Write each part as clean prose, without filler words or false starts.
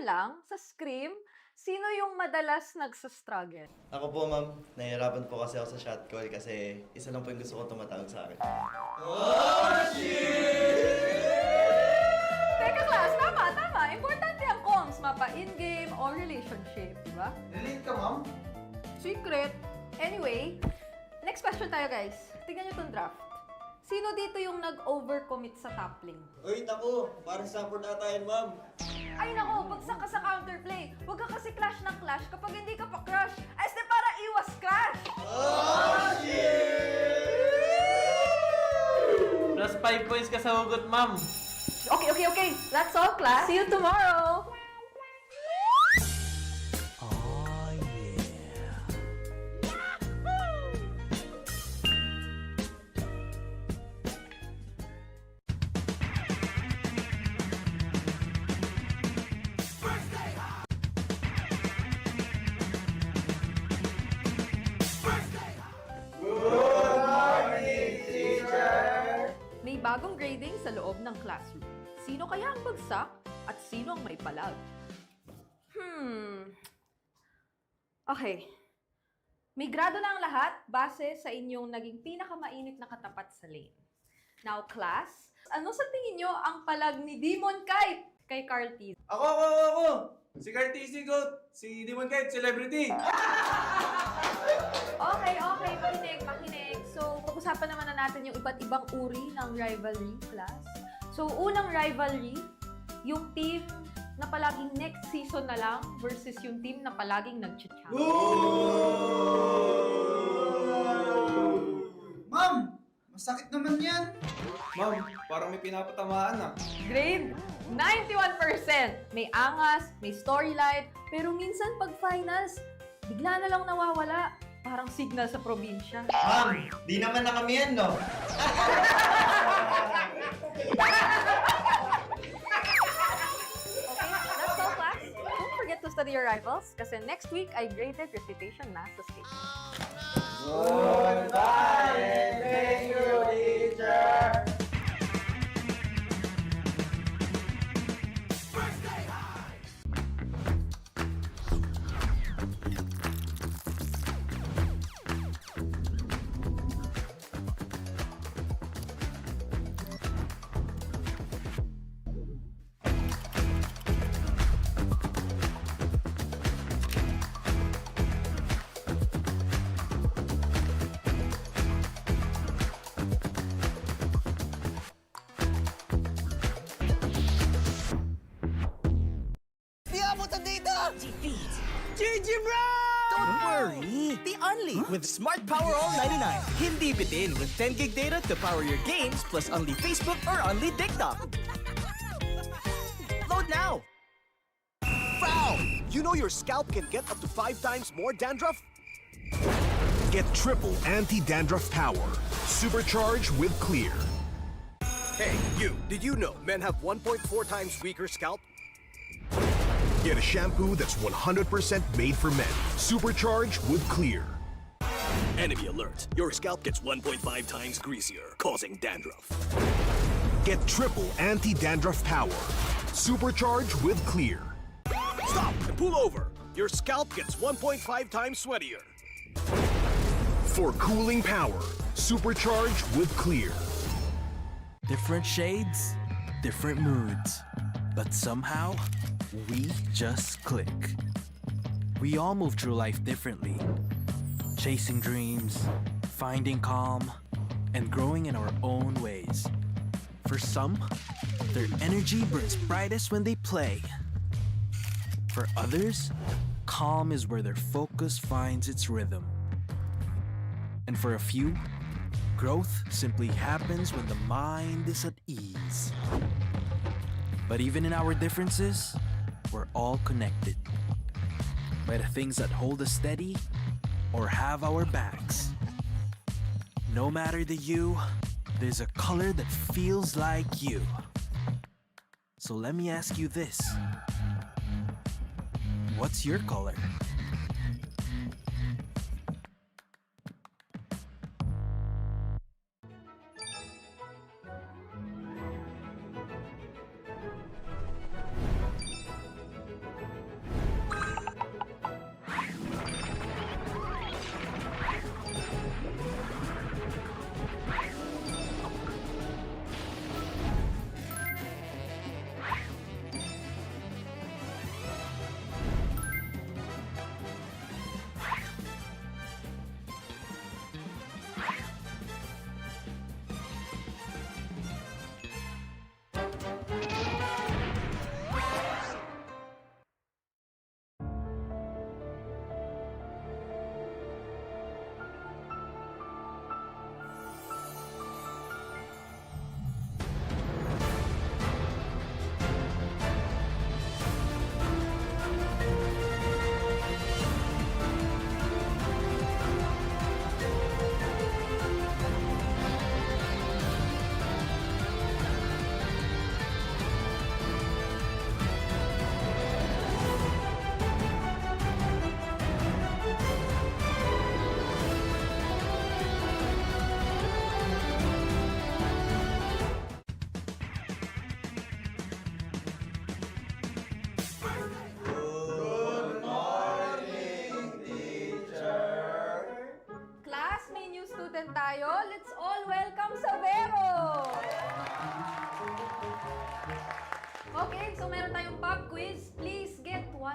lang, sa scrim, sino yung madalas nagsastruggle? Ako po, ma'am. Nahihirapan po kasi ako sa shot call kasi isa lang po yung gusto ko tumatawag sa akin. Teka class, tama. Importante ang comms, mapa in-game o relationship, di ba? Relate ka, ma'am? Secret. Anyway, next question tayo guys. Tingnan nyo itong draft. Sino dito yung nag-overcommit sa top lane? Uy, naku! Parang support ata yan, ma'am. Ay nako, bagsak ka sa counterplay. Huwag ka kasi clash ng clash kapag hindi ka pa crush. Ay, este para iwas crush! Oh, shit! Plus 5 points ka sa hugot, ma'am. Okay. That's all, class. See you tomorrow! May bagong grading sa loob ng classroom. Sino kaya ang bagsak at sino ang may palag? Okay. May grado na ang lahat base sa inyong naging pinakamainit na katapat sa lane. Now, class, ano sa tingin nyo ang palag ni Demon Kite kay Carl T? Ako! Si Cartesi Goat! Si Demon Kite, celebrity! Okay. Makinig. So, pag-usapan naman na natin yung iba't ibang uri ng rivalry, class. So, unang rivalry, yung team na palaging next season na lang versus yung team na palaging nag-champion. Ma'am! Masakit naman yan! Ma'am, parang may pinapatamaan ah. Grade 91%. May angas, may storyline, pero minsan pag finals, bigla na lang nawawala. Parang signal sa probinsya. Ma'am, di naman na kami yan, no? Okay, that's all, class. Don't forget to study your rivals kasi next week I graded recitation math sa stage. Goodbye and thank you, teacher! Don't worry! The Only with Smart Power All 99. Hindi bitin with 10 gig data to power your games plus only Facebook or only TikTok. Load now! Foul! You know your scalp can get up to 5 times more dandruff? Get triple anti-dandruff power. Supercharge with Clear. Hey, you! Did you know men have 1.4 times weaker scalp? Get a shampoo that's 100% made for men. Supercharge with Clear. Enemy alert. Your scalp gets 1.5 times greasier, causing dandruff. Get triple anti-dandruff power. Supercharge with Clear. Stop and pull over. Your scalp gets 1.5 times sweatier. For cooling power, supercharge with Clear. Different shades, different moods. But somehow, we just click. We all move through life differently. Chasing dreams, finding calm, and growing in our own ways. For some, their energy burns brightest when they play. For others, calm is where their focus finds its rhythm. And for a few, growth simply happens when the mind is at ease. But even in our differences, we're all connected by the things that hold us steady or have our backs. No matter the hue, there's a color that feels like you. So let me ask you this. What's your color?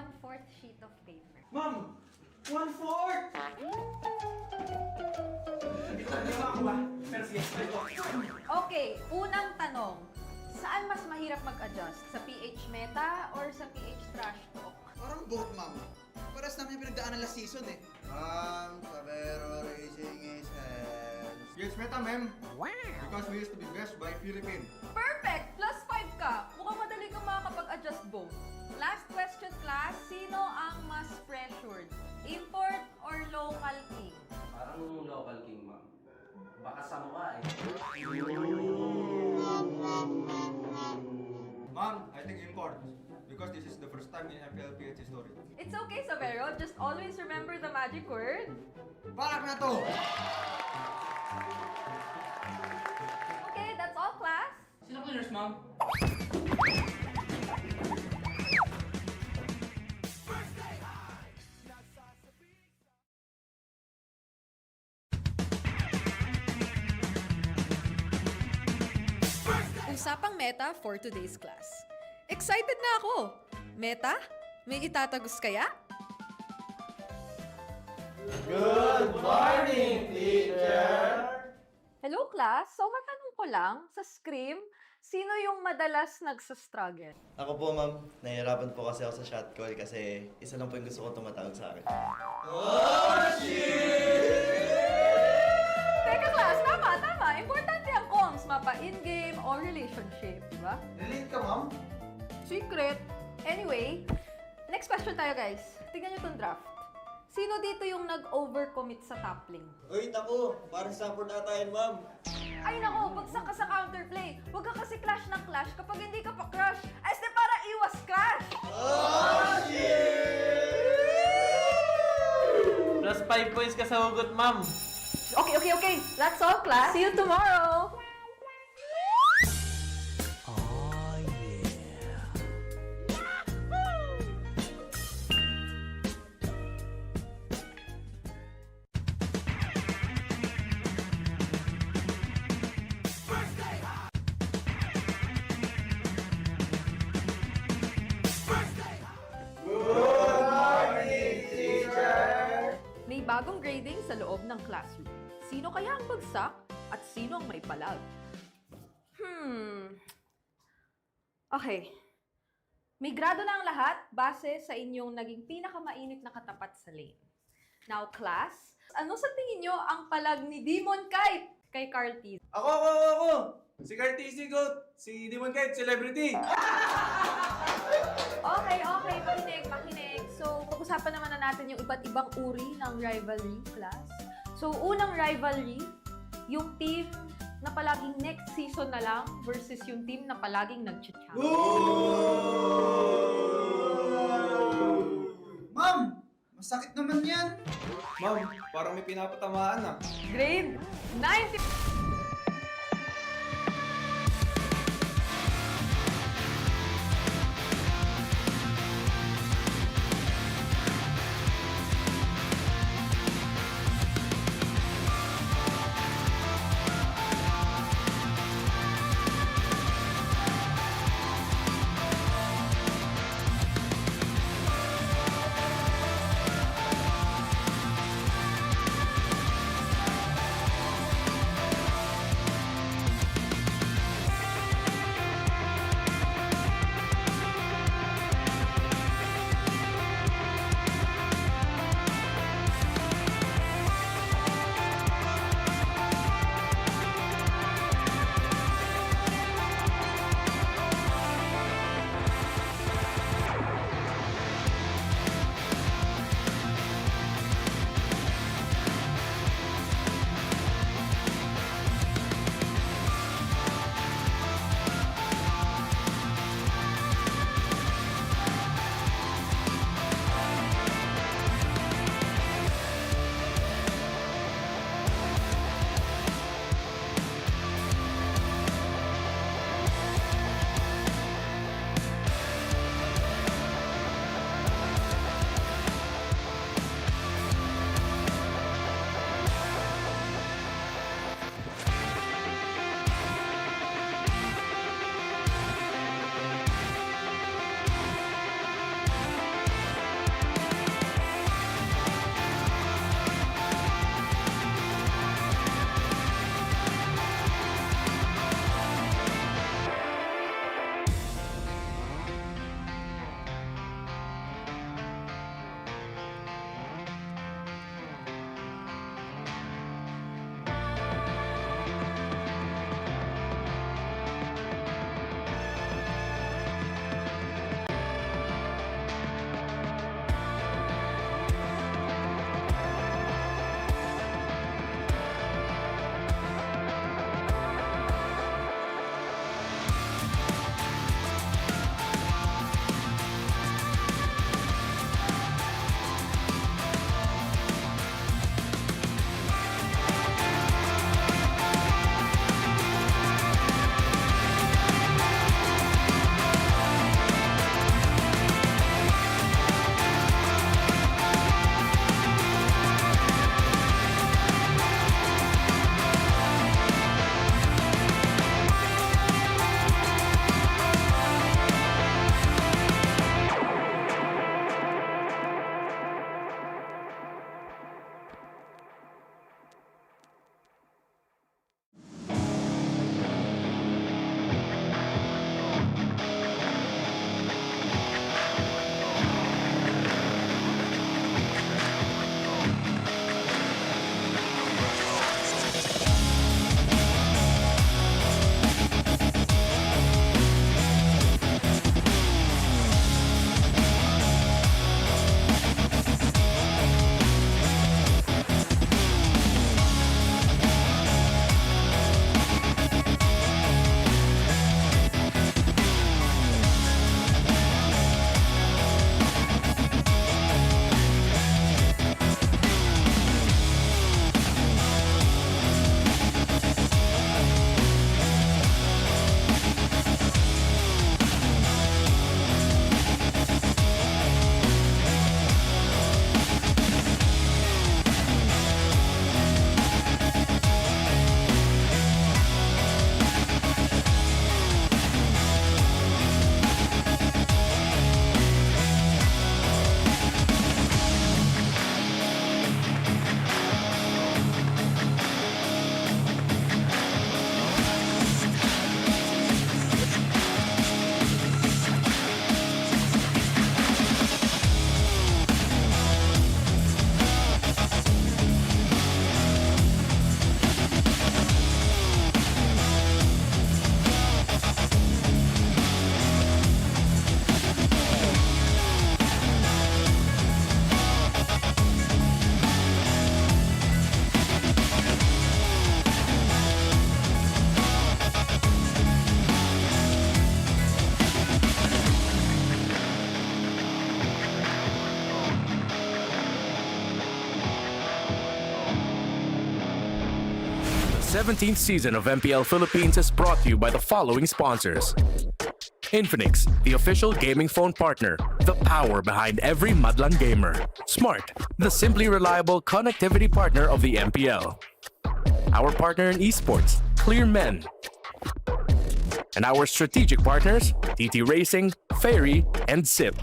1/4 sheet of paper. Ma'am! 1/4! Hindi mo ako ba? Pero sige, Okay, unang tanong. Saan mas mahirap mag-adjust? Sa PH meta or sa PH trash talk? Parang both, ma'am. Paras namin yung pinagdaanan last season eh. Sabero racing is hell. Yes, meta, ma'am. Because we used to be best by Philippine. Perfect! +5 ka. Mukhang madali kang makakapag-adjust both. Last question, class. Sino ang mas pressured? Import or local king? Parang local king, ma'am. Baka sa mukha eh. Ma'am, I think import. Because this is the first time in MPL PH history. It's okay, Savero. Just always remember the magic word. Balak na to! Okay, that's all, class. Sino cleaners, ma'am? Usapang meta for today's class. Excited na ako! Meta? May itatagos kaya? Good morning, teacher! Hello, class. So, matanong ko lang, sa scrim, sino yung madalas nagsastruggle? Ako po, ma'am. Nahihirapan po kasi ako sa shot call kasi isa lang po yung gusto ko tumatawag sa akin. Teka, class. Tama. Importante ang comms. Mapa in-game o relationship, di ba? Relate ka, ma'am? Secret. Anyway, next question tayo, guys. Tingnan nyo itong draft. Sino dito yung nag-overcommit sa top lane? Uy, naku. Parang support ata yan, ma'am. Ay nako, bagsak ka sa counterplay. Huwag ka kasi clash ng clash kapag hindi ka pa crush. Ay, este para iwas crush! +5 points ka sa hugot, ma'am. Okay. That's all, class. See you tomorrow! Oh, yeah. May bagong grading sa loob ng classroom. Sino kaya ang bagsak at sino ang may palag? Okay. May grado na ang lahat base sa inyong naging pinakamainit na katapat sa lane. Now, class, ano sa tingin nyo ang palag ni Demon Kite kay Carl T? Ako! Si Cartesi Goat! Si Demon Kite, celebrity! Okay, makinig. So, pag-usapan naman na natin yung iba't ibang uri ng rivalry, class. So, unang rivalry, yung team na palaging next season na lang versus yung team na palaging nag-champion. Ma'am! Masakit naman yan. Ma'am, parang may pinapatamaan ah. Grade 90. 17th season of MPL Philippines is brought to you by the following sponsors. Infinix, the official gaming phone partner, the power behind every Madlang gamer. Smart, the simply reliable connectivity partner of the MPL. Our partner in esports, Clear Men. And our strategic partners, TT Racing, Ferry, and SIP.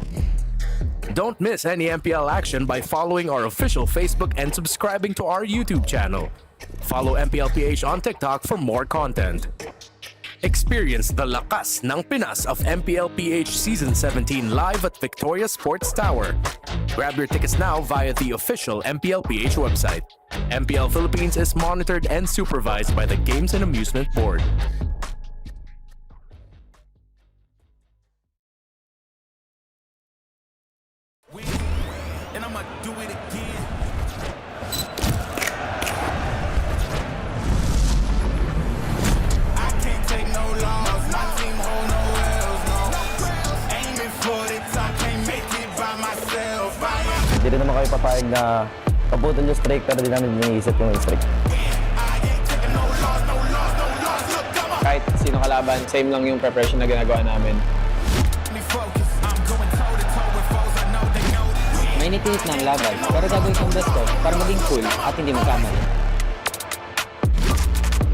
Don't miss any MPL action by following our official Facebook and subscribing to our YouTube channel. Follow MPL PH on TikTok for more content. Experience the lakas ng Pinas of MPL PH Season 17 live at Victoria Sports Tower. Grab your tickets now via the official MPL PH website. MPL Philippines is monitored and supervised by the Games and Amusement Board. And I'ma do it again. I can't take no loss. My team hold no L's, no. Aiming for the top, can't make it by myself. Hindi rin naman kayo papayag na kaputol yung streak pero di namin iniisip yung streak. Kahit sino kalaban, same lang yung preparation na ginagawa namin. Mainitinit na ang laban, pero gagawin kong best ko para maging cool at hindi magkamali.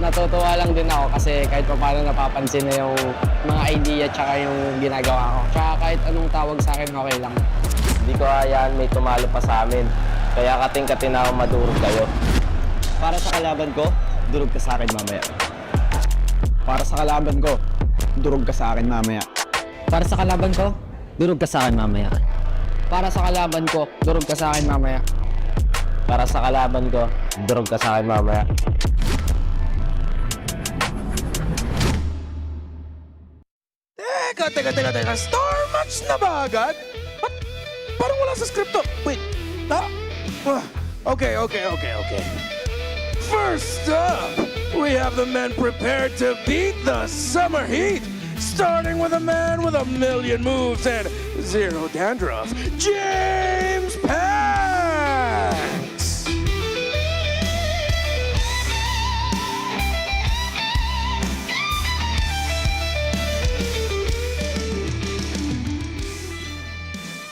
Natutuwa lang din ako kasi kahit pa paano napapansin na yung mga idea tsaka yung ginagawa ko. Tsaka kahit anong tawag sa akin, okay lang. Hindi ko hayaan may tumalo pa sa amin, kaya kating-kating na ako madurog kayo. Para sa kalaban ko, durog ka sa akin mamaya. Para sa kalaban ko, durog ka sa akin mamaya. Para sa kalaban ko, durog ka sa akin mamaya. Para sa kalaban ko, durog ka sa akin mamaya. Para sa kalaban ko, durog ka sa akin mamaya. Teka. Star match na ba agad? Parang wala sa script to. Wait. Okay. First up, we have the men prepared to beat the summer heat. Starting with a man with a million moves and zero dandruff, James Pax!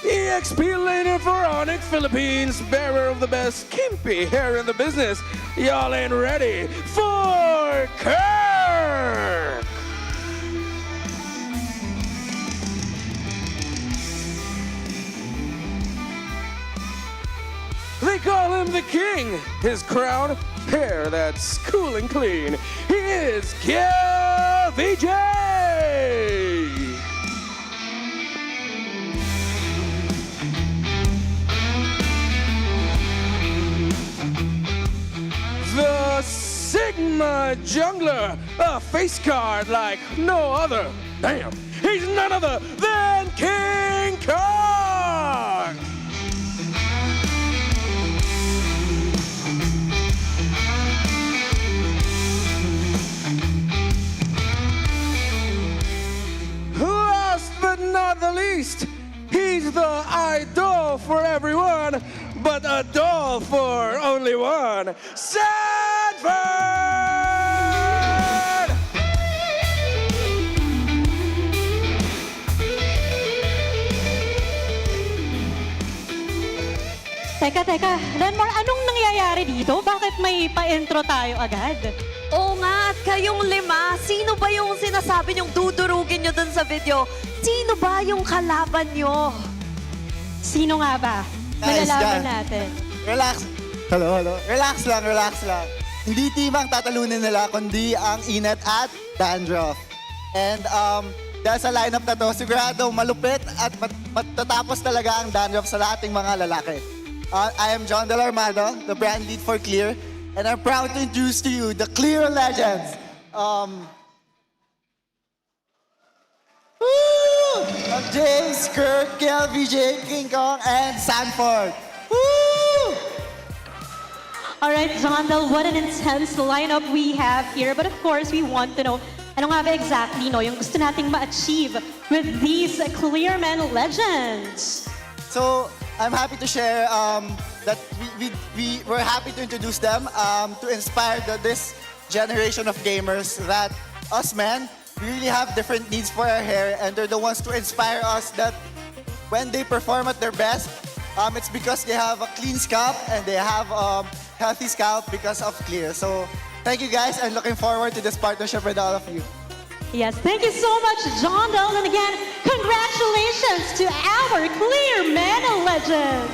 EXP laner for ONIC Philippines, bearer of the best kimpy hair in the business. Y'all ain't ready for Kirk! They call him the king. His crown, hair that's cool and clean. He is VJ. The Sigma Jungler, a face card like no other. Damn, he's none other than King Kong. Last but not the least, he's the idol for everyone, but a doll for only one, Sanford! Teka, Ranmar, anong nangyayari dito? Bakit may pa-intro tayo agad? Oo nga, at kayong lima, sino ba yung sinasabi niyong dudurugin niyo dun sa video? Sino ba yung kalaban niyo? Sino nga ba? Malalaman natin. Relax. Hello. Relax lang. Hindi team ang tatalunin nila, kundi ang inat at dandruff. And dahil sa lineup na to, sigurado malupit at matatapos talaga ang dandruff sa ating mga lalaki. I am John Del Armado, the brand lead for Clear, and I'm proud to introduce to you the Clear Legends. James, Kirk, VJ, King Kong, and Sanford. Woo! All right, John Del, what an intense lineup we have here. But of course, we want to know, ano nga ba exactly yung gusto nating ma-achieve with these Clear Men legends? So, I'm happy to share that we're happy to introduce them to inspire this generation of gamers that us men, we really have different needs for our hair, and they're the ones to inspire us that when they perform at their best, it's because they have a clean scalp and they have healthy scalp because of Clear. So thank you guys, and looking forward to this partnership with all of you. Yes, thank you so much, John Del. And again, congratulations to our Clear Men Legends.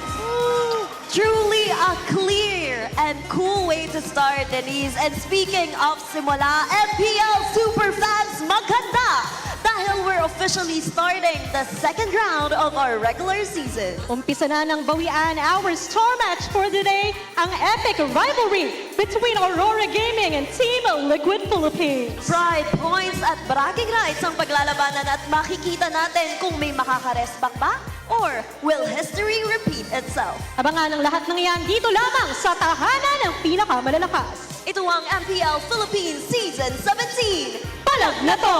Truly a clear and cool way to start, Denise. And speaking of simula, MPL Superfans, maganda! Dahil we're officially starting the second round of our regular season. Umpisa na ng bawian our star match for today, ang Epic Rivalry between Aurora Gaming and Team Liquid Philippines. Pride points at bragging rights ang paglalabanan at makikita natin kung may makakaresback ba or will history repeat itself. Abangan ang lahat ng yan dito lamang sa tahanan ng pinakamalalakas. Ito ang MPL Philippines Season 17. Palag na to!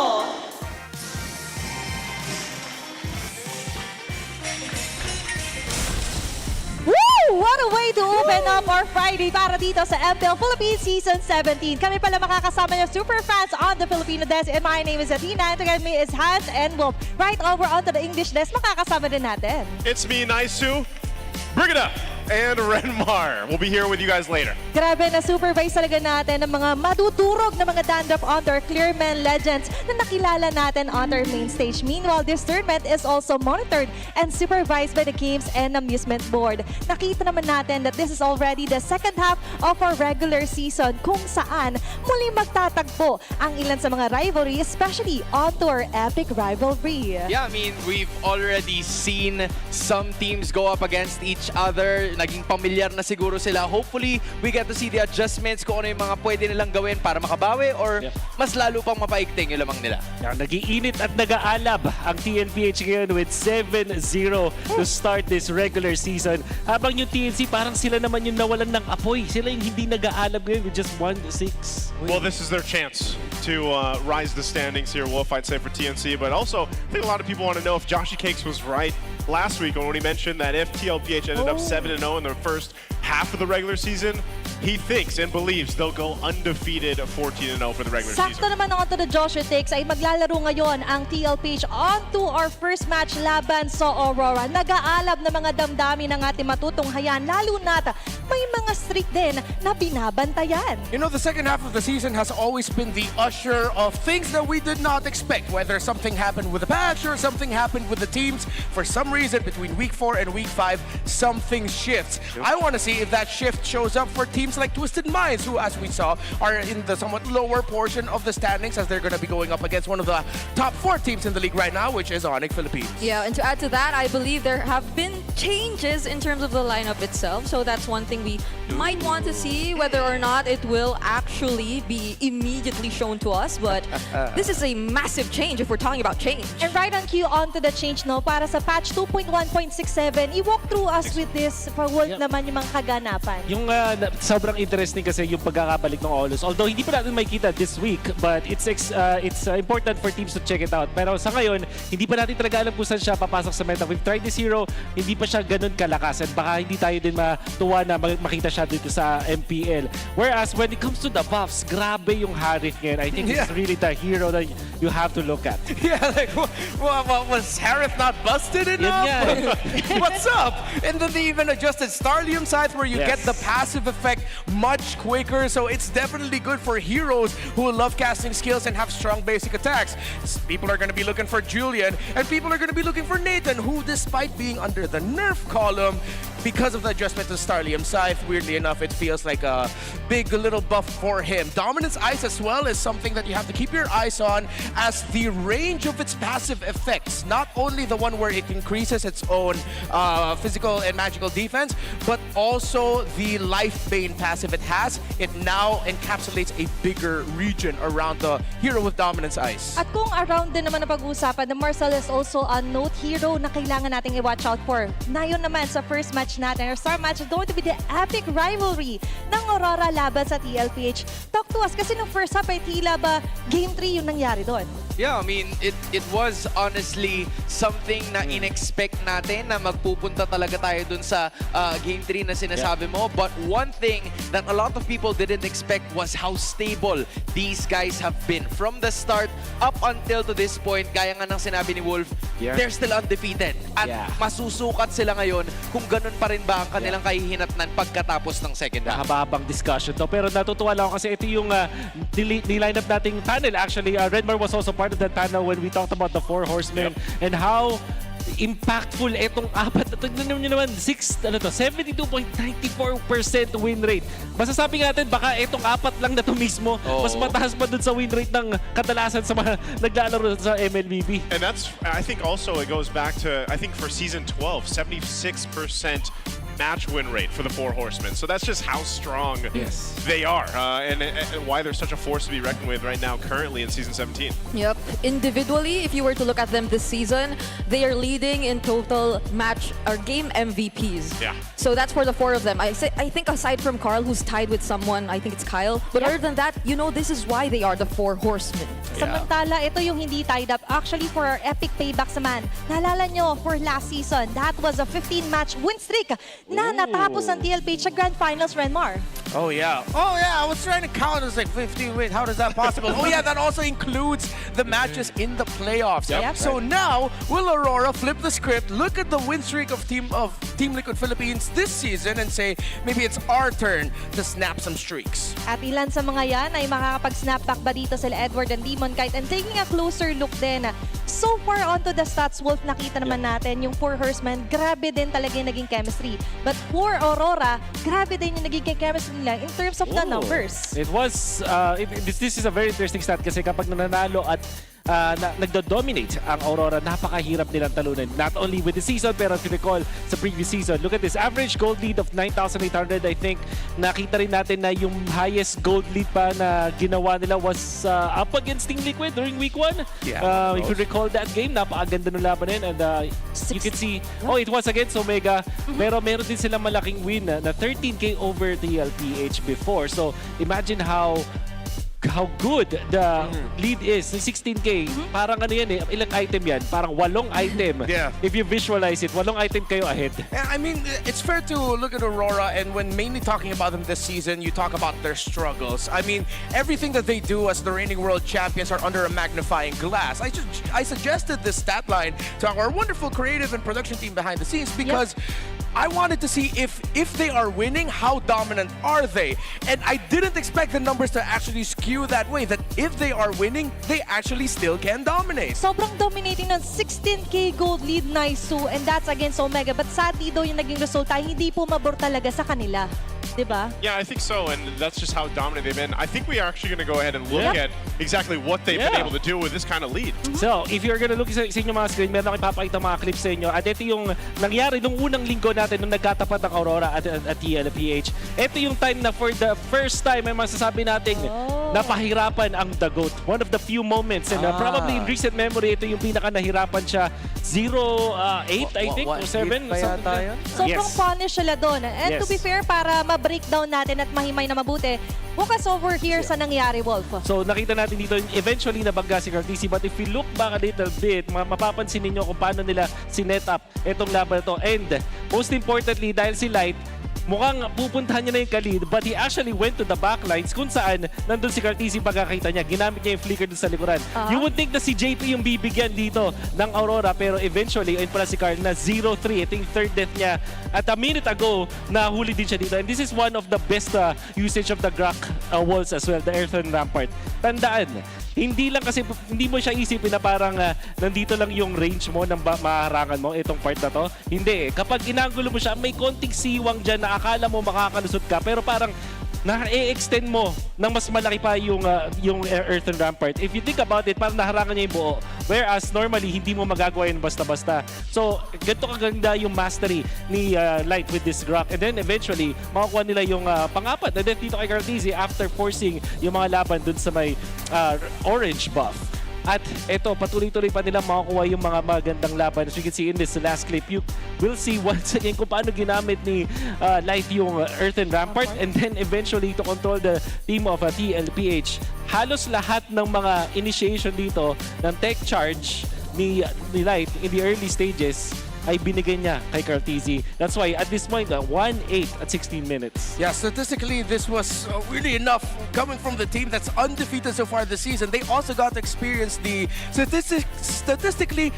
Woo! What a way to open up our Friday para dito sa MPL Philippines Season 17. Kami pala makakasama niyo super fans on the Filipino desk. And my name is Athena. And together with me is Hans and Wolf. Right over onto the English desk, makakasama din natin. It's me, Nice2, Bring It Up, and Renmar. We'll be here with you guys later. Grabe na supervise talaga natin ng mga madudurog na mga dandruff on our Clear Men Legends na nakilala natin on our main stage. Meanwhile, this tournament is also monitored and supervised by the Games and Amusement Board. Nakita naman natin that this is already the second half of our regular season kung saan muli magtatagpo ang ilan sa mga rivalry, especially onto our Epic Rivalry. Yeah, I mean, we've already seen some teams go up against each other. Naging pamilyar na siguro sila. Hopefully, we get to see the adjustments kung ano yung mga pwede nilang gawin para makabawi or mas lalo pang mapaigting yung lamang nila. Nag-iinit at nag-aalab ang TLPH ngayon with 7-0 to start this regular season. Habang yung TNC, parang sila naman yung nawalan ng apoy. Sila yung hindi nag-aalab ngayon with just 1-6. Well, this is their chance to rise the standings here, Wolf, I'd say, for TNC. But also, I think a lot of people want to know if Joshy Cakes was right last week when he mentioned that if TLPH ended up 7-0 in their first half of the regular season, he thinks and believes they'll go undefeated 14-0 for the regular season. Sakto naman onto the Joshua Takes ay maglalaro ngayon ang TLPH onto our first match laban sa Aurora. Nag-aalab na mga damdamin ng ating matutunghayan, lalo na't may mga streak din na binabantayan. You know, the second half of the season has always been the usher of things that we did not expect. Whether something happened with the patch or something happened with the teams, for some reason between week 4 and week 5, something shifts. I want to see if that shift shows up for teams like Twisted Minds, who, as we saw, are in the somewhat lower portion of the standings as they're going to be going up against one of the top 4 teams in the league right now, which is ONIC Philippines. Yeah, and to add to that, I believe there have been changes in terms of the lineup itself. So that's one thing we might want to see, whether or not it will actually be immediately shown to us. But this is a massive change if we're talking about change. And right on cue onto the change, no, para sa patch 2.1.67, i-walk through us with this for Wolf naman yung mga kaganapan. Yung sobrang interesting kasi yung pagkakabalik ng Olus. Although hindi pa natin makikita this week, but it's important for teams to check it out. Pero sa ngayon, hindi pa natin talaga alam kung saan siya papasok sa meta. We've tried this hero, hindi pa siya ganun kalakas. And baka hindi tayo din matuwa na makita siya dito sa MPL. Whereas when it comes to the buffs, grabe yung Harith ngayon. I think it's really the hero that you have to look at. Yeah, like, what was Harith not busted enough? What's up? And then they even adjusted Starlium Scythe where you get the passive effect much quicker. So it's definitely good for heroes who love casting skills and have strong basic attacks. People are going to be looking for Julian, and people are going to be looking for Nathan, who, despite being under the nerf column, because of the adjustment to Starlium Scythe, weirdly enough, it feels like a big little buff for him. Dominance Ice as well is something that you have to keep your eyes on, as the range of its passive effects, not only the one where it increases its own physical and magical defense, but also the Life Bane passive it has. It now encapsulates a bigger region around the hero with Dominance Ice. At kung around din naman na pag-uusapan, the Marcel is also a note hero na kailangan nating i-watch out for. Na yun naman sa first match natin, our star match is going to be the Epic Rivalry ng Aurora laban sa TLPH. Talk to us, kasi nung first half ay tila ba Game 3 yung nangyari doon? Yeah, I mean, it was honestly something na in-expect natin na magpupunta talaga tayo dun sa Game 3 na sinasabi mo. But one thing that a lot of people didn't expect was how stable these guys have been. From the start up until to this point, gaya nga ng sinabi ni Wolf, they're still undefeated. At masusukat sila ngayon kung ganun pa rin ba ang kanilang kahihinatnan pagkatapos ng second half. Mahabang discussion to. Pero natutuwa lang ako kasi ito yung niline up nating panel. Actually, Redmar was also part of the panel when we talked about the 4 horsemen and how impactful itong apat. Tignan nyo naman, 72.94% win rate. Masasabi natin, baka itong apat lang na to mismo, mas mataas pa dun sa win rate ng kadalasan sa mga naglalaro sa MLBB. And that's, I think also it goes back to, I think for season 12, 76% match win rate for the 4 horsemen. So that's just how strong they are and why they're such a force to be reckoned with right now currently in season 17. Yep. Individually, if you were to look at them this season, they are leading in total match or game MVPs. Yeah. So that's for the 4 of them. I think aside from Carl, who's tied with someone, I think it's Kyle. But other than that, you know, this is why they are the 4 horsemen. Samantala, ito yung hindi tied up. Actually, for our epic paybacks naman, naalala nyo, for last season, that was a 15-match win streak na natapos ang TLPH sa Grand Finals, Renmar. Oh yeah, I was trying to count. It's like 15. Wait, how is that possible? Oh yeah, that also includes the matches in the playoffs. So now, will Aurora flip the script, look at the win streak of Team Liquid Philippines this season and say, maybe it's our turn to snap some streaks? At ilan sa mga yan ay makakapag-snap back ba dito sila Edward and Demon Kite, and taking a closer look din. So far onto the stats, Wolf, nakita naman natin yung 4 horsemen, grabe din talaga yung naging chemistry. But for Aurora, grabe din yung naging chemistry nila in terms of the numbers. It was, this is a very interesting stat kasi kapag nananalo at nagdo-dominate ang Aurora, napakahirap nilang talunan. Not only with the season, pero if you recall sa previous season, look at this average gold lead of 9,800. I think nakita rin natin na yung highest gold lead pa na ginawa nila was up against Team Liquid during week 1. If you recall that game, napakaganda ng laban din. And you can see, it was against Omega. Pero meron din silang malaking win na 13K over TLPH before. So imagine how good the lead is. 16K, parang ano yan eh, ilang item yan? Parang 8 item. If you visualize it, 8 item kayo ahead. I mean, it's fair to look at Aurora, and when mainly talking about them this season, you talk about their struggles. I mean, everything that they do as the reigning world champions are under a magnifying glass. I suggested this stat line to our wonderful creative and production team behind the scenes because I wanted to see if they are winning, how dominant are they? And I didn't expect the numbers to actually skew that way, that if they are winning, they actually still can dominate. Sobrang dominating ng 16K gold lead Naisu, and that's against Omega. But sadly daw yung naging resulta, hindi pumabor talaga sa kanila. Diba? Yeah, I think so, and that's just how dominant they've been. I think we are actually going to go ahead and look at exactly what they've been able to do with this kind of lead. So, if you're going to look sa inyong mga screen, meron akong ipapakita mga clips sa inyo. At ito yung nangyari nung unang linggo natin nung nagkatapat ang Aurora at TLPH. Ito yung time na for the first time ay masasabi nating napahirapan ang The GOAT. One of the few moments, and probably in recent memory, ito yung pinaka nahirapan siya. 0-8, I think, or 7. Sobrang punish sila doon. And to be fair, para ma-breakdown natin at mahimay na mabuti, focus over here sa nangyari, Wolf. So nakita natin dito, eventually nabangga si Cartesi. But if we look back a little bit, mapapansin ninyo kung paano nila sinet up itong laban ito. And most importantly, dahil si Light, mukhang pupuntahan niya na yung kalid, but he actually went to the backlines kung saan nandun si Cartesi pagkakita niya. Ginamit niya yung flicker dun sa likuran. You would think na si JP yung bibigyan dito ng Aurora, pero eventually, ayun pala si Carl na 0-3. Ito yung third death niya. At a minute ago, nahuli din siya dito. And this is one of the best usage of the Grak walls as well, the Earthen Rampart. Tandaan, hindi lang kasi, hindi mo siya isipin na parang nandito lang yung range mo ng maharangan mo, itong part na to. Hindi eh. Kapag inangulo mo siya, may konting siwang dyan na akala mo makakalusot ka, pero parang na-extend mo ng mas malaki pa yung Earthen Rampart. If you think about it, parang naharangan niya yung buo. Whereas normally, hindi mo magagawa yun basta-basta. So, ganito kaganda yung mastery ni Light with this Grak. And then eventually, makakuha nila yung pangapat. And then dito kay Cartesi, after forcing yung mga laban dun sa may orange buff, At eto, patuloy-tuloy pa nilang makukuha yung mga magandang laban. As you can see in this last clip, you will see once again kung paano ginamit ni Light yung Earthen Rampart and then eventually to control the team of TLPH. Halos lahat ng mga initiation dito ng tech charge ni Light in the early stages ay binigay niya kay Cartesi. That's why at this point, 1-8 at 16 minutes. Yeah, statistically, this was really enough coming from the team that's undefeated so far this season. They also got to experience the statistically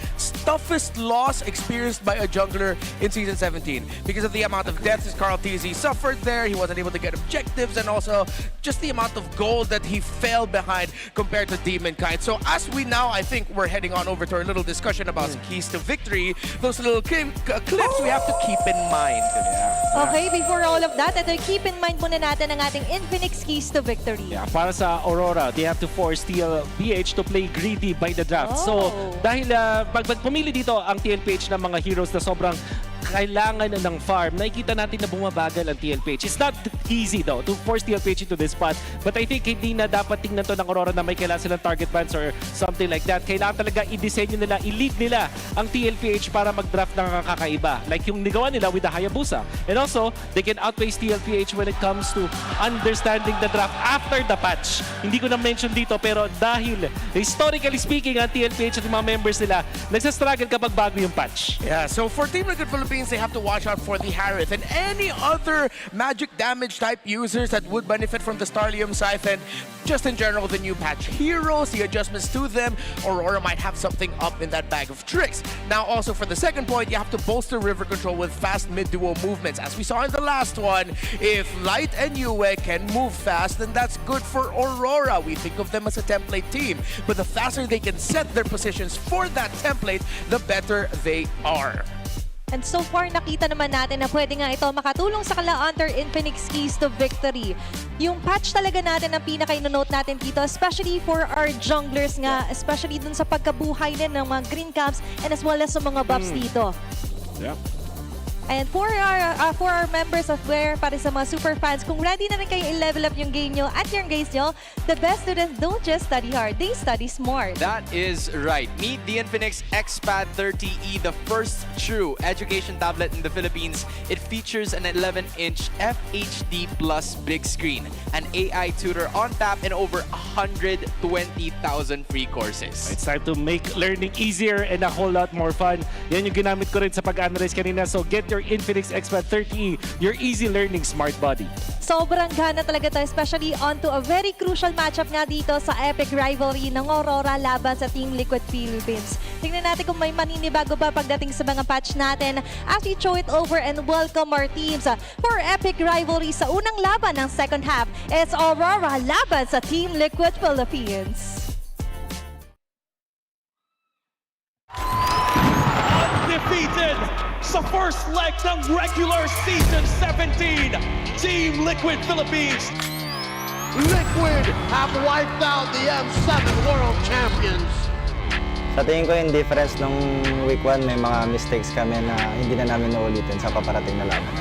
toughest loss experienced by a jungler in Season 17. Because of the amount of deaths Cartesi suffered there, he wasn't able to get objectives, and also just the amount of gold that he fell behind compared to Demonkind. So as we now, I think we're heading on over to our little discussion about keys to victory. Those little clips we have to keep in mind. Okay, before all of that, keep in mind muna natin ang ating Infinix keys to victory. Yeah, para sa Aurora, they have to force TLPH to play greedy by the draft. So, dahil pag pumili dito ang TLPH ng mga heroes na sobrang kailangan ng farm, nakikita natin na bumabagal ang TLPH. It's not easy though to force TLPH into this spot. But I think hindi na dapat tingnan to ng Aurora na may kailangan silang target bans or something like that. Kailangan talaga i-design nila, i-lead nila ang TLPH para mag-draft ng kakaiba. Like yung nigawa nila with the Hayabusa. And also, they can outpace TLPH when it comes to understanding the draft after the patch. Hindi ko na-mention dito pero dahil historically speaking ang TLPH at yung mga members nila, nagsastruggle kapag bago yung patch. Yeah, so for Team Liquid Philippines, they have to watch out for the Harith and any other magic damage type users that would benefit from the Starlium Scythe, and just in general the new patch heroes, the adjustments to them. Aurora might have something up in that bag of tricks. Now also for the second point, you have to bolster river control with fast mid-duo movements. As we saw in the last one, if Light and Yue can move fast, then that's good for Aurora. We think of them as a template team, but the faster they can set their positions for that template, the better they are. And so far, nakita naman natin na pwede nga ito makatulong sa kala under Infinix keys to victory. Yung patch talaga natin ang pinaka-inonote natin dito, especially for our junglers nga, especially dun sa pagkabuhay din ng mga green caps and as well as sa mga buffs dito. Yeah. And for our members of Where, para sa mga super fans, kung ready na rin kayo i-level up yung game nyo at yung games nyo, the best students don't just study hard, they study smart. That is right. Meet the Infinix XPad 30E, the first true education tablet in the Philippines. It features an 11-inch FHD plus big screen, an AI tutor on tap, and over 120,000 free courses. It's time to make learning easier and a whole lot more fun. Yan yung ginamit ko rin sa pag-analyze kanina. So get your Infinix XPad 30E, your easy learning smart body. Sobrang gana talaga to, especially onto a very crucial matchup nga dito sa Epic Rivalry ng Aurora laban sa Team Liquid Philippines. Tingnan natin kung may maninibago ba pagdating sa mga patch natin as we throw it over and welcome our teams for Epic Rivalry sa unang laban ng second half. It's Aurora laban sa Team Liquid Philippines. Undefeated sa first leg ng regular season 17, Team Liquid Philippines. Liquid have wiped out the M7 World Champions. Sa tingin ko yung difference nung week 1, may mga mistakes kami na hindi na namin naulitin sa paparating na laban.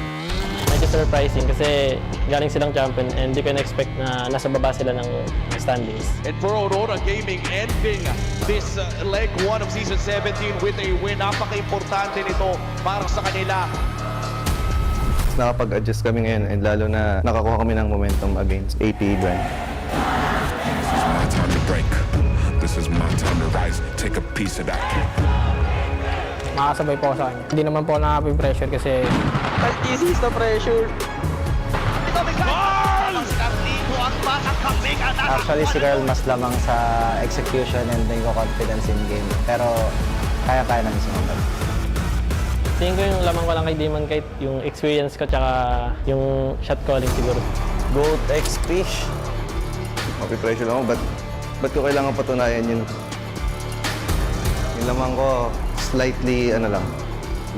Medyo surprising kasi galing silang champion and hindi ko na-expect na nasa baba sila ng standings. And for Aurora Gaming, ending this leg 1 of season 17 with a win. Napaka-importante nito para sa kanila. Nakapag-adjust kami ngayon and lalo na nakakuha kami ng momentum against AP brand. This is my time to break. This is my time to rise. Take a piece of that. Makasabay po ako sa kanya. Hindi naman po nakapag-pressure kasi easy is the pressure. Actually, si Carl mas lamang sa execution and yung confidence in game. Pero kaya-kaya namin sumunod. Tingin ko yung lamang ko lang kay Demonkind, yung experience ko tsaka yung shot calling siguro. Goat X Fish. Mapipressure lang ako, ba't ko kailangan patunayan yun? Yung lamang ko, slightly,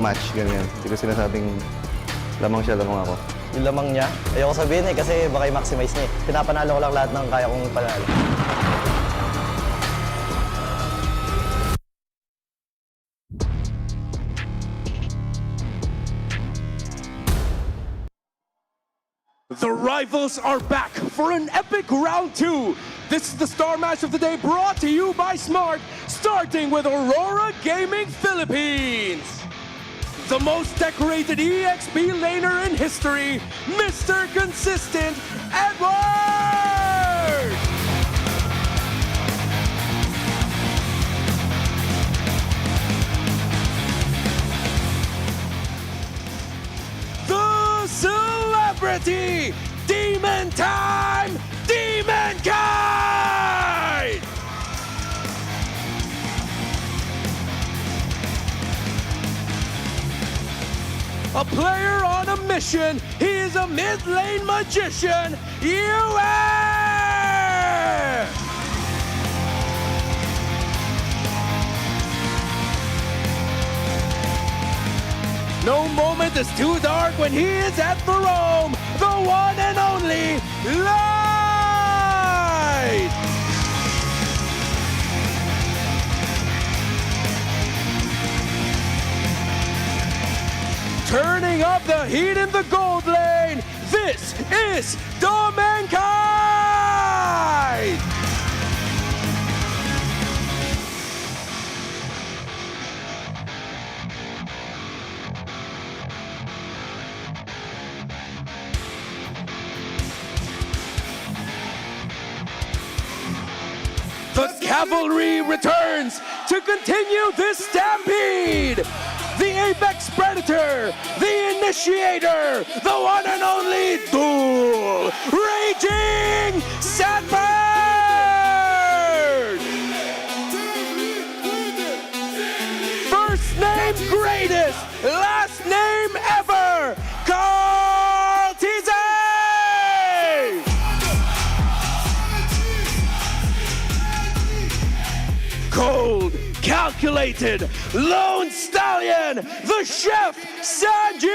match, ganyan. Hindi ko sinasabing lamang siya, lamang ako. Yung lamang niya, ayoko sabihin kasi baka i-maximize niya. Pinapanalo ko lang lahat ng kaya kong panalo. The rivals are back for an epic round 2. This is the star match of the day brought to you by Smart, starting with Aurora Gaming Philippines. The most decorated EXP laner in history, Mr. Consistent Edward! The celebrity! Demon time! Demon kind! A player on a mission. He is a mid-lane magician. US! No moment is too dark when he is at the Rome. The one and only Light! Turning up the heat in the gold lane, this is Domenkai! The cavalry returns to continue this stampede! The Apex Predator, the Initiator, the one and only Duel, Raging Sanford! First name greatest, last name ever, Carl Tize! Cold, calculated, lone stallion, the chef, Sanji!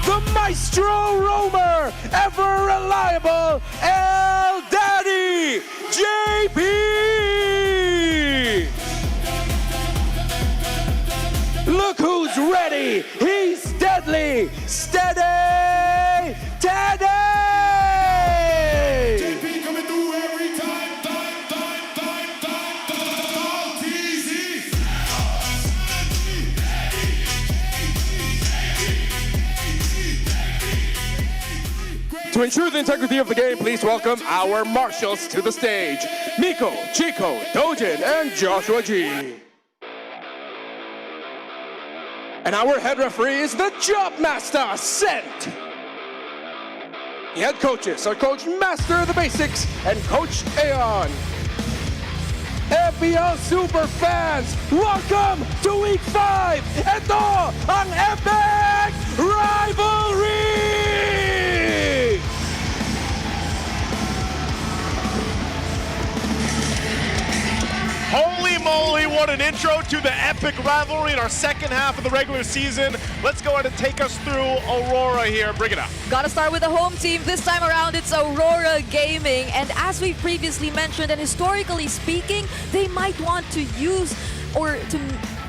The maestro roamer, ever reliable, El Daddy, JP! Look who's ready, he's deadly, steady, Teddy! To ensure the integrity of the game, please welcome our marshals to the stage. Miko, Chico, Dojin, and Joshua G. And our head referee is the Job Master, Sent. The head coaches are Coach Master of the Basics and Coach Aeon. MPL Super Fans, welcome to Week 5! Ito ang Epic Rivalry! Holy moly, what an intro to the Epic Rivalry in our second half of the regular season. Let's go ahead and take us through Aurora here. Bring it up. Gotta start with the home team. This time around, it's Aurora Gaming. And as we previously mentioned, and historically speaking, they might want to use or to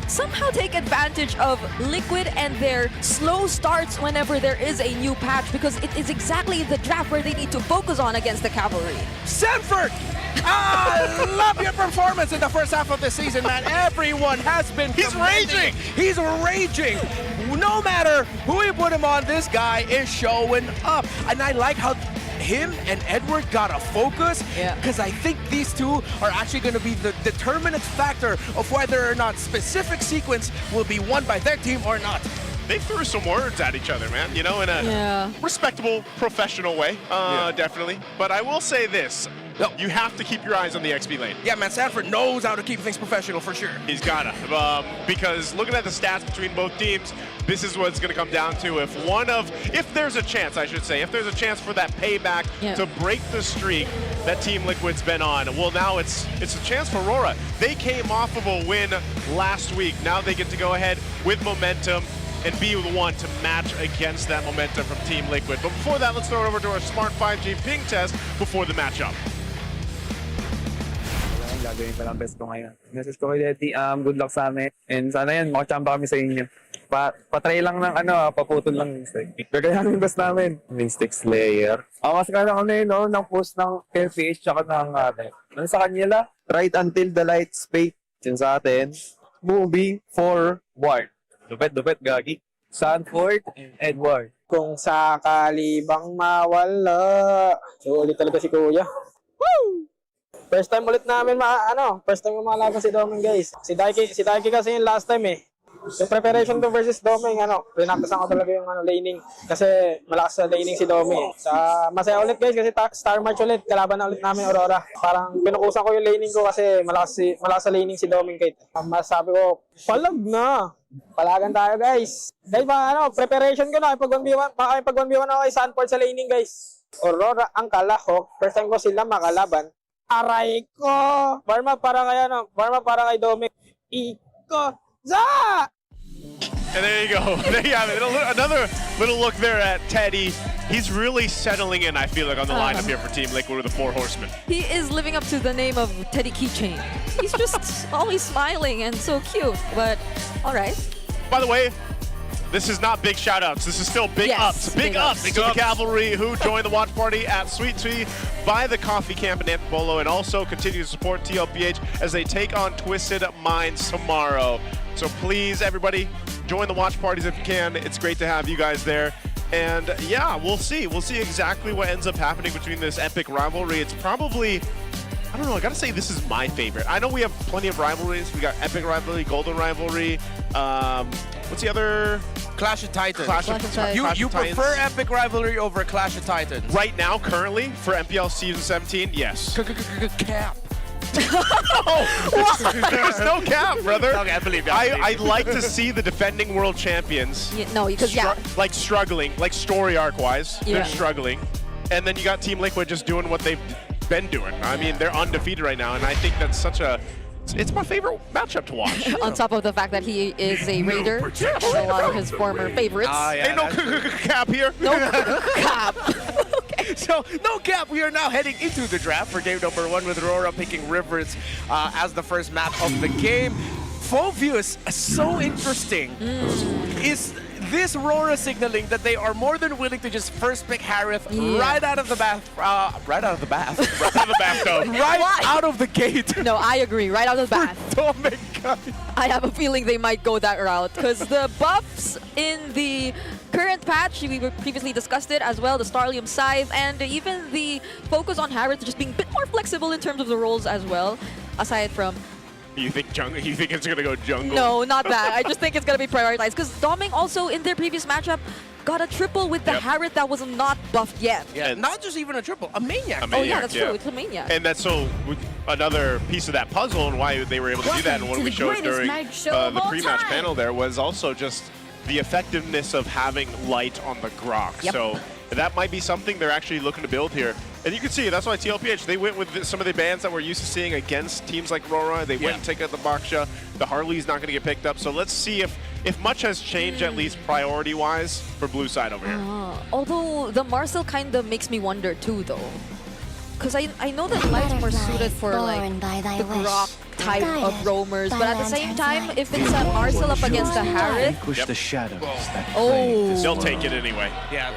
somehow take advantage of Liquid and their slow starts whenever there is a new patch, because it is exactly the draft where they need to focus on against the Cavalry. Sanford! I love your performance in the first half of the season, man. Everyone has been raging. He's raging. No matter who you put him on, this guy is showing up. And I like how him and Edward got a focus, because I think these two are actually going to be the determinant factor of whether or not specific sequence will be won by their team or not. They threw some words at each other, man, you know, in a respectable, professional way, definitely. But I will say this. You have to keep your eyes on the XP lane. Yeah, man, Sanford knows how to keep things professional for sure. He's gotta, because looking at the stats between both teams, this is what it's gonna come down to. If there's a chance, I should say, if there's a chance for that payback to break the streak that Team Liquid's been on, well, now it's a chance for Aurora. They came off of a win last week. Now they get to go ahead with momentum and be the one to match against that momentum from Team Liquid. But before that, let's throw it over to our Smart 5G ping test before the matchup. Gagawin ko lang best ko ngayon. Message ko kay Leti, good luck sa amin. And sana yan, makachamba kami sa inyo. Patry lang ng paputol lang ng stick. Gagayanin yung best namin. Mystic Slayer. Mas kaya ko na yun, no? Ng post ng TLPH tsaka ng ano sa kanila? Right until the lights fade. Yun sa atin. Movie for Ward. Dupet, Gagi. Sanford and Edward. Kung sakali bang mawala. Sulit talaga si Kuya. Woo! First time ulit namin first time makalaban si Doming, guys. Si Daiki kasi yung last time eh. Yung preparation to versus Doming, pinaktasan ko talaga yung laning kasi malakas sa laning si Doming. Masaya ulit, guys, kasi star match ulit. Kalaban na ulit namin Aurora. Parang pinukusan ko yung laning ko kasi malakas sa laning si Doming, Kate. Masabi ko, palag na. Palagan tayo, guys. Guys, preparation ko na. Pag 1v1 ako kay Sanford sa laning, guys. Aurora ang kalahok. First time ko sila makalaban. Aray ko! Warm up para kay Doming. Iko! Za! And there you go. There you have it. Another little look there at Teddy. He's really settling in, I feel like, on the lineup here for Team Liquid with the 4 horsemen. He is living up to the name of Teddy Keychain. He's just always smiling and so cute, but all right. By the way, this is not big shout-outs. This is still big ups. Big ups to the Cavalry who joined the watch party at Sweet Tea by the Coffee Camp in Antipolo and also continue to support TLPH as they take on Twisted Minds tomorrow. So please, everybody, join the watch parties if you can. It's great to have you guys there. And yeah, we'll see. We'll see exactly what ends up happening between this epic rivalry. It's probably, I don't know, I gotta say this is my favorite. I know we have plenty of rivalries. We got Epic Rivalry, Golden Rivalry. What's the other? Clash of Titans. You prefer Epic Rivalry over Clash of Titans? Right now, currently, for MPL Season 17, yes. Cap. There's no cap, brother. Okay, I believe you. I'd like to see the defending world champions like struggling, like story arc-wise. They're struggling. And then you got Team Liquid just doing what they've been doing. I mean, they're undefeated right now, and I think that's such a... It's my favorite matchup to watch. On top of the fact that he is a Raider, and a lot of his former favorites. Ain't no cap here. No cap. So, no cap, we are now heading into the draft for game number 1 with RORA picking Rivers as the first map of the game. Phobius, so interesting. Is this RORA signaling that they are more than willing to just first pick Harith right out of the bathtub. Right out of the gate. No, I agree. Right out of the bath. I have a feeling they might go that route because the buffs in the current patch, we previously discussed it as well, the Starlium Scythe, and even the focus on Harith just being a bit more flexible in terms of the roles as well, aside from... You think jungle? You think it's gonna go jungle? No, not that. I just think it's gonna be prioritized because Doming also in their previous matchup got a triple with the Harith that was not buffed yet. Yeah, not just even a triple, a Maniac. Oh yeah, that's true. It's a Maniac. And that's another piece of that puzzle and why they were able to do that and what we showed during the pre-match panel there was also just the effectiveness of having light on the Grok. So that might be something they're actually looking to build here. And you can see, that's why TLPH, they went with some of the bans that we're used to seeing against teams like RORA. They went and take out the Baksha. The Harley's not going to get picked up. So let's see if much has changed, at least priority-wise, for blue side over here. Although the Marcel kind of makes me wonder too, though. Because I know that Light's more suited for like the Grok type of roamers, but at the same time, if it's a Marcel up against a Harith, the shadows that they'll take it anyway. Yeah,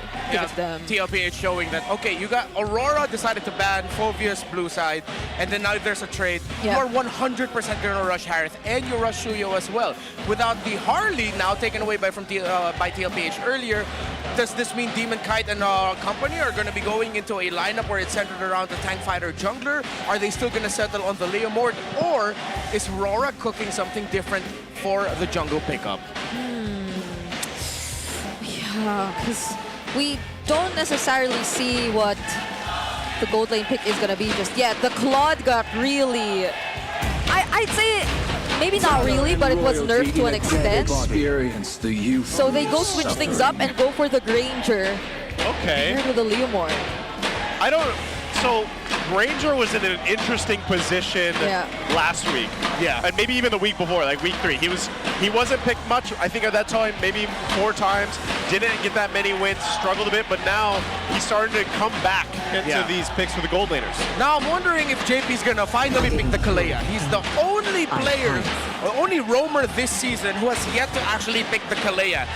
TLPH showing that, okay, you got Aurora decided to ban Phobius blue side, and then now there's a trade. You are 100% gonna rush Harith, and you rush Shuyo as well. Without the Harley now taken away by TLPH earlier, does this mean Demon Kite and company are gonna be going into a lineup where it's centered around the tank fighter jungler? Are they still gonna settle on the Leomord, or is RORA cooking something different for the jungle pickup? Yeah, because we don't necessarily see what the gold lane pick is going to be just yet. The Claude got really... I'd say maybe not really, but it was nerfed to an extent. So they go switch things up and go for the Granger. Okay. Compared to the Leomord. so Ranger was in an interesting position last week. Yeah. And maybe even the week before, like week 3. He wasn't picked much, I think at that time, maybe 4 times. Didn't get that many wins, struggled a bit, but now he's starting to come back into these picks for the gold laners. Now I'm wondering if JP's gonna finally pick the Kalea. He's the only player, or only roamer this season who has yet to actually pick the Kalea.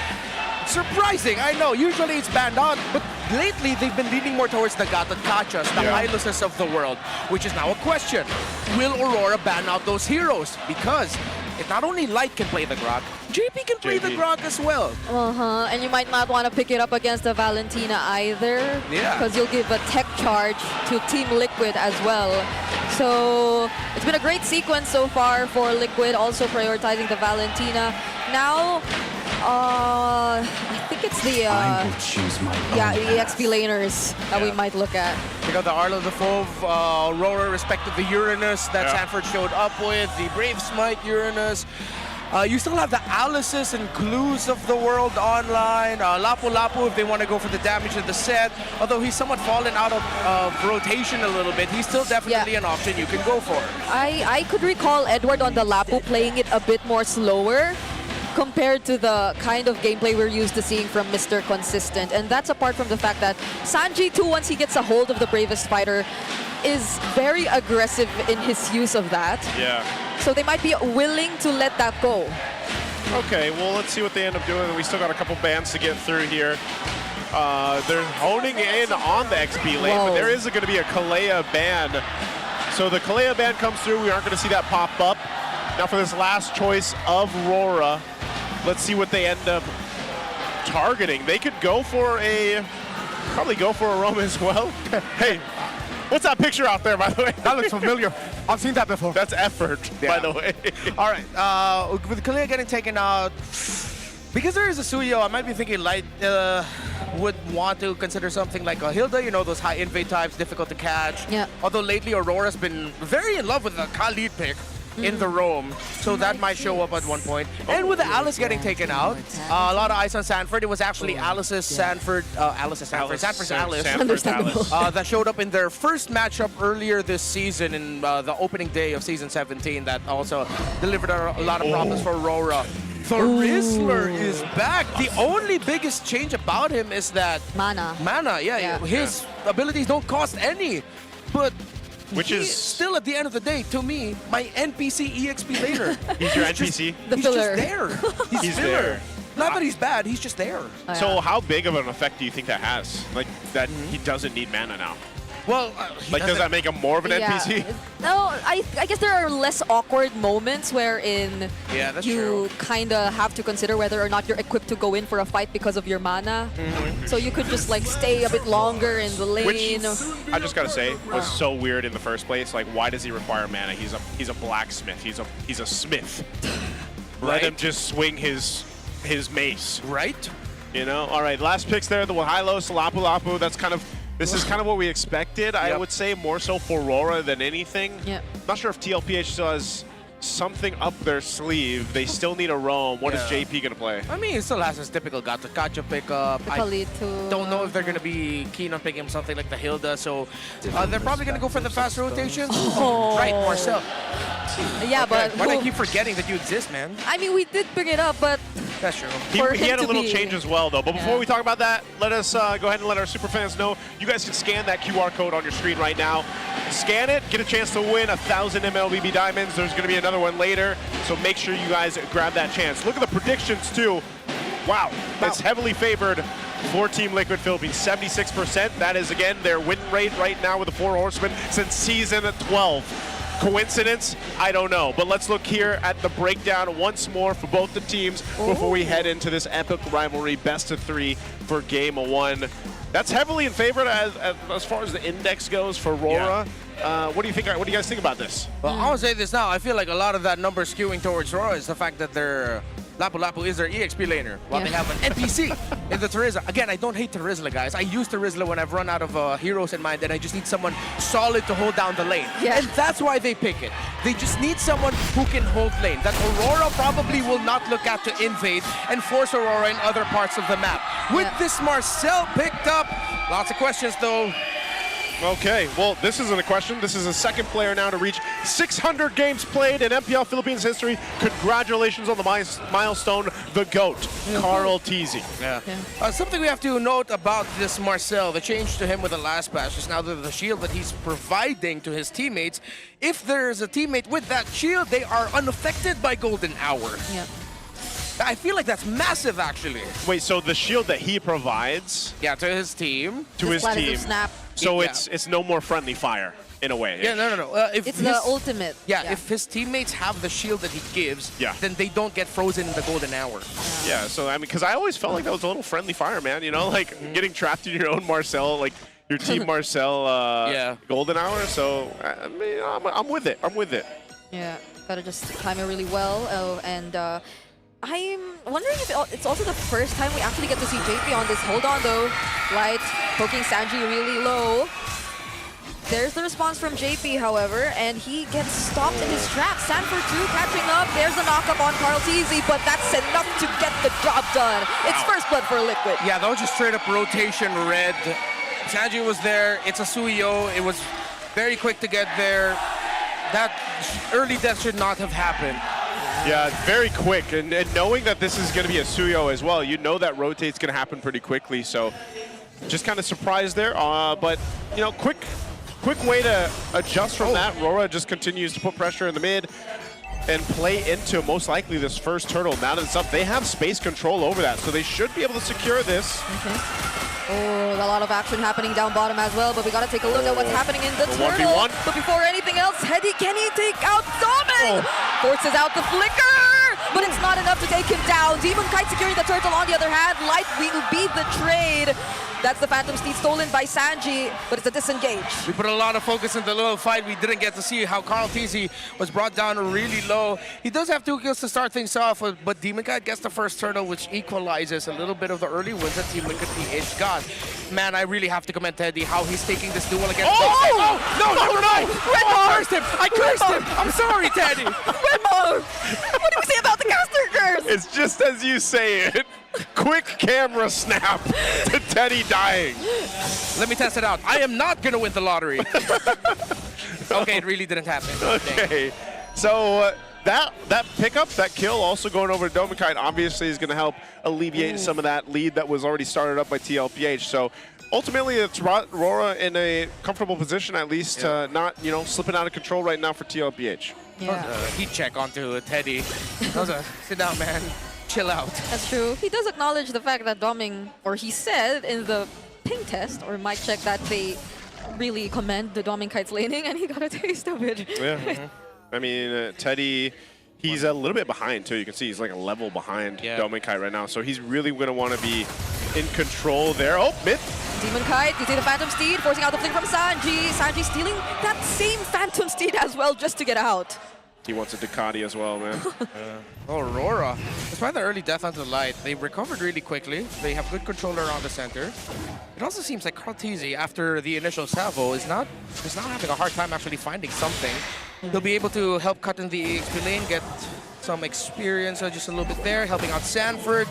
Surprising, I know. Usually it's banned out, but lately they've been leaning more towards the Gatot-Kachas, the Hyluses of the world, which is now a question. Will Aurora ban out those heroes? Because if not only Light can play the Grok, JP can play the Grok as well. And you might not want to pick it up against the Valentina either. Yeah. Because you'll give a tech charge to Team Liquid as well. So it's been a great sequence so far for Liquid, also prioritizing the Valentina. Now, I think it's the EXP laners that we might look at. We got the Arlo the Fove, Aurora respective the Uranus that Sanford showed up with, the Brave Smite Uranus. You still have the Alices and Clues of the world online. Lapu Lapu if they want to go for the damage of the set. Although he's somewhat fallen out of rotation a little bit, he's still definitely an option you can go for. I could recall Edward on the Lapu playing it a bit more slower compared to the kind of gameplay we're used to seeing from Mr. Consistent. And that's apart from the fact that Sanji too, once he gets a hold of the Bravest Fighter, is very aggressive in his use of that. Yeah. So they might be willing to let that go. Okay, well, let's see what they end up doing. We still got a couple bans to get through here. They're honing in on the XP lane, but there is going to be a Kalea ban. So the Kalea ban comes through. We aren't going to see that pop up. Now for this last choice of RORA, let's see what they end up targeting. They could go for probably go for a roam as well. Hey, what's that picture out there, by the way? That looks familiar. I've seen that before. That's effort, by the way. All right, with Kalea getting taken out, because there is a Suyo, I might be thinking Light would want to consider something like a Hilda, you know, those high invade types, difficult to catch. Yeah. Although lately Aurora's been very in love with the Khalid pick in the roam, so that might show up at one point. And with the Alice getting taken out, a lot of eyes on Sanford. It was actually Sanford's Alice that showed up in their first matchup earlier this season in the opening day of Season 17 that also delivered a lot of problems for Aurora. The Rizzler is back. The only biggest change about him is that Mana, his abilities don't cost any, but which is still at the end of the day, to me, my NPC EXP later. He's your NPC? He's just there. He's there. Not that he's bad, he's just there. So how big of an effect do you think that has? Like, that he doesn't need mana now? Well, like, does that make him more of an NPC? No, I guess there are less awkward moments wherein you kind of have to consider whether or not you're equipped to go in for a fight because of your mana. So you could just like stay a bit longer in the lane. Which, I just gotta say, was so weird in the first place. Like, why does he require mana? He's a blacksmith. He's a smith. Let him just swing his mace. Right. You know. All right. Last picks there. The Hylos, Lapu Lapu. That's kind of. This is kind of what we expected, I would say, more so for RORA than anything. Not sure if TLPH still has something up their sleeve. They still need a roam. What is JP going to play? I mean, he still has his typical Gatot-Kacha pickup. I don't know if they're going to be keen on picking something like the Hilda, so they're probably going to go for the fast rotations. Right, Marcel. Yeah, but why do I keep forgetting that you exist, man? I mean, we did bring it up, but that's true. He had a little change as well, though. But before we talk about that, let us go ahead and let our super fans know. You guys can scan that QR code on your screen right now. Scan it, get a chance to win 1,000 MLBB diamonds. There's going to be another one later, so make sure you guys grab that chance. Look at the predictions, too. Wow, it's heavily favored for Team Liquid Philippines, 76%. That is, again, their win rate right now with the 4 Horsemen since Season 12. Coincidence? I don't know. But let's look here at the breakdown once more for both the teams before we head into this Epic Rivalry best of 3 for Game 1. That's heavily in favor as far as the index goes for RORA. What do you think? What do you guys think about this? Well, I want to say this now. I feel like a lot of that number skewing towards RORA is the fact that their Lapu Lapu is their EXP laner, while they have an NPC in the Terizla. Again, I don't hate Terizla, guys. I use Terizla when I've run out of heroes in mind, and I just need someone solid to hold down the lane. And that's why they pick it. They just need someone who can hold lane. That Aurora probably will not look at to invade and force Aurora in other parts of the map. With this Marcel picked up, lots of questions though. Okay, well, this isn't a question. This is a second player now to reach 600 games played in MPL Philippines history. Congratulations on the milestone, the GOAT, Carl Teasy. Yeah. Something we have to note about this Marcel, the change to him with the last patch is now the shield that he's providing to his teammates. If there's a teammate with that shield, they are unaffected by Golden Hour. Yeah. I feel like that's massive, actually. Wait, so the shield that he provides... Yeah, to his team. To his team. Snap. So Yeah. it's no more friendly fire, in a way. Yeah, no. If It's the ultimate. Yeah, if his teammates have the shield that he gives, then they don't get frozen in the Golden Hour. Yeah, so I mean, because I always felt like that was a little friendly fire, man. You know, like getting trapped in your own Marcel, like your team Marcel Golden Hour. So I mean, I'm with it. I'm with it. Yeah, gotta just time it really well. I'm wondering if it's also the first time we actually get to see JP on this. Hold on though. Light poking Sanji really low. There's the response from JP, however, and he gets stopped in his trap. Sanford too catching up. There's the knockup on Carl Teasy, but that's enough to get the job done. It's first blood for Liquid. Yeah, that was just straight up rotation red. Sanji was there. It's a Suyo. It was very quick to get there. That early death should not have happened. Yeah, very quick, and knowing that this is going to be a Suyo as well, you know that rotate's going to happen pretty quickly, so just kind of surprised there, but, you know, quick way to adjust from that. RORA just continues to put pressure in the mid and play into, most likely, this first turtle. Now that it's up, they have space control over that, so they should be able to secure this. Oh, a lot of action happening down bottom as well, but we gotta take a look at what's happening in the turtle. 1v1. But before anything else, Hedy, can he take out Domin? Forces out the flicker, but it's not enough to take him down. Demon Kite securing the turtle on the other hand. Light will beat the trade. That's the Phantom Steed stolen by Sanji, but it's a disengage. We put a lot of focus in the little fight. We didn't get to see how Carl Teasy was brought down really low. He does have 2 kills to start things off, but Demon Kite gets the first turtle, which equalizes a little bit of the early wins that Team Liquid PH got. Man, I really have to commend Teddy how he's taking this duel against... I cursed him! I cursed him! I'm sorry, Teddy! Remo! What do we say about the caster curse? It's just as you say it. Quick camera snap to Teddy dying. Let me test it out. I am not going to win the lottery. Okay, it really didn't happen. Okay, so that pickup, that kill, also going over to Domikite, obviously is going to help alleviate some of that lead that was already started up by TLPH. So ultimately, it's RORA in a comfortable position, at least, not slipping out of control right now for TLPH. Yeah. Heat check onto Teddy. Sit down, man. Chill out. That's true. He does acknowledge the fact that Doming, or he said in the ping test or mic check, that they really commend the Doming Kite's laning, and he got a taste of it. Yeah. I mean, Teddy, he's a little bit behind too. You can see he's like a level behind Domikite right now, so he's really going to want to be in control there. Oh, mid. Demon Kite, you see the Phantom Steed forcing out the fling from Sanji. Sanji stealing that same Phantom Steed as well just to get out. He wants a Ducati as well, man. Aurora. Despite the early death onto the Light, they recovered really quickly. They have good control around the center. It also seems like Carl Teasy, after the initial salvo, is not having a hard time actually finding something. He'll be able to help cut in the EXP lane, get some experience just a little bit there, helping out Sanford.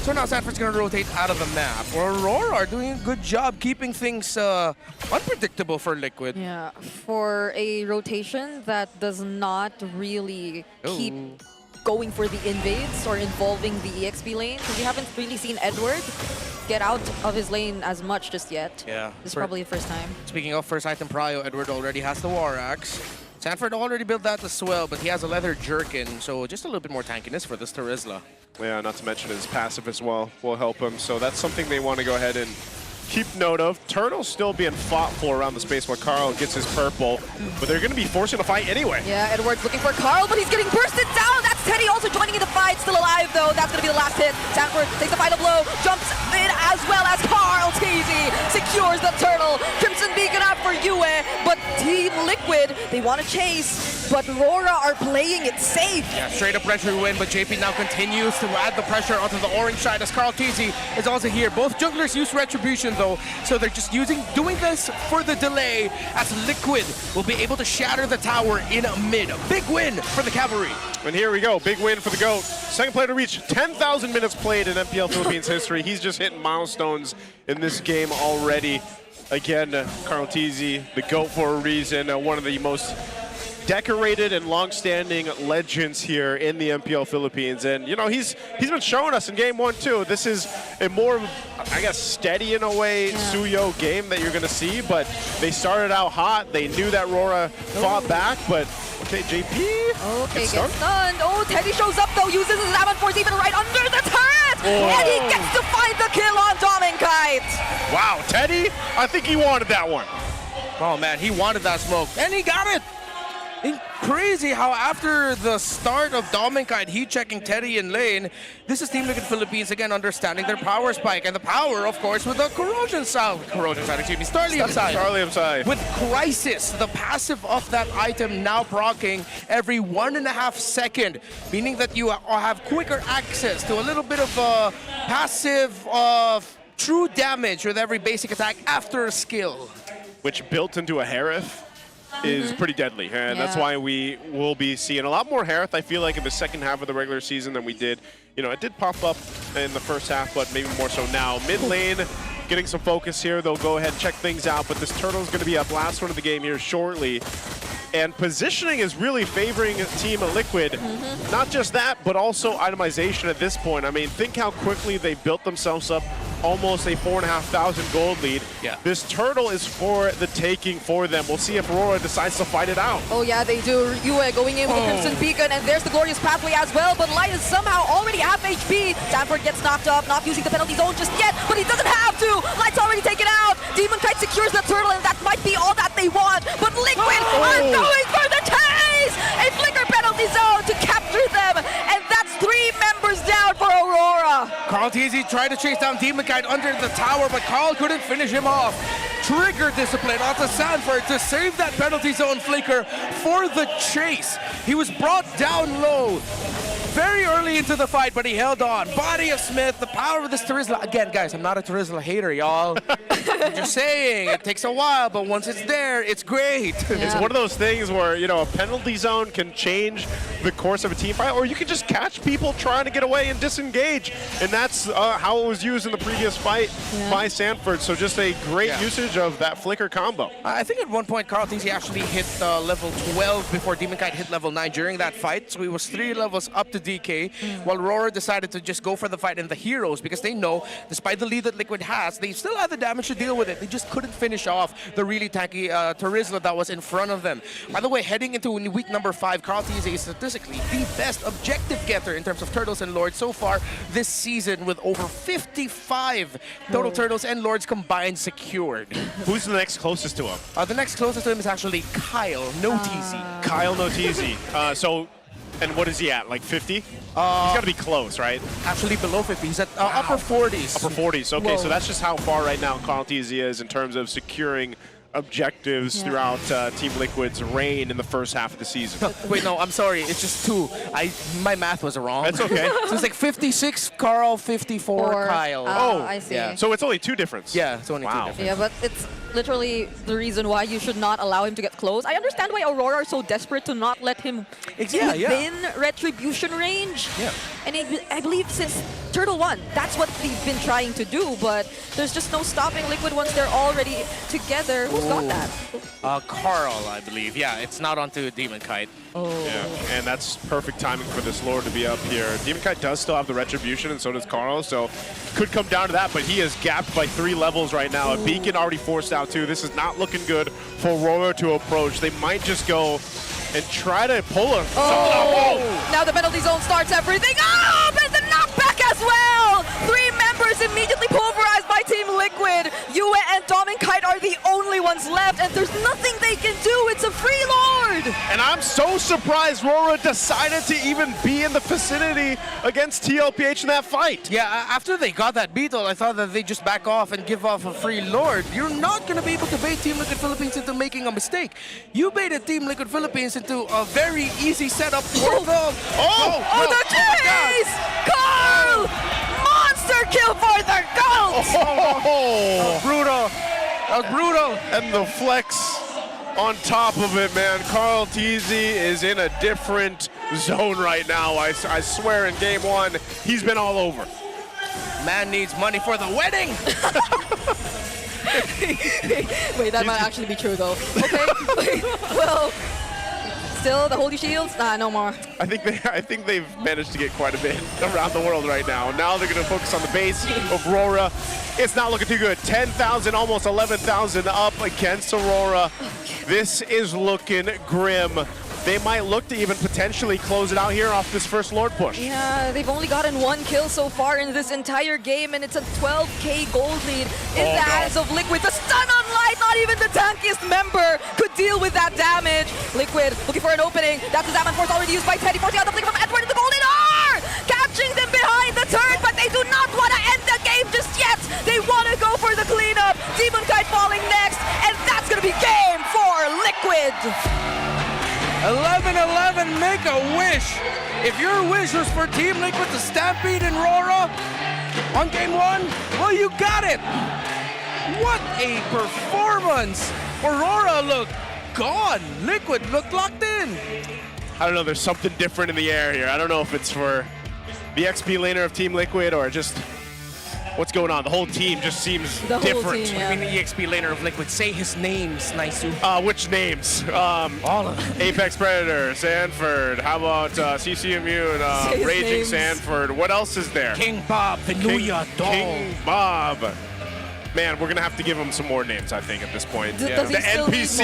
So now Sanford's going to rotate out of the map. Aurora are doing a good job keeping things unpredictable for Liquid. Yeah, for a rotation that does not really keep going for the invades or involving the EXP lane, because we haven't really seen Edward get out of his lane as much just yet. Yeah. This is probably the first time. Speaking of first item prio, Edward already has the War Axe. Sanford already built that as well, but he has a leather jerkin, so just a little bit more tankiness for this Terizla. Yeah, not to mention his passive as well will help him, so that's something they want to go ahead and keep note of. Turtle's still being fought for around the space while Carl gets his purple, but they're going to be forcing a fight anyway. Yeah, Edward's looking for Carl, but he's getting bursted down. That's Teddy also joining in the fight, still alive though. That's going to be the last hit. Sanford takes the final blow, jumps in as well as Carl Teasy secures the turtle. Crimson Beacon out for Yue, but Team Liquid, they want to chase, but RORA are playing it safe. Yeah, straight up pressure win, but JP now continues to add the pressure onto the orange side as Carl Teasy is also here. Both junglers use Retribution though, so they're just doing this for the delay as Liquid will be able to shatter the tower in mid. Big win for the Cavalry. And here we go, big win for the GOAT. Second player to reach 10,000 minutes played in MPL Philippines history. He's just hitting milestones in this game already. again, Carl Tizzi, the GOAT for a reason, one of the most decorated and long-standing legends here in the MPL Philippines. And, you know, he's been showing us in game 1, too. This is a more, I guess, steady in a way Suyo game that you're going to see, but they started out hot. They knew that RORA fought back, but okay, JP. Okay, gets stunned. Oh, Teddy shows up though, uses his Avan Force even right under the turret! And he gets to find the kill on Dominkite! Wow, Teddy, I think he wanted that one. Oh man, he wanted that smoke, and he got it! Crazy how after the start of Dominkite heat checking Teddy in lane, this is Team Liquid Philippines again understanding their power spike, and the power, of course, with the Starlium side. With Crisis, the passive of that item now proccing every 1.5 seconds, meaning that you have quicker access to a little bit of passive of true damage with every basic attack after a skill. Which built into a Harith is pretty deadly, and that's why we will be seeing a lot more Harith, I feel like, in the second half of the regular season than we did. You know, it did pop up in the first half, but maybe more so now. Mid lane, getting some focus here. They'll go ahead and check things out, but this Turtle's going to be up last one of the game here shortly. And positioning is really favoring Team Liquid. Not just that, but also itemization at this point. I mean, think how quickly they built themselves up, almost a 4,500 gold lead. Yeah. This Turtle is for the taking for them. We'll see if RORA decides to fight it out. Oh yeah, they do. Yue going in with the Crimson Beacon, and there's the Glorious Pathway as well, but Light is somehow already half HP. Stanford gets knocked up, not using the penalty zone just yet, but he doesn't have to! Light's already taken out! Demonkite secures the Turtle, and that might be all that they want, but Liquid are going for the chase! A flicker penalty zone to capture them, and that's 3 members down for Aurora! Carl Tizzi tried to chase down Demonkite under the tower, but Carl couldn't finish him off. Trigger discipline onto Sanford to save that penalty zone flicker for the chase. He was brought down low very early into the fight, but he held on. Body of Smith, the power of this Terizla. Again, guys, I'm not a Terizla hater, y'all. I'm just saying, it takes a while, but once it's there, it's great. It's one of those things where, you know, a penalty zone can change the course of a team fight, or you can just catch people trying to get away and disengage. And that's how it was used in the previous fight by Sanford. So just a great usage of that flicker combo. I think at one point, Carl Tizzi actually hit level 12 before Demonkite hit level 9 during that fight. So he was 3 levels up to DK, while RORA decided to just go for the fight in the heroes because they know, despite the lead that Liquid has, they still had the damage to deal with it. They just couldn't finish off the really tanky Terizla that was in front of them. By the way, heading into week number 5, Carl Tizzi is statistically the best objective getter in terms of Turtles and Lords so far this season, with over 55 total Turtles and Lords combined secured. Who's the next closest to him? The next closest to him is actually Kyle Notisi. Kyle Notisi. And what is he at, like 50? He's got to be close, right? Actually below 50. He's at upper 40s. Upper 40s. Okay, Whoa. so that's just how far right now Carl Tizzi is in terms of securing objectives throughout Team Liquid's reign in the first half of the season. Wait, no, I'm sorry. It's just 2. My math was wrong. That's okay. So it's like 56 Carl, 54 Kyle. I see. Yeah. So it's only 2 difference. Yeah, it's only 2 difference. Yeah, but it's literally the reason why you should not allow him to get close. I understand why Aurora are so desperate to not let him within retribution range. Yeah. And I believe since Turtle 1, that's what they've been trying to do, but there's just no stopping Liquid once they're already together. Who's got that? Carl, I believe. Yeah, it's not onto Demonkite. Yeah, and that's perfect timing for this Lord to be up here. Demonkite does still have the Retribution, and so does Carl, so could come down to that, but he is gapped by 3 levels right now. A Beacon already forced out too. This is not looking good for RORA to approach. They might just go and try to pull him. Now the penalty zone starts everything. Oh, there's a knockback as well! 3 members immediately pulverized by Team Liquid. Yue and Dominkite are the only ones left, and there's nothing they can do. It's a free Lord! And I'm so surprised RORA decided to even be in the vicinity against TLPH in that fight. Yeah, after they got that beetle, I thought that they just back off and give off a free Lord. You're not going to be able to bait Team Liquid Philippines into making a mistake. You baited Team Liquid Philippines into a very easy setup for them. The chase! Carl! Monster kill for the GOAT! Brutal. Brutal. And the flex on top of it, man. Carl Tizzi is in a different zone right now. I swear in game 1, he's been all over. Man needs money for the wedding. Wait, that might actually be true though. Okay. Well, still the holy shields? Nah, no more. I think they've managed to get quite a bit around the world right now. Now they're going to focus on the base of RORA. It's not looking too good. 10,000, almost 11,000 up against Aurora. This is looking grim. They might look to even potentially close it out here off this first Lord push. Yeah, they've only gotten 1 kill so far in this entire game, and it's a 12k gold lead in the hands of Liquid. The stun on Light, not even the tankiest member could deal with that damage. Liquid looking for an opening. That's the Zaman Force already used by Teddy, forcing out the flicker from Edward in the golden R! Catching them behind the turret, but they do not want to end the game just yet. They want to go for the cleanup. Demon Kite falling next, and that's going to be game for Liquid. 11-11, make a wish. If your wish was for Team Liquid to stampede in RORA on game 1, well, you got it. What a performance. Aurora looked gone. Liquid looked locked in. I don't know, there's something different in the air here. I don't know if it's for the XP laner of Team Liquid or just what's going on. The whole team just seems different. I mean, the EXP laner of Liquid. Say his names, Naisu. Which names? All of them. Apex Predator, Sanford. How about CC Immune, Raging names. Sanford. What else is there? King Bob, Venuya, Doll. King Bob. Man, we're gonna have to give him some more names, I think, at this point. Does he The still NPC.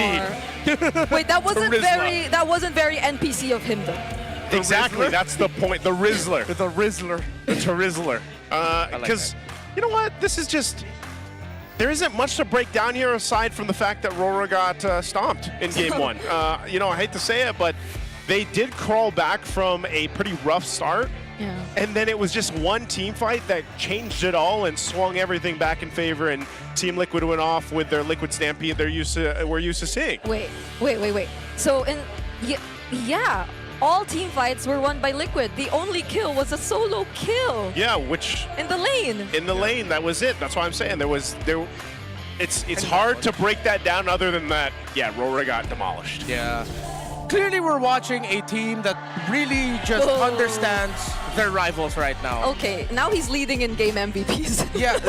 need more? Wait, that wasn't very NPC of him though. Exactly, that's the point. The Rizzler. The Rizzler. The Rizzler. Because, you know what? This is just... There isn't much to break down here aside from the fact that RORA got stomped in game 1. You know, I hate to say it, but they did crawl back from a pretty rough start. Yeah. And then it was just one team fight that changed it all and swung everything back in favor, and Team Liquid went off with their Liquid Stampede we're used to seeing. Wait. So, yeah, all team fights were won by Liquid. The only kill was a solo kill. Yeah, which... In the lane. In the lane, that was it. That's why I'm saying it's hard to break that down other than that, yeah, RORA got demolished. Yeah. Clearly, we're watching a team that really just understands their rivals right now. Okay, now he's leading in game MVPs. Yeah,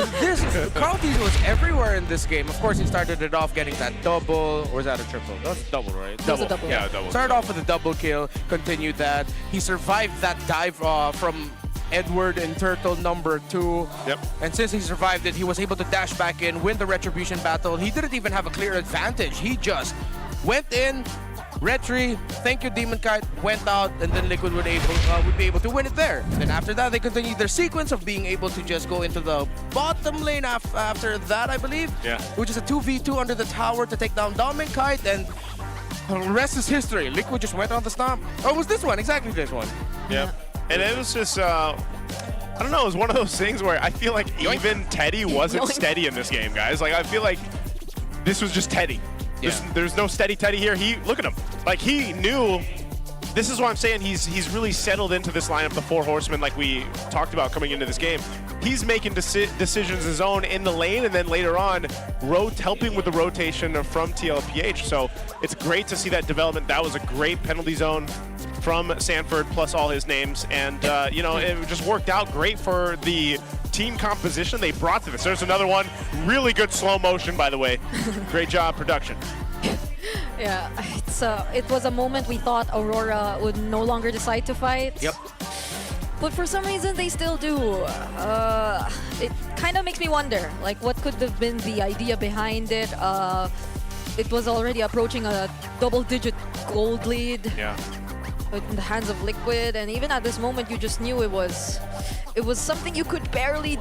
Carl Tease was everywhere in this game. Of course, he started it off getting that double, or was that a triple? That was a double, right? That was a double. Yeah, double. Started off with a double kill, continued that. He survived that dive from Edward in Turtle number 2. Yep. And since he survived it, he was able to dash back in, win the Retribution battle. He didn't even have a clear advantage. He just went in, Retri, thank you Demon Kite, went out, and then Liquid would be able to win it there. Then after that, they continued their sequence of being able to just go into the bottom lane after that, I believe. Yeah. Which is a 2v2 under the tower to take down Demon Kite, and the rest is history. Liquid just went on the stomp. Oh, it was this one, exactly this one. Yeah. And it was just, I don't know, it was one of those things where I feel like even Teddy wasn't steady in this game, guys. Like, I feel like this was just Teddy. There's no steady Teddy here. Look at him. Like, he knew. This is why I'm saying he's really settled into this lineup, the 4 horsemen, like we talked about coming into this game. He's making decisions his own in the lane, and then later on, helping with the rotation from TLPH. So it's great to see that development. That was a great penalty zone from Sanford, plus all his names. And, you know, it just worked out great for the team composition they brought to this. There's another one. Really good slow motion, by the way. Great job, production. Yeah, it was a moment we thought Aurora would no longer decide to fight. Yep. But for some reason, they still do. It kind of makes me wonder, like, what could have been the idea behind it? It was already approaching a double-digit gold lead. Yeah. In the hands of Liquid, and even at this moment, you just knew it was something you could barely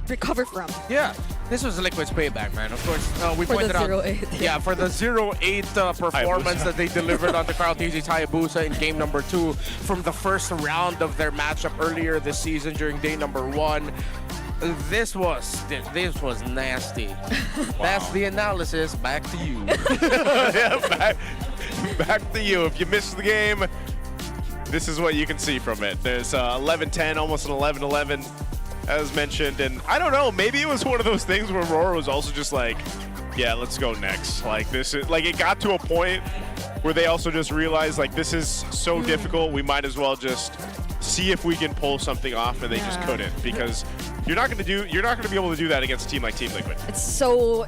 recover from. Yeah, this was Liquid's payback, man. Of course, we For pointed the out. 0-8. Yeah, for the 0-8 performance that they delivered on the Carl Tizzi's Hayabusa in game number 2 from the first round of their matchup earlier this season during day number 1. This was nasty. Wow. That's the analysis. Back to you. Yeah, back to you. If you missed the game, this is what you can see from it. There's 11-10, almost an 11-11, as mentioned. And I don't know, maybe it was one of those things where RORA was also just like, yeah, let's go next. Like, this is, like, it got to a point where they also just realized, like, this is so difficult, we might as well just see if we can pull something off, and they just couldn't, because You're not going to be able to do that against a team like Team Liquid. It's so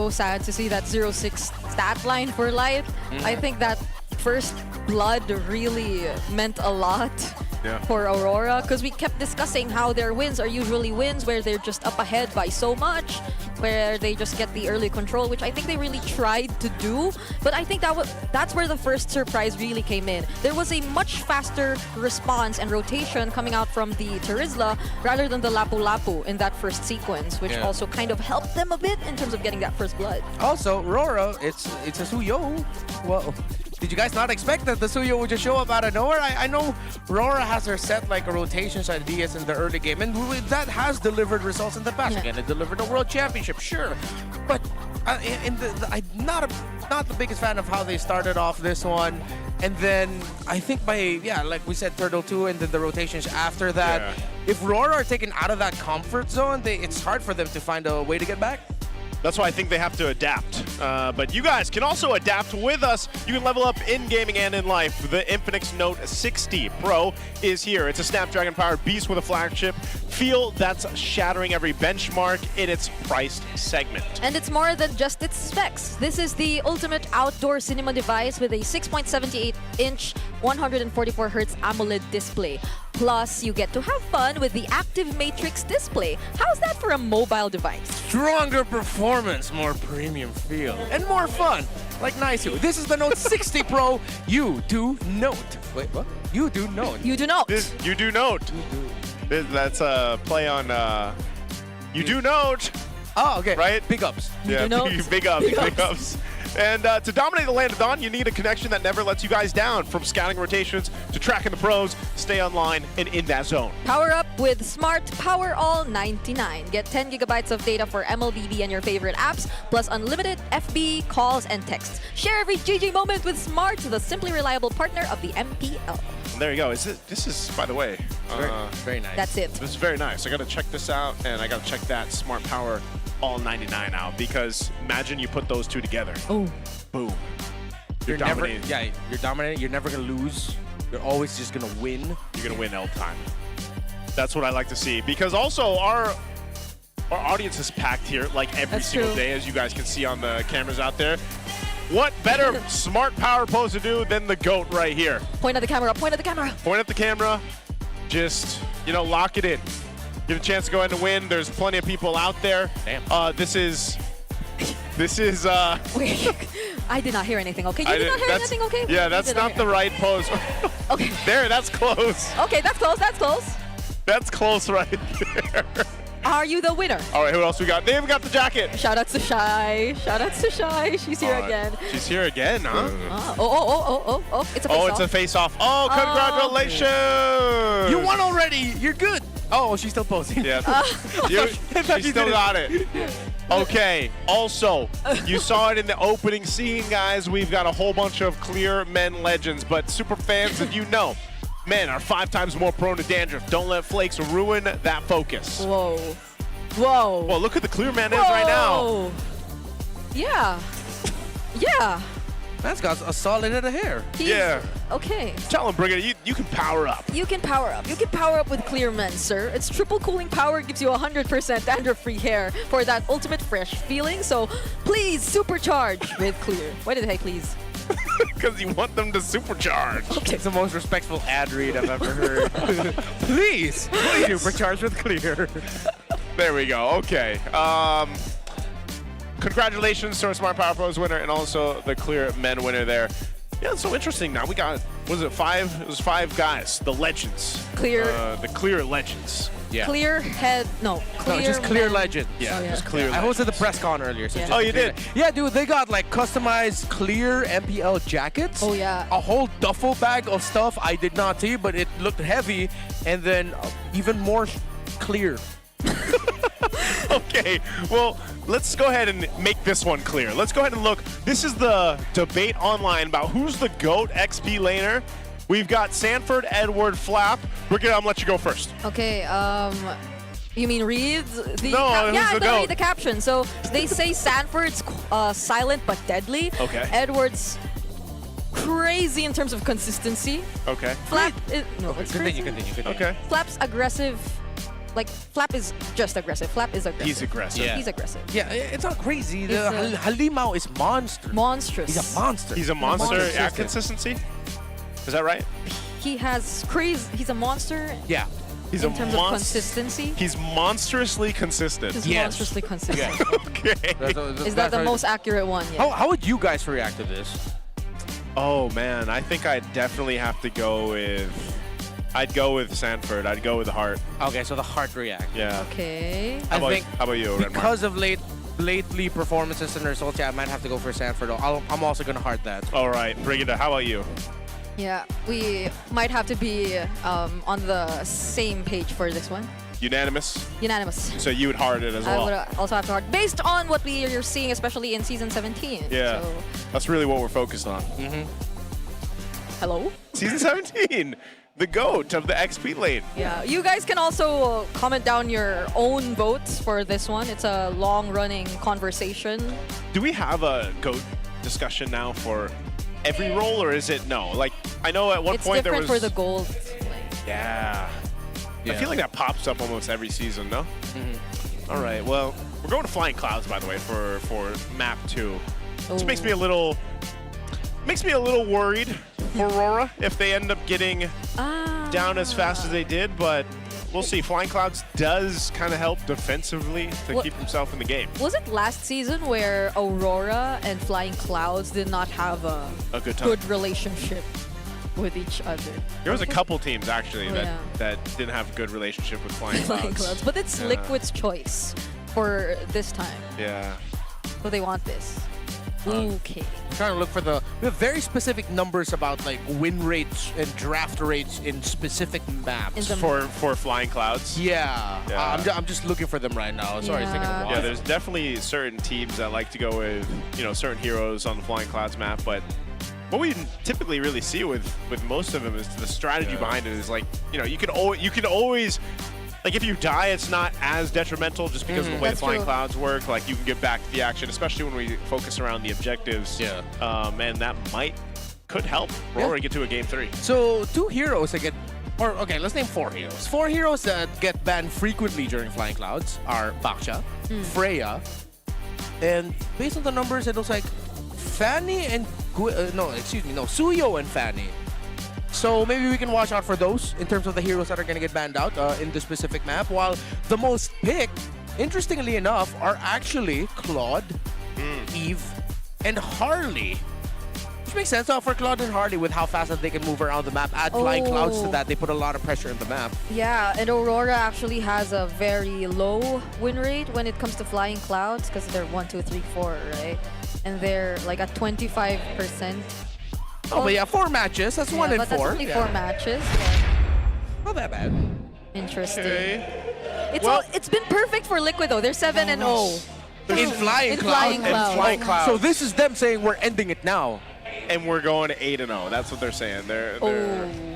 sad to see that 0-6 stat line for Light. I think that first blood really meant a lot for Aurora, because we kept discussing how their wins are usually wins where they're just up ahead by so much, where they just get the early control, which I think they really tried to do. But I think that's where the first surprise really came in. There was a much faster response and rotation coming out from the Terizla rather than the Lapu-Lapu in that first sequence, which also kind of helped them a bit in terms of getting that first blood. Also, RORA, it's a Suyo. Well, did you guys not expect that the Suyo would just show up out of nowhere? I know RORA has her set like a rotations ideas in the early game, and that has delivered results in the past. Again, it delivered a world championship, sure, but I'm not the biggest fan of how they started off this one. And then I think like we said, Turtle 2, and then the rotations after that. If RORA are taken out of that comfort zone, it's hard for them to find a way to get back. That's why I think they have to adapt. But you guys can also adapt with us. You can level up in gaming and in life. The Infinix Note 60 Pro is here. It's a Snapdragon-powered beast with a flagship feel that's shattering every benchmark in its priced segment. And it's more than just its specs. This is the ultimate outdoor cinema device with a 6.78-inch 144Hz AMOLED display. Plus, you get to have fun with the Active Matrix display. How's that for a mobile device? Stronger performance, more premium feel, and more fun, like Naisu. This is the Note 60 Pro. You do note. Wait, what? You do note. You do note. You do note. That's a play on you do note. Oh, okay. Right? Big ups. Yeah, big ups. And to dominate the land of Dawn, you need a connection that never lets you guys down. From scouting rotations to tracking the pros, stay online and in that zone. Power up with Smart Power All 99. Get 10 gigabytes of data for MLBB and your favorite apps, plus unlimited FB, calls, and texts. Share every GG moment with Smart, the simply reliable partner of the MPL. There you go. This is, by the way, very nice. That's it. This is very nice. I got to check this out, and I got to check that Smart Power All 99 out, because imagine you put those two together. Oh. Boom. You're dominating. You're dominating. You're never going to lose. You're always just going to win. You're going to win all the time. That's what I like to see, because also our audience is packed here like every single day, as you guys can see on the cameras out there. What better Smart Power pose to do than the GOAT right here? Point at the camera. Point at the camera. Point at the camera. Just, lock it in. Give a chance to go ahead and win. There's plenty of people out there. Damn. This is Wait, I did not hear anything, okay? You did not hear anything, okay? Yeah, that's not the right pose. Okay. There, that's close. Okay, that's close, that's close. That's close right there. Are you the winner? All right, who else we got? They even got the jacket. Shout out to Shy. Shout out to Shy. She's here again. She's here again, huh? Oh, it's a face-off. Oh, it's a face-off. Oh, congratulations. You won already. You're good. Oh, she's still posing. Yeah. She still got it. Okay, also, you saw it in the opening scene, guys. We've got a whole bunch of clear men legends, but super fans that men are 5 times more prone to dandruff. Don't let flakes ruin that focus. Whoa. Well, look at the clear man is right now. Yeah. Man's got a solid head of hair. Okay. Tell him, Brigitte, you can power up. You can power up. You can power up with Clear Men, sir. Its triple cooling power gives you 100% dandruff-free hair for that ultimate fresh feeling. So please supercharge with Clear. Why did I say please? Because you want them to supercharge. Okay. It's the most respectful ad read I've ever heard. Please supercharge with Clear. There we go. Okay. Congratulations to our Smart Power Pros winner and also the Clear Men winner there. Yeah, it's so interesting now. We got, was it 5? It was 5 guys, the legends. The Clear Legends. Yeah. Clear head, no. Clear just Clear men. Legend. Yeah, just Clear I Legends. hosted the press con earlier. So Oh, you did? Yeah, dude, they got like customized Clear MPL jackets. Oh, yeah. A whole duffel bag of stuff I did not see, but it looked heavy. And then even more clear. Okay, well, let's go ahead and make this one clear. Let's go ahead and look. This is the debate online about who's the GOAT XP laner. We've got Sanford, Edward, Flap. We're gonna let you go first. Okay, you mean read the No, yeah, who's the no, GOAT? read the caption. So they say Sanford's silent but deadly. Okay. Edward's crazy in terms of consistency. Okay. Flap is, no, it's crazy. Continue. Okay. Flap's aggressive like Flap is just aggressive. Flap is aggressive. He's aggressive. Yeah. He's aggressive. Yeah, it's not crazy. It's, Halimao is monstrous. He's a monster. He's a monster at consistency. Is that right? He has crazy. He's a monster. Yeah. He's in a terms of consistency. He's monstrously consistent. He's monstrously consistent. Okay. Is that the most accurate one yet? How would you guys react to this? Oh man, I think I'd definitely have to go with. I'd go with Sanford. I'd go with the Heart. Okay, so the Heart react. Yeah. Okay. How about you, Renmar? Because of lately performances and results, I might have to go for Sanford. I'm also gonna Heart that. All right, bring it up. How about you? Yeah, we might have to be on the same page for this one. Unanimous? Unanimous. So you would Heart it as I well? would also have to heart based on what we are seeing, especially in Season 17. Yeah. So, That's really what we're focused on. hello? Season 17, the GOAT of the XP lane. Yeah, you guys can also comment down your own votes for this one. It's a long-running conversation. Do we have a GOAT discussion now for every role, or is it no? Like, I know at one It's point there was... different for the gold. Yeah. I feel like that pops up almost every season, no? All right, well, we're going to Flying Clouds, by the way, for map 2. Which makes me a little worried for Aurora if they end up getting down as fast as they did, but we'll see. Flying Clouds does kind of help defensively to keep himself in the game. Was it last season where Aurora and Flying Clouds did not have a good relationship with each other? There was a couple teams actually Yeah. that didn't have a good relationship with Flying Clouds. But it's Yeah. Liquid's choice for this time. Yeah. So they want this. Okay. I'm trying to look for we have very specific numbers about like win rates and draft rates in specific maps. For Flying Clouds? Yeah. Yeah. I'm just looking for them right now. Sorry, it's taking a while. Yeah, there's definitely certain teams that like to go with, certain heroes on the Flying Clouds map, but what we typically really see with most of them is the strategy behind it is like, you can always like if you die, it's not as detrimental just because of the way the Flying Clouds work. Like you can get back to the action, especially when we focus around the objectives. Yeah. And that could help Rory get to a game 3. So 2 heroes that let's name 4 heroes. 4 heroes that get banned frequently during Flying Clouds are Baksha, Freya, and based on the numbers, it looks like Fanny and Suyo and Fanny. So maybe we can watch out for those in terms of the heroes that are going to get banned out in the specific map. While the most picked, interestingly enough, are actually Claude, Eve, and Harley. Which makes sense for Claude and Harley with how fast that they can move around the map. Add Flying Clouds to that, they put a lot of pressure in the map. Yeah, and Aurora actually has a very low win rate when it comes to Flying Clouds because they're 1, 2, 3, 4, right? And they're like at 25%. Oh, but yeah, 4 matches. That's 1 in 4. That's only 4 matches. Not that bad. Interesting. Okay. It's been perfect for Liquid though. They're 7-0. In Flying Clouds. So this is them saying we're ending it now. And we're going to 8-0. That's what they're saying.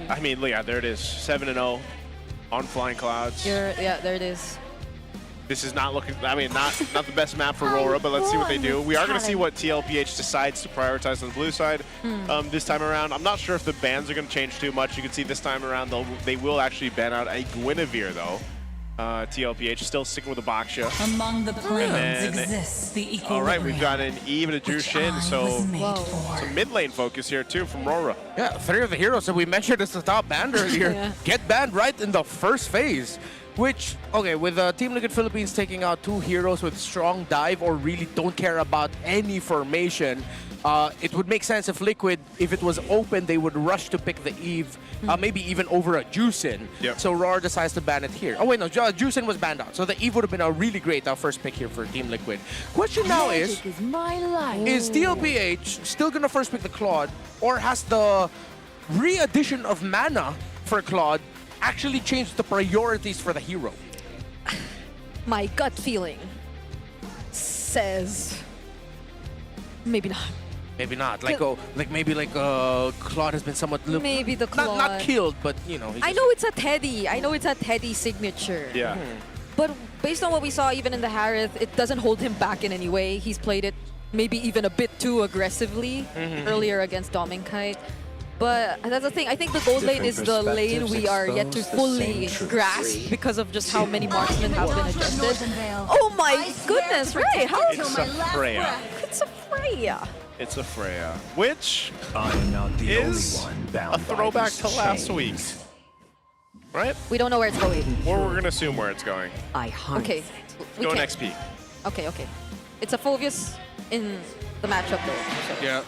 I mean, yeah, there it is. 7-0 on Flying Clouds. Yeah, there it is. This is not looking, not the best map for Aurora, but let's see what they do. We are going to see what TLPH decides to prioritize on the blue side this time around. I'm not sure if the bans are going to change too much. You can see this time around, they will actually ban out a Guinevere, though. TLPH still sticking with the Baksha. Among the planes exists the equilibrium. All right, we've got an Eve and a Jushin, so some mid lane focus here too from Aurora. Yeah, 3 of the heroes that we mentioned as the top banned earlier get banned right in the first phase. Which, okay, with Team Liquid Philippines taking out 2 heroes with strong dive or really don't care about any formation, it would make sense if Liquid, if it was open, they would rush to pick the Eve, maybe even over a Juicin. Yep. So RORA decides to ban it here. Oh wait, no, Juicin was banned out. So the Eve would have been a really great first pick here for Team Liquid. Question now is TLPH still gonna first pick the Claude, or has the re-addition of mana for Claude actually changed the priorities for the hero? My gut feeling says maybe not. Maybe not. Claude has been somewhat maybe the Claude not killed, but I know it's a Teddy. I know it's a Teddy signature. Yeah. But based on what we saw even in the Harith, it doesn't hold him back in any way. He's played it maybe even a bit too aggressively earlier against Dominkite. But that's the thing. I think the gold lane is the lane we are yet to fully grasp because of just how many marksmen have been adjusted. Oh my goodness, Ray! How? It's a Freya. It's a Freya. It's a Freya, which I'm not the is only one bound a throwback by to these last chains. week. Right? We don't know where it's going. Or we're going to assume where it's going. Okay. We Go can't. XP. Okay. It's a Phoveus in the matchup though. So. Yeah.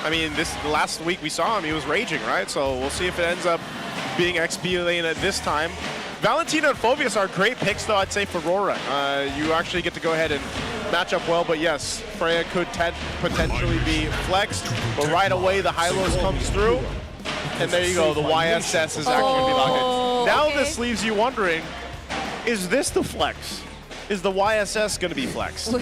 I mean, last week we saw him, he was raging, right? So we'll see if it ends up being XP lane at this time. Valentina and Phoveus are great picks, though, I'd say, for RORA. You actually get to go ahead and match up well, but yes, Freya could potentially be flexed, but right away the Hylos comes through, and there you go, the YSS is actually going to be locked in. Now this leaves you wondering, is this the flex? Is the YSS going to be flexed?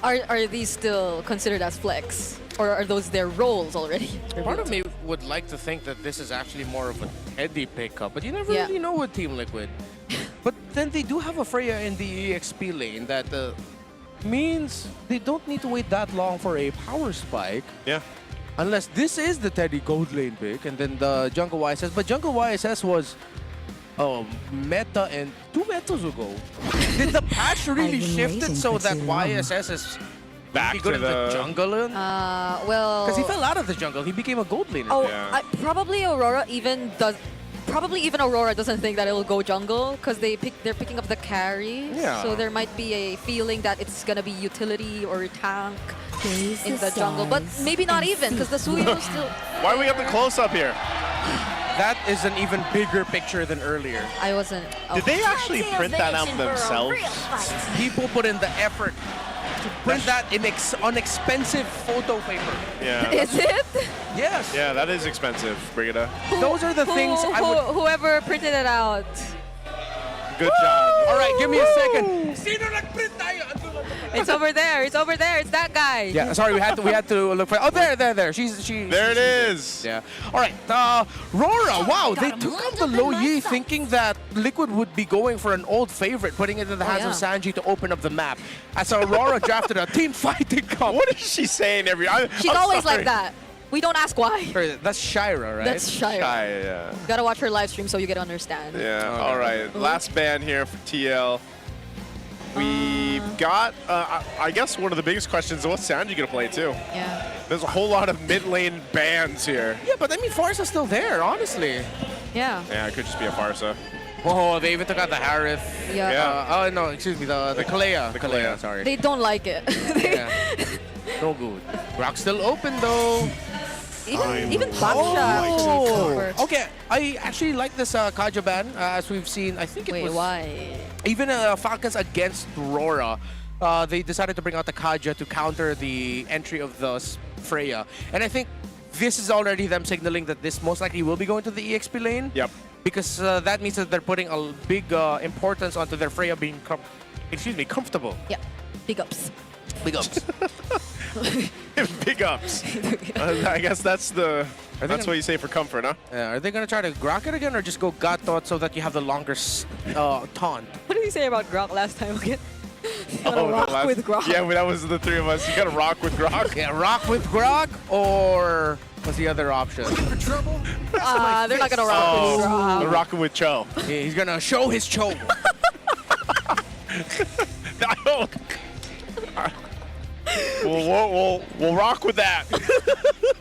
Are these still considered as flex? Or are those their roles already? Part of me would like to think that this is actually more of a Eddie pickup, but you never really know with Team Liquid. But then they do have a Freya in the EXP lane that means they don't need to wait that long for a power spike. Yeah. Unless this is the Teddy gold lane pick and then the Jungle YSS. But Jungle YSS was meta and 2 metas ago. Did the patch really shift it so that YSS is back good to in the jungle? Well, because he fell out of the jungle, he became a gold laner. Oh, probably Aurora even does. Probably even Aurora doesn't think that it'll go jungle because they're picking up the carry. Yeah. So there might be a feeling that it's gonna be utility or tank in the jungle, but maybe not even because the Suyo still. Why do we have the close up here? That is an even bigger picture than earlier. I wasn't. Did they actually print that out themselves? People put in the effort to print that on expensive photo paper. Yeah. Is it? Yes. Yeah, that is expensive, Brigida. Those are the things I would... Whoever printed it out. Good job. All right, give me a second. It's over there. It's over there. It's that guy. Yeah, sorry, we had to look for. Oh, there. There it is. Yeah. All right, RORA. Wow, they took out the low Yi, thinking that Liquid would be going for an old favorite, putting it in the hands of Sanji to open up the map. As RORA drafted a team fighting cup. What is she saying She's always like that. We don't ask why. That's Shira, right? That's Shira. Yeah. You gotta watch her live stream so you get to understand. Yeah. All right. Last ban here for TL. We've got, I guess one of the biggest questions is what's Sanji gonna play too? Yeah. There's a whole lot of mid lane bans here. Yeah, but I mean, Farsa's still there, honestly. Yeah. Yeah, it could just be a Farsa. Oh, they even took out the Harith. Yeah. Oh, no, excuse me, the Kalea. The Kalea, sorry. They don't like it. Yeah. No good. Rock's still open, though. Even Baksha. Okay, I actually like this Kaja ban, as we've seen. I think it was... why? Even Falcons against RORA, they decided to bring out the Kaja to counter the entry of the Freya. And I think this is already them signaling that this most likely will be going to the EXP lane. Yep. Because that means that they're putting a big importance onto their Freya being comfortable. Yeah. Big ups. Big ups. Big ups. I guess that's what you say for comfort, huh? Yeah, are they going to try to grok it again or just go Gatot so that you have the longer taunt? What did he say about Grok last time again? Rock with Grok. Yeah, that was the three of us. You gotta rock with Grok. Yeah, rock with Grok, or what's the other option? They're not gonna rock with Grok. They're rocking with Cho. Yeah, he's gonna show his Cho. We'll rock with that.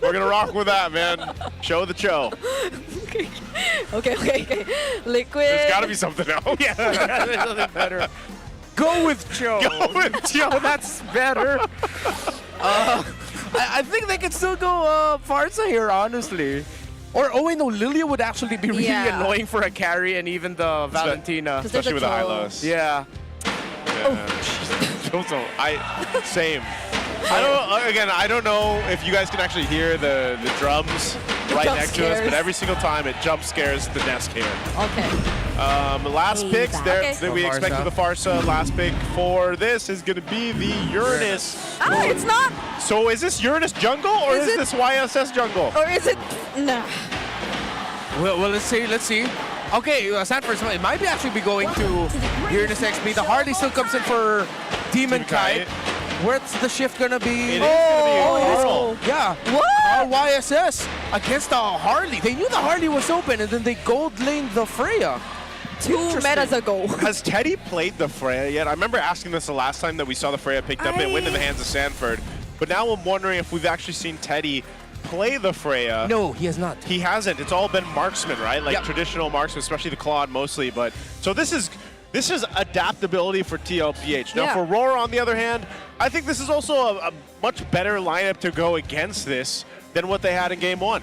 We're gonna rock with that, man. Show the Cho. Okay. Liquid. There's gotta be something else. Yeah, there's something better. Go with Cho. Go with Cho. That's better. I think they could still go Farsa here, honestly. Or, oh wait, no, Lilia would actually be really annoying for a carry and even the Valentina. Especially with the Hylos. Yeah. Same. I don't know if you guys can actually hear the drums right next to us, but every single time it jump scares the desk here. Okay. Last picks that we expect for the Farsa. Last pick for this is going to be the Uranus. It's not. So is this Uranus jungle or is this YSS jungle? Or is it? Nah. Well, let's see. Okay, Sanford, it might be actually be going to Uranus XP. The Harley still comes in for Demon Kite. Where's the shift gonna be? It is gonna be Carl. Yeah. What? Carl YSS against the Harley. They knew the Harley was open, and then they gold laned the Freya. 2 metas ago. Has Teddy played the Freya yet? I remember asking this the last time that we saw the Freya picked up. It went in the hands of Sanford. But now I'm wondering if we've actually seen Teddy play the Freya. No, he has not. He hasn't. It's all been marksman, right? Like traditional marksman, especially the Claude mostly. But so this is adaptability for TLPH. Now for RORA, on the other hand, I think this is also a much better lineup to go against this than what they had in game 1.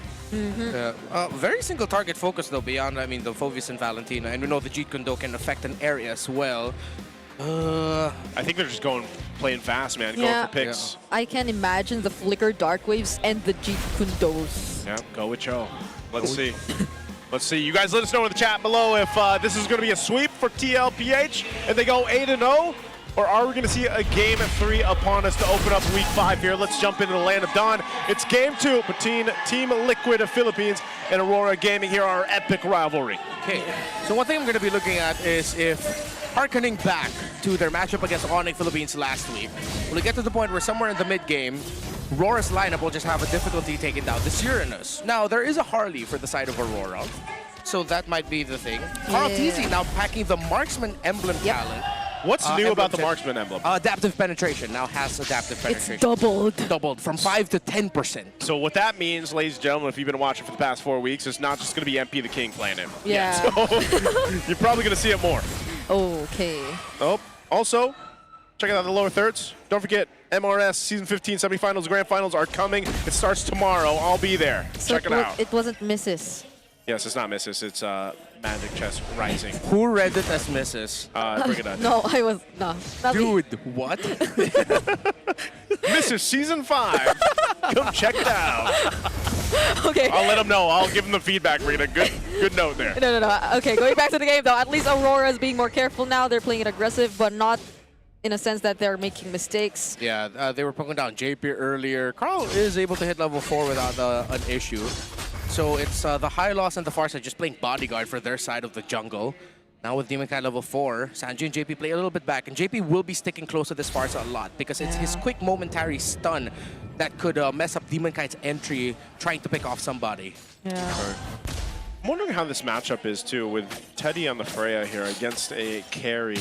Very single target focus though, beyond, I mean, the Fovius and Valentina. And we know the Jeet Kundo can affect an area as well. I think they're just playing fast, man. Going for picks. I can imagine the Flicker Dark Waves and the Jeet Kundos. Yeah, go with Cho. Let's see. Let's see. You guys let us know in the chat below if this is going to be a sweep for TLPH and they go 8-0, or are we going to see a game 3 upon us to open up week 5 here? Let's jump into the land of Dawn. It's game 2 between Team Liquid of Philippines and Aurora Gaming here, our epic rivalry. Okay, so one thing I'm going to be looking at is if harkening back to their matchup against ONIC Philippines last week, will it get to the point where somewhere in the mid-game, Rora's lineup will just have a difficulty taking down the Uranus. Now, there is a Harley for the side of Aurora, so that might be the thing. Carl TZ now packing the Marksman emblem talent. What's new about the Marksman emblem? Adaptive penetration now has adaptive penetration. It's doubled. Doubled from 5 to 10%. So what that means, ladies and gentlemen, if you've been watching for the past 4 weeks, it's not just going to be MP the King playing him. Yeah. So you're probably going to see it more. Okay. Oh, also, check out the lower thirds. Don't forget, MRS Season 15 semifinals, grand finals are coming. It starts tomorrow. I'll be there. So check it out. It wasn't Mrs. Yes, it's not Mrs. It's Magic Chess Rising. Who read it as Mrs.? Bring it up. No, I was no. Dude, what? Mrs. Season 5. Come check it out. Okay. I'll let them know. I'll give them the feedback, Rita. Good note there. No. Okay, going back to the game though, at least Aurora is being more careful now. They're playing it aggressive, but not in a sense that they're making mistakes. Yeah, they were poking down JP earlier. Carl is able to hit level 4 without an issue. So it's the High Loss and the Farsight just playing bodyguard for their side of the jungle. Now with Demon Knight level 4, Sanji and JP play a little bit back, and JP will be sticking close to this Farsight a lot because it's his quick momentary stun that could mess up Demon Knight's entry trying to pick off somebody. Yeah. I'm wondering how this matchup is too, with Teddy on the Freya here against a carry.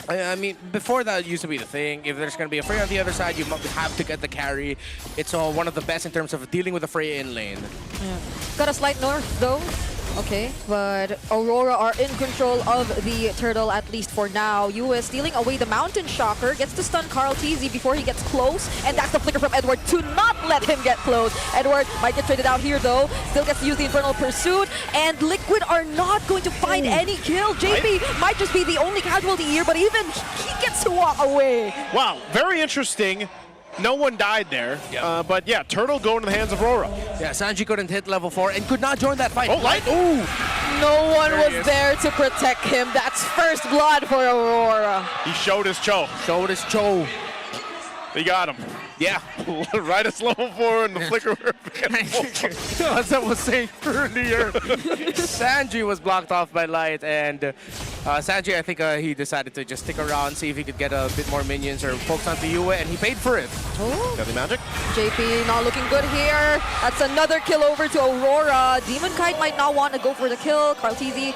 I mean, before that used to be the thing. If there's going to be a Freya on the other side, you have to get the carry. It's one of the best in terms of dealing with a Freya in lane. Yeah. Got a slight north though. Okay, but Aurora are in control of the turtle, at least for now. US stealing away the Mountain Shocker, gets to stun Carl TZ before he gets close, and that's the flicker from Edward to not let him get close. Edward might get traded out here though, still gets to use the Infernal Pursuit, and Liquid are not going to find any kill. JP might just be the only casualty here, but even he gets to walk away. Wow, very interesting. No one died there, but yeah, Turtle going to the hands of Aurora. Yeah, Sanji couldn't hit level 4 and could not join that fight. Oh, Light! Ooh! No one was there to protect him. That's first blood for Aurora. He showed his Cho. Showed his Cho. He got him. Yeah. Right as level 4 and the flicker were available. As I was saying earlier, Sanji was blocked off by Light, and Sanji, I think he decided to just stick around, see if he could get a bit more minions or focus onto Yue, and he paid for it. Oh. Deadly Magic. JP not looking good here. That's another kill over to Aurora. Demon Kite might not want to go for the kill. Carl TZ.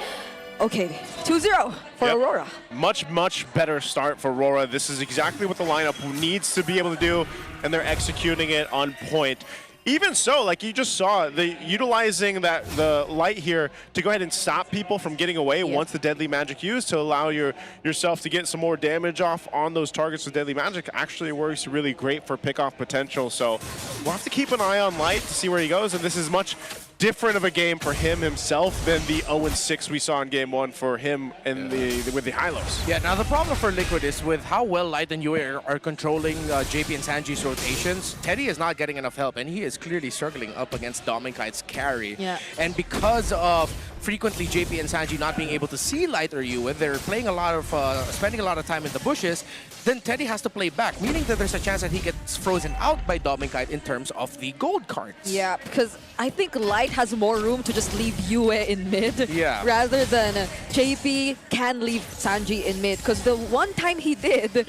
Okay, 2-0 for Aurora. Much better start for Aurora. This is exactly what the lineup needs to be able to do, and they're executing it on point. Even so, like you just saw, utilizing the light here to go ahead and stop people from getting away once the Deadly Magic used to allow yourself to get some more damage off on those targets with Deadly Magic actually works really great for pick-off potential. So we'll have to keep an eye on Light to see where he goes, and this is much different of a game for him himself than the 0-6 we saw in game 1 for him in with the Hylos. Yeah, now the problem for Liquid is with how well Light and Yue are controlling JP and Sanji's rotations, Teddy is not getting enough help, and he is clearly struggling up against Dominkite's carry. Yeah. And because of frequently JP and Sanji not being able to see Light or Yue, they're playing a lot of, spending a lot of time in the bushes, then Teddy has to play back, meaning that there's a chance that he gets frozen out by Dominkite in terms of the gold cards. Yeah, because I think Light has more room to just leave Yue in mid rather than JP can leave Sanji in mid, because the one time he did,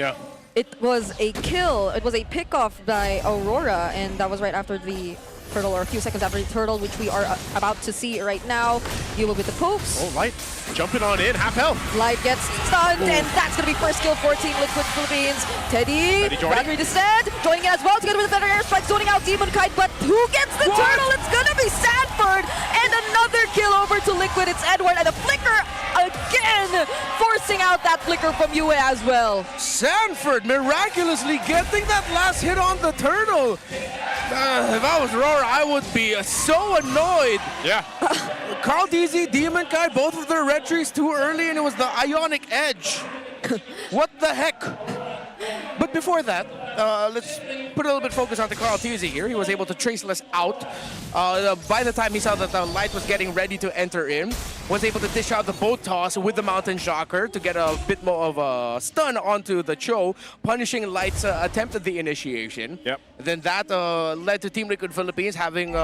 it was a kill. It was a pick-off by Aurora, and that was right after the turtle, or a few seconds after the turtle, which we are about to see right now. You will with the pokes. Oh, Light jumping on in, half health. Light gets stunned, and that's going to be first kill for Team Liquid Philippines. Teddy Valkyrie Descent, joining in as well, together with the Feather Airstrike, zoning out Demon Kite, but who gets the turtle? It's going to be Sanford, and another kill over to Liquid. It's Edward, and a flicker again, forcing out that flicker from UA as well. Sanford miraculously getting that last hit on the turtle. If I was RORA, I would be so annoyed. Yeah. Carl DZ, Demon Kite, both of their red trees too early, and it was the Ionic Edge. What the heck? But before that, let's put a little bit of focus on the Carl TZ here. He was able to traceless out. By the time he saw that the Light was getting ready to enter in, was able to dish out the boat toss with the Mountain Shocker to get a bit more of a stun onto the Cho, punishing Light's attempt at the initiation. Yep. Then that led to Team Liquid Philippines having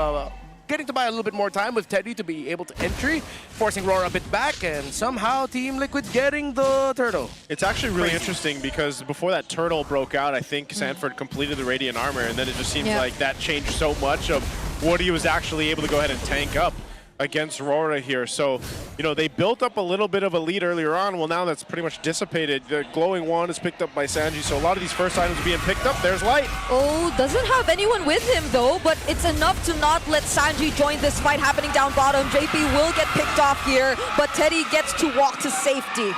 getting to buy a little bit more time with Teddy to be able to entry, forcing RORA a bit back, and somehow Team Liquid getting the turtle. It's actually really interesting because before that turtle broke out, I think Sanford completed the Radiant Armor, and then it just seems like that changed so much of what he was actually able to go ahead and tank up against RORA here. So, you know, they built up a little bit of a lead earlier on. Well, now that's pretty much dissipated. The glowing wand is picked up by Sanji, so a lot of these first items being picked up. There's Light. Oh, doesn't have anyone with him though, but it's enough to not let Sanji join this fight happening down bottom. JP will get picked off here, but Teddy gets to walk to safety.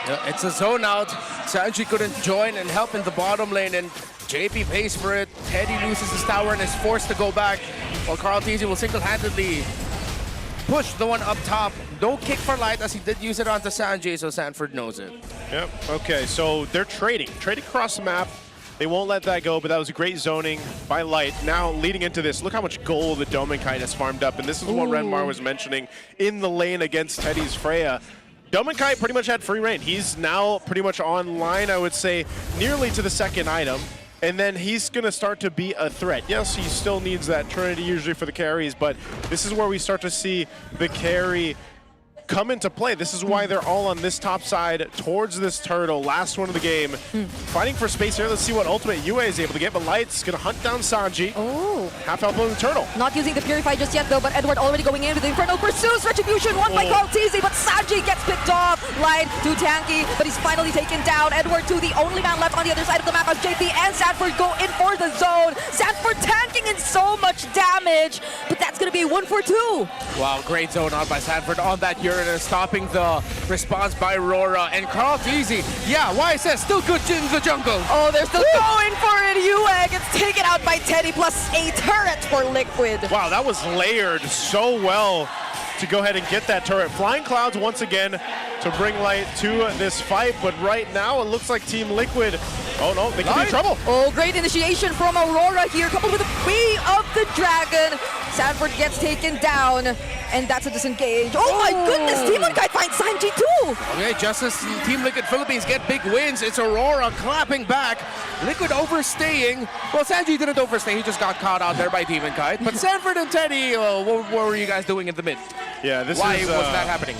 Yeah, it's a zone out. Sanji couldn't join and help in the bottom lane, and JP pays for it. Teddy loses his tower and is forced to go back, while Carl TZ will single-handedly push the one up top. No kick for Light, as he did use it onto Sanjay, so Sanford knows it. Yep, okay, so they're trading across the map. They won't let that go, but that was a great zoning by Light. Now, leading into this, look how much gold the Domenkite has farmed up, and this is what Renmar was mentioning in the lane against Teddy's Freya. Domenkite pretty much had free reign. He's now pretty much online, I would say, nearly to the second item. And then he's going to start to be a threat. Yes, he still needs that Trinity usually for the carries, but this is where we start to see the carry come into play. This is why they're all on this top side towards this turtle. Last one of the game. Fighting for space here. Let's see what ultimate UA is able to get, but Light's going to hunt down Sanji. Oh. Half health on the turtle. Not using the Purify just yet though, but Edward already going in with the Inferno pursues. Retribution won by Carl TZ, but Sanji gets picked off. Light too tanky, but he's finally taken down. Edward too, the only man left on the other side of the map as JP and Sanford go in for the zone. Sanford tanking in so much damage, but that's going to be 1 for 2. Wow, great zone out by Sanford on that Uranus, stopping the response by RORA. And Carl TZ, yeah, YSS still good in the jungle. Oh, they're still going for it. UA gets taken out by Teddy, plus a turret for Liquid. Wow, that was layered so well to go ahead and get that turret. Flying Clouds once again to bring Light to this fight, but right now it looks like Team Liquid, oh no, they could be in trouble. Oh, great initiation from Aurora here, coupled with the Way of the Dragon. Sanford gets taken down, and that's a disengage. Oh my goodness, Demon Kite finds Sanji too! Okay, just as Team Liquid Philippines get big wins, it's Aurora clapping back. Liquid overstaying. Well, Sanji didn't overstay, he just got caught out there by Demon Kite. But Sanford and Teddy, what were you guys doing in the mid? Yeah, Why was that happening?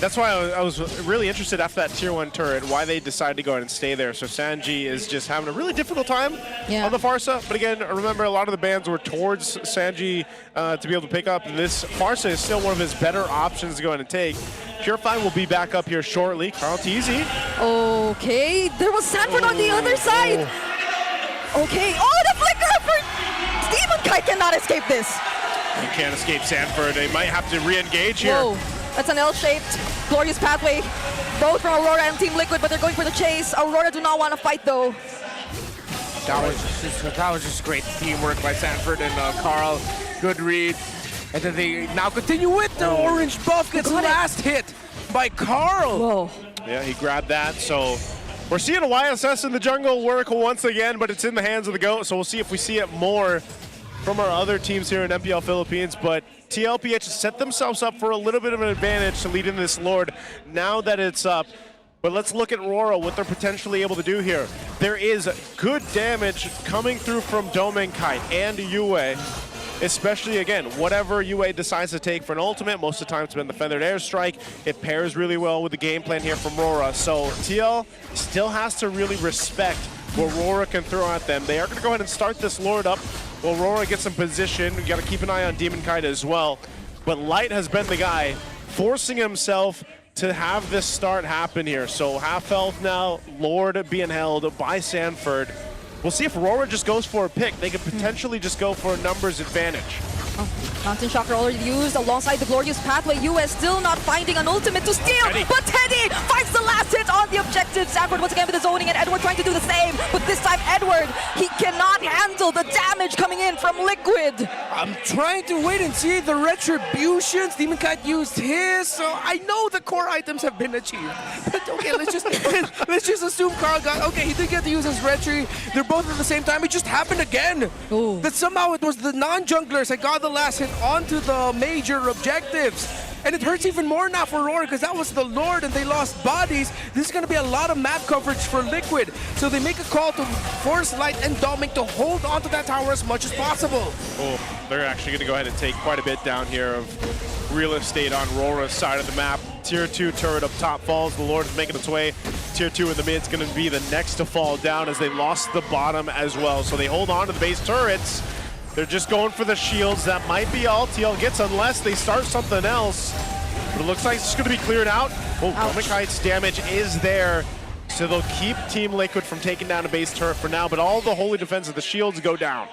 That's why I was really interested after that tier 1 turret, why they decided to go ahead and stay there. So Sanji is just having a really difficult time on the Farsa. But again, remember, a lot of the bans were towards Sanji to be able to pick up. This Farsa is still one of his better options to go ahead and take. Purify will be back up here shortly. Carl TZ. Okay, there was Sanford on the other side. Okay, the flicker for Demon Kite cannot escape this. You can't escape Sanford. They might have to re-engage here. Whoa. That's an L-shaped glorious pathway, both from Aurora and Team Liquid, but they're going for the chase. Aurora do not want to fight though. That was just great teamwork by Sanford and Carl. Good read. And then they now continue with the orange buff. Gets last hit by Carl. Whoa. Yeah, he grabbed that. So we're seeing a YSS in the jungle work once again, but it's in the hands of the GOAT. So we'll see if we see it more from our other teams here in MPL Philippines. But TLPH set themselves up for a little bit of an advantage to lead in this Lord now that it's up. But let's look at RORA, what they're potentially able to do here. There is good damage coming through from Domenkite and UA, especially, again, whatever UA decides to take for an ultimate. Most of the time it's been the Feathered Airstrike. It pairs really well with the game plan here from RORA. So TL still has to really respect what RORA can throw at them. They are going to go ahead and start this Lord up. Well, RORA gets in position. We got to keep an eye on Demon Kite as well. But Light has been the guy forcing himself to have this start happen here. So half health now, Lord being held by Sanford. We'll see if RORA just goes for a pick. They could potentially just go for a numbers advantage. Mountain Shocker already used alongside the Glorious Pathway. US still not finding an ultimate to steal, but Teddy finds the last hit on the objective. Sanford once again with the zoning, and Edward trying to do the same, but this time Edward, he cannot handle the damage coming in from Liquid. I'm trying to wait and see the retributions. Demon Kite used his, so I know the core items have been achieved. But okay, let's just assume Carl got, okay, he did get to use his retri. They're both at the same time. It just happened again. Ooh. That somehow it was the non-junglers that got the last hit onto the major objectives. And it hurts even more now for RORA because that was the Lord and they lost bodies. This is going to be a lot of map coverage for Liquid. So they make a call to force Light and Dominic to hold onto that tower as much as possible. Oh, they're actually going to go ahead and take quite a bit down here of real estate on RORA's side of the map. Tier 2 turret up top falls. The Lord is making its way. Tier 2 in the mid is going to be the next to fall down as they lost the bottom as well. So they hold on to the base turrets. They're just going for the shields. That might be all TL gets unless they start something else. But it looks like it's going to be cleared out. Oh, Dominic Kite's damage is there. So they'll keep Team Liquid from taking down a base turret for now, but all the holy defense of the shields go down.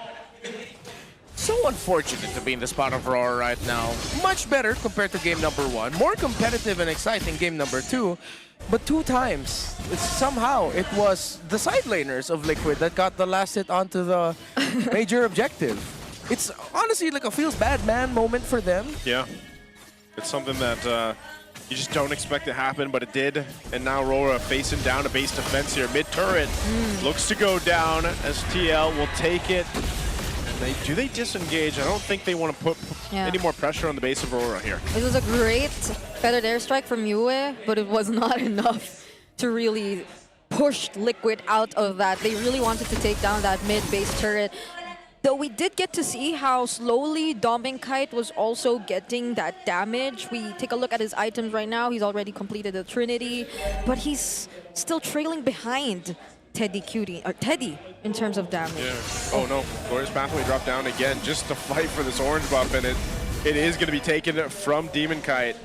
So unfortunate to be in the spot of RORA right now. Much better compared to game number 1. More competitive and exciting game number 2. But 2 times, somehow it was the side laners of Liquid that got the last hit onto the major objective. It's honestly like a feels bad man moment for them. Yeah, it's something that you just don't expect to happen, but it did. And now RORA facing down a base defense here. Mid turret looks to go down as TL will take it. Do they disengage? I don't think they want to put any more pressure on the base of RORA here. It was a great feathered airstrike from Yue, but it was not enough to really push Liquid out of that. They really wanted to take down that mid-base turret. Though we did get to see how slowly Dominic Kite was also getting that damage. We take a look at his items right now. He's already completed the Trinity, but he's still trailing behind Teddy in terms of damage. Yeah. Oh no, Glorious Pathway dropped down again just to fight for this orange buff, and it is going to be taken from Demon Kite.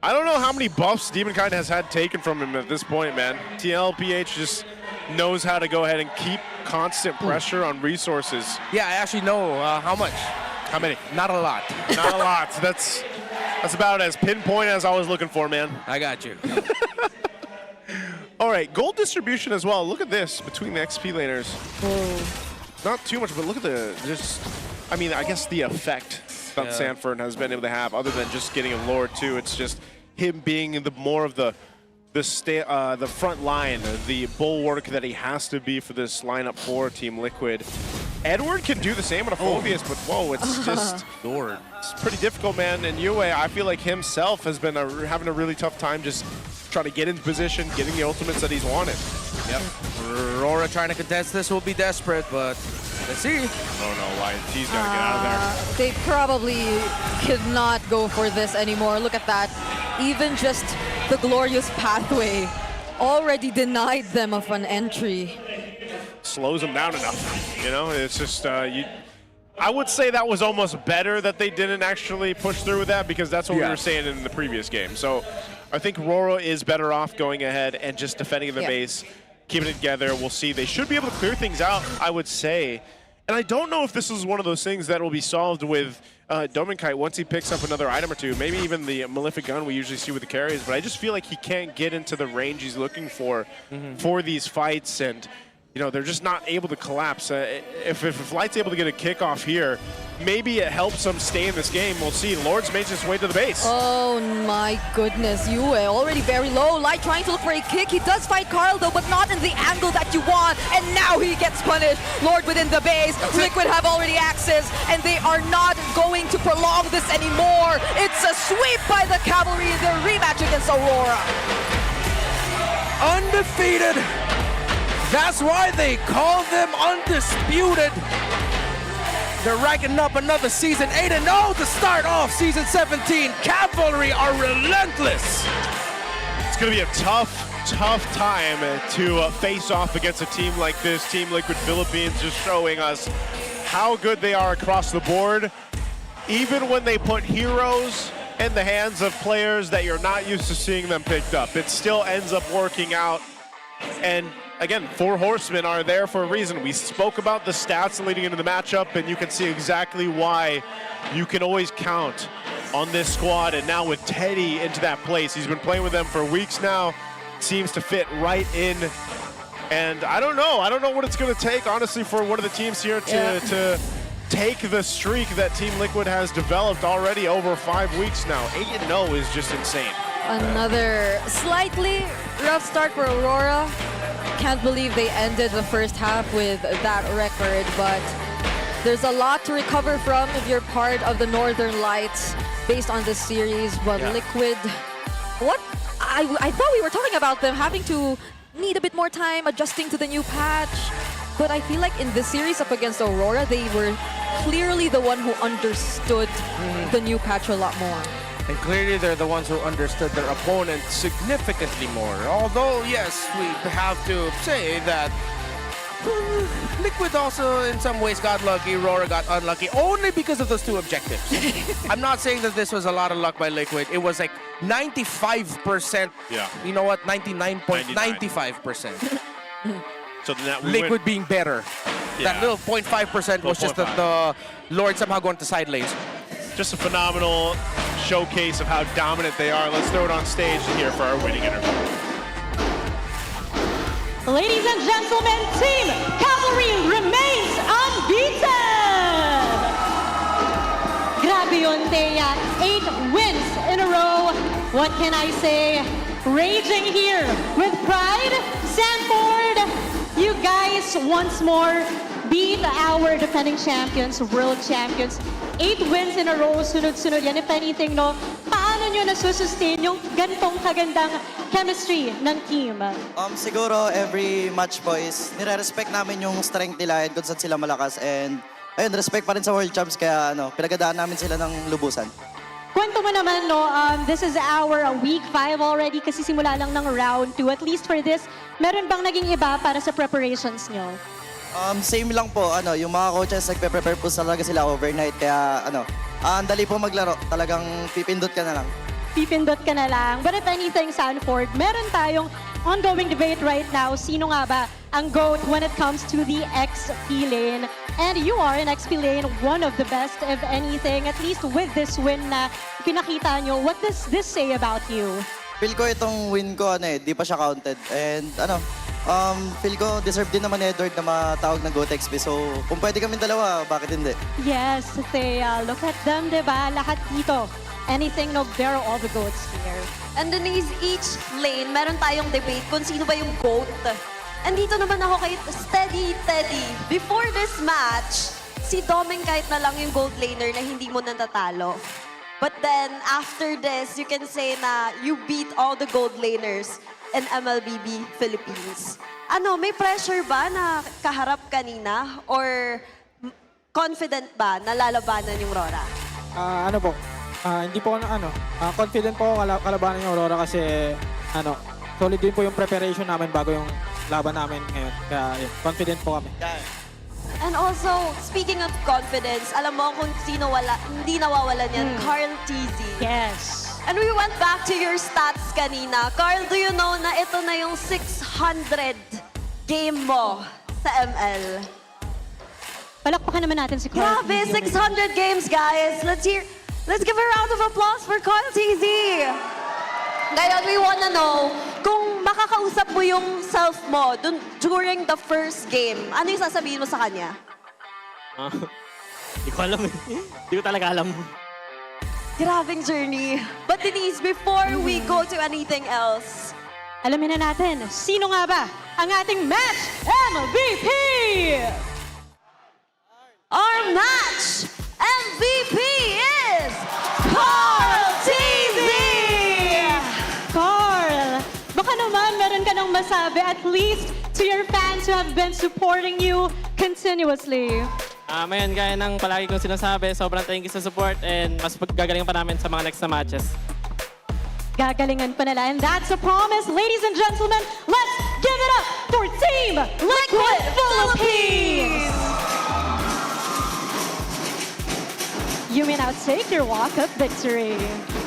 I don't know how many buffs Demon Kite has had taken from him at this point, man. TLPH just knows how to go ahead and keep constant pressure on resources. Yeah, I actually know how much. How many? Not a lot. Not a lot. That's about as pinpoint as I was looking for, man. I got you. All right, gold distribution as well. Look at this between the XP laners. Not too much, but look at I mean, I guess the effect that Sanford has been able to have, other than just getting a Lord too. It's just him being more of the front line, the bulwark that he has to be for this lineup for Team Liquid. Edward can do the same on a Phobius, but whoa, it's just Lord. It's pretty difficult, man. And Yue, I feel like himself has been having a really tough time just trying to get into position, getting the ultimates that he's wanted. Yep. RORA trying to contest this will be desperate, but let's see. Oh no, YT's got to get out of there. They probably could not go for this anymore. Look at that. Even just the Glorious Pathway already denied them of an entry. Slows them down enough. You know, it's just, I would say that was almost better that they didn't actually push through with that, because that's what we were saying in the previous game. So I think RORA is better off going ahead and just defending the base, keeping it together. We'll see. They should be able to clear things out, I would say. And I don't know if this is one of those things that will be solved with Dominic Kite once he picks up another item or two. Maybe even the Malefic Gun we usually see with the carries. But I just feel like he can't get into the range he's looking for these fights. And, you know, they're just not able to collapse. If Light's able to get a kickoff here, maybe it helps them stay in this game. We'll see. Lord's makes his way to the base. Oh my goodness, Yue already very low. Light trying to look for a kick. He does fight Carl though, but not in the angle that you want. And now he gets punished. Lord within the base. Liquid have already access, and they are not going to prolong this anymore. It's a sweep by the Cavalry in their rematch against Aurora. Undefeated. That's why they call them undisputed. They're racking up another season 8-0 to start off season 17. Cavalry are relentless. It's going to be a tough tough time to face off against a team like this. Team Liquid Philippines just showing us how good they are across the board. Even when they put heroes in the hands of players that you're not used to seeing them picked up, it still ends up working out. And again, 4 horsemen are there for a reason. We spoke about the stats leading into the matchup, and you can see exactly why you can always count on this squad. And now with Teddy into that place, he's been playing with them for weeks now, seems to fit right in. And I don't know what it's going to take, honestly, for one of the teams here to take the streak that Team Liquid has developed already over 5 weeks now. 8-0 is just insane. Another slightly rough start for Aurora. Can't believe they ended the first half with that record, but there's a lot to recover from if you're part of the Northern Lights based on this series. But Liquid, I thought we were talking about them having to need a bit more time adjusting to the new patch. But I feel like in this series up against Aurora, they were clearly the one who understood the new patch a lot more. And clearly they're the ones who understood their opponent significantly more. Although, yes, we have to say that Liquid also in some ways got lucky, Rora got unlucky, only because of those 2 objectives. I'm not saying that this was a lot of luck by Liquid. It was like 95%. Yeah. You know what? 99.95%. So then that Liquid being better. Yeah. That little 0.5% was just that the Lord somehow going to side lanes. Just a phenomenal showcase of how dominant they are. Let's throw it on stage here for our winning interview. Ladies and gentlemen, Team Cavalry remains unbeaten! Grabe yun, Thea. 8 wins in a row. What can I say? Raging here with pride. Sanford, you guys once more beat our defending champions, world champions. 8 wins in a row, sunod-sunod yan. If anything, no, paano nyo nasusustain yung gantong kagandang chemistry ng team? Siguro every match po is nire-respect namin yung strength nila and kung saan sila malakas. And ayun, respect pa rin sa World Champs kaya pinagadaan namin sila ng lubusan. Kwento mo naman, no, this is our week 5 already kasi simula lang ng round 2. At least for this, meron bang naging iba para sa preparations nyo? Same lang po, yung mga coaches nagpe-prepare po talaga sila overnight. Kaya ang dali po maglaro. Talagang pipindot ka na lang. Pipindot ka na lang. But if anything, Sanford, meron tayong ongoing debate right now. Sino nga ba ang GOAT when it comes to the XP lane? And you are in XP lane, one of the best, if anything. At least with this win na pinakita nyo, what does this say about you? Feel ko itong win ko, di pa siya counted. And feel ko deserve din naman Edward na matawag na GOAT XP. So kung pwede kami dalawa, bakit hindi? Yes, Thea. Look at them, diba? Lahat dito. Anything, no, they're all the GOATs here. And Denise, each lane, meron tayong debate kung sino ba yung GOAT. Andito naman ako kay Steady Teddy. Before this match, si Doming kahit na lang yung gold laner na hindi mo natatalo. But then, after this, you can say na you beat all the gold laners in MLBB Philippines. May pressure ba na kaharap kanina? Or confident ba na lalabanan yung Rora? Hindi po ako confident po ako kalabanan yung Aurora kasi solid din po yung preparation namin bago yung laban namin ngayon. Kaya confident po kami. And also, speaking of confidence, alam mo kung sino hindi nawawalan yan, Carl TZ. Yes. And we went back to your stats kanina. Carl, do you know na ito na yung 600 game mo sa ML? Palakpakan naman natin si Carl. Grabe, 600 games, guys. Let's give a round of applause for Carl TZ. Ngayon, we wanna know kung makakausap mo yung self mo during the first game, ano yung sasabihin mo sa kanya? Hindi ko alam eh. Hindi ko talaga alam. Grabing journey. But Denise, before we go to anything else, alamin na natin, sino nga ba ang ating match MVP? Our match MVP is Carl TZ! Carl, baka naman meron ka nang masabi at least to your fans who have been supporting you continuously. Mayan, gaya ng palagi kong sinasabi, sobrang thank you sa support and mas gagaling pa namin sa mga next na matches. Gagalingan pa nila. And that's a promise. Ladies and gentlemen, let's give it up for Team Liquid Philippines! You may now take your walk of victory.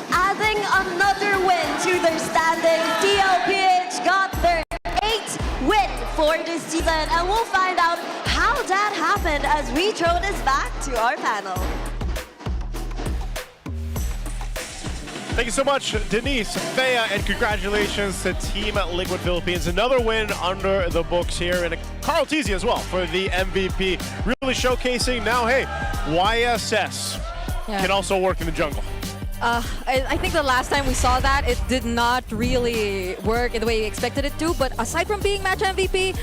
Adding another win to their standing, TLPH got their 8th win for this season, and we'll find out how that happened as we throw this back to our panel. Thank you so much, Denise, Thea, and congratulations to Team Liquid Philippines. Another win under the books here, and Carl Teasy as well for the MVP. Really showcasing now, hey, YSS can also work in the jungle. I think the last time we saw that, it did not really work in the way we expected it to, but aside from being match MVP,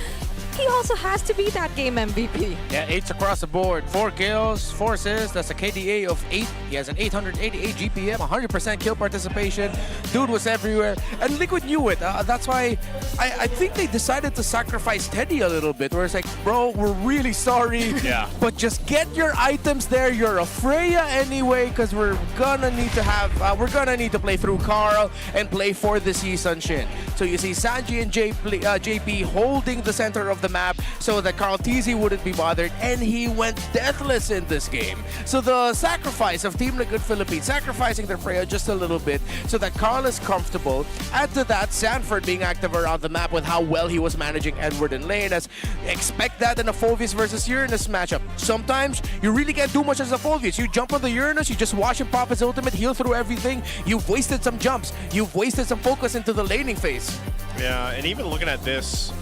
he also has to be that game MVP. Yeah, 8s across the board. 4 kills, 4 assists. That's a KDA of 8. He has an 888 GPM, 100% kill participation. Dude was everywhere. And Liquid knew it. That's why I think they decided to sacrifice Teddy a little bit. Where it's like, bro, we're really sorry. Yeah. But just get your items there. You're a Freya anyway, because we're gonna need to have, we're gonna need to play through Carl and play for the Season Shin. So you see Sanji and JP holding the center of the map so that Carl Teasy wouldn't be bothered, and he went deathless in this game. So the sacrifice of Team Liquid Philippines, sacrificing their Freya just a little bit so that Carl is comfortable. Add to that Sanford being active around the map with how well he was managing Edward and Lane, as expect that in a Phoveus versus Uranus matchup. Sometimes you really can't do much as a Phoveus. You jump on the Uranus, you just watch him pop his ultimate, heal through everything. You've wasted some jumps. You've wasted some focus into the laning phase. Yeah, and even looking at this,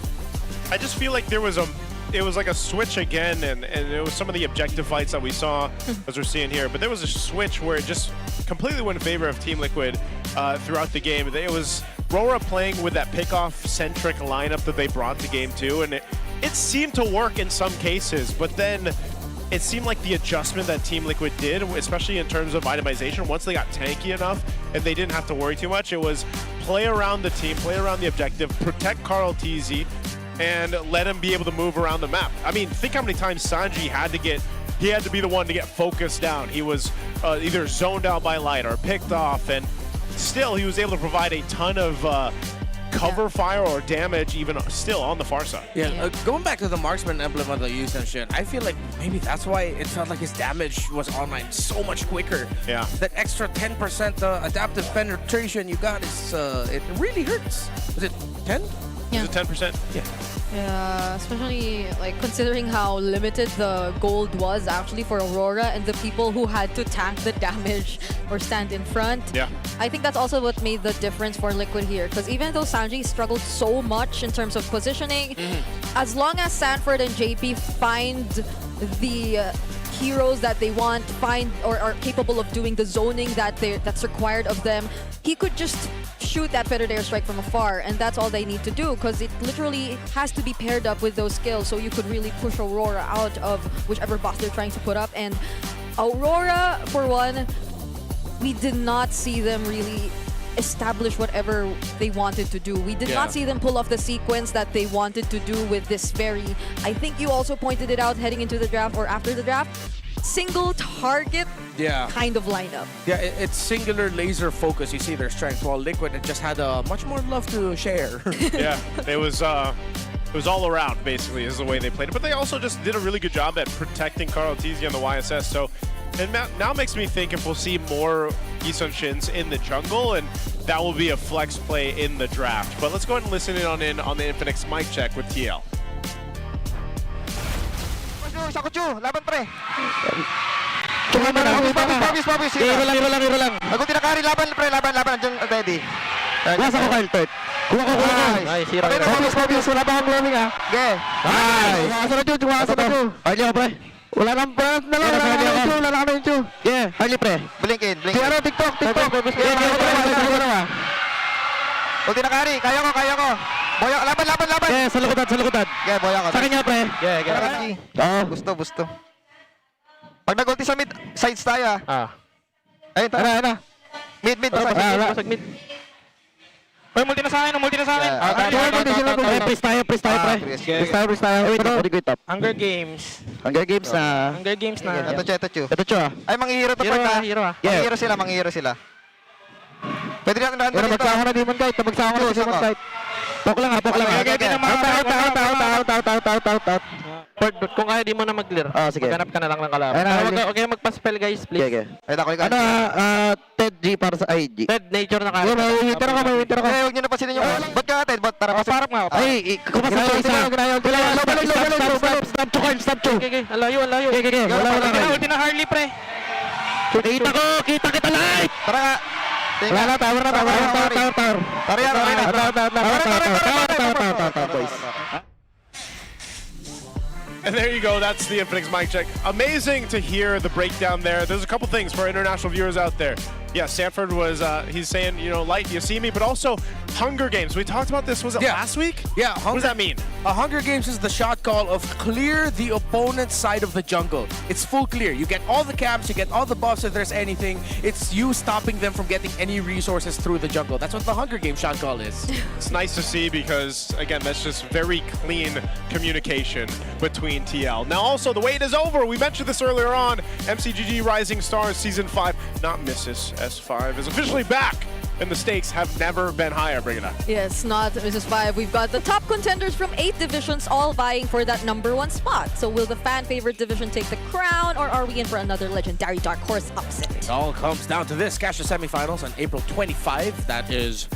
I just feel like it was like a switch again, and it was some of the objective fights that we saw, as we're seeing here, but there was a switch where it just completely went in favor of Team Liquid throughout the game. It was RORA playing with that pickoff-centric lineup that they brought to game 2, and it seemed to work in some cases, but then it seemed like the adjustment that Team Liquid did, especially in terms of itemization, once they got tanky enough and they didn't have to worry too much, it was play around the team, play around the objective, protect Carl Teasy, and let him be able to move around the map. I mean, think how many times Sanji had to be the one to get focused down. He was either zoned out by light or picked off, and still he was able to provide a ton of cover fire or damage even still on the far side. Yeah, going back to the marksman emblem of the use and shit, I feel like maybe that's why it felt like his damage was online so much quicker. Yeah. That extra 10% adaptive penetration you got is, it really hurts. Was it 10? Yeah. Is it 10%? Yeah. Yeah, especially like considering how limited the gold was actually for Aurora and the people who had to tank the damage or stand in front. Yeah. I think that's also what made the difference for Liquid here, because even though Sanji struggled so much in terms of positioning, as long as Sanford and JP find the heroes that they want, or are capable of doing the zoning that's required of them, he could just shoot that feathered airstrike from afar, and that's all they need to do, because it literally has to be paired up with those skills, so you could really push Aurora out of whichever boss they're trying to put up. And Aurora, for one, we did not see them really establish whatever they wanted to do. We did not see them pull off the sequence that they wanted to do with this very, I think you also pointed it out heading into the draft or after the draft, single target kind of lineup. Yeah, it's singular laser focus. You see their strength, while Liquid just had much more love to share. Yeah, it was all around, basically, is the way they played it. But they also just did a really good job at protecting Carl Teasy on the YSS. So it now makes me think if we'll see more Isun Shins in the jungle, and that will be a flex play in the draft. But let's go ahead and listen in on the Infinix mic check with TL. Laban pre. Pabis. Hiro lang. Magunti na kari, laban pre, laban. Diyan ready. Nasa ko Kyle Pet. Kuha ko. Nice, hiro. Pabis, wala pa akong loaming ha. Okay. Nice. Tumakas na Ju. Harley ako pre. Wala nang brand na lang. Wala na yung Ju. Yeah, Harley pre. Blinkin. Kaya TikTok. Kunti na kari, kaya ko. Boyo, laban. Yeah, sa lukutan. Yeah, boyo ko. Sa kanya pre. Yeah. Gusto. Pag nag-ulti sa mid, sides tayo Ayun, tara. Mid. Basag mid. Hoy, multi na sa akin. Press tayo, pre. Press tayo. Wait, top. Hunger Games na. Ito, Chu. Ay, manghihiro to, pre. Hero. Manghihiro sila. Pwede natin run dito. Magsama na Demon Kite. Magsama na Demon Kite. Pok lang ha, pok lang. Out. Kung kaya di mo na mag-clear, maghanap ka na lang ng kalaban. Huwag kayo magpa-spell guys, please. Okay. Ted G para sa IG. Ted, nature na kaya. May winter ako. Huwag nyo na pasinin yung Ba't ka Ted? Ba't tara pasarap nga. Ay, kumasa ko isa. Stop to. Okay. Ang layo. Okay. Wala. Ulti na Harley, pre. Kita kita live. Tara nga. Wala na, tower. And there you go, that's the Infinix mic check. Amazing to hear the breakdown there. There's a couple things for international viewers out there. Yeah, Sanford was, he's saying, Light, you see me, but also Hunger Games. We talked about this, was it last week? Yeah. What does that mean? Hunger Games is the shot call of clear the opponent's side of the jungle. It's full clear. You get all the camps, you get all the buffs if there's anything. It's you stopping them from getting any resources through the jungle. That's what the Hunger Games shot call is. It's nice to see because, again, that's just very clean communication between TL. Now, also, the wait is over. We mentioned this earlier on. MCGG Rising Stars Season 5, not Mrs. S5, is officially back. And the stakes have never been higher, Brigida. Yes, not Mrs. 5. We've got the top contenders from 8 divisions all vying for that #1 spot. So will the fan favorite division take the crown, or are we in for another legendary dark horse upset? It all comes down to this. Cash the semifinals on April 25. That is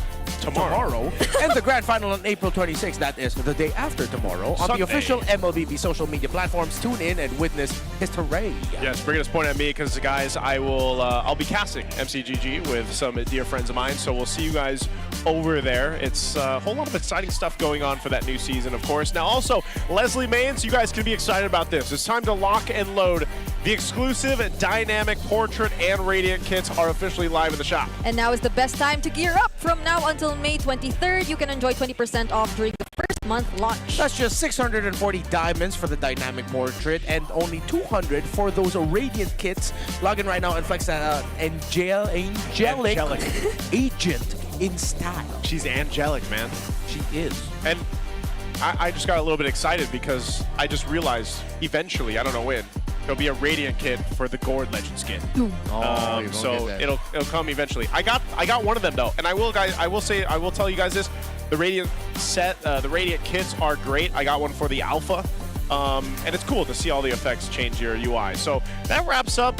tomorrow. And the grand final on April 26. That is the day after tomorrow. On Sunday. the official MLBB social media platforms. Tune in and witness history. Yes, Brigida's pointing at me because, guys, I'll be casting MCGG with some dear friends of mine. So we'll see you guys over there. It's a whole lot of exciting stuff going on for that new season, of course. Now, also, Leslie Mains, you guys can be excited about this. It's time to lock and load. The exclusive Dynamic Portrait and Radiant kits are officially live in the shop. And now is the best time to gear up. From now until May 23rd, you can enjoy 20% off during the first month launch. That's just 640 diamonds for the Dynamic Portrait and only 200 for those Radiant kits. Log in right now and flex that angelic agent in style. She's angelic, man. She is. And I just got a little bit excited because I just realized eventually, I don't know when, there'll be a Radiant kit for the Gourd Legend skin. So it'll come eventually. I got one of them though, and I will tell you guys this: the Radiant set, the Radiant kits are great. I got one for the Alpha, and it's cool to see all the effects change your UI. So that wraps up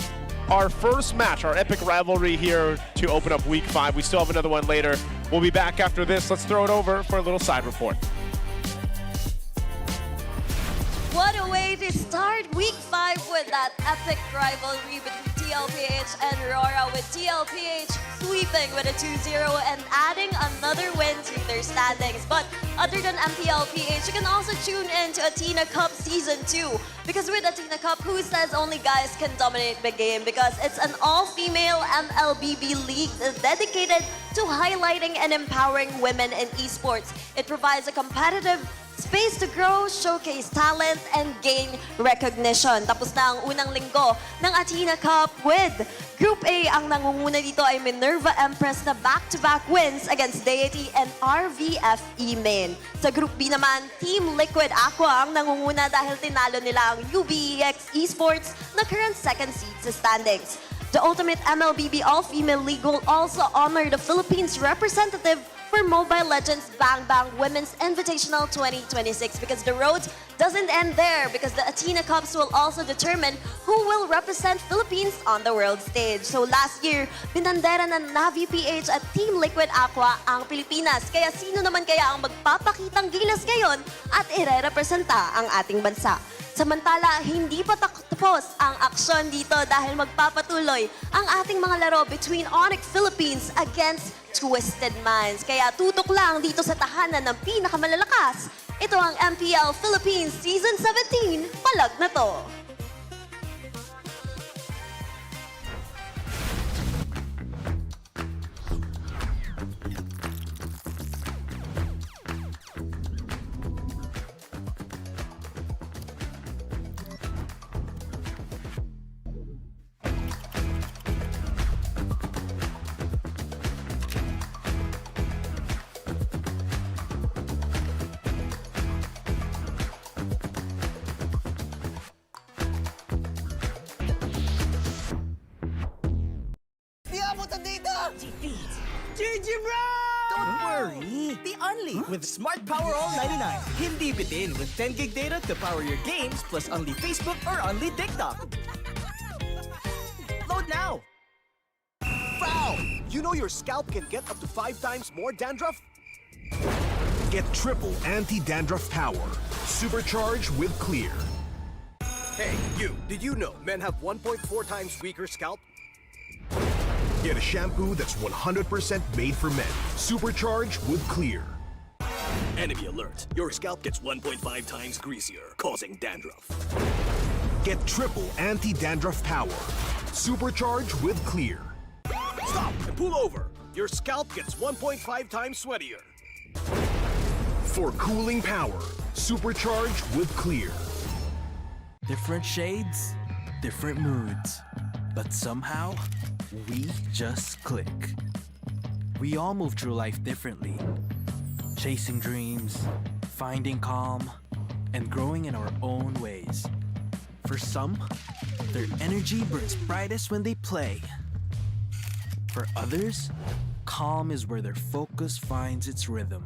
our first match, our Epic Rivalry here to open up Week 5. We still have another one later. We'll be back after this. Let's throw it over for a little side report. What a way to start Week 5 with that epic rivalry between TLPH and RORA, with TLPH sweeping with a 2-0 and adding another win to their standings. But other than MPL PH, you can also tune in to Athena Cup Season 2. Because with Athena Cup, who says only guys can dominate the game? Because it's an all-female MLBB league dedicated to highlighting and empowering women in esports. It provides a competitive space to grow, showcase talent, and gain recognition. Tapos na ang unang linggo ng Athena Cup with Group A. Ang nangunguna dito ay Minerva Empress na back-to-back wins against Deity and RVFE Main. Sa Group B naman, Team Liquid Aqua ang nangunguna dahil tinalo nila ang UBEX Esports na current second seed sa standings. The Ultimate MLBB All-Female League will also honor the Philippines representative for Mobile Legends Bang Bang Women's Invitational 2026, because the road doesn't end there, because the Athena Cups will also determine who will represent Philippines on the world stage. So last year, pinandera ng Navi PH at Team Liquid Aqua ang Pilipinas. Kaya sino naman kaya ang magpapakitang gilas ngayon at ire-representa ang ating bansa? Samantala, hindi pa tapos ang aksyon dito dahil magpapatuloy ang ating mga laro between ONIC Philippines against Twisted Minds. Kaya tutok lang dito sa tahanan ng pinakamalalakas. Ito ang MPL Philippines Season 17. Palag na to! Game-changing round! Don't worry! The Only with Smart Power All 99. Hindi bitin with 10 gig data to power your games plus only Facebook or only TikTok. Load now! Foul! You know your scalp can get up to 5 times more dandruff? Get triple anti-dandruff power. Supercharged with Clear. Hey, you! Did you know men have 1.4 times weaker scalp? Get a shampoo that's 100% made for men. Supercharged with Clear. Enemy alert! Your scalp gets 1.5 times greasier, causing dandruff. Get triple anti-dandruff power. Supercharged with Clear. Stop and pull over! Your scalp gets 1.5 times sweatier. For cooling power. Supercharged with Clear. Different shades, different moods, but somehow we just click. We all move through life differently, chasing dreams, finding calm, and growing in our own ways. For some, their energy burns brightest when they play. For others, calm is where their focus finds its rhythm.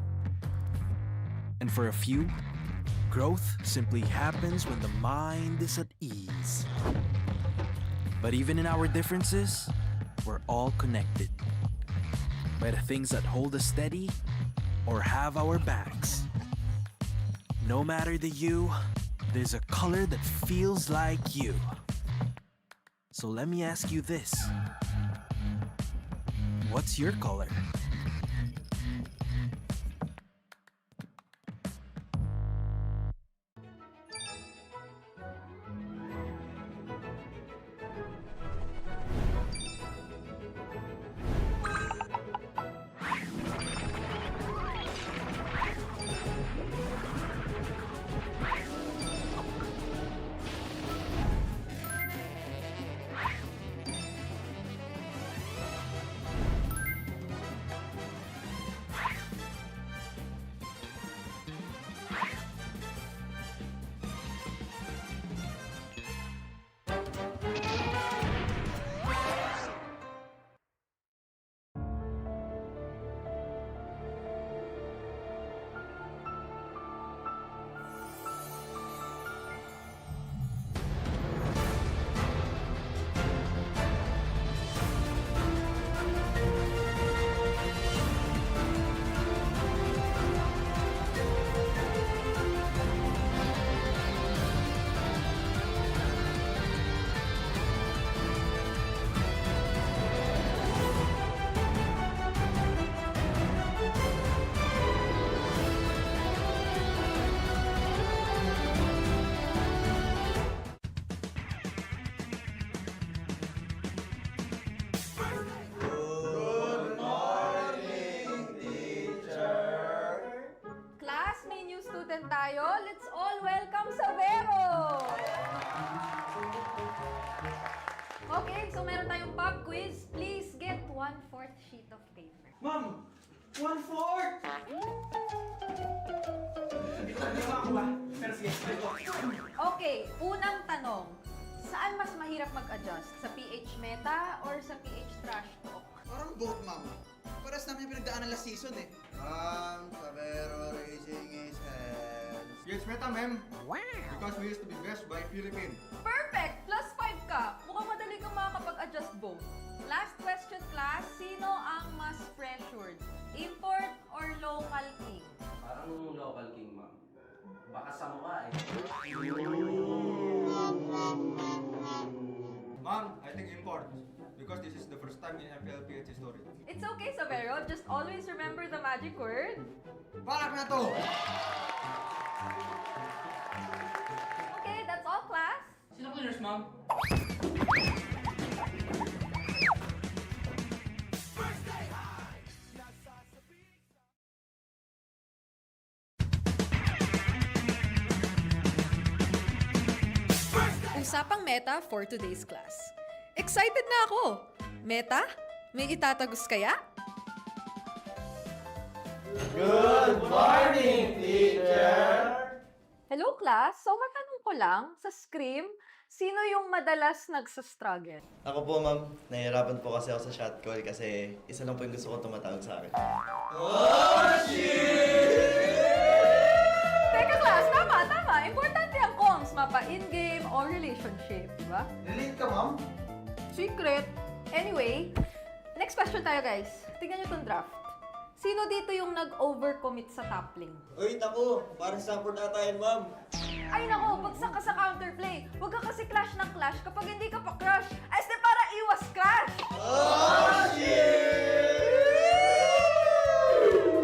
And for a few, growth simply happens when the mind is at ease. But even in our differences, we're all connected by the things that hold us steady or have our backs. No matter the hue, there's a color that feels like you. So let me ask you this. What's your color? Class, may new student tayo. Let's all welcome sa Vero! Okay, so meron tayong pop quiz. Please get 1/4 sheet of paper. Ma'am! 1/4! Hindi ko ba? Pero sige, Okay, unang tanong. Saan mas mahirap mag-adjust? Sa PH meta or sa PH trash talk? Parang both, mama. Paras namin yung pinagdaanan last season eh. Sabero raising his hands. Yes, meta, ma'am. Wow! Because we used to be best by Philippine. Perfect! +5 ka. Mukhang madali kang makakapag-adjust both. Last question, class. Sino ang mas pressured? Import or local king? Parang local king, ma'am. Baka sa mukha eh. Ma'am, I think import. Because this is the first time in MPL PH history. It's okay, Savero. Just always remember the magic word. Balak na to! Okay, that's all, class. Sino winners, ma'am? Usapang meta for today's class. Excited na ako! Meta? May itatagos kaya? Good morning, teacher! Hello, class. class, so matanong ko lang, sa Scream, sino yung madalas nagsastruggle? Ako po, ma'am. Nahihirapan po kasi ako sa shot call kasi isa lang po yung gusto ko tumatawag sa akin. Teka class, tama. Importante ang comms, mapa in-game o relationship, di ba? Relate ka, ma'am? Secret. Anyway, next question tayo guys. Tingnan nyo tong draft. Sino dito yung nag-overcommit sa top lane? Uy, naku. Parang support ata yan, ma'am. Ay nako, bagsak ka sa counterplay. Huwag ka kasi clash ng clash kapag hindi ka pa crush. Ay, para iwas crash!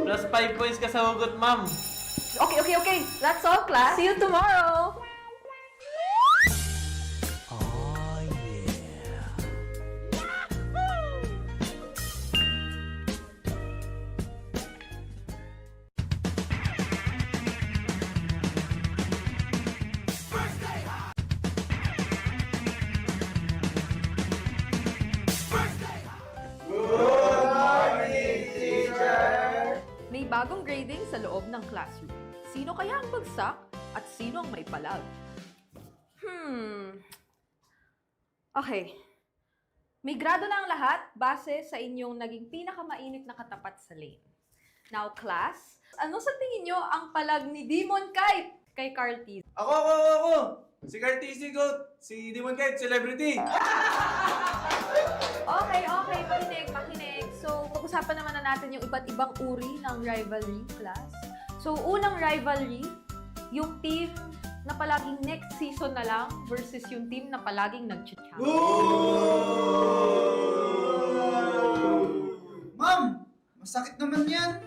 Plus 5 points ka sa hugot, ma'am. Okay. That's all, class. See you tomorrow! May bagong grading sa loob ng classroom. Sino kaya ang bagsak at sino ang may palag? Okay. May grado na ang lahat base sa inyong naging pinakamainit na katapat sa lane. Now, class, ano sa tingin nyo ang palag ni Demon Kite kay Carl T? Ako! Si Cartesi Goat! Si Demon Kite, celebrity! Okay, makinig. So, pag-usapan naman na natin yung iba't ibang uri ng rivalry, class. So, unang rivalry, yung team na palaging next season na lang versus yung team na palaging nag-champion. Ma'am! Masakit naman yan!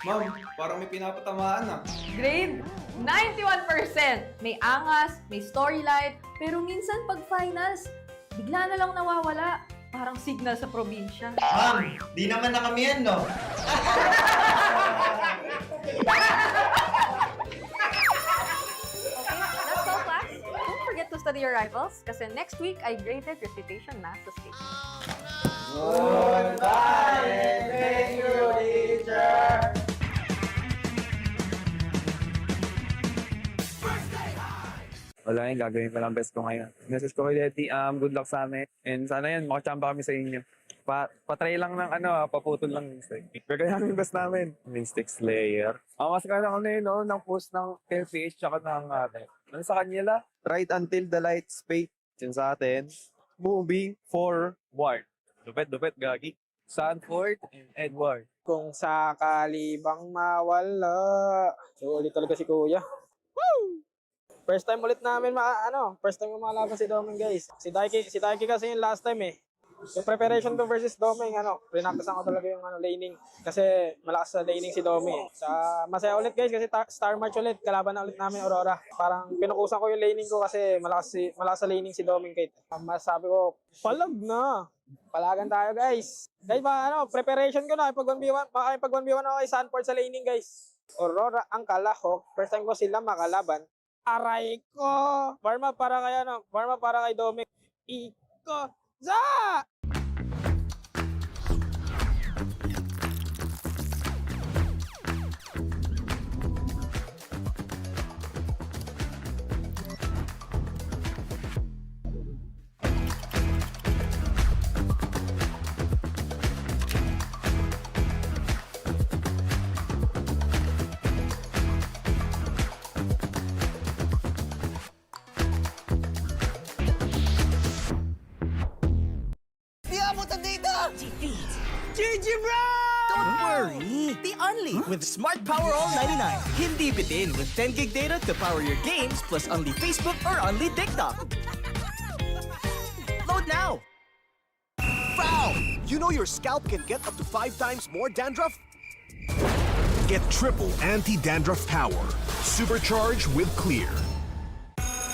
Ma'am, parang may pinapatamaan ah. Grade 91%. May angas, may storyline, pero minsan pag finals, bigla na lang nawawala. Parang signal sa probinsya. Ma'am, di naman na kami yan, no? Okay, that's all, class. Don't forget to study your rivals kasi next week ay graded recitation na sa stage. Goodbye and thank you, teacher! Wala yun, gagawin ko lang best ko ngayon. Message ko kay Letty, good luck sa amin. And sana yan, makachamba kami sa inyo. Patry lang ng paputol lang yung stick. Gagayanin yung best namin. Mystic Slayer. Mas kaya ako na yun, ng post ng TLPH tsaka ng ano sa kanila? Right until the lights fade. Yun sa atin. Moving forward. Dupet, gagi. Sanford and Edward. Kung sakali bang mawala. So, ulit talaga si Kuya. Woo! First time ulit namin first time makalaban si Doming, guys. Si Daiki kasi yung last time eh. Yung preparation ko versus Doming, prinactice ko talaga yung laning. Kasi malakas sa laning si Doming. Masaya ulit guys kasi star match ulit. Kalaban na ulit namin Aurora. Parang pinukusan ko yung laning ko kasi malakas sa laning si Doming. Masabi ko, palag na. Palagan tayo guys. Guys preparation ko na. Pag 1v1 ako kay Sanford sa laning guys. Aurora ang kalahok. First time ko sila makalaban. Aray ko! Warm up para kay Doming. Iko! Za! GG, bro! Don't worry. The only with Smart Power All 99. Hindi bitin with 10 gig data to power your games plus only Facebook or only TikTok. Load now. Foul! You know your scalp can get up to 5 times more dandruff? Get triple anti-dandruff power. Supercharged with Clear.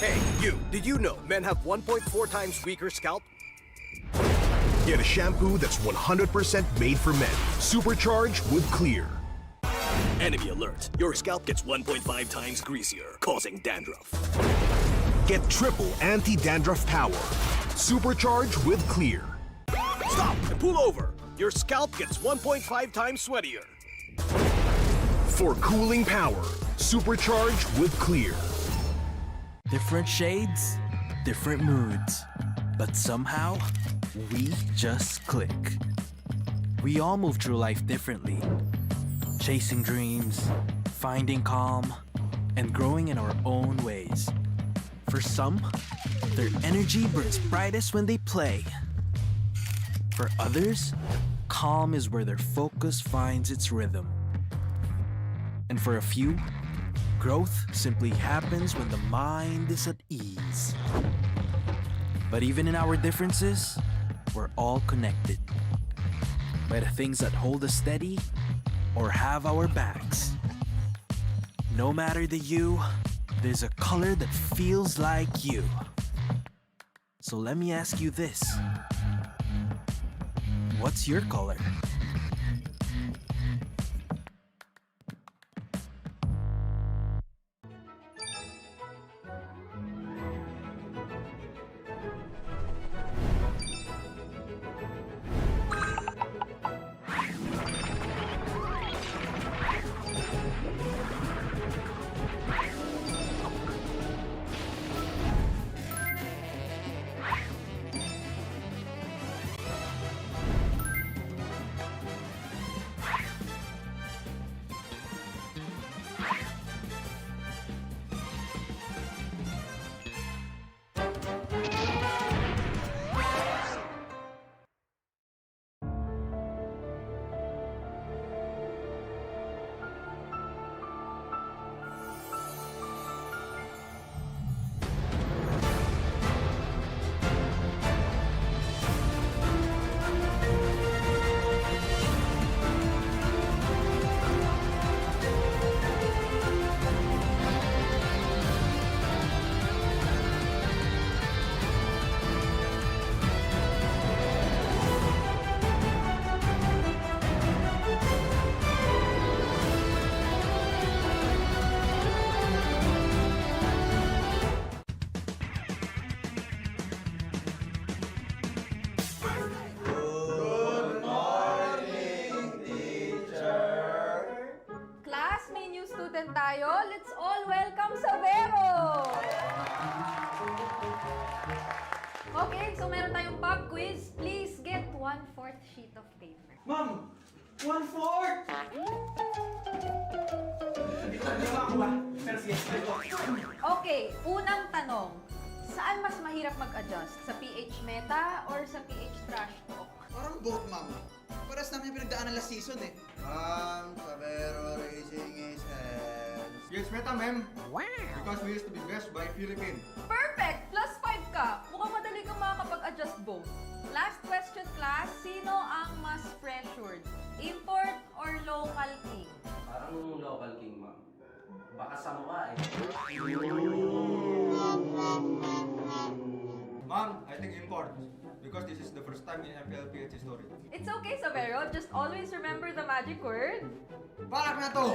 Hey, you. Did you know men have 1.4 times weaker scalp? Get a shampoo that's 100% made for men. Supercharged with Clear. Enemy alert. Your scalp gets 1.5 times greasier, causing dandruff. Get triple anti-dandruff power. Supercharged with Clear. Stop and pull over. Your scalp gets 1.5 times sweatier. For cooling power. Supercharged with Clear. Different shades, different moods. But somehow, we just click. We all move through life differently. Chasing dreams, finding calm, and growing in our own ways. For some, their energy burns brightest when they play. For others, calm is where their focus finds its rhythm. And for a few, growth simply happens when the mind is at ease. But even in our differences, we're all connected by the things that hold us steady or have our backs. No matter the you, there's a color that feels like you. So let me ask you this. What's your color? Class, may new student tayo. Let's all welcome Savero! Okay, so meron tayong pop quiz. Please get 1/4 sheet of paper. Ma'am! 1/4! Hindi makakuha. Pero sige, Okay, unang tanong. Saan mas mahirap mag-adjust? Sa PH meta or sa PH trash talk? Parang both, ma'am. Paras namin yung pinagdaanan last season eh. Savero raising his hands. Yes, meta, ma'am. Wow! Because we used to be best by Philippine. Perfect! +5 ka. Mukhang madali kang makakapag-adjust both. Last question, class. Sino ang mas pressured? Import or local king? Parang local king, ma'am. Baka sa mukha eh. Ma'am, I think import. Because this is the first time in MPL PH history. It's okay, Savero. Just always remember the magic word. Balak na to!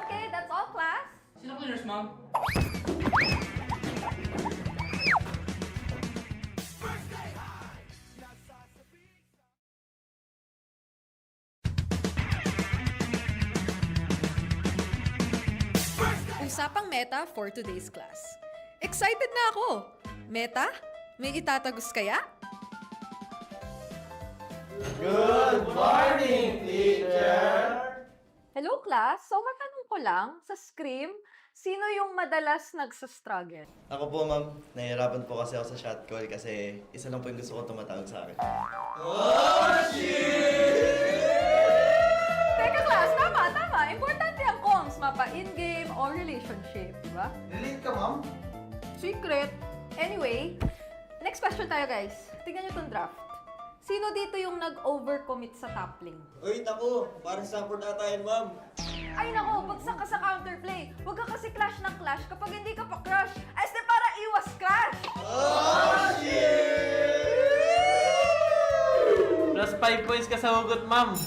Okay, that's all, class. Sino clears, ma'am? Usapang meta for today's class. Excited na ako! Meta? May itatagos kaya? Good morning, teacher! Hello, class. So, matanong ko lang, sa Scream, sino yung madalas nagsastruggle? Ako po, ma'am. Nahihirapan po kasi ako sa shot call kasi isa lang po yung gusto ko tumatawag sa akin. Oh, shit! Teka, class. Tama. Importante ang comms. Mapa in-game or relationship, di ba? Relate ka, ma'am? Secret. Anyway, next question tayo, guys. Tingnan nyo tong draft. Sino dito yung nag-overcommit sa top lane? Uy, naku! Parang support ata yan, ma'am. Ay nako, bagsak ka sa counterplay. Huwag ka kasi clash ng clash kapag hindi ka pa crush. Ay, para iwas crush! Oh, shit! +5 points ka sa hugot, ma'am.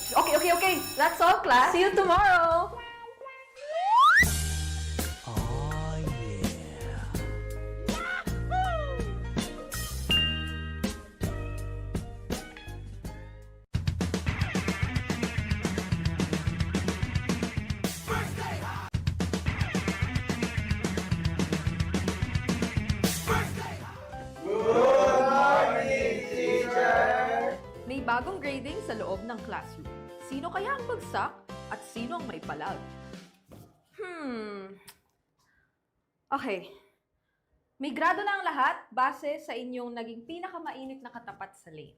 Okay. That's all, class. See you tomorrow! Oh yeah. grading sa loob ng classroom. Sino kaya ang bagsak at sino ang may palag? Okay. May grado na ang lahat base sa inyong naging pinakamainit na katapat sa lane.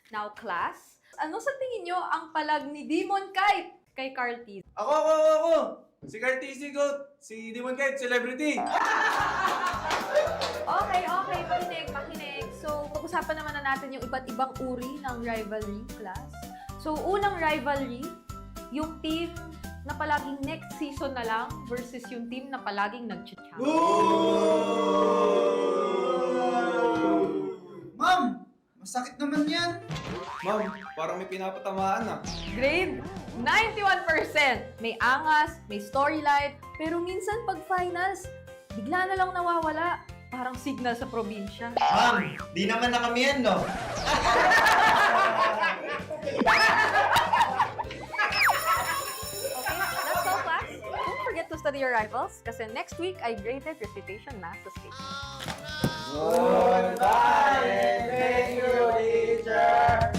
Now, class, ano sa tingin nyo ang palag ni Demon Kite kay Carl T? Ako! Si Carl TC Goat! Si Demon Kite, celebrity! Okay, makinig. So, pag-usapan naman na natin yung iba't ibang uri ng rivalry, class. So, unang rivalry, yung team na palaging next season na lang versus yung team na palaging nag-champion. Ma'am! Masakit naman yan! Ma'am, parang may pinapatamaan ah. Grade 91%. May angas, may storyline, pero minsan pag finals, bigla na lang nawawala. Parang signal sa probinsya. Ma'am, di naman na kami yan, no? That's all, class. Don't forget to study your rivals kasi next week ay graded recitation math sa stage. Goodbye! Thank you, teacher!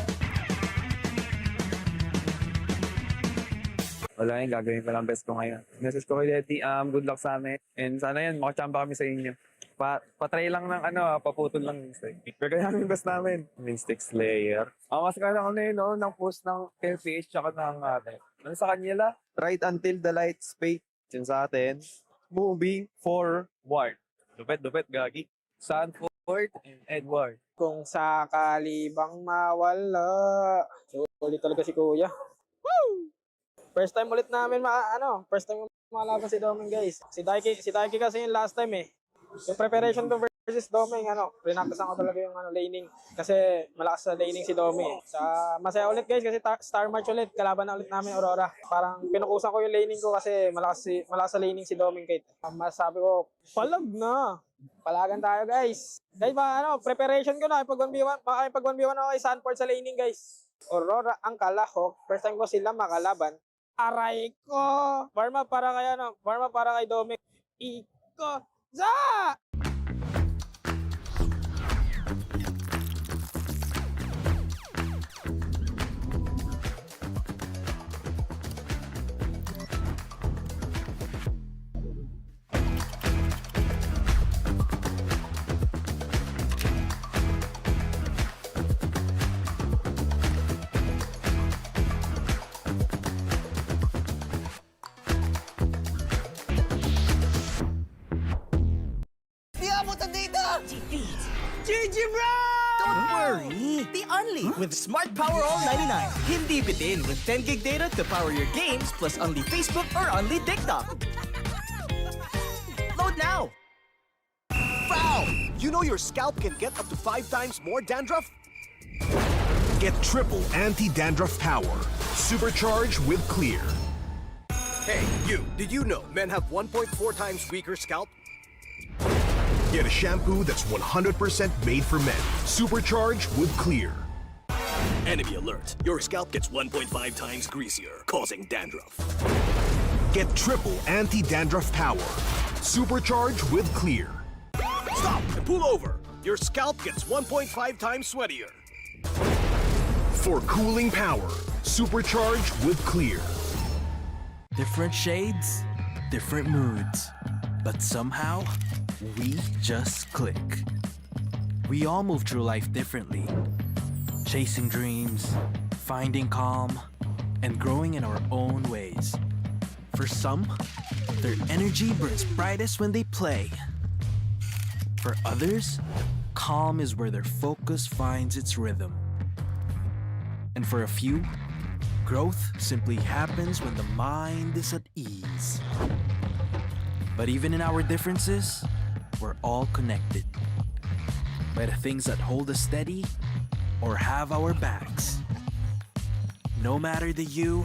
Wala yun, gagawin ko lang best ko ngayon. Message ko kay Letty, good luck sa amin. And sana yan, makachamba kami sa inyo. Patry lang ng paputol lang yung mistake. Pero kaya yung best namin. Mystic Slayer. Mas kaya ako na yun, ng post ng TLPH tsaka ng ano sa kanila? Right until the lights fade. Yun sa atin. Moving forward. Dupet, gagi. Sanford and Edward. Kung sakali bang mawala. Ulit talaga si Kuya. Woo! First time ulit namin first time malaban si Doming, guys. Si Daiki kasi yung last time eh. Yung preparation to versus Doming, prinaktasan ko talaga yung laning. Kasi malakas sa laning si Doming. Masaya ulit, guys, kasi star match ulit. Kalaban na ulit namin Aurora. Parang pinukusan ko yung laning ko kasi malakas sa laning si Doming, Kate. Masabi ko, palag na. Palagan tayo, guys. Guys, preparation ko na. Pag 1v1 ako kay Sanford sa laning, guys. Aurora ang kalahok. First time ko sila makalaban. Aray ko! Warm up para kay Doming. Iko! Za! GG, bro! Don't worry! The Only with Smart Power All 99. Hindi bitin with 10 gig data to power your games plus only Facebook or only TikTok. Load now! Foul! You know your scalp can get up to 5 times more dandruff? Get triple anti-dandruff power. Supercharged with Clear. Hey, you! Did you know men have 1.4 times weaker scalp? Get a shampoo that's 100% made for men. Supercharged with Clear. Enemy alert. Your scalp gets 1.5 times greasier, causing dandruff. Get triple anti-dandruff power. Supercharged with Clear. Stop and pull over. Your scalp gets 1.5 times sweatier. For cooling power. Supercharged with Clear. Different shades, different moods. But somehow, we just click. We all move through life differently. Chasing dreams, finding calm, and growing in our own ways. For some, their energy burns brightest when they play. For others, calm is where their focus finds its rhythm. And for a few, growth simply happens when the mind is at ease. But even in our differences, we're all connected by the things that hold us steady or have our backs. No matter the hue,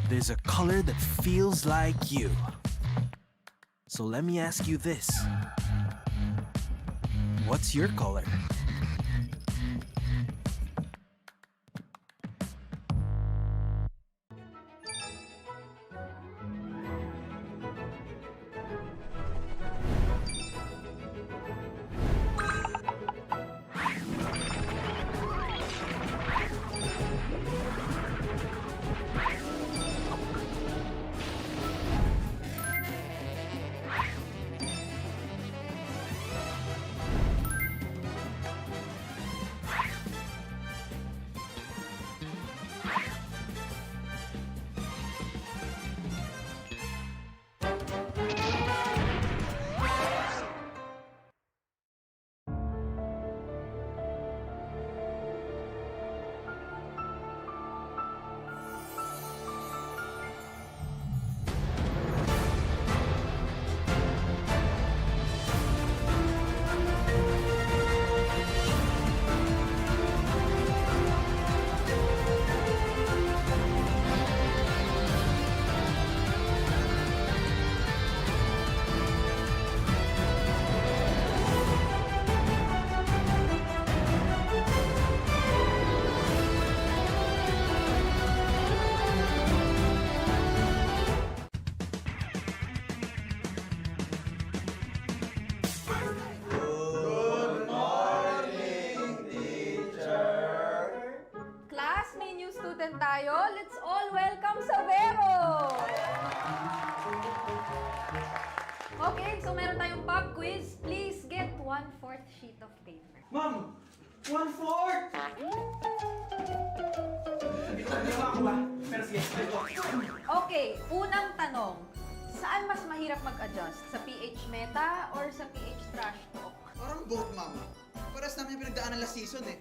there's a color that feels like you. So let me ask you this. What's your color? 1/4 sheet of paper. Ma'am! 1/4! Okay, unang tanong. Saan mas mahirap mag-adjust? Sa PH meta or sa PH trash talk? Parang both, ma'am. Paras namin yung pinagdaanan last season eh.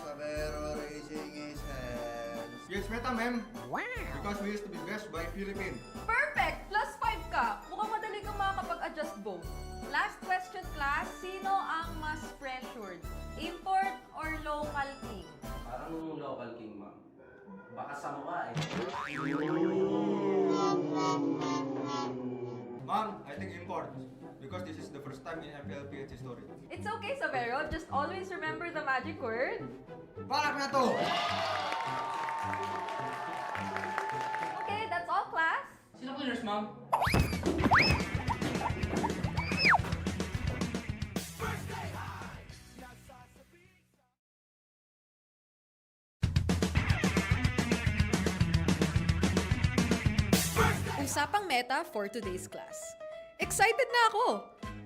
Sabero raising his hands. Yes, meta, ma'am. Wow! Because we used to be best by Philippine. Perfect! +5 ka. Mukhang madali kang makakapag-adjust both. Last question, class. Sino ang mas pressured? Import or local king? Parang local king, ma'am. Baka sa mukha eh. Ma'am, I think import. Because this is the first time in MPL PH history. It's okay, Sabero. Just always remember the magic word. Balak na to! Okay, that's all, class. Sino cleaners, ma'am? Usapang meta for today's class. Excited na ako!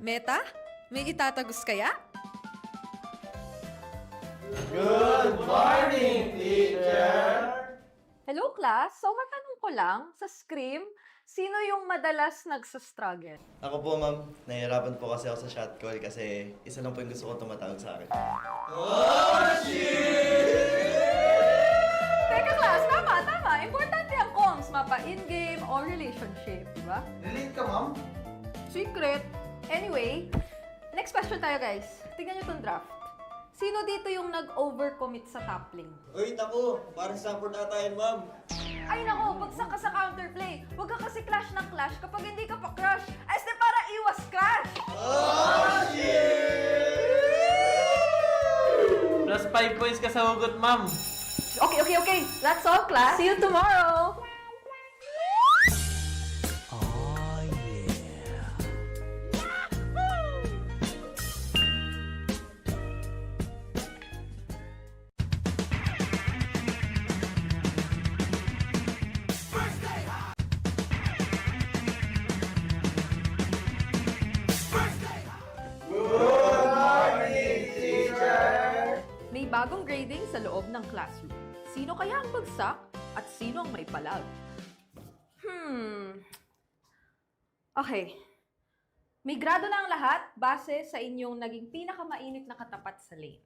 Meta? May itatagos kaya? Good morning, teacher! Hello, class. So, matanong ko lang, sa scrim, sino yung madalas nagsastruggle? Ako po, ma'am. Nahihirapan po kasi ako sa shot call kasi isa lang po yung gusto ko tumatawag sa akin. Teka, class. Tama. Importante ang comms. Mapa in-game or relationship, di ba? Relate ka, ma'am? Secret. Anyway, next question tayo, guys. Tingnan nyo tong draft. Sino dito yung nag-overcommit sa top lane? Uy, naku! Parang support ata yan, ma'am. Ay nako, bagsak ka sa counterplay. Huwag ka kasi clash ng clash kapag hindi ka pa crush. Este para iwas crash! +5 points ka sa hugot, ma'am. Okay. That's all, class. See you tomorrow! May bagong grading sa loob ng classroom. Sino kaya ang bagsak at sino ang may palag? Okay. May grado na ang lahat base sa inyong naging pinakamainit na katapat sa lane.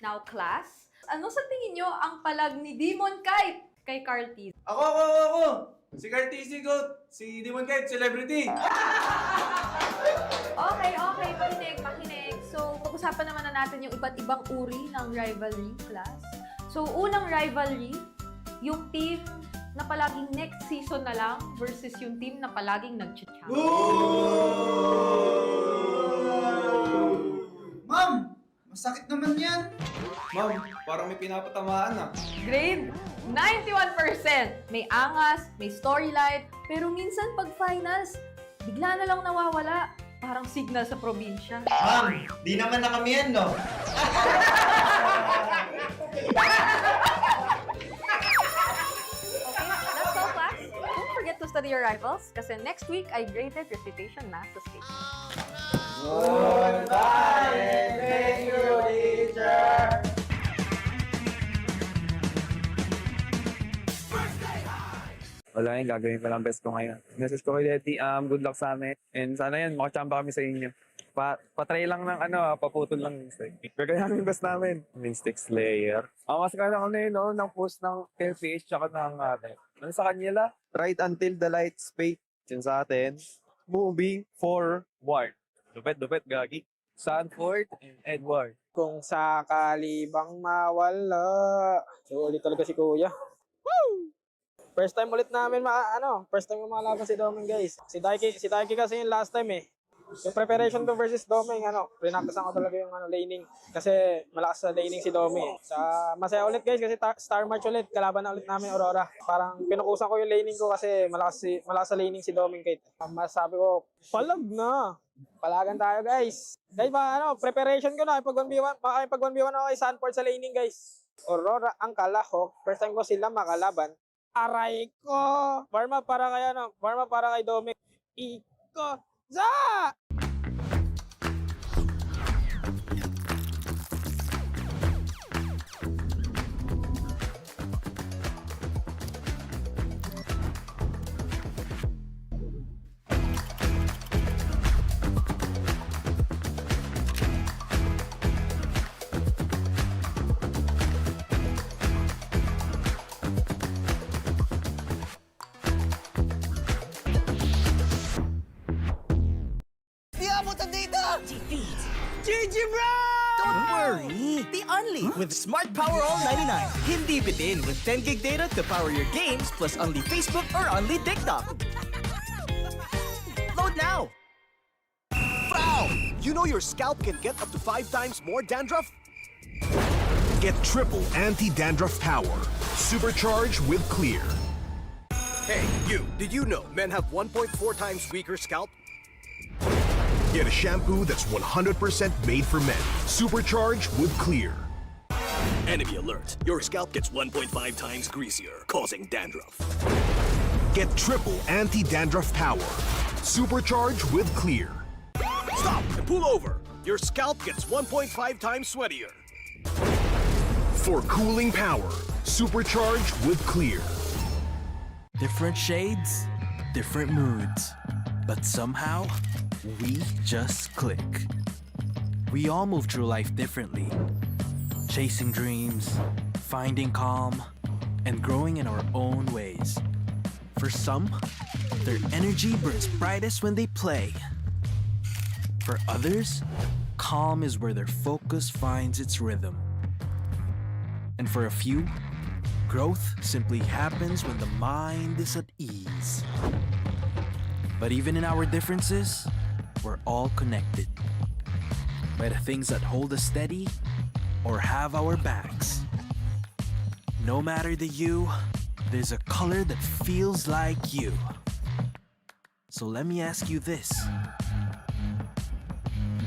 Now, class, ano sa tingin nyo ang palag ni Demon Kite kay Carl T? Ako! Si Carl TC Goat! Si Demon Kite, celebrity! Okay. Makinig. So, pag-usapan naman na natin yung iba't ibang uri ng rivalry, class. So, unang rivalry, yung team na palaging next season na lang versus yung team na palaging nag-champion. Ma'am! Masakit naman yan! Ma'am, parang may pinapatamaan ah. Grade 91%. May angas, may storyline, pero minsan pag finals, bigla na lang nawawala. Parang signal sa probinsya. Ma'am, di naman na kami yan, no? Okay, that's all, class. Don't forget to study your rivals kasi next week I graded recitation math sa stage. Goodbye and thank you, teacher! Wala yun, gagawin ko lang best ko ngayon. Message ko kay Letty, good luck sa amin. And sana yan, makachamba kami sa inyo. Patry lang ng paputol lang yung stick. Pero kaya yung best namin. Mystic Slayer. Mas kaya ako na yun, ng post ng TLPH tsaka ng ano sa kanila? Right until the lights fade. Yun sa atin. Moving forward. Dupet, gagi. Sanford and Edward. Kung sakali bang mawala. So, ulit talaga si Kuya. Woo! First time ulit namin first time makalaban si Doming, guys. Si Daiki kasi yung last time eh. Yung preparation to versus Doming, prinaktasan ko talaga yung laning. Kasi malakas sa laning si Doming eh. Masaya ulit, guys, kasi star match ulit. Kalaban na ulit namin Aurora. Parang pinukusan ko yung laning ko kasi malakas sa laning si Doming, Kate. Masabi ko, palag na. Palagan tayo, guys. Guys, preparation ko na. Pag 1v1 ako kay Sanford sa laning, guys. Aurora ang kalahok. First time ko sila makalaban. Aray ko! Warm up para kay Doming. Iko! Za! Don't worry! The Only with Smart Power All 99. Hindi bitin with 10 gig data to power your games plus only Facebook or only TikTok. Load now! Frau! You know your scalp can get up to 5 times more dandruff? Get triple anti-dandruff power. Supercharged with Clear. Hey, you, did you know men have 1.4 times weaker scalp? Get a shampoo that's 100% made for men. Supercharged with Clear. Enemy alert. Your scalp gets 1.5 times greasier, causing dandruff. Get triple anti-dandruff power. Supercharged with Clear. Stop and pull over. Your scalp gets 1.5 times sweatier. For cooling power, supercharged with Clear. Different shades, different moods. But somehow, we just click. We all move through life differently. Chasing dreams, finding calm, and growing in our own ways. For some, their energy burns brightest when they play. For others, calm is where their focus finds its rhythm. And for a few, growth simply happens when the mind is at ease. But even in our differences, we're all connected by the things that hold us steady or have our backs. No matter the you, there's a color that feels like you. So let me ask you this.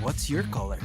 What's your color?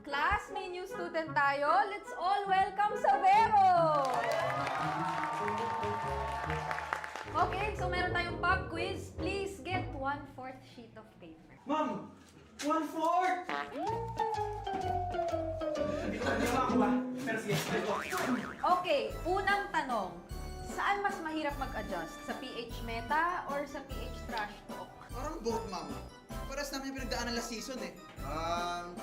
Class, may new student tayo. Let's all welcome Savero! Okay, so meron tayong pop quiz. Please get 1/4 sheet of paper. Ma'am! 1/4! Okay, unang tanong. Saan mas mahirap mag-adjust? Sa PH meta or sa PH trash talk? Parang both, ma'am. Paras namin yung pinagdaanan last season eh.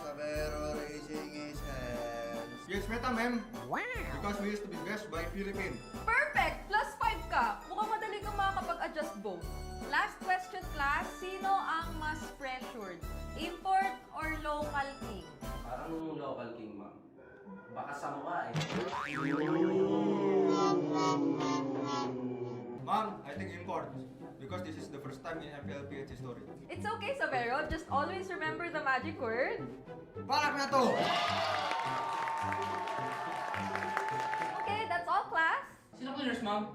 Savero raising his hands. Yes, meta, ma'am. Wow! Because we used to be best by Philippine. Perfect! +5 ka. Mukhang madali kang makakapag-adjust both. Last question, class. Sino ang mas pressured? Import or local king? Parang local king, ma'am. Baka sa mukha eh. Ma'am, I think import. Because this is the first time in MPL PH history. It's okay, Savero. Just always remember the magic word. Balak na to! Okay, that's all, class. Sino cleaners, ma'am?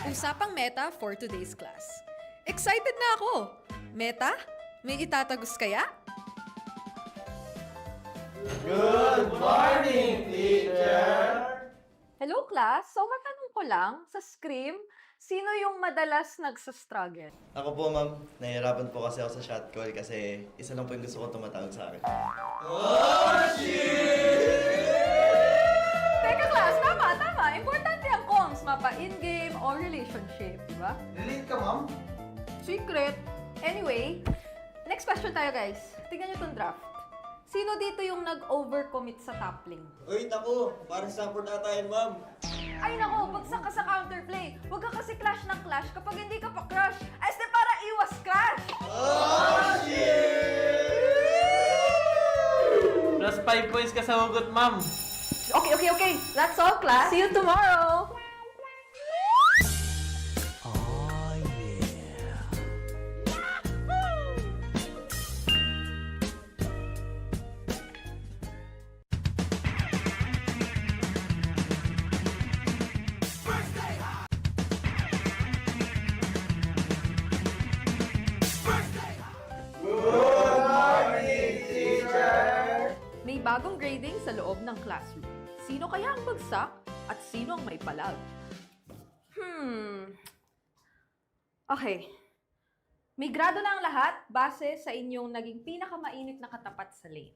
Usapang meta for today's class. Excited na ako! Meta? May itatagos kaya? Good morning, teacher! Hello, class. So, matanong ko lang, sa scrim, sino yung madalas nagsastruggle? Ako po, ma'am. Nahihirapan po kasi ako sa shot call kasi isa lang po yung gusto ko tumatawag sa akin. Teka class, tama. Importante ang comms, mapa in-game or relationship, di ba? Relate ka, ma'am? Secret. Anyway, next question tayo guys. Tingnan nyo itong draft. Sino dito yung nag-overcommit sa top lane? Uy, naku. Parang support ata yun, ma'am. Ay nako, bagsak ka sa counterplay. Huwag ka kasi clash ng clash kapag hindi ka pa crush. Este para iwas crush! Plus 5 points ka sa hugot, ma'am. Okay. That's all, class. See you tomorrow! May bagong grading sa loob ng classroom. Sino kaya ang bagsak at sino ang may palag? Okay. May grado na ang lahat base sa inyong naging pinakamainit na katapat sa lane.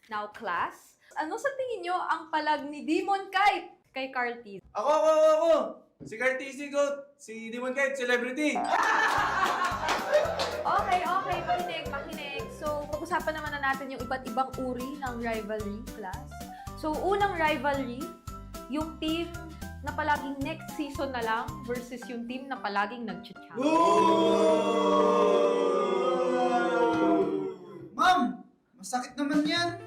Now, class, ano sa tingin nyo ang palag ni Demon Kite kay Carl T? Ako! Si Cartesi Goat! Si Demon Kite, celebrity! Okay. Makinig. So, pag-usapan naman na natin yung iba't ibang uri ng rivalry, class. So, unang rivalry, yung team na palaging next season na lang versus yung team na palaging nag-champion. Ma'am! Masakit naman yan!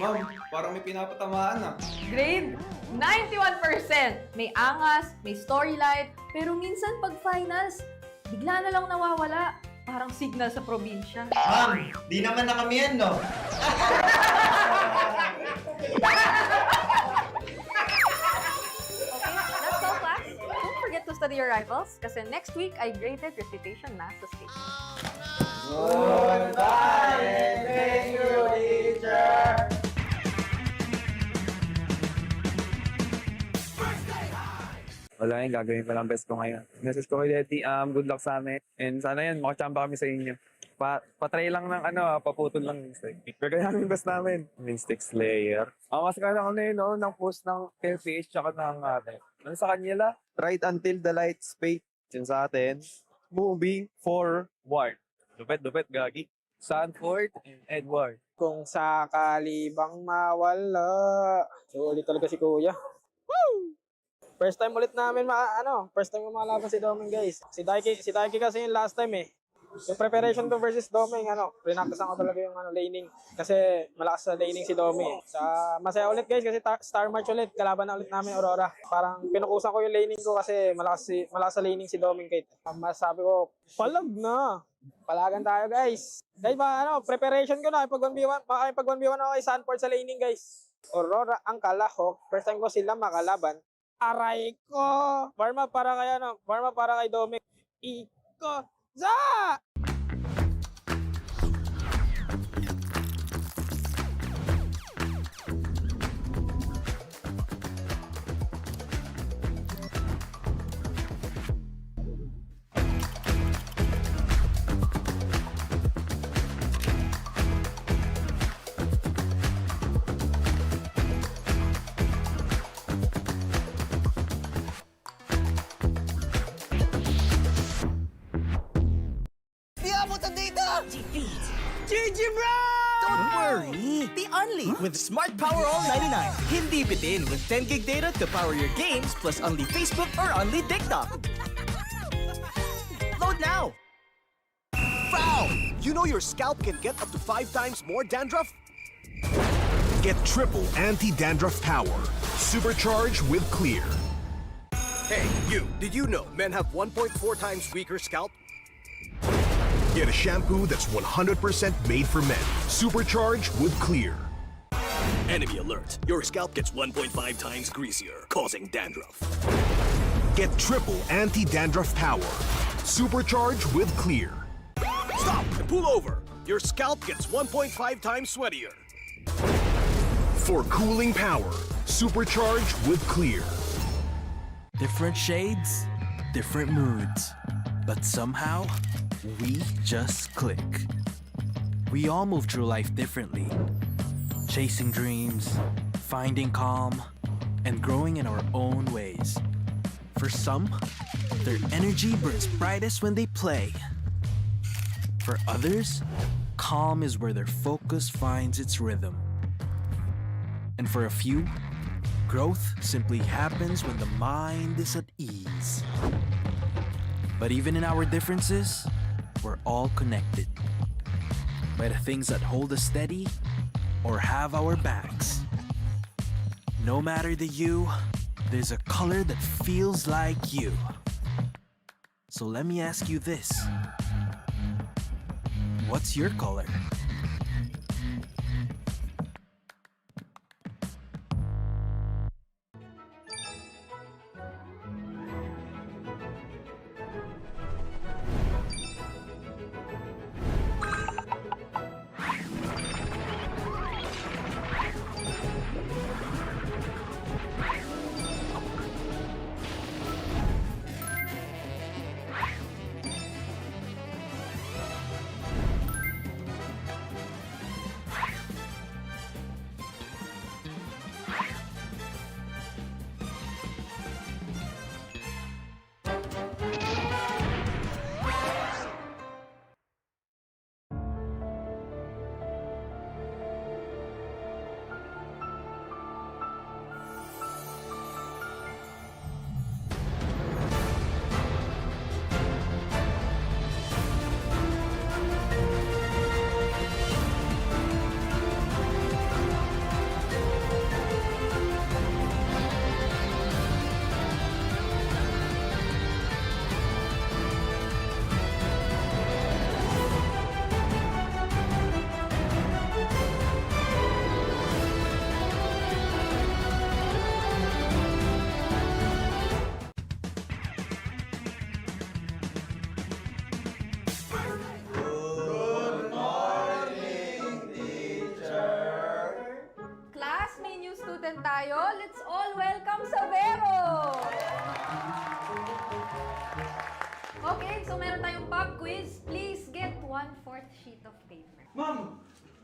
Ma'am, parang may pinapatamaan ah. Grade 91%. May angas, may storyline, pero minsan pag finals, bigla na lang nawawala. Parang signal sa probinsya. Ma'am, di naman na kami yan, no? That's all, class. Don't forget to study your rivals kasi next week ay graded recitation na sa stage. Goodbye and thank you, teacher! Wala yung gagawin ko lang best ko ngayon. Message ko kay Letty, good luck sa amin. And sana yan, makachamba kami sa inyo. Patry lang ng paputol lang yung mistake. Gagayanin yung best namin. Mystic Slayer. Mas kaya ko na yun, ng post ng TLPH tsaka ng ano sa kanila? Right until the lights fade. Yun sa atin. Moving forward. Dupet, gagi. Sanford and Edward. Kung sakali bang mawala. So, ulit talaga si Kuya. Woo! First time ulit namin first time lumalaban si Doming, guys. Si Daiki kasi yung last time eh. Yung preparation to versus Doming, prinaktasan ko talaga yung laning. Kasi malakas sa laning si Doming. Masaya ulit guys kasi star match ulit. Kalaban na ulit namin Aurora. Parang pinukusan ko yung laning ko kasi malakas sa laning si Doming Kate. Masabi ko, palag na. Palagan tayo guys. Guys, preparation ko na. Pag 1v1 ako kay Sanford sa laning guys. Aurora ang kalahok. First time ko sila makalaban. Aray ko! Warm up para kay Doming. Iko! Za! GG, bro! Don't worry! The Only with Smart Power All 99. Hindi bitin with 10 gig data to power your games plus only Facebook or only TikTok. Load now! Foul! You know your scalp can get up to 5 times more dandruff? Get triple anti-dandruff power. Supercharged with Clear. Hey, you! Did you know men have 1.4 times weaker scalp? Get a shampoo that's 100% made for men. Supercharged with Clear. Enemy alert. Your scalp gets 1.5 times greasier, causing dandruff. Get triple anti-dandruff power. Supercharged with Clear. Stop and pull over. Your scalp gets 1.5 times sweatier. For cooling power, supercharged with Clear. Different shades, different moods. But somehow, we just click. We all move through life differently. Chasing dreams, finding calm, and growing in our own ways. For some, their energy burns brightest when they play. For others, calm is where their focus finds its rhythm. And for a few, growth simply happens when the mind is at ease. But even in our differences, we're all connected by the things that hold us steady or have our backs. No matter the hue, there's a color that feels like you. So let me ask you this. What's your color? student tayo. Let's all welcome Savero! Okay, so meron tayong pop quiz. Please get 1/4 sheet of paper. Ma'am!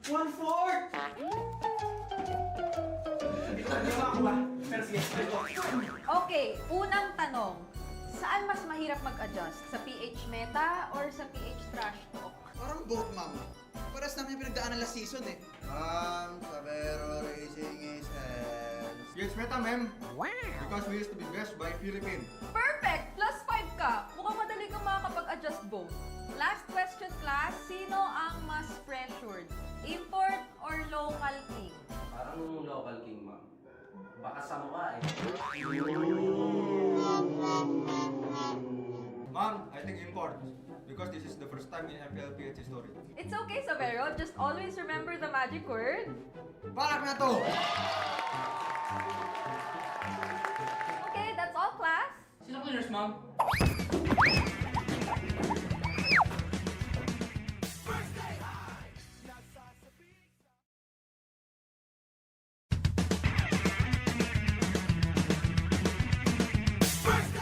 1/4! Okay, unang tanong. Saan mas mahirap mag-adjust? Sa PH meta or sa PH trash talk? Parang both, ma'am. Paras namin yung pinagdaanan last season eh. Savero raising his hands. Yes, meta, ma'am. Wow! Because we used to be best by Philippine. Perfect! +5 ka. Mukhang madali kang makakapag-adjust both. Last question, class. Sino ang mas pressured? Import or local king? Parang local king, ma'am. Baka sa mukha eh. Ma'am, I think import. Because this is the first time in MPL PH history. It's okay, Savero. Just always remember the magic word. Balak na to! Okay, that's all, class. Sino cleaners, ma'am?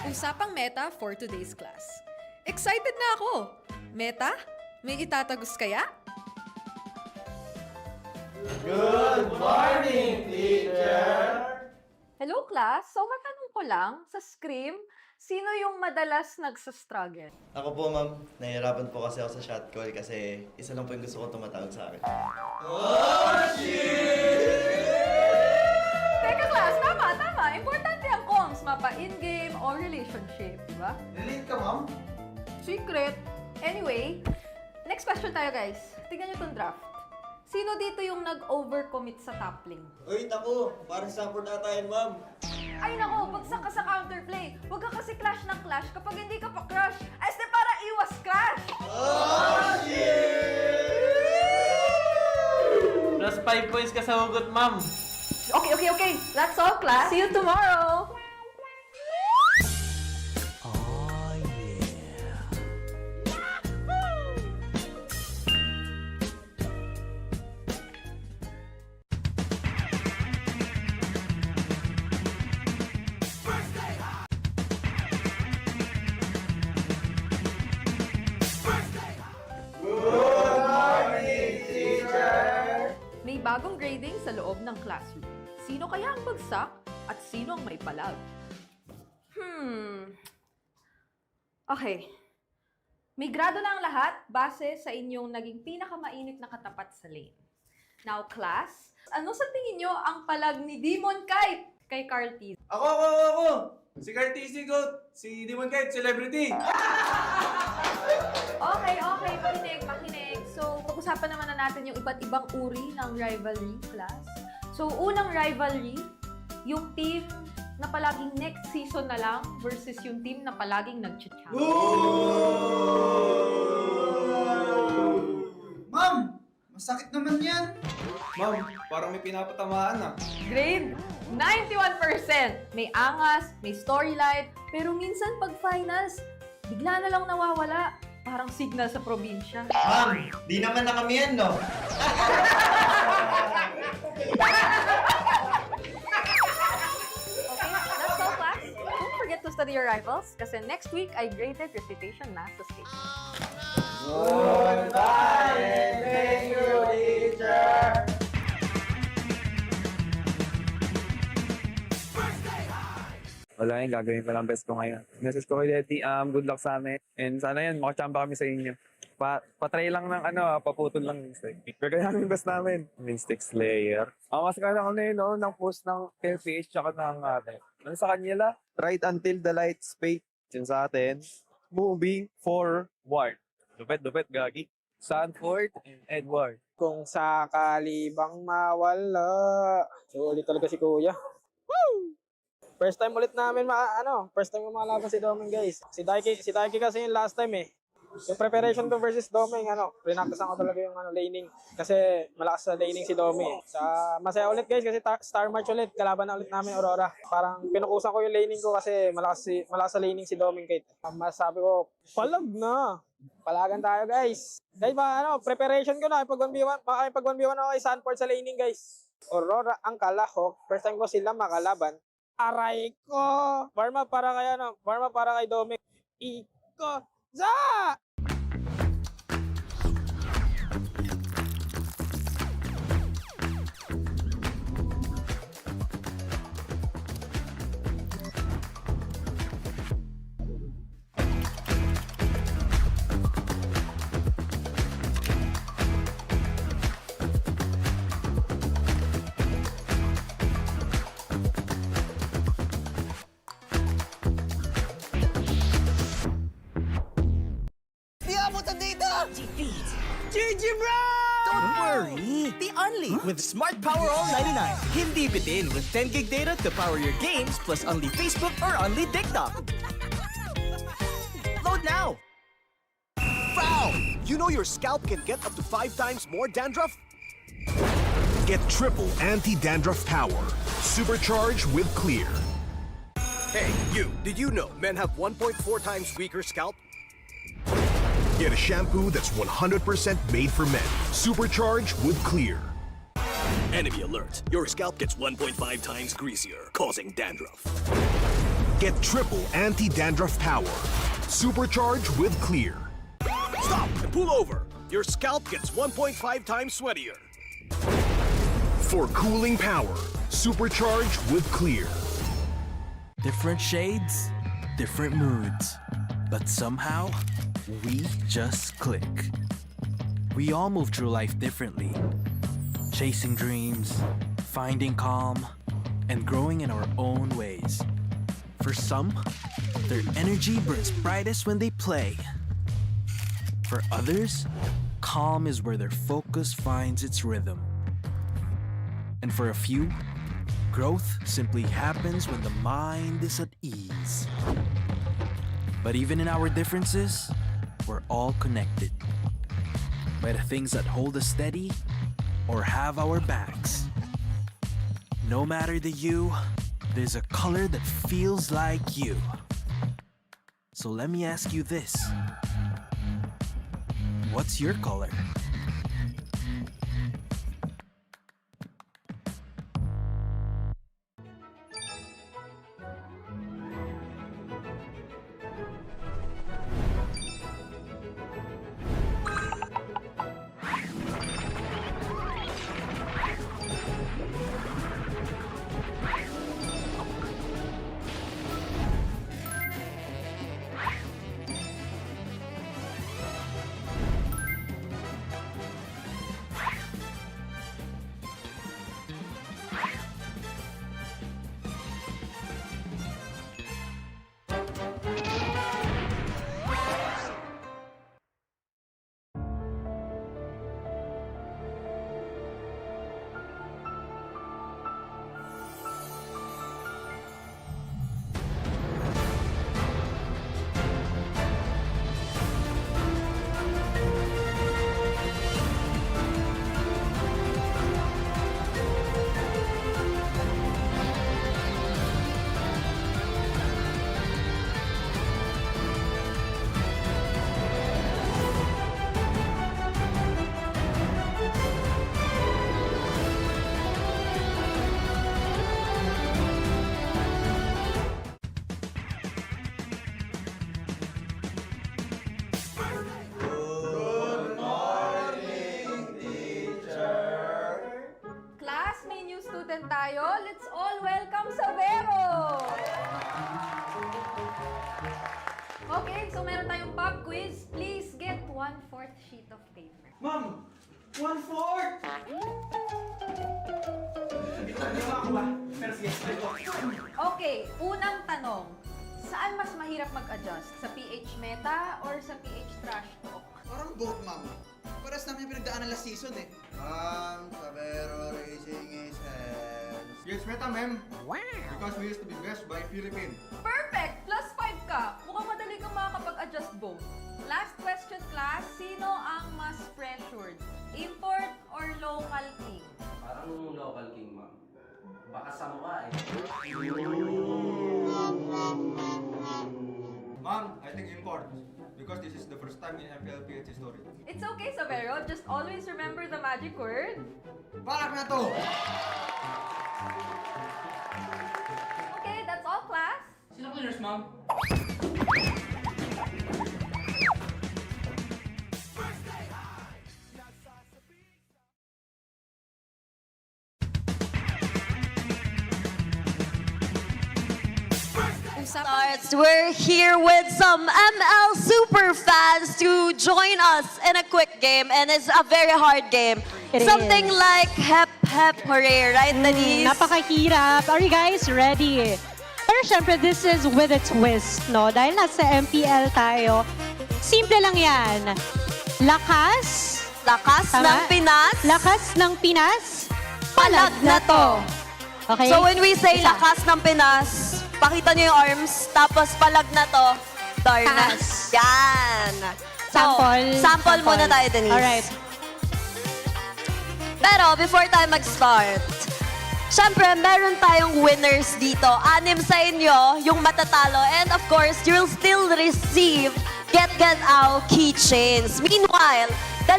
Usapang meta for today's class. Excited na ako! Meta? May itatagos kaya? Good morning, teacher! Hello, class. So, matanong ko lang, sa Scream, sino yung madalas nagsastruggle? Ako po, ma'am. Nahihirapan po kasi ako sa shot call kasi isa lang po yung gusto ko tumatawag sa akin. Oh, shit! Teka, class. Tama. Importante ang comms. Mapa in-game o relationship, di ba? Relate ka, ma'am? Secret. Anyway, next question tayo, guys. Tingnan nyo itong draft. Sino dito yung nag-overcommit sa top lane? Uy, naku! Parang support ata yan, ma'am. Ay nako, bagsak ka sa counterplay. Huwag ka kasi clash ng clash kapag hindi ka pa crush. Ay, para iwas crash! Oh, shit! +5 points ka sa hugot, ma'am. Okay. That's all, class. See you tomorrow! Oh, yeah. bagong grading sa loob ng classroom. Sino kaya ang bagsak at sino ang may palag? Okay. May grado na ang lahat base sa inyong naging pinakamainit na katapat sa lane. Now, class, ano sa tingin nyo ang palag ni Demon Kite kay Carl T? Ako! Si Cartesi ko, si Demon Kite, celebrity! Okay, makinig. So, pag-usapan naman na natin yung iba't ibang uri ng rivalry, class. So, unang rivalry, yung team na palaging next season na lang versus yung team na palaging nag-champion. Ma'am! Masakit naman yan! Ma'am, parang may pinapatamaan ah. Grade 91%. May angas, may storyline, pero minsan pag finals, bigla na lang nawawala. Parang signal sa probinsya. Ma'am, di naman na kami yan, no? That's all, class. Don't forget to study your rivals kasi next week ay graded recitation na sa stage. Goodbye and thank you, teacher! Wala yun, gagawin ko lang best ko ngayon. Message ko kay Letty, good luck sa amin. And sana yan, makachamba kami sa inyo. Patry lang ng paputol lang yung technique. Pero kaya yung best namin. Mystic Slayer. Mas kaya ko na yun, ng post ng TLPH tsaka ng ano sa kanila? Right until the lights fade. Yun sa atin. Moving forward. Dupet, gagi. Sanford and Edward. Kung sakali bang mawala. Sulit talaga si Kuya. Woo! First time ulit namin first time lumalaban si Doming, guys. Si Daiki kasi yung last time eh. Yung preparation ko versus Doming, prinacticean ko talaga yung laning. Kasi malakas sa laning si Doming. Masaya ulit, guys, kasi star match ulit. Kalaban na ulit namin Aurora. Parang pinukusan ko yung laning ko kasi malakas sa laning si Doming, Kate. Masabi ko, palag na. Palagan tayo, guys. Guys, preparation ko na. Pag 1v1 ako kay Sanford sa laning, guys. Aurora ang kalahok. First time ko sila makalaban. Aray ko! Warm up para kay Doming. Iko! Za! GG, bro! Don't worry! The Only with Smart Power All 99. Hindi bitin with 10 gig data to power your games plus only Facebook or only TikTok. Load now! Foul! You know your scalp can get up to 5 times more dandruff? Get triple anti-dandruff power. Supercharged with Clear. Hey, you, did you know men have 1.4 times weaker scalp? Get a shampoo that's 100% made for men. Supercharged with Clear. Enemy alert. Your scalp gets 1.5 times greasier, causing dandruff. Get triple anti-dandruff power. Supercharged with Clear. Stop and pull over. Your scalp gets 1.5 times sweatier. For cooling power. Supercharged with Clear. Different shades, different moods. But somehow, we just click. We all move through life differently. Chasing dreams, finding calm, and growing in our own ways. For some, their energy burns brightest when they play. For others, calm is where their focus finds its rhythm. And for a few, growth simply happens when the mind is at ease. But even in our differences, we're all connected by the things that hold us steady or have our backs. No matter the hue, there's a color that feels like you. So let me ask you this. What's your color? meron tayong pop quiz. Please get 1/4 sheet of paper. Ma'am, 1/4! Hindi ako ba? Pero sige, Okay, unang tanong. Saan mas mahirap mag-adjust? Sa PH meta or sa PH trash talk? Parang both, ma'am. Paras namin yung pinagdaanan last season eh. Sabero raising his hands. Yes, meta, ma'am. Wow! Because we used to be best by Philippines. Perfect! +5 ka. Mukhang madali kang makakapag-adjust both. Last question, class. Sino ang mas pressured? Import or local king? Parang local king, ma'am. Baka sa mukha eh. Ma'am, I think import. Because this is the first time in MPL PH history. It's okay, Sabero. Just always remember the magic word. Balak na to! Okay, that's all, class. Sino cleaners, ma'am? Starts. We're here with some ML super fans to join us in a quick game, and it's a very hard game. It Something is. like hep hep hooray, right, Denise? Napakahirap. Are you guys ready? Pero syempre, this is with a twist, no? Dahil nasa MPL tayo, simple lang yan. Lakas. Lakas ng Pinas. Lakas ng Pinas. Palag na to. Okay? So when we say Isa. lakas ng Pinas, pakita nyo yung arms, tapos palag na to, Darna. Taas. Yan. So, Sample. sample muna tayo, Denise. Alright. Pero before tayo mag-start, syempre, meron tayong winners dito. 6 sa inyo yung matatalo. And of course, you'll still receive Get Out keychains. Meanwhile, 2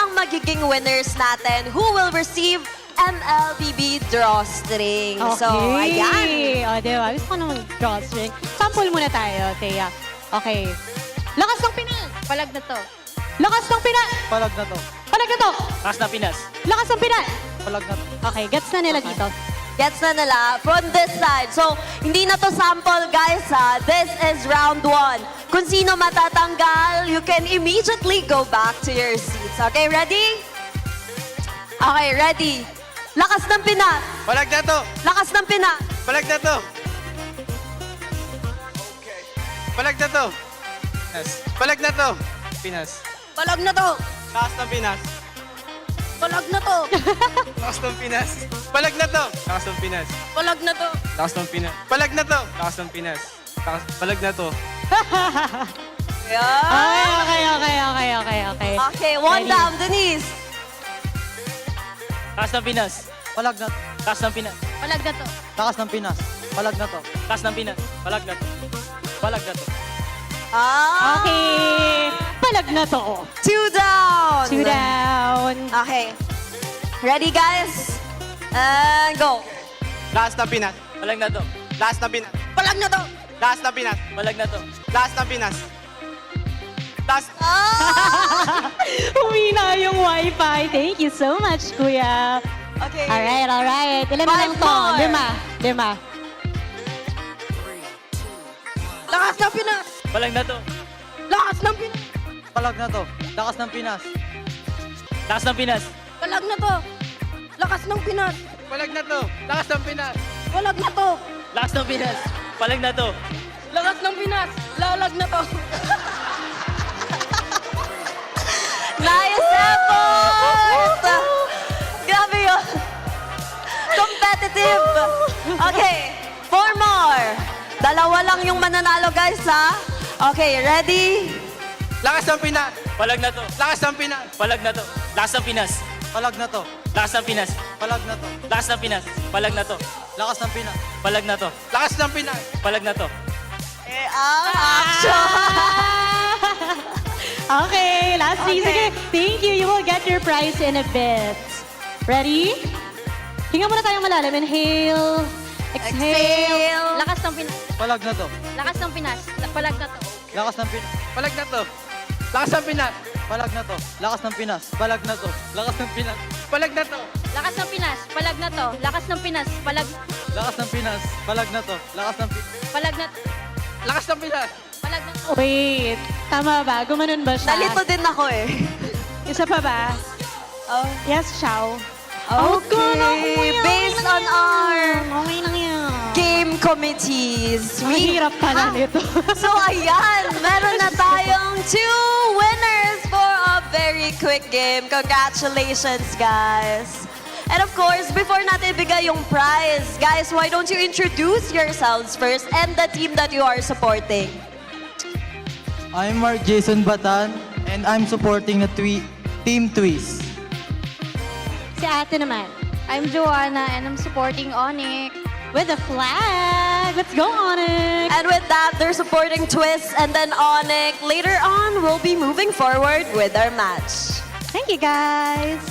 ang magiging winners natin who will receive MLBB drawstring. Okay. So, ayan. O, diba? Gusto ko naman drawstring. Sample muna tayo, Thea. Okay. Lakas ng Pinas. Palag na to. Lakas ng Pinas. Palag na to. Palag na to. Lakas na Pinas. Lakas ng Pinas. Palag na to. Okay, gets na nila dito. Gets na nila from this side. So, hindi na to sample, guys, ha? This is round 1. Kung sino matatanggal, you can immediately go back to your seats. Okay, ready? Okay, ready. Lakas ng Pinas. Palag na to. Lakas ng Pinas. Palag na to. Palag na to. Pinas. Palag na to. Pinas. Palag na to. Lakas ng Pinas. Palag na to. Lakas ng Pinas. Palag na to. Lakas ng Pinas. Palag na to. Lakas ng Pinas. Palag na to. Lakas ng Pinas. Palag na to. Yeah. Okay. Okay, one Ready? down, Denise. Lakas ng Pinas. Palag na to. Lakas ng Pinas. Palag na to. Lakas ng Pinas. Palag na to. Lakas ng Pinas. Palag na to. Palag na to. Ah. Okay. Palag na to. 2 down. 2 down. Okay. Ready, guys? And go. Lakas ng Pinas. Palag na to. Lakas ng Pinas. Palag na to. Lakas ng Pinas. Palag na to. Lakas ng Pinas. Lakas. Humina yung wifi. Thank you so much, Kuya. Okay. Alright. Ilan na 5 lang to? more. 5. Lakas ng Pinas. Palag na to. Lakas ng Pinas. Palag na to. Lakas ng Pinas. Lakas ng Pinas. Palag na to. Lakas ng Pinas. Palag na to. Lakas ng Pinas. Palag na to. Lakas ng Pinas. Palag na to. Lakas ng Pinas. Lalag na to. Nice effort! Grabe yun. Competitive. Okay, 4 more. 2 lang yung mananalo, guys, ha? Okay, ready? Lakas ng Pinas. Palag na to. Lakas ng Pinas. Palag na to. Lakas ng Pinas. Palag na to. Lakas ng Pinas. Palag na to. Lakas ng Pinas. Palag na to. Lakas ng Pinas. Palag na to. Lakas ng Pinas. Palag na to. Action! Okay, last piece. Okay. Thank you. You will get your prize in a bit. Ready? Hinga muna tayong malalim. Inhale. Exhale. Lakas ng Pinas. Palag na to. Lakas ng Pinas. Palag na to. Lakas ng Pinas. Palag na to. Lakas ng Pinas. Palag na to. Lakas ng Pinas. Palag na to. Lakas ng Pinas. Palag na to. Lakas ng Pinas. Palag na to. Lakas ng Pinas. Palag. Lakas ng Pinas. Palag na to. Lakas ng Pinas. Palag na to. Lakas ng Pinas. Palag na to. Wait, tama ba? Gumanon ba siya? Nalito din ako eh. Isa pa ba? Oh. Yes, Chow. Okay, based on our Okay lang yan. game committees. Ang hirap pala nito. So ayan, meron na tayong 2 winners for a very quick game. Congratulations, guys. And of course, before natin ibigay yung prize, guys, why don't you introduce yourselves first and the team that you are supporting? I'm Mark Jason Batan, and I'm supporting the Team TWIS. Si ate naman. I'm Joanna and I'm supporting ONIC. With a flag. Let's go, ONIC! And with that, they're supporting TWIS and then ONIC. Later on, we'll be moving forward with our match. Thank you, guys!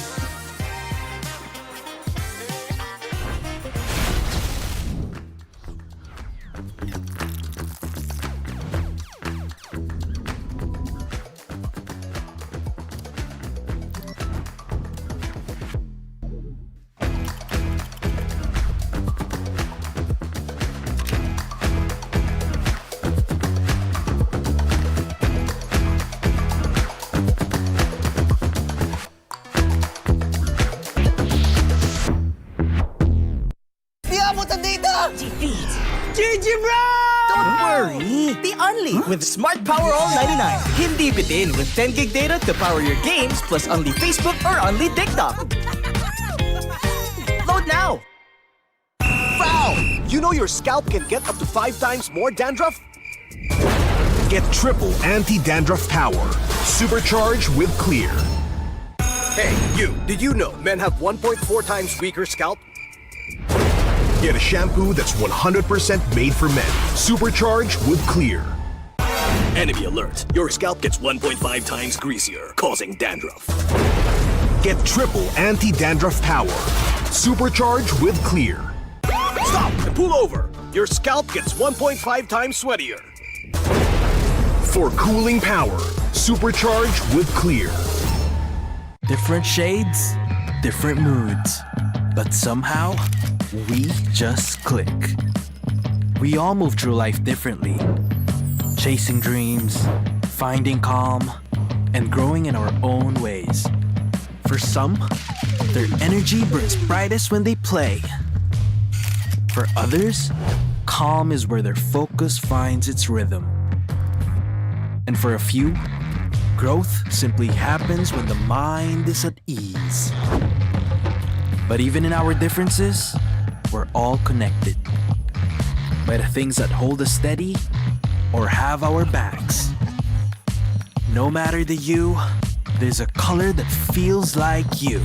Di abutan dito! Defeat! GG bro! Don't worry! The Only with Smart Power All 99. Hindi bitin with 10 gig data to power your games plus only Facebook or only TikTok. Load now! Foul! You know your scalp can get up to 5 times more dandruff? Get triple anti-dandruff power. Supercharged with Clear. Hey, you! Did you know men have 1.4 times weaker scalp? Get a shampoo that's 100% made for men. Supercharged with Clear. Enemy alert. Your scalp gets 1.5 times greasier, causing dandruff. Get triple anti-dandruff power. Supercharged with Clear. Stop and pull over. Your scalp gets 1.5 times sweatier. For cooling power. Supercharged with Clear. Different shades, different moods. But somehow, we just click. We all move through life differently. Chasing dreams, finding calm, and growing in our own ways. For some, their energy burns brightest when they play. For others, calm is where their focus finds its rhythm. And for a few, growth simply happens when the mind is at ease. But even in our differences, we're all connected by the things that hold us steady or have our backs. No matter the hue, there's a color that feels like you.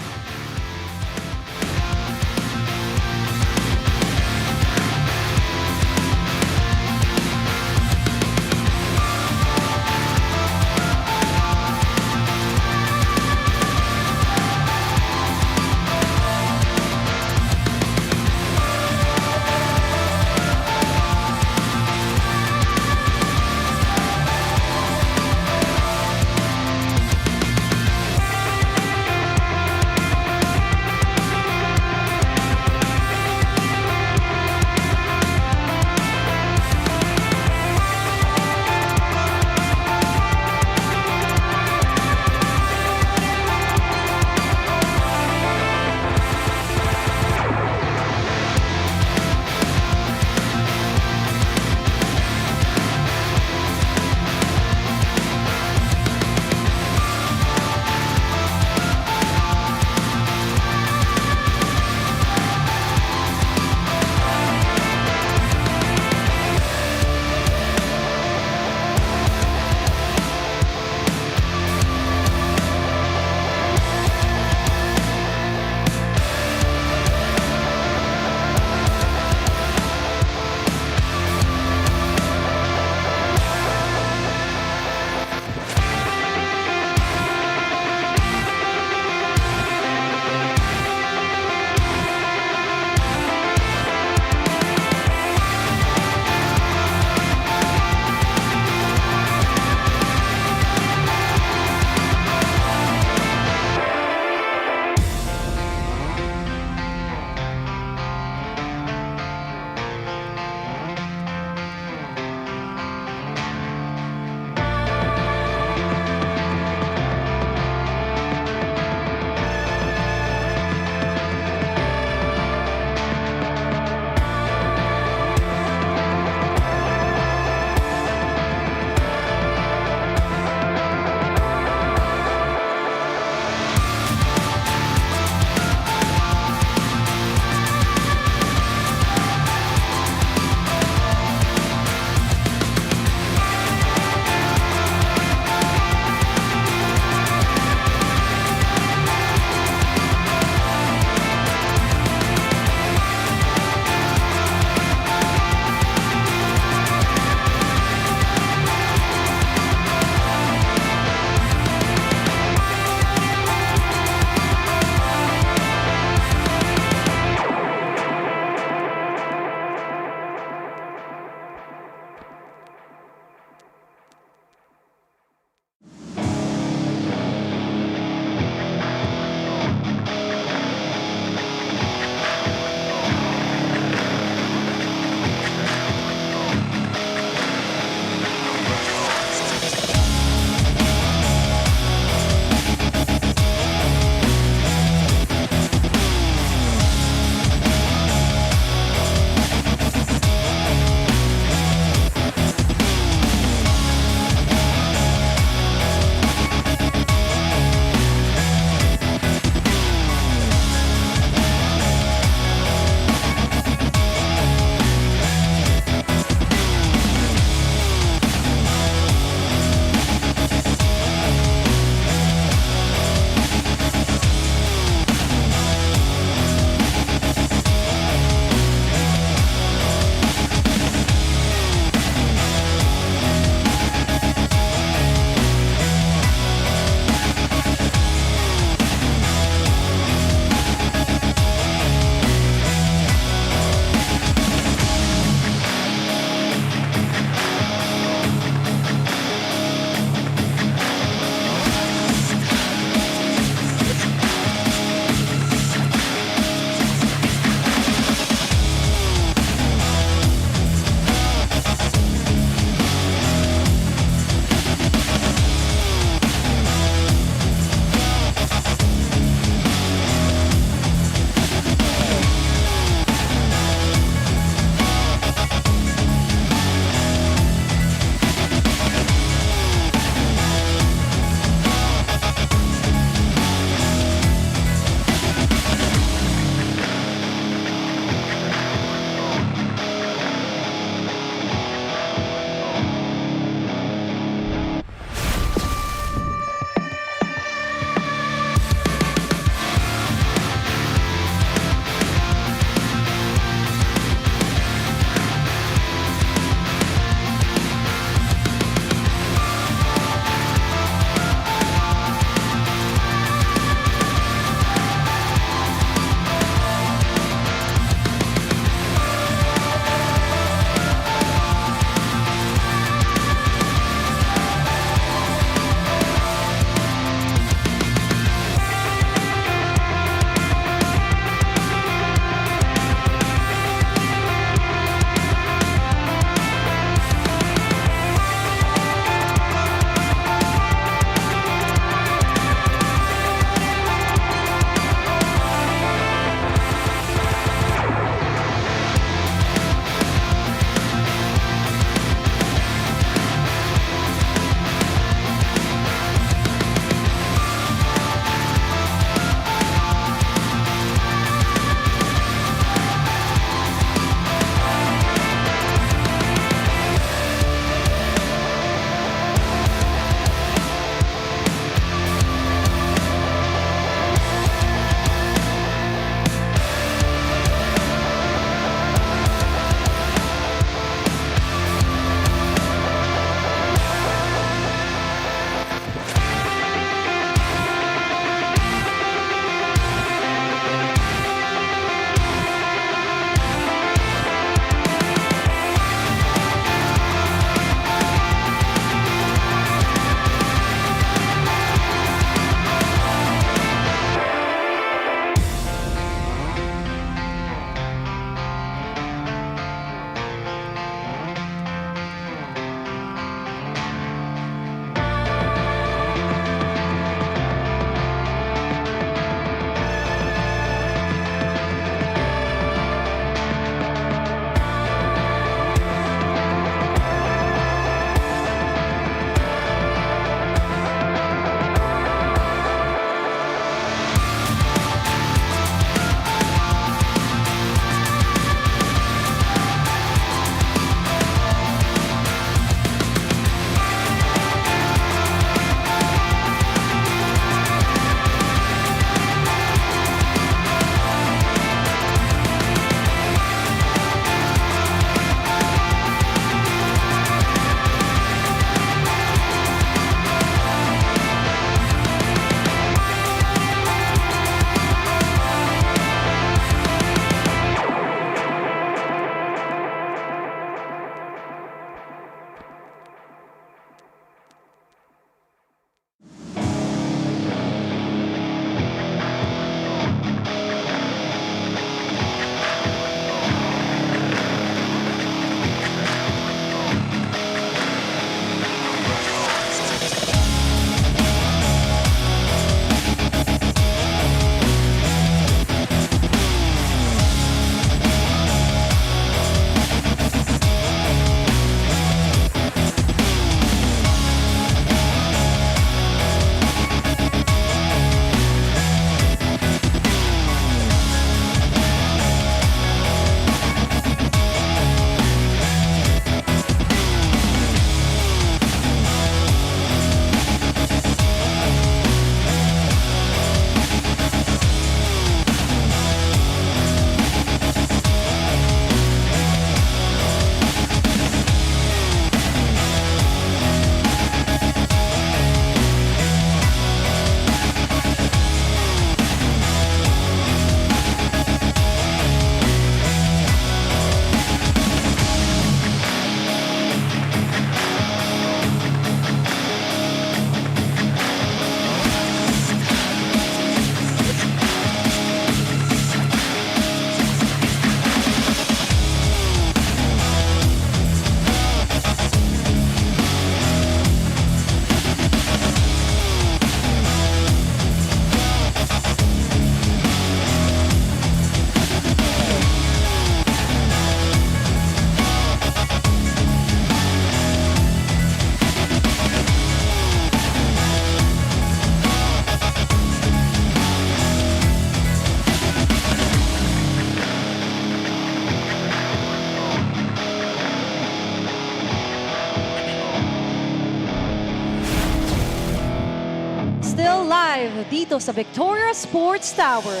live dito sa Victoria Sports Tower.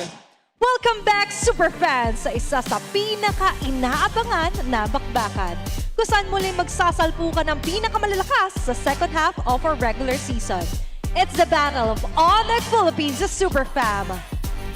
Welcome back, superfans, sa isa sa pinaka-inaabangan na bakbakan, kung saan muling magsasalpukan ng pinakamalalakas sa second half of our regular season. It's the battle of ONIC Philippines, the Superfam.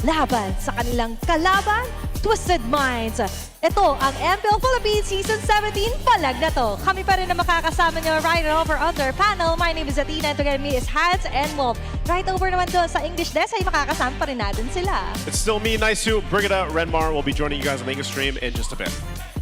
Laban sa kanilang kalaban, Twisted Minds. Ito ang MPL Philippines Season 17 palag na to. Kami pa rin na makakasama nyo right over on their panel. My name is Athena and together with me is Hans and Wolf. Right over naman doon sa English desk ay makakasama pa rin natin sila. It's still me, Nice to bring it out. Renmar will be joining you guys on the English stream in just a bit.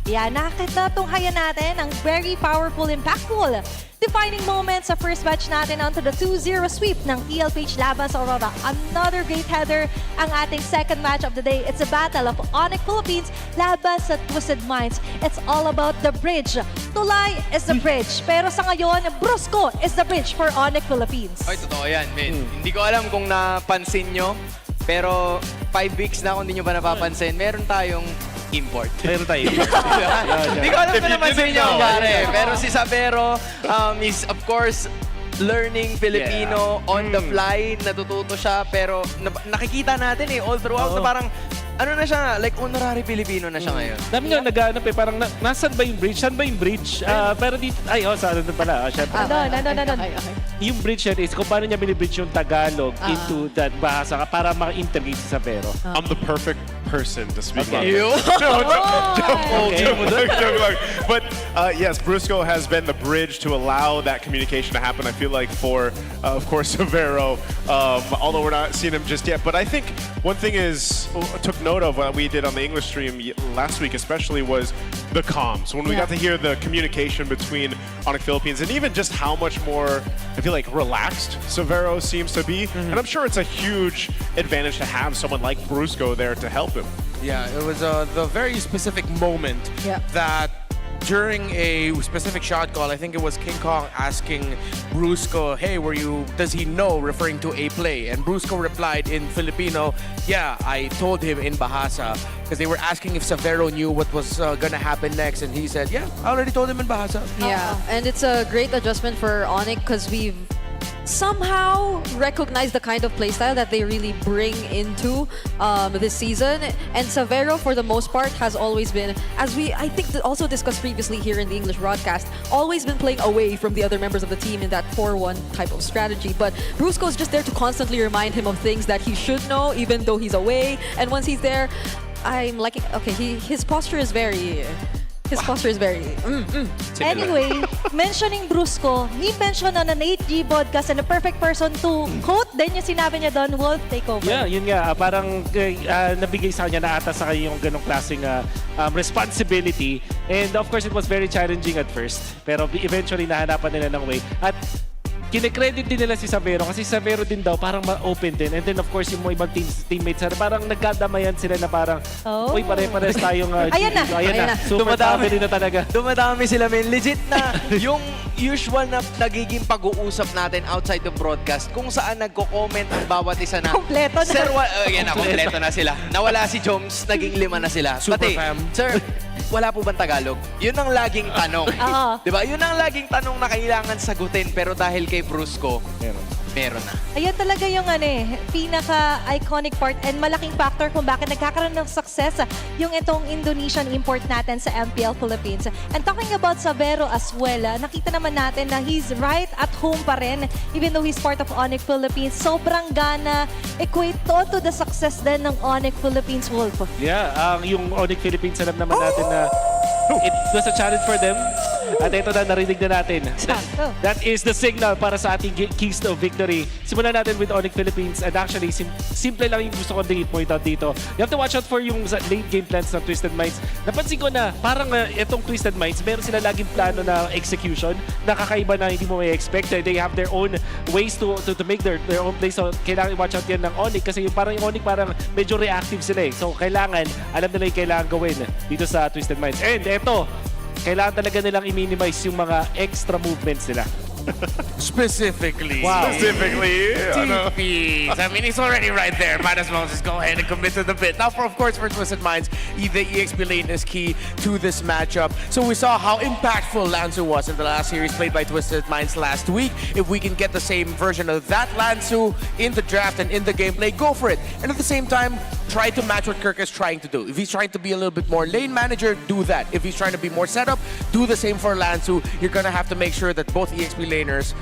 Yan, nakakatunghayan natin ang very powerful, impactful, defining moment sa first match natin onto the 2-0 sweep ng TLPH laban sa Aurora. Another great header ang ating second match of the day. It's a battle of ONIC Philippines laban sa Twisted Minds. It's all about the bridge. Tulay is the bridge. Pero sa ngayon, Brusco is the bridge for ONIC Philippines. Ay, totoo yan, men. Hindi ko alam kung napansin nyo, pero 5 weeks na kung hindi nyo ba napapansin, meron tayong import. Meron tayo. Hindi ko alam kung napansin nyo, pare. Pero si Sabero is, of course, learning Filipino on the fly. Natututo siya, pero nakikita natin all throughout na parang ano na siya, like honorary Filipino na siya ngayon. Dami nga nag-aanap parang nasan ba yung bridge? Saan ba yung bridge? Pero dito, sa ano pala, syempre. Yung bridge yan is kung paano niya binibridge yung Tagalog into that bahasa para ma-integrate si Sabero. I'm the perfect person to speak about You? joke. But yes, Brusco has been the bridge to allow that communication to happen. I feel like for, of course, Severo, although we're not seeing him just yet. But I think one thing is, took note of what we did on the English stream last week especially was the comms. When we got to hear the communication between ONIC Philippines and even just how much more, I feel like, relaxed Severo seems to be. And I'm sure it's a huge advantage to have someone like Brusco there to help him. Yeah, it was the very specific moment that during a specific shot call, I think it was King Kong asking Brusco, hey, does he know, referring to a play? And Brusco replied in Filipino, yeah, I told him in Bahasa, because they were asking if Severo knew what was gonna happen next, and he said, yeah, I already told him in Bahasa. Yeah, and it's a great adjustment for ONIC because we've somehow recognized the kind of playstyle that they really bring into this season. And Severo, for the most part, has always been, as we, I think, also discussed previously here in the English broadcast, always been playing away from the other members of the team in that 4-1 type of strategy. But Brusco is just there to constantly remind him of things that he should know, even though he's away. And once he's there, I'm like, okay, his posture is very... Anyway, mentioning Brusco, he mentioned on an 8G podcast and a perfect person to quote din yung sinabi niya doon, Wolf, take over. Yeah, yun nga. Parang nabigay sa kanya, naata sa kanya yung ganong klaseng responsibility. And of course, it was very challenging at first. Pero eventually, nahanapan nila ng way. At kine-credit din nila si Severo kasi Severo din daw parang ma-open din. And then of course yung mga ibang teammates parang nagkadamayan sila na parang uy, pare-pares tayong Ayan na. Super family na talaga. Dumadami sila, men. Legit na yung usual na nagiging pag-uusap natin outside the broadcast kung saan nagko-comment ang bawat isa na. Kompleto na. Sir, kompleto na sila. Nawala si Joms, naging 5 na sila. Super fam. Sir, wala po bang Tagalog? Yun ang laging tanong. Diba? Yun ang laging tanong na kailangan sagutin, pero dahil kay Brusco, meron na. Ayan talaga yung pinaka-iconic part and malaking factor kung bakit nagkakaroon ng success yung itong Indonesian import natin sa MPL Philippines. And talking about Severo as well, nakita naman natin na he's right at home pa rin even though he's part of ONIC Philippines. Sobrang gana, equate to the success din ng ONIC Philippines, Wolf. Yeah, yung ONIC Philippines, alam naman natin na it was a challenge for them. At ito na, narinig na natin. That is the signal para sa ating keys to victory. Simulan natin with ONIC Philippines. And actually, simple lang yung gusto ko point out dito. You have to watch out for yung late game plans ng Twisted Minds. Napansin ko na parang itong Twisted Minds, meron sila laging plano na execution na kakaiba na hindi mo may expect. They have their own ways to make their own plays. So, kailangan i-watch out yan ng ONIC kasi yung ONIC parang medyo reactive sila. So, alam nila yung kailangan gawin dito sa Twisted Minds. And eto, kailangan talaga nilang i-minimize yung mga extra movements nila. Specifically. Specifically. TPs. I mean, he's already right there. Might as well just go ahead and commit to the bit. Now, of course, for Twisted Minds, the EXP lane is key to this matchup. So we saw how impactful Lanzu was in the last series played by Twisted Minds last week. If we can get the same version of that Lanzu in the draft and in the gameplay, go for it. And at the same time, try to match what Kirk is trying to do. If he's trying to be a little bit more lane manager, do that. If he's trying to be more setup, do the same for Lanzu. You're gonna have to make sure that both EXP laners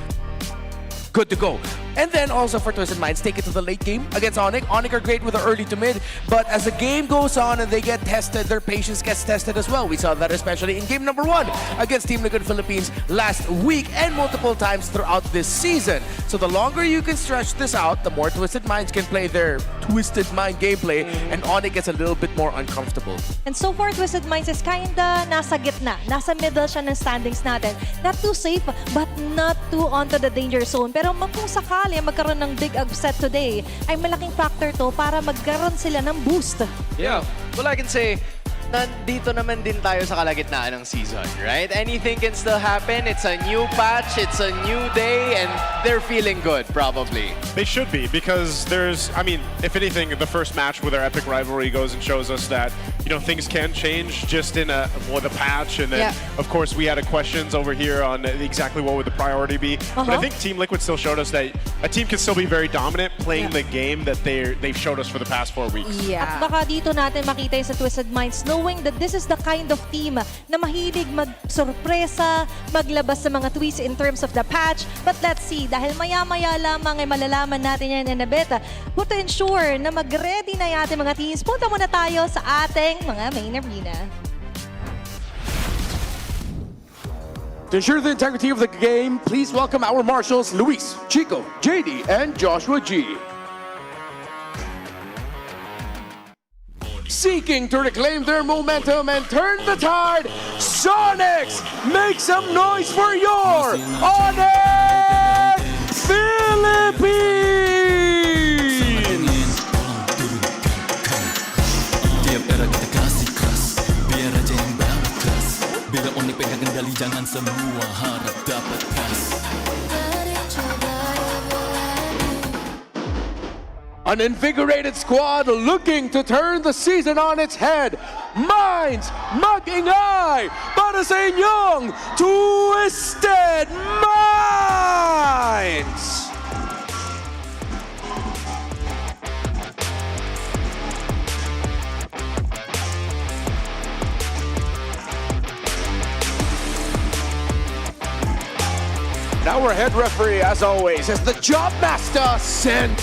good to go. And then also for Twisted Minds, take it to the late game against ONIC. ONIC are great with the early to mid, but as the game goes on and they get tested, their patience gets tested as well. We saw that especially in game number 1 against Team Liquid Philippines last week and multiple times throughout this season. So the longer you can stretch this out, the more Twisted Minds can play their Twisted Mind gameplay, and ONIC gets a little bit more uncomfortable. And so far, Twisted Minds is kinda nasa gitna. Nasa middle siya ng standings natin. Not too safe, but not too onto the danger zone. Pero kung sakali magkaroon ng big upset today, ay malaking factor to para magkaroon sila ng boost. Yeah. Well, I can say, nandito naman din tayo sa kalagitnaan ng season, right? Anything can still happen. It's a new patch, it's a new day, and they're feeling good, probably. They should be, because there's, I mean, if anything, the first match with our Epic Rivalry goes and shows us that, you know, things can change just in with a patch. And then, of course, we had questions over here on exactly what would the priority be. But I think Team Liquid still showed us that a team can still be very dominant playing the game that they've showed us for the past 4 weeks. At baka dito natin makita yung sa Twisted Minds, knowing that this is the kind of team na mahilig mag-sorpresa, maglabas sa mga twists in terms of the patch. But let's see, dahil maya-maya lamang ay malalaman natin yan in a bit. But to ensure na mag-ready na yung ating mga teams, punta muna tayo sa ating mga main arena. To ensure the integrity of the game, please welcome our marshals, Luis, Chico, JD, and Joshua G. Seeking to reclaim their momentum and turn the tide, Sonics, make some noise for your ONIC Philippines! Tiap era kita kasih keras, biar aja yang bawa kelas. Bila ONIC pegang kendali, jangan semua harap dapat kas. An invigorated squad looking to turn the season on its head. Minds mag-ingay para sa inyong Twisted Minds! Our head referee, as always, is the Job Master, Sent.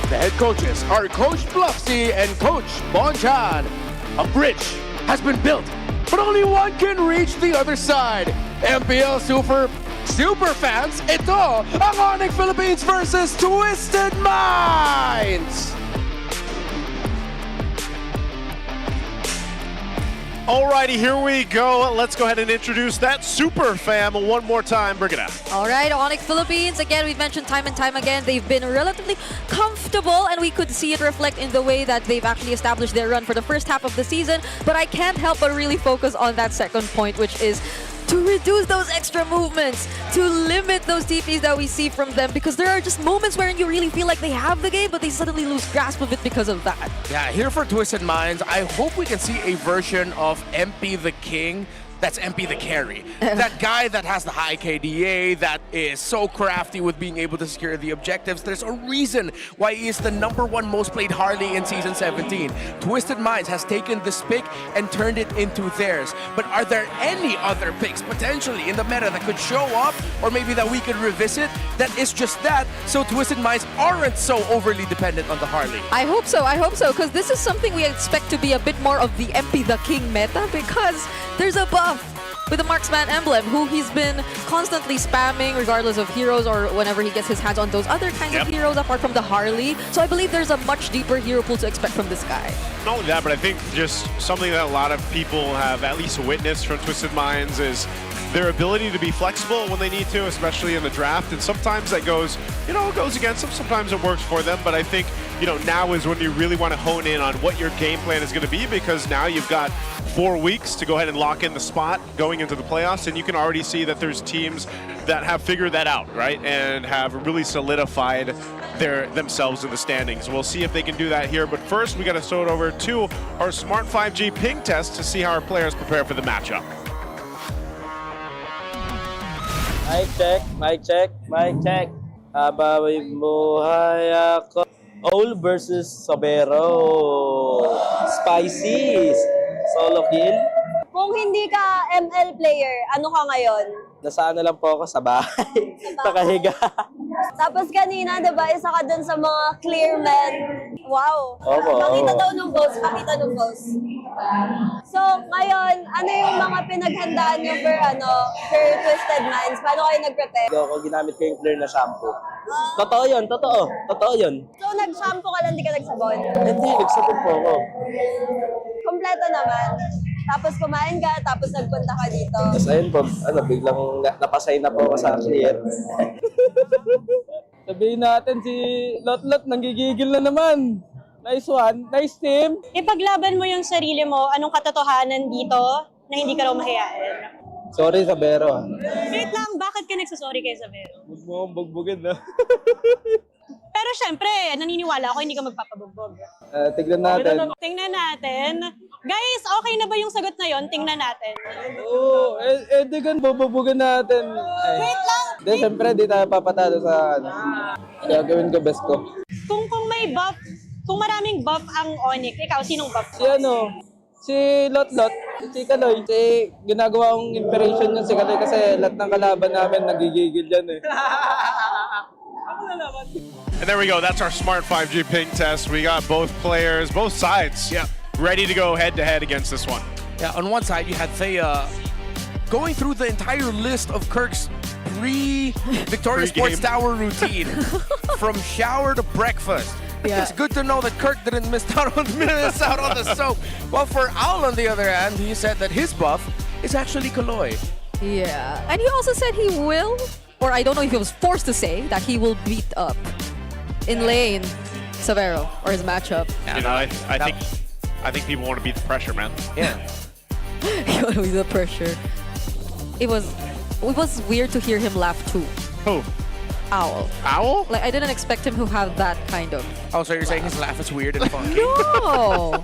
The head coaches are Coach Bluffsy and Coach Bonchan. A bridge has been built, but only one can reach the other side. MPL Super fans, ito ang ONIC Philippines versus Twisted Minds! Alrighty, here we go. Let's go ahead and introduce that super fam one more time. Bring it out. All right, ONIC Philippines. Again, we've mentioned time and time again, they've been relatively comfortable, and we could see it reflect in the way that they've actually established their run for the first half of the season. But I can't help but really focus on that second point, which is to reduce those extra movements, to limit those TPs that we see from them, because there are just moments wherein you really feel like they have the game, but they suddenly lose grasp of it because of that. Yeah, here for Twisted Minds, I hope we can see a version of MP the King that's MP the carry. That guy that has the high KDA, that is so crafty with being able to secure the objectives. There's a reason why he is the #1 most played Harley in Season 17. Twisted Minds has taken this pick and turned it into theirs. But are there any other picks potentially in the meta that could show up, or maybe that we could revisit, that is just that, so Twisted Minds aren't so overly dependent on the Harley? I hope so, because this is something we expect to be a bit more of the MP the King meta, because there's a buff with the Marksman emblem, who he's been constantly spamming regardless of heroes or whenever he gets his hands on those other kinds of heroes apart from the Harley. So I believe there's a much deeper hero pool to expect from this guy. Not only that, but I think just something that a lot of people have at least witnessed from Twisted Minds is their ability to be flexible when they need to, especially in the draft. And sometimes that goes, you know, it goes against them. Sometimes it works for them. But I think now is when you really want to hone in on what your game plan is going to be, because now you've got 4 weeks to go ahead and lock in the spot going into the playoffs, and you can already see that there's teams that have figured that out, right, and have really solidified themselves in the standings. We'll see if they can do that here, but first we got to throw it over to our Smart 5G ping test to see how our players prepare for the matchup. Mic check, mic check, mic check. Habang buhay ako. Owl versus Sabero. Spicy. Solo kill. Kung hindi ka ML player, ano ka ngayon? Nasa ano lang po ako sa bahay. Nakahiga. Tapos kanina, di ba, isa ka dun sa mga clear men. Wow. Opo, Pakita oo. daw nung boss, pakita nung boss. So, ngayon, ano yung mga pinaghandaan nyo for Twisted Minds? Paano kayo nag-prepare? Ako ginamit ko yung clear na shampoo. Totoo yun, totoo. Totoo yun. So, nag-shampoo ka lang, di ka nagsabon? Hindi, nagsabon po ako. Kompleto naman. Tapos kumain ka, tapos nagpunta ka dito. Tapos ayun po, biglang napasay na po ako sa clear. Sabihin natin si Lot-Lot, nanggigigil na naman. Nice one, nice team. Ipaglaban mo yung sarili mo, anong katotohanan dito na hindi ka raw mahiyain. Sorry, Sabero. Wait lang, bakit ka nagsasorry kay Sabero? Huwag mo akong bugbugin, na. Pero syempre, naniniwala ako hindi ka magpapabugbog. Tignan natin. Tingnan natin. Guys, okay na ba yung sagot na yon? Tingnan natin. Oo, digan, bububugan natin. Wait lang! Hindi, syempre, di tayo papatalo sa ano. Gagawin ko best ko. Kung may buff, kung maraming buff ang ONIC, ikaw, sinong buff? Si Lot-Lot, si Kaloy. Si ginagawa kong inspiration yun si Kaloy kasi lahat ng kalaban namin nagigigil yan eh. And there we go. That's our Smart 5G ping test. We got both players, both sides, ready to go head-to-head against this one. Yeah, on one side you had Thea going through the entire list of Kirk's pre-Victoria Sports Tower routine, from shower to breakfast. Yeah. It's good to know that Kirk didn't miss out on the soap. Well, for Owl, on the other hand, he said that his buff is actually Kaloy. Yeah, and he also said he will, or I don't know if he was forced to say, that he will beat up in lane Savero or his matchup. I think people want to beat the pressure, man. Yeah. He want to beat the pressure. It was weird to hear him laugh too. Who? Owl. Owl? Like, I didn't expect him to have that kind of. Oh, so you're saying his laugh is weird and funky? No!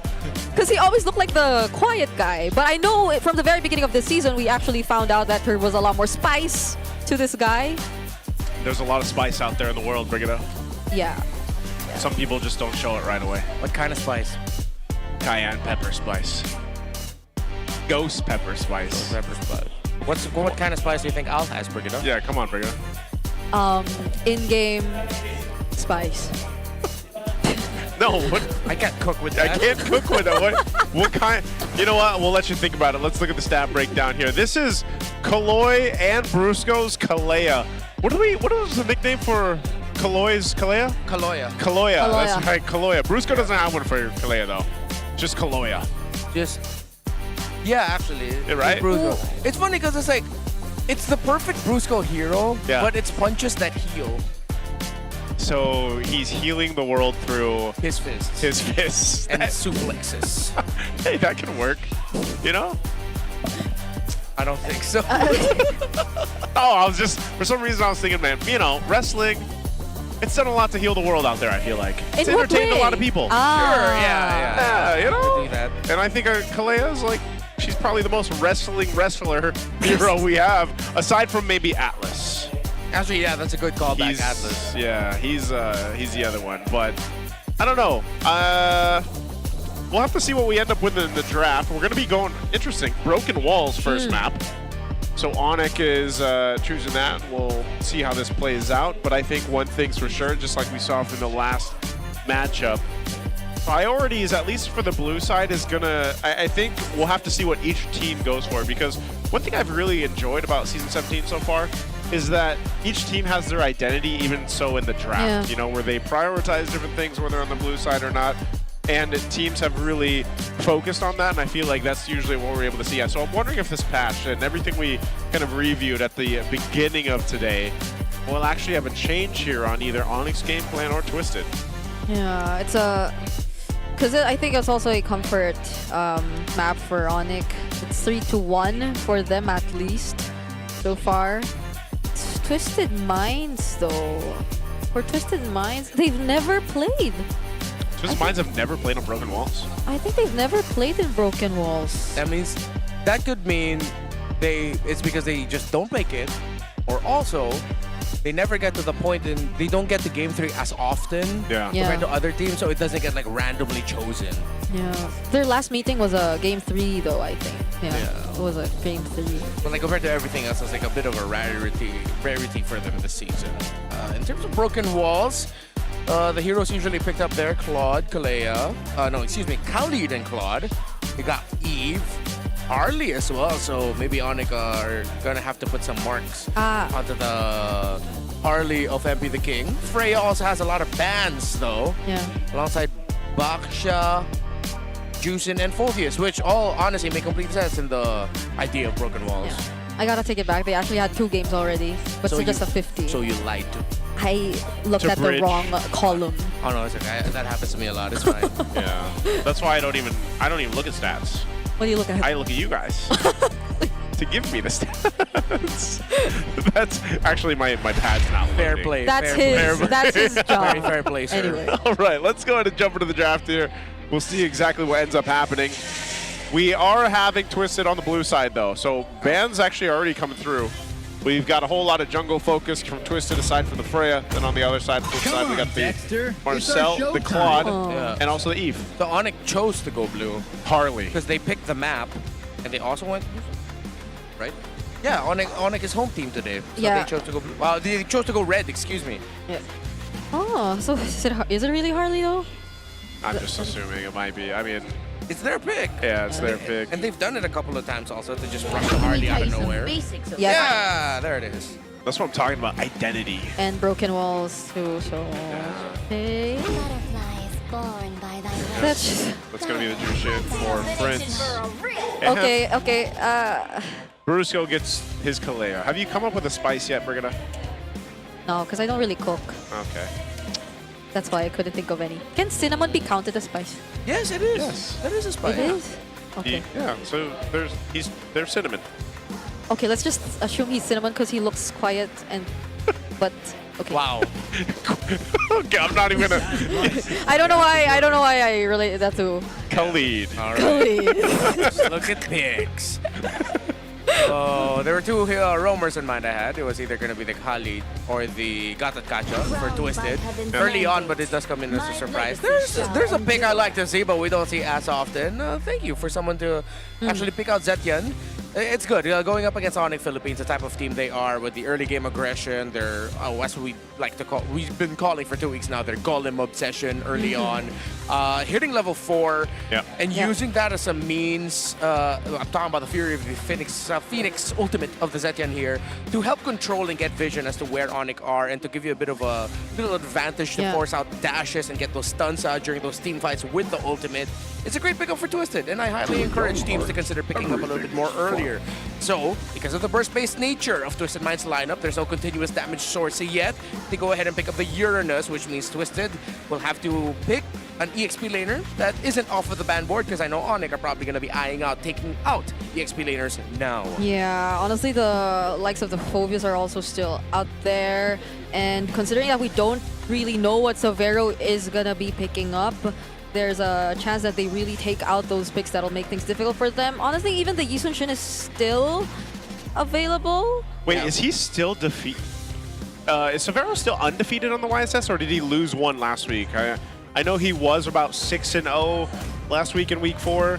Because he always looked like the quiet guy. But I know from the very beginning of this season, we actually found out that there was a lot more spice to this guy. There's a lot of spice out there in the world, Brigitte. Yeah. Some people just don't show it right away. What kind of spice? Cayenne pepper spice. Ghost pepper spice. Pepper spice. What kind of spice do you think Owl has, Brigitte? Yeah, come on, Brigitte. In-game spice. No, I can't cook with that. I can't cook with that. What kind? You know what? We'll let you think about it. Let's look at the stat breakdown here. This is Kaloy and Brusco's Kalea. What was the nickname for Kaloy's Kalea? Kaloya. Kaloya. That's right, Kaloya. Brusco doesn't have one for Kalea though. Just Kaloya. Yeah, actually. Yeah, right? Brusco. It's funny because it's like, it's the perfect Brusco hero, but it's punches that heal. So he's healing the world through his fists. His fists. And suplexes. Hey, that can work. You know? I don't think so. I was just, for some reason I was thinking, man, you know, wrestling, it's done a lot to heal the world out there, I feel like. It's entertained a lot of people. Sure, yeah. You know? Do that. And I think Kalea's like, she's probably the most wrestler hero we have, aside from maybe Atlas. Actually, yeah, that's a good callback, Atlas. Yeah, he's the other one, but I don't know. We'll have to see what we end up with in the draft. We're going to be going, interesting, Broken Walls first map. So ONIC is choosing that. We'll see how this plays out. But I think one thing's for sure, just like we saw from the last matchup, priorities, at least for the blue side, is gonna, I think we'll have to see what each team goes for, because one thing I've really enjoyed about Season 17 so far is that each team has their identity, even so in the draft, you know, where they prioritize different things, whether on the blue side or not. And teams have really focused on that, and I feel like that's usually what we're able to see. So I'm wondering if this patch and everything we kind of reviewed at the beginning of today will actually have a change here on either ONIC's game plan or Twisted. Yeah, it's a... Because I think it's also a comfort map for ONIC. It's 3-1 for them at least so far. It's Twisted Minds though. For Twisted Minds, they've never played. Twisted Minds have never played on Broken Walls. I think they've never played in Broken Walls. That means that could mean it's because they just don't make it, or also they never get to the point and they don't get to game 3 as often compared to other teams, so it doesn't get like randomly chosen. Yeah. Their last meeting was a game 3 though, I think. Yeah. It was a game 3. But like compared to everything else, it's like a bit of a rarity for them this season. In terms of Broken Walls, the heroes usually picked up there Khalid and Claude. They got Eve, Harley as well, so maybe ONIC are gonna have to put some marks onto the Harley of MP the King. Freya also has a lot of bans though, alongside Baksha, Juicin, and Phobius, which all honestly make complete sense in the idea of Broken Walls. I gotta take it back. They actually had 2 games already, but So it's just you- a 50. So you lied to. I looked To at bridge. the wrong column. Oh no, it's okay. That happens to me a lot. It's fine. Yeah. That's why I don't even look at stats. What do you look at? I look at you guys to give me the stats. That's actually my pad's not Fair loading. play. That's fair his. play. That's his job. Very fair play, sir. Anyway. All right, let's go ahead and jump into the draft here. We'll see exactly what ends up happening. We are having Twisted on the blue side, though, so bans actually are already coming through. We've got a whole lot of jungle focus from Twisted aside from the Freya. Then on the other side, flip side, we got the Marcel, the Claude, and also the Eve. The ONIC chose to go blue. Harley. Because they picked the map, and they also went blue, right? Yeah, ONIC is home team today. So Yeah. they chose to go blue. They chose to go red, excuse me. Yeah. Oh, so is it really Harley though? I'm just assuming it might be. I mean, it's their pick. Yeah, it's their pick. And they've done it a couple of times also to just rush the Harley out of nowhere. Yeah, there it is. That's what I'm talking about, identity. And Broken Walls too, so... Okay. That's... That's going to be the Jushin for Prince. Okay. Brusco gets his Kalea. Have you come up with a spice yet, Brigida? No, because I don't really cook. Okay. That's why I couldn't think of any. Can cinnamon be counted as spice? Yes, it is. Yes. That is a spice. It is? Okay. Yeah, so there's cinnamon. Okay, let's just assume he's cinnamon because he looks quiet and... But... Okay. Wow. Okay, I'm not even gonna... I don't know why I related that to... Khalid. All right. Khalid. Look at pigs. Oh, there were 2 roamers in mind I had. It was either going to be the Khalid or the Gatat Kacha for Twisted. Early on, but it does come in as a surprise. There's a pick I like to see, but we don't see as often. Thank you for someone to actually pick out Zetyan. It's good. Going up against ONIC Philippines, the type of team they are with the early game aggression, their, as we like to call, we've been calling for 2 weeks now, their golem obsession early on, hitting level 4, and using that as a means, I'm talking about the Fury of the Phoenix ultimate of the Zetyan here, to help control and get vision as to where ONIC are, and to give you a bit of a little advantage to force out dashes and get those stuns out during those team fights with the ultimate. It's a great pickup for Twisted, and I highly encourage teams to consider picking up a little bit more earlier. So, because of the burst-based nature of Twisted Minds lineup, there's no continuous damage source yet. They go ahead and pick up the Uranus, which means Twisted will have to pick an EXP laner that isn't off of the ban board, because I know ONIC are probably going to be eyeing out taking out EXP laners now. Yeah, honestly, the likes of the Phobius are also still out there. And considering that we don't really know what Severo is going to be picking up, there's a chance that they really take out those picks that'll make things difficult for them. Honestly, even the Yisun Shin is still available. Wait, is he still defeated? Is Severo still undefeated on the YSS, or did he lose one last week? I know he was about 6-0 last week in week 4.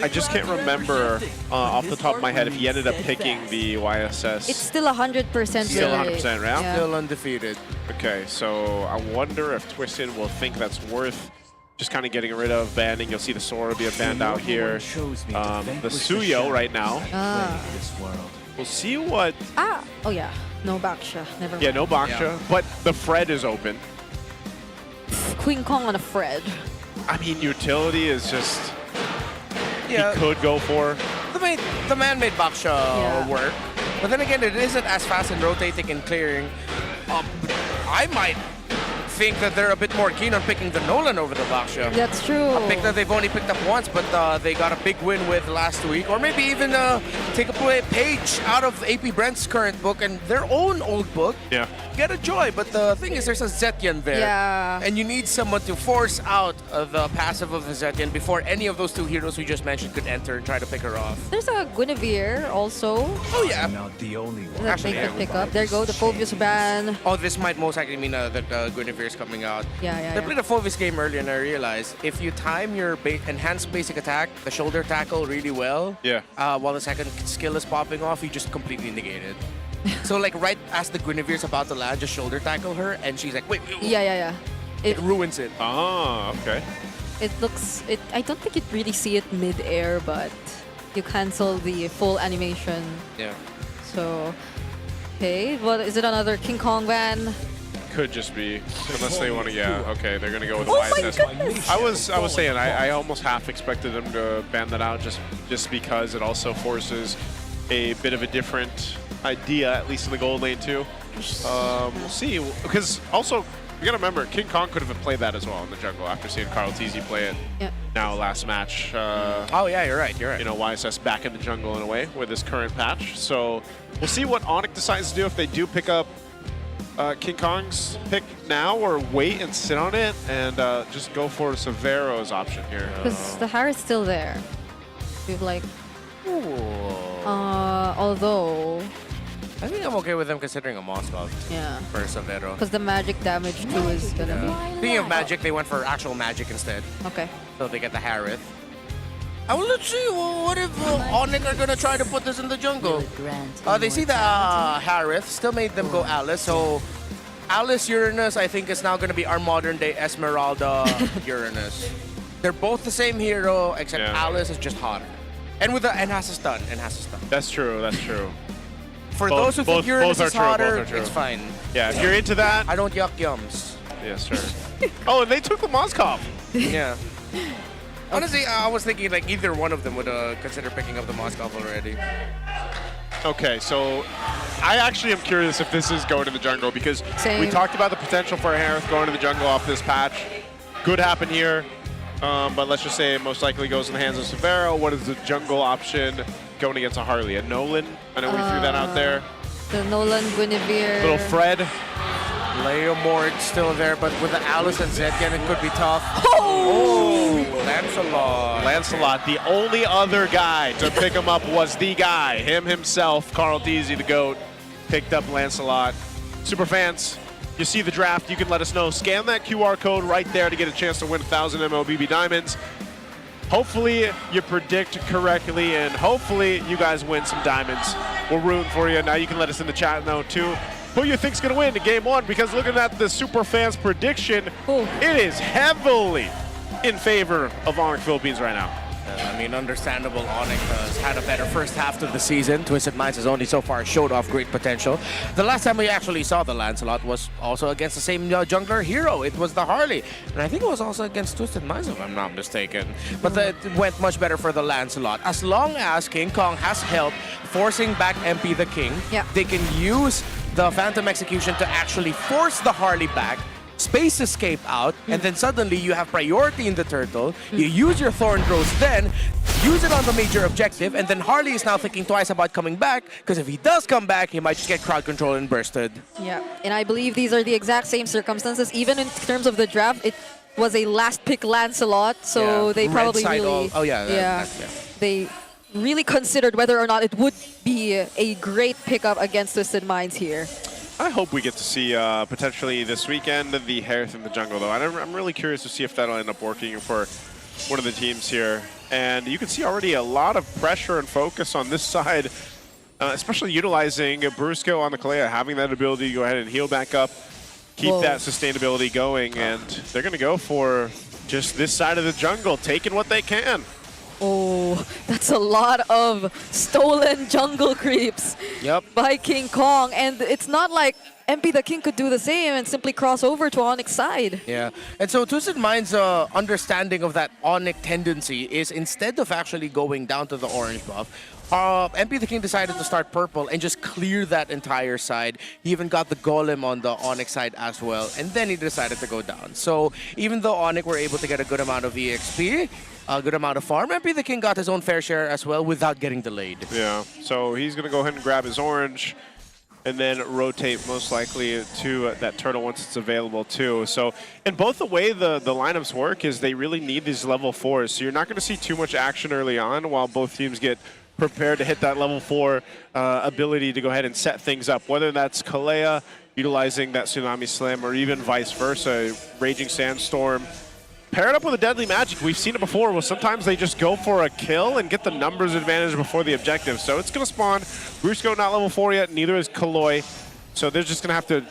I just can't remember off the top of my head if he ended up picking the YSS. It's still 100% Still 100%, right? Yeah. Still undefeated. Okay, so I wonder if Twisted will think that's worth just kind of getting rid of banning. You'll see the Sora being banned out here. The Suyo right now. We'll see what... Oh yeah, no Baksha, never mind. Yeah, no Baksha, but the Fred is open. Queen Kong on a Fred. I mean, utility is just... Yeah. He could go for... The man-made Baksha work. But then again, it isn't as fast in rotating and clearing. I might think that they're a bit more keen on picking the Nolan over the Baxia. That's true. A pick that they've only picked up once, but they got a big win with last week. Or maybe even take a page out of AP Brent's current book and their own old book. Yeah. Get a joy, but the thing is there's a Zetian there. Yeah. And you need someone to force out the passive of the Zetian before any of those two heroes we just mentioned could enter and try to pick her off. There's a Guinevere also. Oh yeah. Not the only one. That they could pick up. There you go, the Phobius ban. Oh, this might most likely mean that Guinevere is coming out. Yeah. I played a Phobius game earlier and I realized if you time your enhanced basic attack, the shoulder tackle really well, while the second skill is popping off, you just completely negate it. So like right as the Guinevere's about to land, just shoulder tackle her and she's like, wait. Yeah. It ruins it. Ah, okay. It looks, I don't think you'd really see it mid-air, but you cancel the full animation. Yeah. So, okay, what is it, another King Kong ban? Could just be, unless they want to. Yeah, okay, they're gonna go with Oh my YSS. goodness! I was saying I almost half expected them to ban that out just because it also forces a bit of a different idea, at least in the gold lane too. We'll see, because also you gotta remember King Kong could have played that as well in the jungle after seeing Carl Tizzy play it. Yeah. Now last match. Oh yeah, you're right. You know, YSS back in the jungle in a way with this current patch. So we'll see what ONIC decides to do if they do pick up King Kong's pick now or wait and sit on it and just go for Severo's option here. Because the Harris still there. We've like, although I think I'm okay with them considering a Moskov. Yeah. For Severo. Because the magic damage too is gonna be. Speaking of magic, they went for actual magic instead. Okay. So they get the Harith. Well, let's see. What if ONIC are gonna try to put this in the jungle? They see the Harith, still made them go Alice. So Alice Uranus, I think, is now gonna be our modern day Esmeralda Uranus. They're both the same hero, except Alice is just hotter. And with the has a stun. That's true. That's true. For those who think Uranus is hotter, it's fine. Yeah, if you're into that. I don't yuck yums. Yes, sir. Oh, and they took the Moskov. Yeah. Honestly, I was thinking like either one of them would consider picking up the Moskov already. Okay, so I actually am curious if this is going to the jungle because Same. we talked about the potential for Harith going to the jungle off this patch. Could happen here, but let's just say it most likely goes in the hands of Severo. What is the jungle option going against a Harley? A Nolan? I know we threw that out there. The Nolan, Guinevere. Little Fred. Leomord still there, but with the Alice and Zetyan, it could be tough. Oh! Lancelot, the only other guy to pick him up was the guy. Him himself, Carl Tizzy, the GOAT, picked up Lancelot. Super fans, you see the draft, you can let us know. Scan that QR code right there to get a chance to win 1,000 MLBB Diamonds. Hopefully you predict correctly, and hopefully you guys win some diamonds. We're rooting for you. Now you can let us in the chat now too. Who you think's gonna win in game one? Because looking at the super fans prediction, it is heavily in favor of ONIC Philippines right now. I mean, understandable. ONIC has had a better first half of the season. Twisted Minds has only so far showed off great potential. The last time we actually saw the Lancelot was also against the same jungler hero. It was the Harley. And I think it was also against Twisted Minds, if I'm not mistaken. But it went much better for the Lancelot. As long as King Kong has help forcing back MP the King, they can use the Phantom Execution to actually force the Harley back, space escape out, and then suddenly you have priority in the turtle. You use your Thorn Throws, then use it on the major objective, and then Harley is now thinking twice about coming back, because if he does come back, he might just get crowd control and bursted. Yeah, and I believe these are the exact same circumstances. Even in terms of the draft, it was a last pick Lancelot, so they probably really... They really considered whether or not it would be a great pickup against Twisted Minds here. I hope we get to see potentially this weekend the Harith in the jungle, though. I'm really curious to see if that'll end up working for one of the teams here. And you can see already a lot of pressure and focus on this side, especially utilizing Brusco on the Kalea, having that ability to go ahead and heal back up, keep that sustainability going, and they're going to go for just this side of the jungle, taking what they can. Oh, that's a lot of stolen jungle creeps by King Kong. And it's not like MP the King could do the same and simply cross over to Onyx side. Yeah, and so Twisted Mind's understanding of that Onyx tendency is instead of actually going down to the orange buff, MP the King decided to start purple and just clear that entire side. He even got the golem on the Onyx side as well, and then he decided to go down. So even though Onyx were able to get a good amount of EXP, a good amount of farm, MP the King got his own fair share as well without getting delayed. Yeah, so he's going to go ahead and grab his orange and then rotate most likely to that turtle once it's available too. So, and both the way the lineups work is they really need these level 4s. So you're not going to see too much action early on while both teams get prepared to hit that level 4 ability to go ahead and set things up, whether that's Kalea utilizing that Tsunami Slam or even vice versa, Raging Sandstorm. Pair it up with a Deadly Magic. We've seen it before where sometimes they just go for a kill and get the numbers advantage before the objective. So it's going to spawn. Brusco not level 4 yet, neither is Kaloi. So they're just going to have to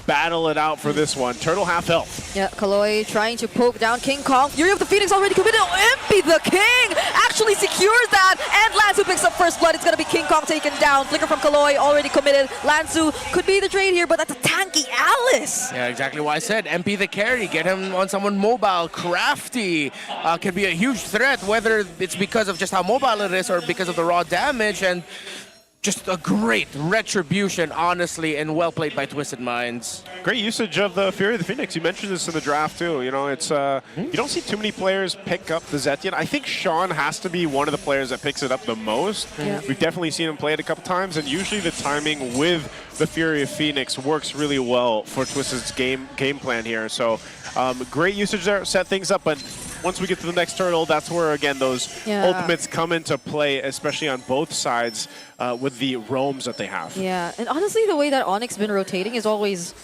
battle it out for this one. Turtle half health. Yeah, Kaloi trying to poke down King Kong. Fury of the Phoenix already committed. MP the King actually secures that. And Lanzu picks up first blood. It's going to be King Kong taken down. Flicker from Kaloi already committed. Lanzu could be the trade here, but that's a tanky Alice. Yeah, exactly what I said. MP the carry, get him on someone mobile, crafty. Can be a huge threat, whether it's because of just how mobile it is or because of the raw damage. And just a great retribution, honestly, and well played by Twisted Minds. Great usage of the Fury of the Phoenix. You mentioned this in the draft too. You know, it's you don't see too many players pick up the Zetian. I think Sean has to be one of the players that picks it up the most. Yeah. We've definitely seen him play it a couple times, and usually the timing with the Fury of Phoenix works really well for Twisted's game plan here. So great usage there, set things up, but once we get to the next turtle, that's where, again, those ultimates come into play, especially on both sides with the roams that they have. Yeah, and honestly, the way that Onyx been rotating is always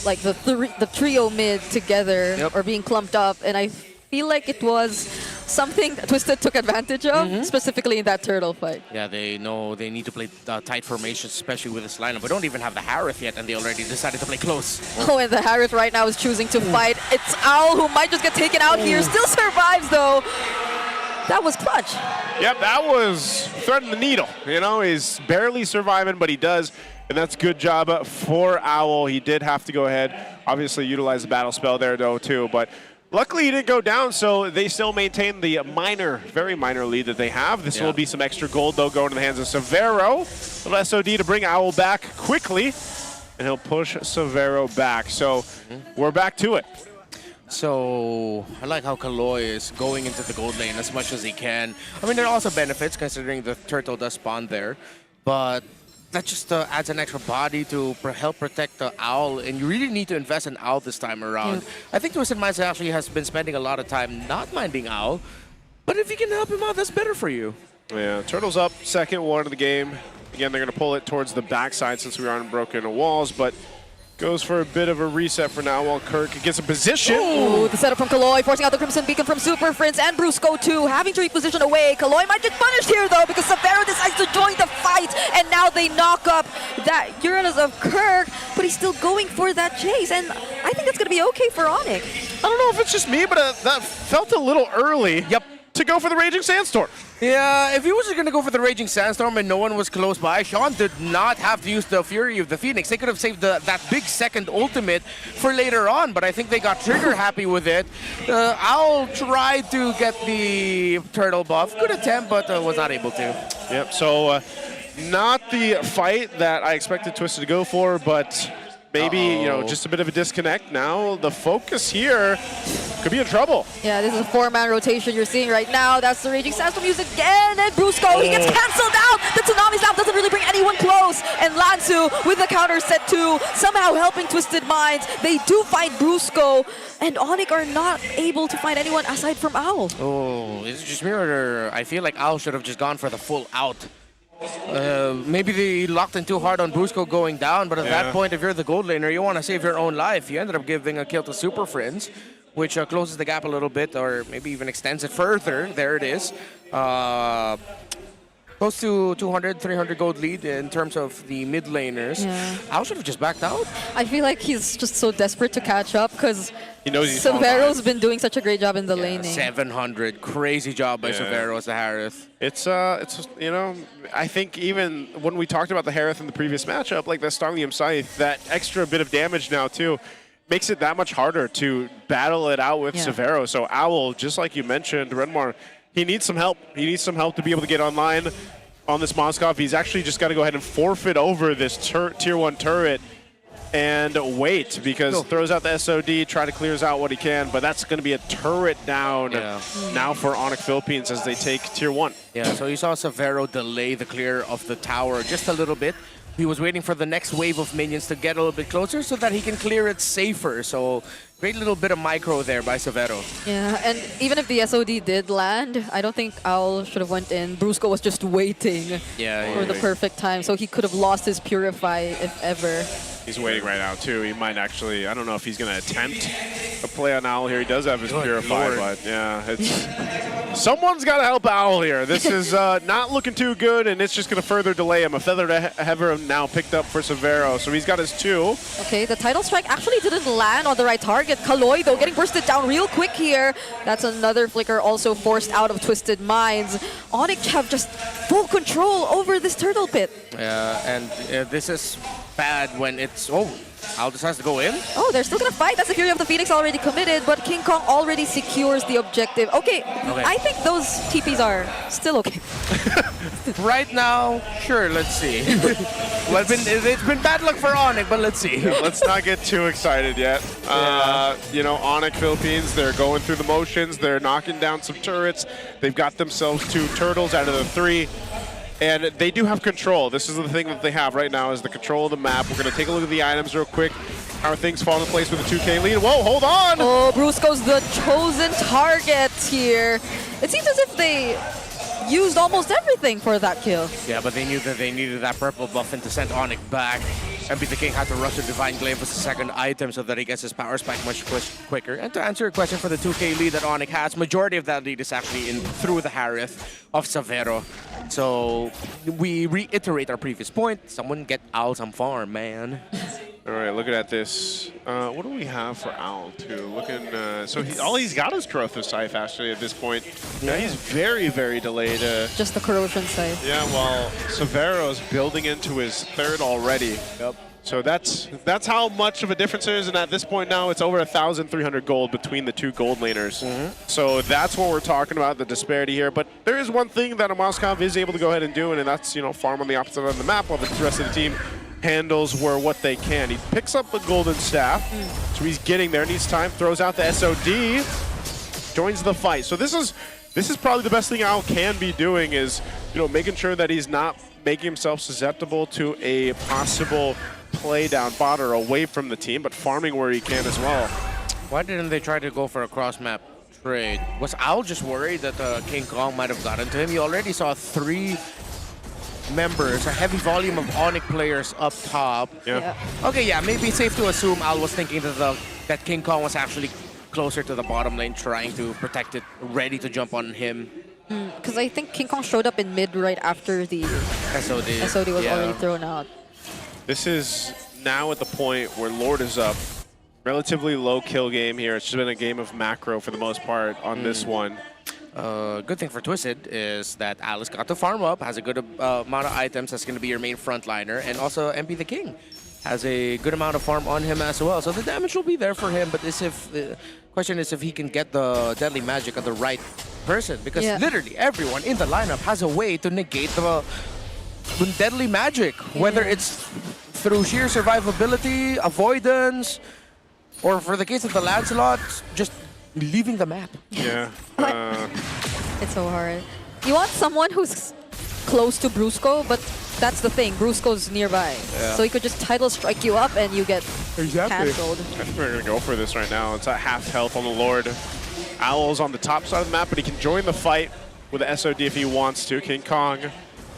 like the trio mid together or being clumped up, and I feel like it was something that Twisted took advantage of, specifically in that turtle fight. Yeah, they know they need to play tight formations, especially with this lineup. We don't even have the Harith yet, and they already decided to play close. Oh, and the Harith right now is choosing to fight. It's Owl who might just get taken out here. Still survives, though. That was clutch. Yep, that was threading the needle. You know, he's barely surviving, but he does. And that's good job for Owl. He did have to go ahead, obviously utilize the battle spell there, though, too. But luckily, he didn't go down, so they still maintain the minor, very minor lead that they have. This will be some extra gold, though, going to the hands of Severo. Little SOD to bring Owl back quickly, and he'll push Severo back. So we're back to it. So I like how Kaloi is going into the gold lane as much as he can. I mean, there are also benefits considering the turtle does spawn there, but that just adds an extra body to help protect the Owl, and you really need to invest in Owl this time around. I think Twisted Minds actually has been spending a lot of time not minding Owl, but if you can help him out, that's better for you. Yeah, Turtle's up, second one of the game. Again, they're going to pull it towards the backside since we aren't broken walls, but goes for a bit of a reset for now while Kirk gets a position. Ooh, the setup from Kaloi, forcing out the Crimson Beacon from Super Prince and Brusco too, having to reposition away. Kaloi might get punished here though because Severo decides to join the fight, and now they knock up that Uranus of Kirk, but he's still going for that chase, and I think that's going to be okay for Onyx. I don't know if it's just me, but that felt a little early to go for the Raging Sandstorm. Yeah, if he was just going to go for the Raging Sandstorm and no one was close by, Sean did not have to use the Fury of the Phoenix. They could have saved that big second ultimate for later on, but I think they got trigger happy with it. Owl tried to get the turtle buff. Good attempt, but was not able to. Yep, so not the fight that I expected Twisted to go for, but maybe, you know, just a bit of a disconnect. Now the focus here could be in trouble. Yeah, this is a four-man rotation you're seeing right now. That's the Raging Sandstorm used again, and Brusco, he gets cancelled out! The Tsunami Slam doesn't really bring anyone close, and Lanzu with the counter set two, somehow helping Twisted Minds. They do find Brusco, and ONIC are not able to find anyone aside from Owl. Oh, is it just me, or I feel like Owl should have just gone for the full out. Maybe they locked in too hard on Brusco going down, but at that point, if you're the gold laner, you want to save your own life. You ended up giving a kill to Super Friends, which closes the gap a little bit, or maybe even extends it further. There it is. close to 200, 300 gold lead in terms of the mid laners. Yeah. Al should have just backed out. I feel like he's just so desperate to catch up because he knows he's falling Severo's been doing such a great job in the laning. 700, crazy job by Yeah. Severo as the Harith. It's you know, I think even when we talked about the Harith in the previous matchup, like the Starlium Scythe, that extra bit of damage now too makes it that much harder to battle it out with Severo. So Owl, just like you mentioned, Renmar, he needs some help. He needs some help to be able to get online on this Moskov. He's actually just got to go ahead and forfeit over this tier 1 turret and wait, because throws out the SOD, try to clears out what he can, but that's going to be a turret down now for ONIC Philippines as they take tier 1. Yeah, so you saw Severo delay the clear of the tower just a little bit. He was waiting for the next wave of minions to get a little bit closer so that he can clear it safer. So great little bit of micro there by Severo. Yeah, and even if the SOD did land, I don't think Owl should have went in. Brusco was just waiting for the perfect time, so he could have lost his Purify if ever. He's waiting right now too. He might actually, I don't know if he's going to attempt a play on Owl here. He does have his Purify, but yeah, it's someone's got to help Owl here. This is not looking too good, and it's just going to further delay him. A Feathered Heaver now picked up for Severo, so he's got his 2. Okay, the Tidal Strike actually didn't land on the right target. Kaloy, though, getting bursted down real quick here. That's another Flicker also forced out of Twisted Minds. ONIC have just full control over this Turtle Pit. Yeah, and this is bad when it's... Oh, Al just has to go in. Oh, they're still gonna fight. That's the Fury of the Phoenix already committed, but King Kong already secures the objective. Okay, I think those TPs are still okay. Right now, sure, let's see. It's been bad luck for ONIC, but let's see. Let's not get too excited yet. You know, ONIC Philippines, they're going through the motions. They're knocking down some turrets. They've got themselves 2 turtles out of the 3. And they do have control. This is the thing that they have right now is the control of the map. We're going to take a look at the items real quick. How are things falling in place with a 2K lead? Whoa, hold on! Oh, Brusco's the chosen target here. It seems as if they used almost everything for that kill. Yeah, but they knew that they needed that purple buffin to send ONIC back. MP the King had to rush the Divine Glaive as a second item so that he gets his power spike much quicker. And to answer your question for the 2K lead that ONIC has, majority of that lead is actually in through the Harith of Severo. So we reiterate our previous point. Someone get Owl some farm, man. All right, looking at this. What do we have for Owl, too? Looking, so all he's got is Corrosive Scythe, actually, at this point. Yeah, he's very, very delayed. Just the Corrosion Scythe. Yeah, while Severo's building into his 3rd already. Yep. So that's how much of a difference there is, and at this point now, it's over 1,300 gold between the 2 gold laners. So that's what we're talking about, the disparity here. But there is one thing that a Moskov is able to go ahead and do, and that's, you know, farm on the opposite end of the map while the rest of the team handles what they can. He picks up the golden staff, so he's getting there, needs time, throws out the SOD, joins the fight. So this is probably the best thing Owl can be doing is, you know, making sure that he's not making himself susceptible to a possible play down bot or away from the team, but farming where he can as well. Why didn't they try to go for a cross-map trade? Was Owl just worried that King Kong might have gotten to him? You already saw 3 members, a heavy volume of ONIC players up top. Yeah. Okay, yeah, maybe it's safe to assume Owl was thinking that King Kong was actually closer to the bottom lane, trying to protect it, ready to jump on him. Because I think King Kong showed up in mid right after the SOD was already thrown out. This is now at the point where Lord is up. Relatively low kill game here. It's just been a game of macro for the most part on this one. Good thing for Twisted is that Alice got to farm up, has a good amount of items, that's going to be your main frontliner, and also MP the King has a good amount of farm on him as well. So the damage will be there for him, but the question is if he can get the Deadly Magic on the right person, because literally everyone in the lineup has a way to negate the Deadly Magic, whether it's through sheer survivability, avoidance, or for the case of the Lancelot, just leaving the map. Yeah. It's so hard. You want someone who's close to Brusco, but that's the thing. Brusco's nearby. Yeah. So he could just Tidal Strike you up and you get cancelled. I think we're going to go for this right now. It's at half health on the Lord. Owl's on the top side of the map, but he can join the fight with the SOD if he wants to. King Kong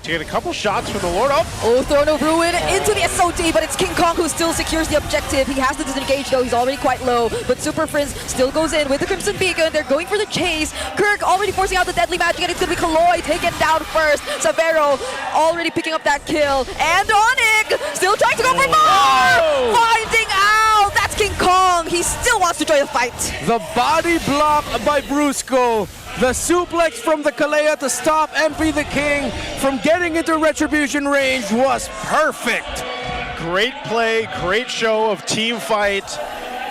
To get a couple shots from the Lord. Oh, Throne of Ruin into the SOT, but it's King Kong who still secures the objective. He has to disengage though, he's already quite low, but Super Prince still goes in with the Crimson Beacon. They're going for the chase. Kirk already forcing out the deadly magic, and it's gonna be Kaloy taken down first. Savero already picking up that kill, and ONIC still trying to go for more! Finding out! That's King Kong! He still wants to join the fight. The body block by Brusco. The suplex from the Kalea to stop MP the King from getting into retribution range was perfect. Great play, great show of team fight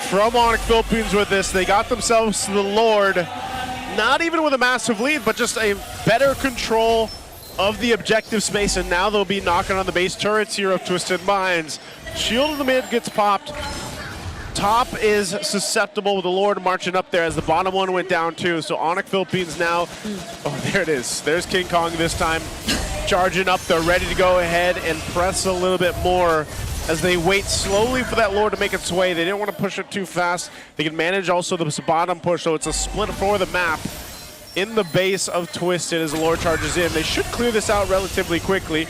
from ONIC Philippines with this. They got themselves to the Lord, not even with a massive lead, but just a better control of the objective space, and now they'll be knocking on the base turrets here of Twisted Minds. Shield in the mid gets popped. Top is susceptible with the Lord marching up there as the bottom one went down too. So ONIC Philippines now, oh, there it is. There's King Kong this time, charging up. They're ready to go ahead and press a little bit more as they wait slowly for that Lord to make its way. They didn't want to push it too fast. They can manage also the bottom push, so it's a split for the map in the base of Twisted as the Lord charges in. They should clear this out relatively quickly,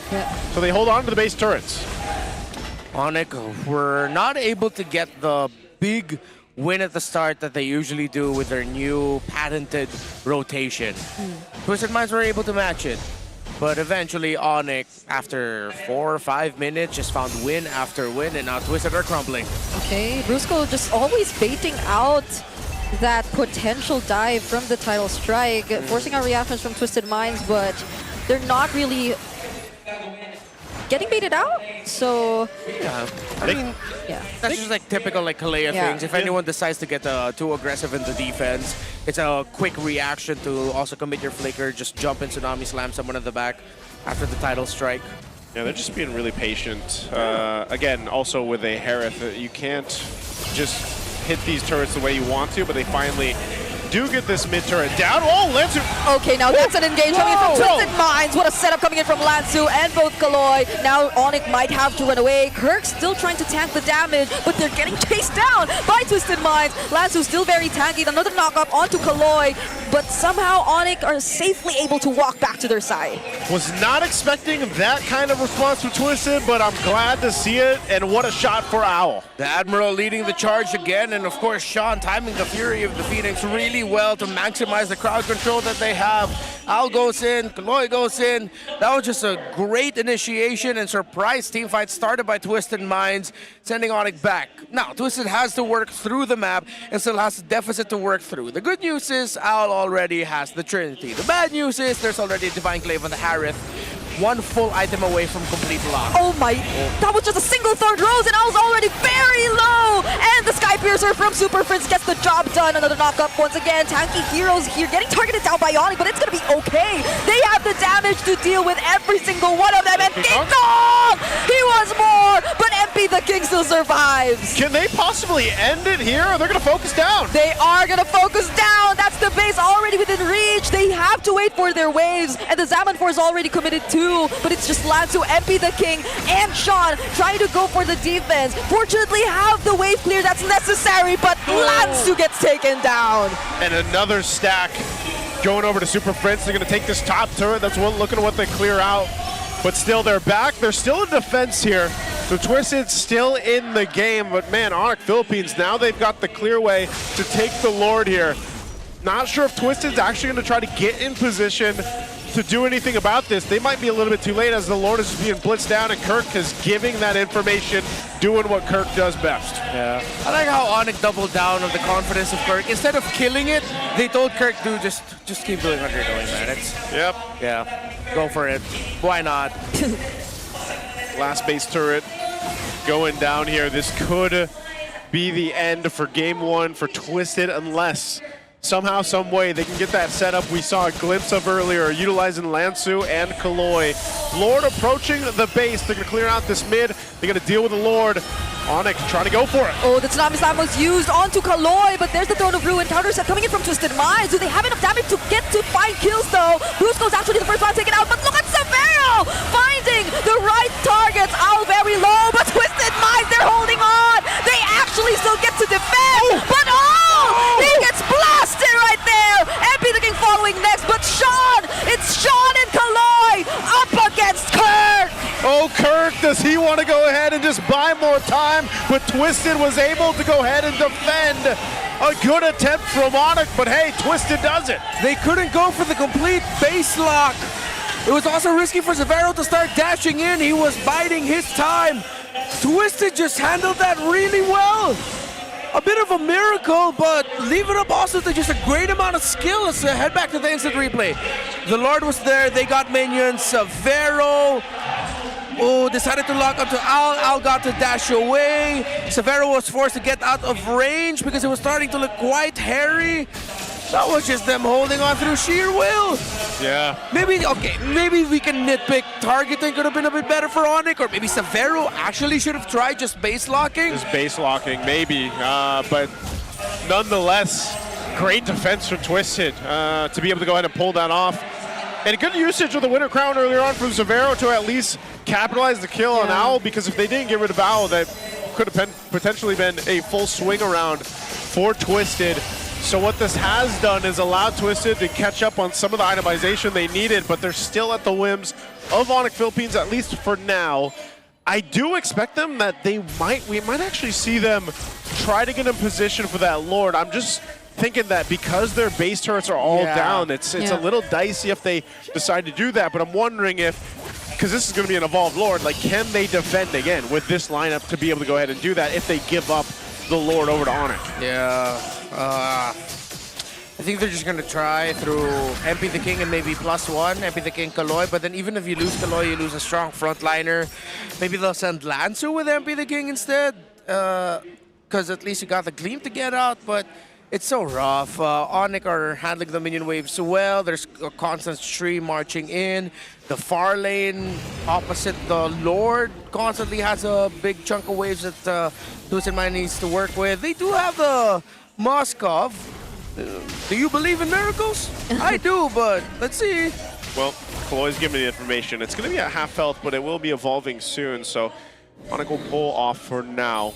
so they hold on to the base turrets. ONIC were not able to get the big win at the start that they usually do with their new patented rotation. Twisted Minds were able to match it, but eventually ONIC, after 4 or 5 minutes, just found win after win, and now Twisted are crumbling. Okay, Brusco just always baiting out that potential dive from the title strike, forcing out reactions from Twisted Minds, but they're not really getting baited out, so... Yeah, I mean, that's just like typical like Kalea things. If anyone decides to get too aggressive in the defense, it's a quick reaction to also commit your flicker, just jump in Tsunami, slam someone in the back after the title strike. Yeah, they're just being really patient. Again, also with a Harith, you can't just hit these turrets the way you want to, but they finally do get this mid turret down. Oh, Lansu! Okay, now that's an engage coming in from Twisted Minds. What a setup coming in from Lansu and both Kaloy. Now ONIC might have to run away. Kirk still trying to tank the damage, but they're getting chased down by Twisted Minds. Lansu still very tanky. Another knock-up onto Kaloy, but somehow ONIC are safely able to walk back to their side. Was not expecting that kind of response from Twisted, but I'm glad to see it, and what a shot for Owl. The Admiral leading the charge again, and of course Sean timing the Fury of the Phoenix really well to maximize the crowd control that they have. Al goes in, Kaloy goes in. That was just a great initiation and surprise team fight started by Twisted Minds, sending ONIC back. Now, Twisted has to work through the map and still has a deficit to work through. The good news is Al already has the Trinity. The bad news is there's already a Divine Clave on the Harith. One full item away from complete lock. Oh my, that was just a single third rose and Al's already very low! And the Sky Piercer from Super Prince gets the job done. Another knock-up once again. Tanky heroes here getting targeted down by ONIC, but it's gonna be okay. They have the damage to deal with every single one of them, and King Kong! He was more, but MP the King still survives. Can they possibly end it here, or they're gonna focus down? They are gonna focus down. That's the base already within reach. They have to wait for their waves, and the Zaman Force already committed too. But it's just Lansu, MP the King, and Sean trying to go for the defense. Fortunately, have the wave clear that's necessary, but Lansu gets taken down. And another stack going over to Super Prince. They're going to take this top turret. That's one looking at what they clear out. But still, they're back. They're still in defense here. So Twisted's still in the game. But man, ONIC Philippines, now they've got the clear way to take the Lord here. Not sure if Twisted's actually going to try to get in position to do anything about this. They might be a little bit too late as the Lord is just being blitzed down and Kirk is giving that information, doing what Kirk does best. Yeah. I like how ONIC doubled down on the confidence of Kirk. Instead of killing it, they told Kirk, dude, just keep doing what you're doing, man. Yeah, go for it. Why not? Last base turret going down here. This could be the end for game one for Twisted unless somehow, some way, they can get that setup we saw a glimpse of earlier, utilizing Lansu and Kaloy. Lord approaching the base. They're going to clear out this mid. They're going to deal with the Lord. ONIC trying to go for it. Oh, the Tsunami Slam was used onto Kaloy, but there's the Throne of Ruin counter set coming in from Twisted Minds. Do they have enough damage to get to 5 kills, though? Brusco's actually the first one taken out, but look at Savero finding the right targets. Owl very low, but Twisted Minds, they're holding on. They actually still get to defend, but he gets blasted right there. MP the King following next, but Sean, it's Sean and Kaloy up against Oh, Kirk, does he want to go ahead and just buy more time? But Twisted was able to go ahead and defend. A good attempt from ONIC, but hey, Twisted does it. They couldn't go for the complete base lock. It was also risky for Severo to start dashing in. He was biding his time. Twisted just handled that really well. A bit of a miracle, but leave it up also to just a great amount of skill. Let's head back to the instant replay. The Lord was there. They got minions. Severo decided to lock onto Al. Al got to dash away. Severo was forced to get out of range because it was starting to look quite hairy. That was just them holding on through sheer will. Yeah. Maybe we can nitpick. Targeting could have been a bit better for ONIC, or maybe Severo actually should have tried just base locking. Just base locking, maybe. But nonetheless, great defense from Twisted to be able to go ahead and pull that off. And good usage of the Winter Crown earlier on from Severo to at least capitalize the kill on Owl, because if they didn't get rid of Owl, that could have potentially been a full swing around for Twisted. So what this has done is allowed Twisted to catch up on some of the itemization they needed, but they're still at the whims of ONIC Philippines, at least for now. I do expect them that we might actually see them try to get in position for that Lord. I'm just thinking that because their base turrets are all down, it's a little dicey if they decide to do that, but I'm wondering if, because this is going to be an evolved Lord, like can they defend again with this lineup to be able to go ahead and do that if they give up the Lord over to ONIC? Yeah. I think they're just going to try through MP the King and maybe +1, MP the King Kaloy, but then even if you lose Kaloy, you lose a strong frontliner. Maybe they'll send Lansu with MP the King instead, because at least you got the Gleam to get out, but it's so rough. ONIC are handling the minion waves so well. There's a constant stream marching in. The far lane opposite the Lord constantly has a big chunk of waves that Twisted Mind needs to work with. They do have the Moskov. Do you believe in miracles? I do, but let's see. Well, Kaloy's giving me the information. It's going to be at half health, but it will be evolving soon, so ONIC will pull off for now.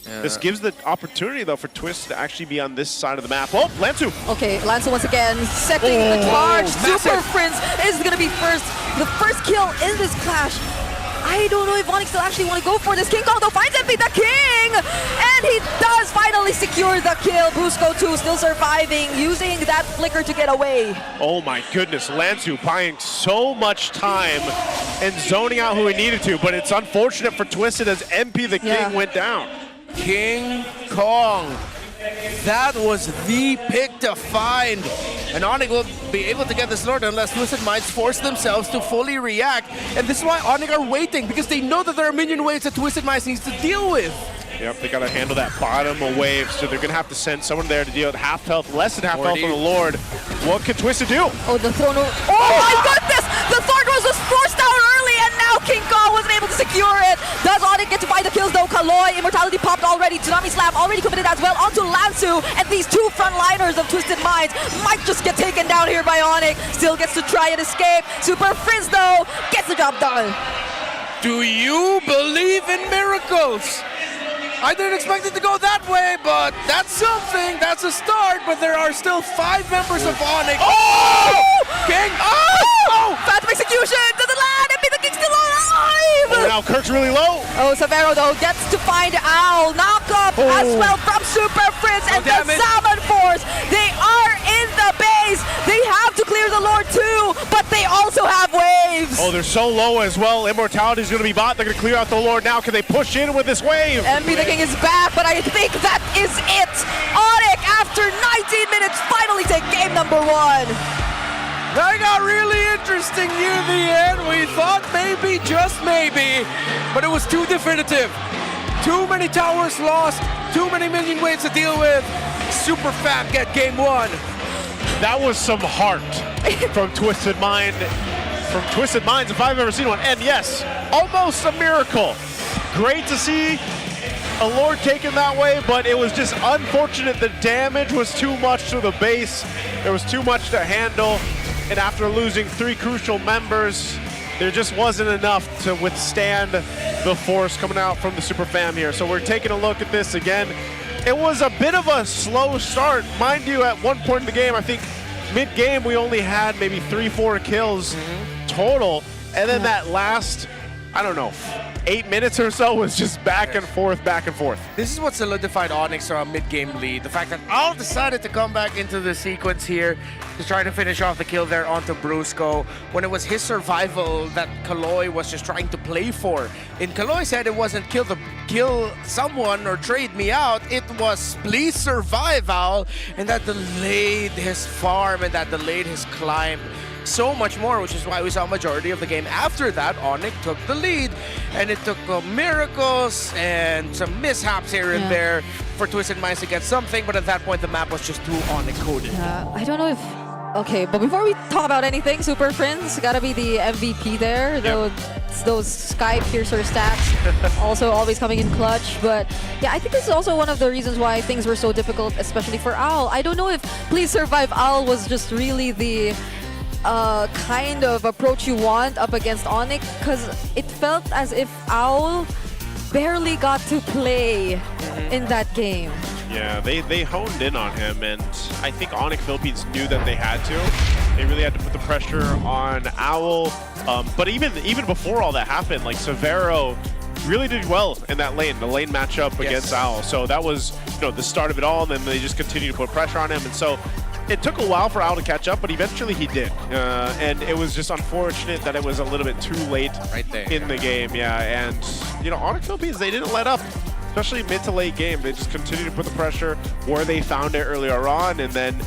Yeah. This gives the opportunity, though, for Twist to actually be on this side of the map. Oh, Lansu! Okay, Lansu once again setting the charge. Super Prince is going to be the first kill in this clash. I don't know if ONIC still actually want to go for this. King Kong though finds MP the King! And he does finally secure the kill. Busco 2 still surviving, using that flicker to get away. Oh my goodness, Lansu buying so much time and zoning out who he needed to, but it's unfortunate for Twisted as MP the King went down. King Kong. That was the pick to find. And ONIC will be able to get this Lord unless Twisted Minds force themselves to fully react. And this is why ONIC are waiting, because they know that there are minion waves that Twisted Minds needs to deal with. Yep, they got to handle that bottom of wave, so they're going to have to send someone there to deal with half health, less than half health on the Lord. What can Twisted do? Oh, the throne. Oh my goodness! The Thorn Rose was forced out early, and now King Kong wasn't able to secure it. Does ONIC get to find the kills though? Kaloy, Immortality popped already. Tsunami Slam already committed as well onto Lansu, and these two frontliners of Twisted Minds might just get taken down here by ONIC. Still gets to try and escape. Super Frizz though gets the job done. Do you believe in miracles? I didn't expect it to go that way, but that's something. That's a start, but there are still 5 members of ONIC. Oh! King! Oh! Phantom Execution! Doesn't land! MP the King's still alive! Oh, now Kirk's really low. Oh, Severo though gets to find Owl. Knock up as well from Super Frizz and the Salmon Force. They are in the base. They have to clear the Lord too, but they also have waves. Oh, they're so low as well. Immortality's going to be bought. They're going to clear out the Lord now. Can they push in with this wave? MP the King is back, but I think that is it. ONIC, after 19 minutes, finally take game number 1. That got really interesting near the end. We thought maybe, just maybe, but it was too definitive. Too many towers lost, too many minion waves to deal with. Super Fat get game 1. That was some heart from Twisted Mind. From Twisted Minds, if I've ever seen one. And yes, almost a miracle. Great to see a Lord taken that way, but it was just unfortunate. The damage was too much to the base. There was too much to handle. And after losing 3 crucial members, there just wasn't enough to withstand the force coming out from the Super Fam here. So we're taking a look at this again. It was a bit of a slow start. Mind you, at one point in the game, I think mid-game, we only had maybe 3-4 kills total. And then that last I don't know, 8 minutes or so was just back and forth, back and forth. This is what solidified ONIC a mid-game lead. The fact that Al decided to come back into the sequence here to try to finish off the kill there onto Brusco, when it was his survival that Kaloy was just trying to play for. And Kaloy said it wasn't kill someone or trade me out, it was please survive, Al. And that delayed his farm and that delayed his climb so much more, which is why we saw a majority of the game. After that, ONIC took the lead, and it took miracles and some mishaps here and there for Twisted Minds to get something, but at that point, the map was just too ONIC coded. I don't know if... Okay, but before we talk about anything, Super Prince gotta be the MVP there. Those Sky Piercer stats also always coming in clutch. But yeah, I think this is also one of the reasons why things were so difficult, especially for Owl. I don't know if Please Survive Owl was just really the kind of approach you want up against ONIC, because it felt as if Owl barely got to play in that game. Yeah, they honed in on him, and I think ONIC Philippines knew that they had to. They really had to put the pressure on Owl. But even before all that happened, like Severo really did well in that lane, the lane matchup against Owl. So that was, you know, the start of it all, and then they just continued to put pressure on him. And so it took a while for Owl to catch up, but eventually he did. And it was just unfortunate that it was a little bit too late in the game. Yeah, and you know, ONIC Philippines, they didn't let up. Especially mid to late game, they just continued to put the pressure where they found it earlier on. And then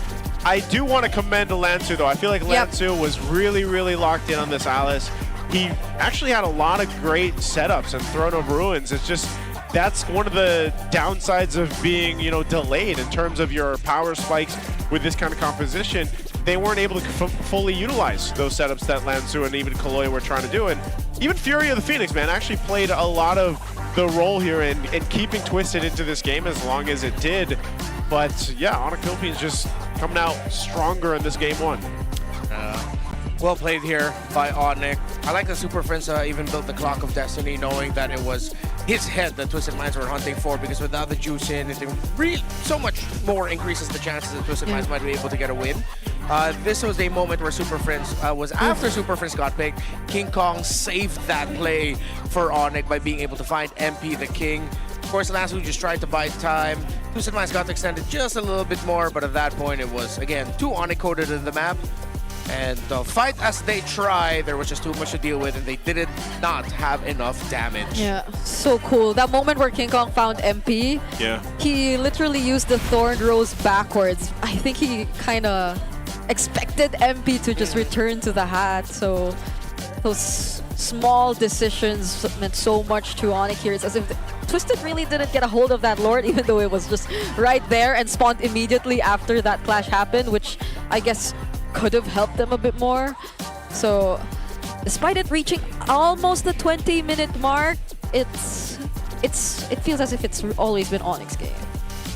I do want to commend Lansu, though. I feel like Lansu was really, really locked in on this Alice. He actually had a lot of great setups and Throne of Ruins. It's just, that's one of the downsides of being, you know, delayed in terms of your power spikes with this kind of composition. They weren't able to fully utilize those setups that Lansu and even Kaloy were trying to do. And even Fury of the Phoenix, man, actually played a lot of the role here in keeping Twisted into this game as long as it did. But yeah, ONIC Philippines just coming out stronger in this game one. Well played here by ONIC. I like that Super Friends even built the Clock of Destiny, knowing that it was his head that Twisted Minds were hunting for, because without the juice in, it really so much more increases the chances that Twisted Minds might be able to get a win. This was a moment where Super Friends was after Super Friends got picked. King Kong saved that play for ONIC by being able to find MP the King. Of course, Lansu just tried to buy time. Twisted Minds got extended just a little bit more, but at that point it was, again, too ONIC coded in the map. And fight as they try, there was just too much to deal with, and they did not have enough damage. Yeah, so cool. That moment where King Kong found MP, he literally used the Thorned Rose backwards. I think he kind of expected MP to just return to the hat. So those small decisions meant so much to ONIC here. It's as if Twisted really didn't get a hold of that Lord, even though it was just right there and spawned immediately after that clash happened, which I guess could have helped them a bit more. So despite it reaching almost the 20-minute mark, it feels as if it's always been ONIC's game.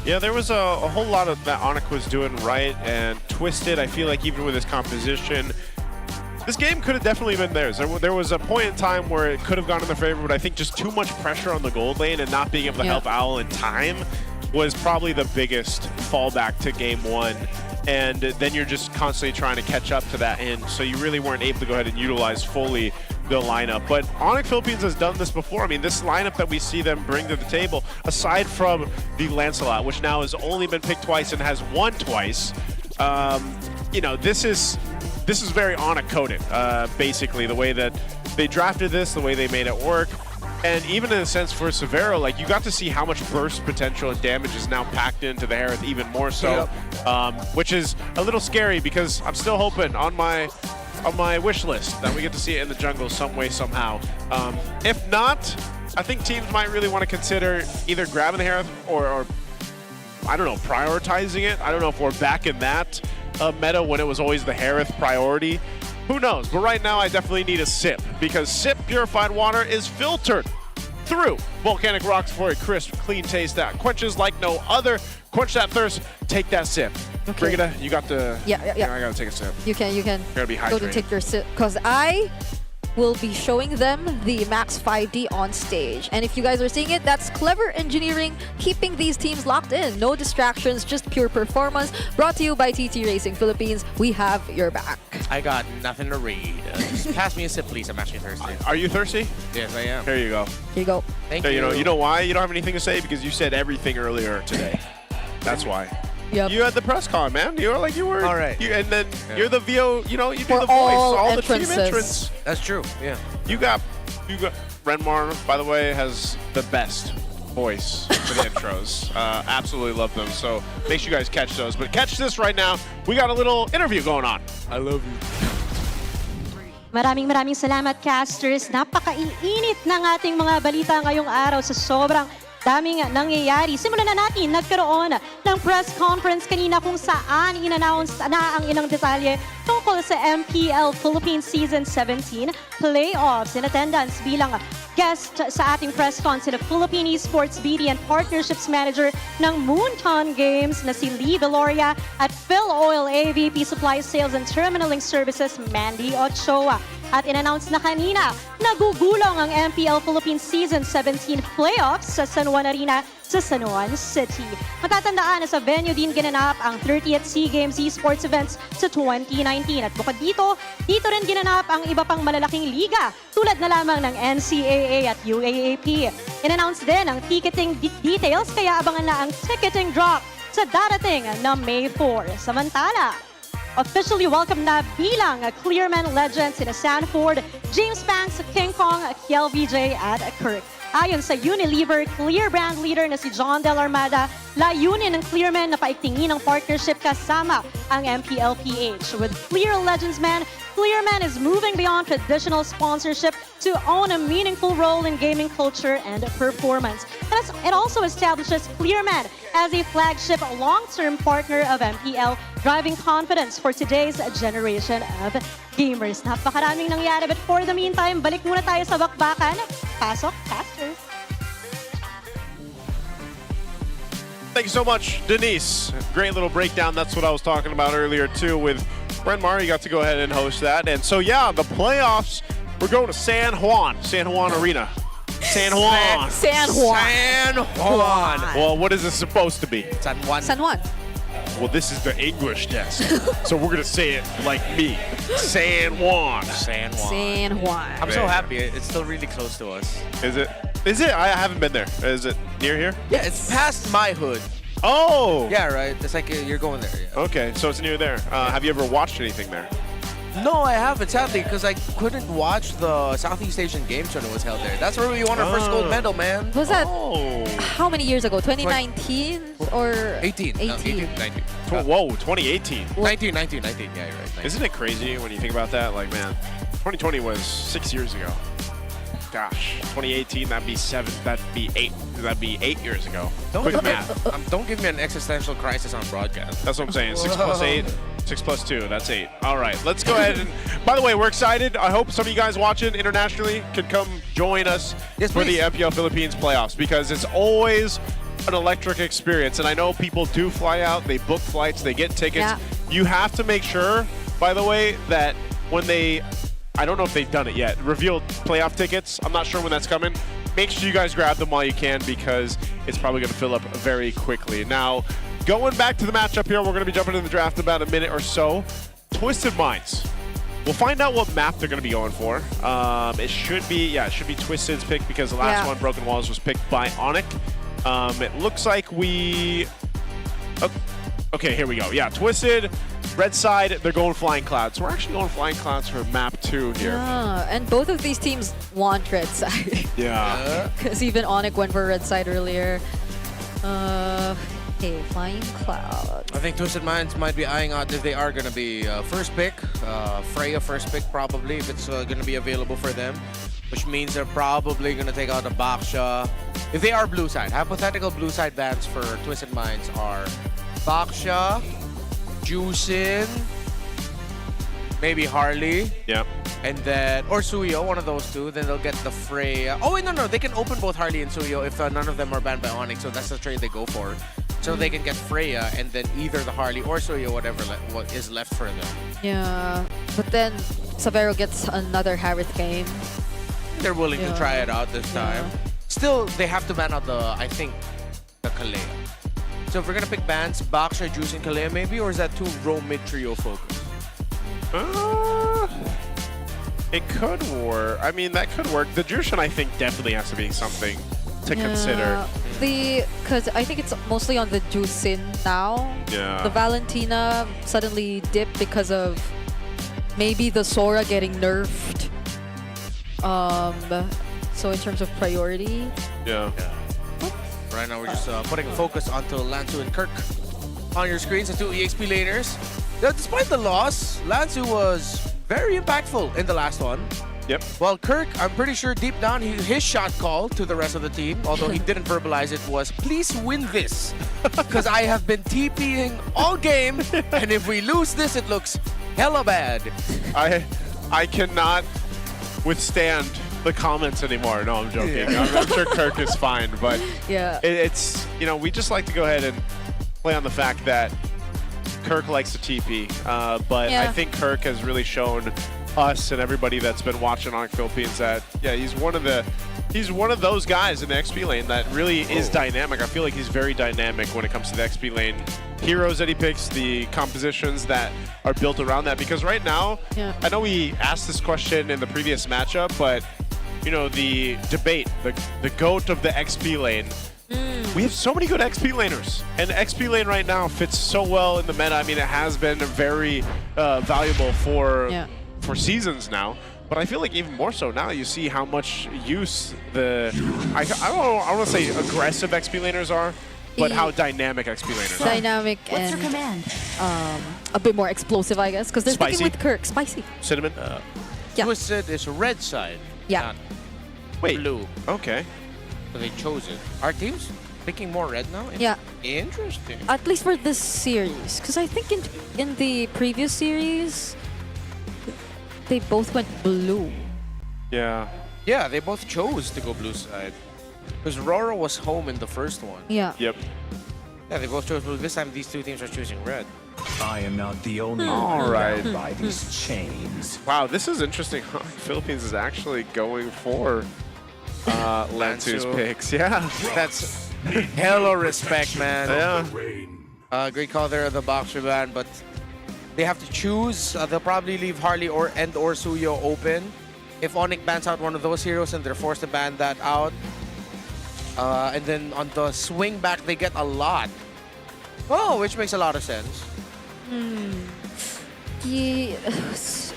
Yeah, there was a whole lot of that ONIC was doing right, and Twisted, I feel like even with his composition, this game could have definitely been theirs. There was a point in time where it could have gone in their favor, but I think just too much pressure on the gold lane and not being able to help Owl in time was probably the biggest fallback to game one. And then you're just constantly trying to catch up to that end, so you really weren't able to go ahead and utilize fully the lineup. But ONIC Philippines has done this before. I mean, this lineup that we see them bring to the table, aside from the Lancelot, which now has only been picked twice and has won twice, you know, this is very ONIC coded, basically, the way that they drafted this, the way they made it work. And even in a sense for Severo, like, you got to see how much burst potential and damage is now packed into the Harith even more so, which is a little scary, because I'm still hoping on my wish list that we get to see it in the jungle some way, somehow. If not, I think teams might really want to consider either grabbing the Harith or I don't know, prioritizing it. I don't know if we're back in that meta when it was always the Harith priority. Who knows? But right now, I definitely need a sip, because sip purified water is filtered through volcanic rocks for a crisp, clean taste that quenches like no other. Quench that thirst. Take that sip. Okay. Brigida, you got the... Yeah. I gotta take a sip. You can. Gotta be hydrated. Go to take your sip, because I will be showing them the Max 5D on stage. And if you guys are seeing it, that's clever engineering, keeping these teams locked in. No distractions, just pure performance. Brought to you by TT Racing Philippines. We have your back. I got nothing to read. Just pass me a sip, please. I'm actually thirsty. Are you thirsty? Yes, I am. Here you go. Here you go. Thank you. You know why you don't have anything to say? Because you said everything earlier today. That's why. Yep. You had the press con, man. You were all right. And then you're the VO. You do For the voice. all the team entrances. entrants. That's true. Yeah. You got Renmar, by the way, has the best voice for the intros. Absolutely love them. So make sure you guys catch those. But catch this right now. We got a little interview going on. I love you. Maraming salamat, casters. Napaka-iinit ng ating mga balita ngayong araw sa sobrang daming nangyayari. Simulan na natin, nagkaroon ng press conference kanina kung saan in-announce na ang ilang detalye tungkol sa MPL Philippines Season 17 playoffs. In attendance bilang guest sa ating press con sila Philippine Esports BD and Partnerships Manager ng Moonton Games na si Lee Veloria at Phil Oil AVP Supply Sales and Terminaling Services Mandy Ochoa. At in-announce na kanina, nagugulong ang MPL Philippines Season 17 playoffs sa San Juan Arena sa San Juan City. Matatandaan na sa venue din ginanap ang 30th SEA Games Esports events sa 2019. At bukod dito rin ginanap ang iba pang malalaking liga tulad na lamang ng NCAA at UAAP. In-announce din ang ticketing details kaya abangan na ang ticketing drop sa darating na May 4. Samantala, officially welcome na bilang Clearman legends sina Sanford, James Banks, King Kong, Kiel VJ at Kirk. Ayon sa Unilever Clear brand leader na si John Del Armada, layunin ng Clearman na paigtingin ang partnership kasama ang MPL PH. With Clear Legends Man, Clearman is moving beyond traditional sponsorship to own a meaningful role in gaming culture and performance. It also establishes Clearman as a flagship long-term partner of MPL, driving confidence for today's generation of gamers. Napakaraming nangyari, but for the meantime, balik muna tayo sa bakbakan. Pasok, casters. Thank you so much, Denise. Great little breakdown. That's what I was talking about earlier, too, with Renmar. You got to go ahead and host that. And so, yeah, the playoffs, we're going to San Juan Arena. San Juan. San Juan. San Juan. Well, what is it supposed to be? San Juan. San Juan. Well, this is the English desk. So we're going to say it like me. San Juan. San Juan. San Juan. I'm so happy. It's still really close to us. Is it? I haven't been there. Is it near here? Yeah, it's past my hood. Oh! Yeah, right. It's like you're going there. Yeah. Okay, so it's near there. Have you ever watched anything there? No, I haven't, sadly, because I couldn't watch the Southeast Asian Games when it was held there. That's where we won our first gold medal, man. Was that how many years ago? 2019 or 18? 19. Whoa, 2018. 19, yeah, you're right. 19. Isn't it crazy when you think about that? Like, man, 2020 was 6 years ago. Gosh, 2018, that'd be 7, that'd be 8 years ago. Quick math. Don't give me an existential crisis on broadcast. That's what I'm saying. 6 plus 8, 6 plus 2, that's 8. All right, let's go ahead and, by the way, we're excited. I hope some of you guys watching internationally can come join us for the MPL Philippines playoffs, because it's always an electric experience. And I know people do fly out, they book flights, they get tickets. Yeah. You have to make sure, by the way, that when they, I don't know if they've done it yet, revealed playoff tickets. I'm not sure when that's coming. Make sure you guys grab them while you can, because it's probably going to fill up very quickly. Now, going back to the matchup here, we're going to be jumping into the draft in about a minute or so. Twisted Minds. We'll find out what map they're going to be going for. It should be Twisted's pick, because the last one, Broken Walls, was picked by ONIC. It looks like we... Okay, here we go. Yeah, Twisted, red side, they're going Flying Clouds. So we're actually going Flying Clouds for map 2 here. Yeah, and both of these teams want red side. Yeah. Because even ONIC went for red side earlier. Okay, Flying Cloud. I think Twisted Minds might be eyeing out if they are going to be first pick. Freya first pick, probably, if it's going to be available for them. Which means they're probably going to take out a Baksha. If they are blue side. Hypothetical blue side bans for Twisted Minds are Baksha, Juicin, maybe Harley. Yep. And then, or Suyo, one of those two. Then they'll get the Freya. Oh, wait, no. They can open both Harley and Suyo if none of them are banned by ONIC. So that's the trade they go for. So they can get Freya and then either the Harley or Suyo, whatever what is left for them. Yeah, but then Sabero gets another Harith game. They're willing to Yeah. try it out this time. Still, they have to ban out I think, the Kalea. So if we're gonna pick bans, Boxer, Juice, and Kalea maybe, or is that too roam mid trio focus? It could work. I mean, that could work. The Jushin, I think, definitely has to be something to consider. Because I think it's mostly on the Juicin now. Yeah. The Valentina suddenly dipped because of maybe the Sora getting nerfed. So in terms of priority. Yeah. Right now, we're just putting focus onto Lansu and Kirk on your screens, the two EXP laners. Yeah, despite the loss, Lansu was very impactful in the last one. Yep. Well, Kirk, I'm pretty sure deep down, his shot call to the rest of the team, although he didn't verbalize it, was please win this. Because I have been TPing all game, and if we lose this, it looks hella bad. I cannot withstand the comments anymore. No, I'm joking. I'm sure Kirk is fine, but yeah, it's, you know, we just like to go ahead and play on the fact that Kirk likes to TP, but I think Kirk has really shown us and everybody that's been watching ONIC Philippines that, yeah, he's one of those guys in the XP lane that really is dynamic. I feel like he's very dynamic when it comes to the XP lane heroes that he picks, the compositions that are built around that. Because right now, I know we asked this question in the previous matchup, but you know, the debate, the GOAT of the XP lane. We have so many good XP laners, and XP lane right now fits so well in the meta. I mean, it has been very valuable for seasons now, but I feel like even more so now. You see how much use I don't want to say aggressive XP laners are, but how dynamic XP laners are. Dynamic and a bit more explosive, I guess, because they're sticking with Kirk. Spicy. Cinnamon. Twisted is red side. Yeah. Wait. Blue. Okay. So they chose it. Our team's picking more red now? Yeah. Interesting. At least for this series, because I think in the previous series, they both went blue. Yeah. Yeah, they both chose to go blue side. Because RORA was home in the first one. Yeah. Yep. Yeah, they both chose blue. This time, these two teams are choosing red. I am not the only All one right. bound by these chains. Wow, this is interesting. Philippines is actually going for Lansu's picks. Yeah. That's hella respect, man. Yeah. Great call there of the Boxer ban, but they have to choose. They'll probably leave Harley or Suyo open. If ONIC bans out one of those heroes and they're forced to ban that out. And then on the swing back, they get a lot. Oh, which makes a lot of sense.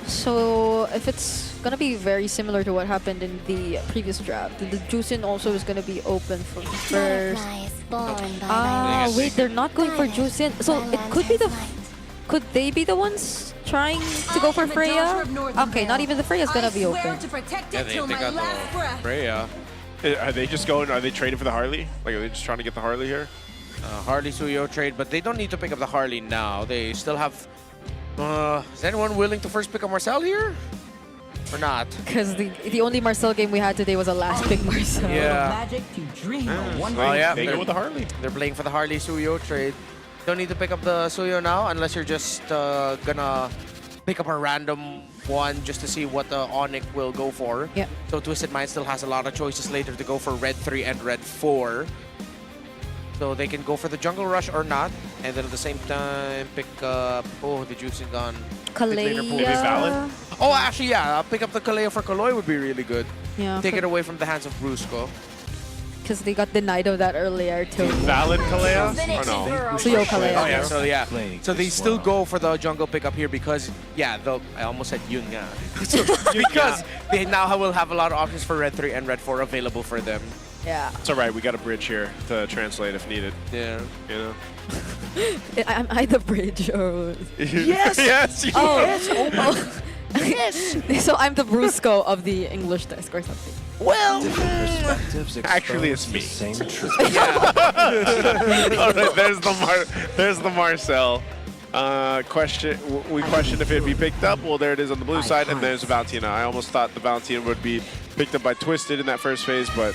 So if it's gonna be very similar to what happened in the previous draft, the Juicin also is gonna be open for first. Wait, they're not going for Juicin. So it could be could they be the ones trying to go for Freya? Okay, not even the Freya's gonna be open. Yeah, they got the Freya. Are they just going? Are they trading for the Harley? Like, are they just trying to get the Harley here? Harley Suyo trade, but they don't need to pick up the Harley now. They still have. Is anyone willing to first pick up Marcel here? Or not? Because the only Marcel game we had today was a last pick Marcel. Yeah. Magic to dream of one Oh yeah, they go with the Harley. They're playing for the Harley Suyo trade. Don't need to pick up the Suyo now unless you're just gonna pick up a random one just to see what the ONIC will go for. Yeah. So Twisted Mind still has a lot of choices later to go for red 3 and red 4. So they can go for the jungle rush or not, and then at the same time pick up. Oh, the Juicing gone. Kalea. Oh, actually, yeah. Pick up the Kalea for Kaloy would be really good. Yeah. Take it away from the hands of Brusco. Because they got denied of that earlier too. Valid Kalea? Or no? Suyo Kalea. Oh, yeah. So, yeah. So they still go for the jungle pickup here because, yeah, I almost said yun nga. So, because they now will have a lot of options for red 3 and red 4 available for them. Yeah. It's all right. We got a bridge here to translate if needed. Yeah. You know? Am I the bridge? Or... Yes! Yes! Oh. Yes! Oh my. Yes! So I'm the Brusco of the English desk or something. Well, actually, it's me. Same truth. All right, there's the Marcel. We questioned if it'd be picked up. Well, there it is on the blue side, and there's Valentina. I almost thought the Valentina would be picked up by Twisted in that first phase, but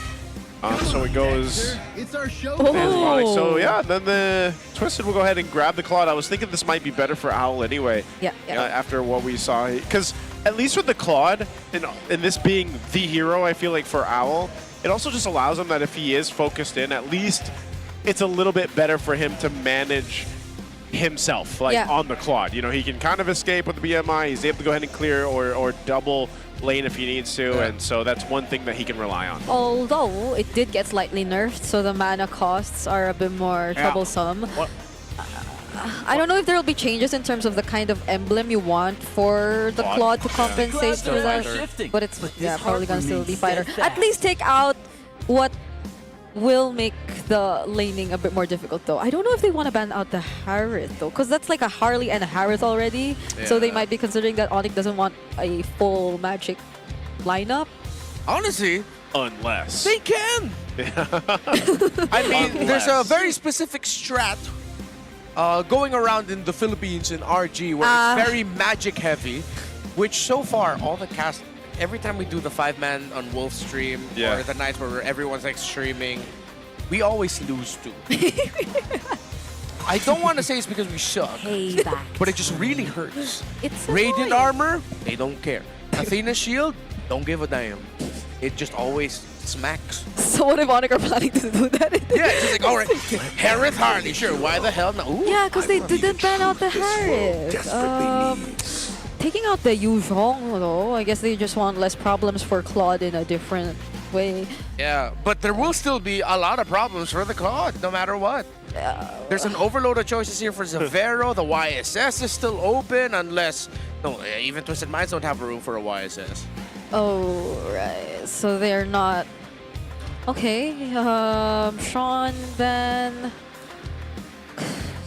so it goes. It's our show. Oh. So yeah, then the Twisted will go ahead and grab the Claude. I was thinking this might be better for Owl anyway. Yeah. After what we saw, because at least with the Claude, and this being the hero, I feel like for Owl, it also just allows him that if he is focused in, at least it's a little bit better for him to manage himself, like on the Claude. You know, he can kind of escape with the BMI. He's able to go ahead and clear or double lane if he needs to, and so that's one thing that he can rely on. Although it did get slightly nerfed, so the mana costs are a bit more troublesome. I don't know if there will be changes in terms of the kind of emblem you want for the Claude to compensate for that, but it's probably gonna still be fighter. At least take out what will make the laning a bit more difficult though. I don't know if they want to ban out the Harith though, because that's like a Harley and a Harith already, so they might be considering that ONIC doesn't want a full magic lineup. Honestly, unless they can. I mean, there's a very specific strat going around in the Philippines in RG where it's very magic heavy, which so far all the cast, every time we do the 5-man on Wolf stream or the nights where everyone's like streaming, we always lose to. I don't want to say it's because we suck, but it just really hurts. It's Radiant armor, they don't care. Athena shield, don't give a damn. It just always smacks. So what if ONIC are planning to do that? Yeah, it's just like, all right, Harith Harley, sure, why the hell not? Ooh, yeah, because they didn't ban out the Harith. Taking out the Yuzhong though, I guess they just want less problems for Claude in a different way. Yeah, but there will still be a lot of problems for the Claude, no matter what. There's an overload of choices here for Zavero. The YSS is still open unless... No, even Twisted Minds don't have room for a YSS. Oh, right. So they're not... Okay, Sean, Ben...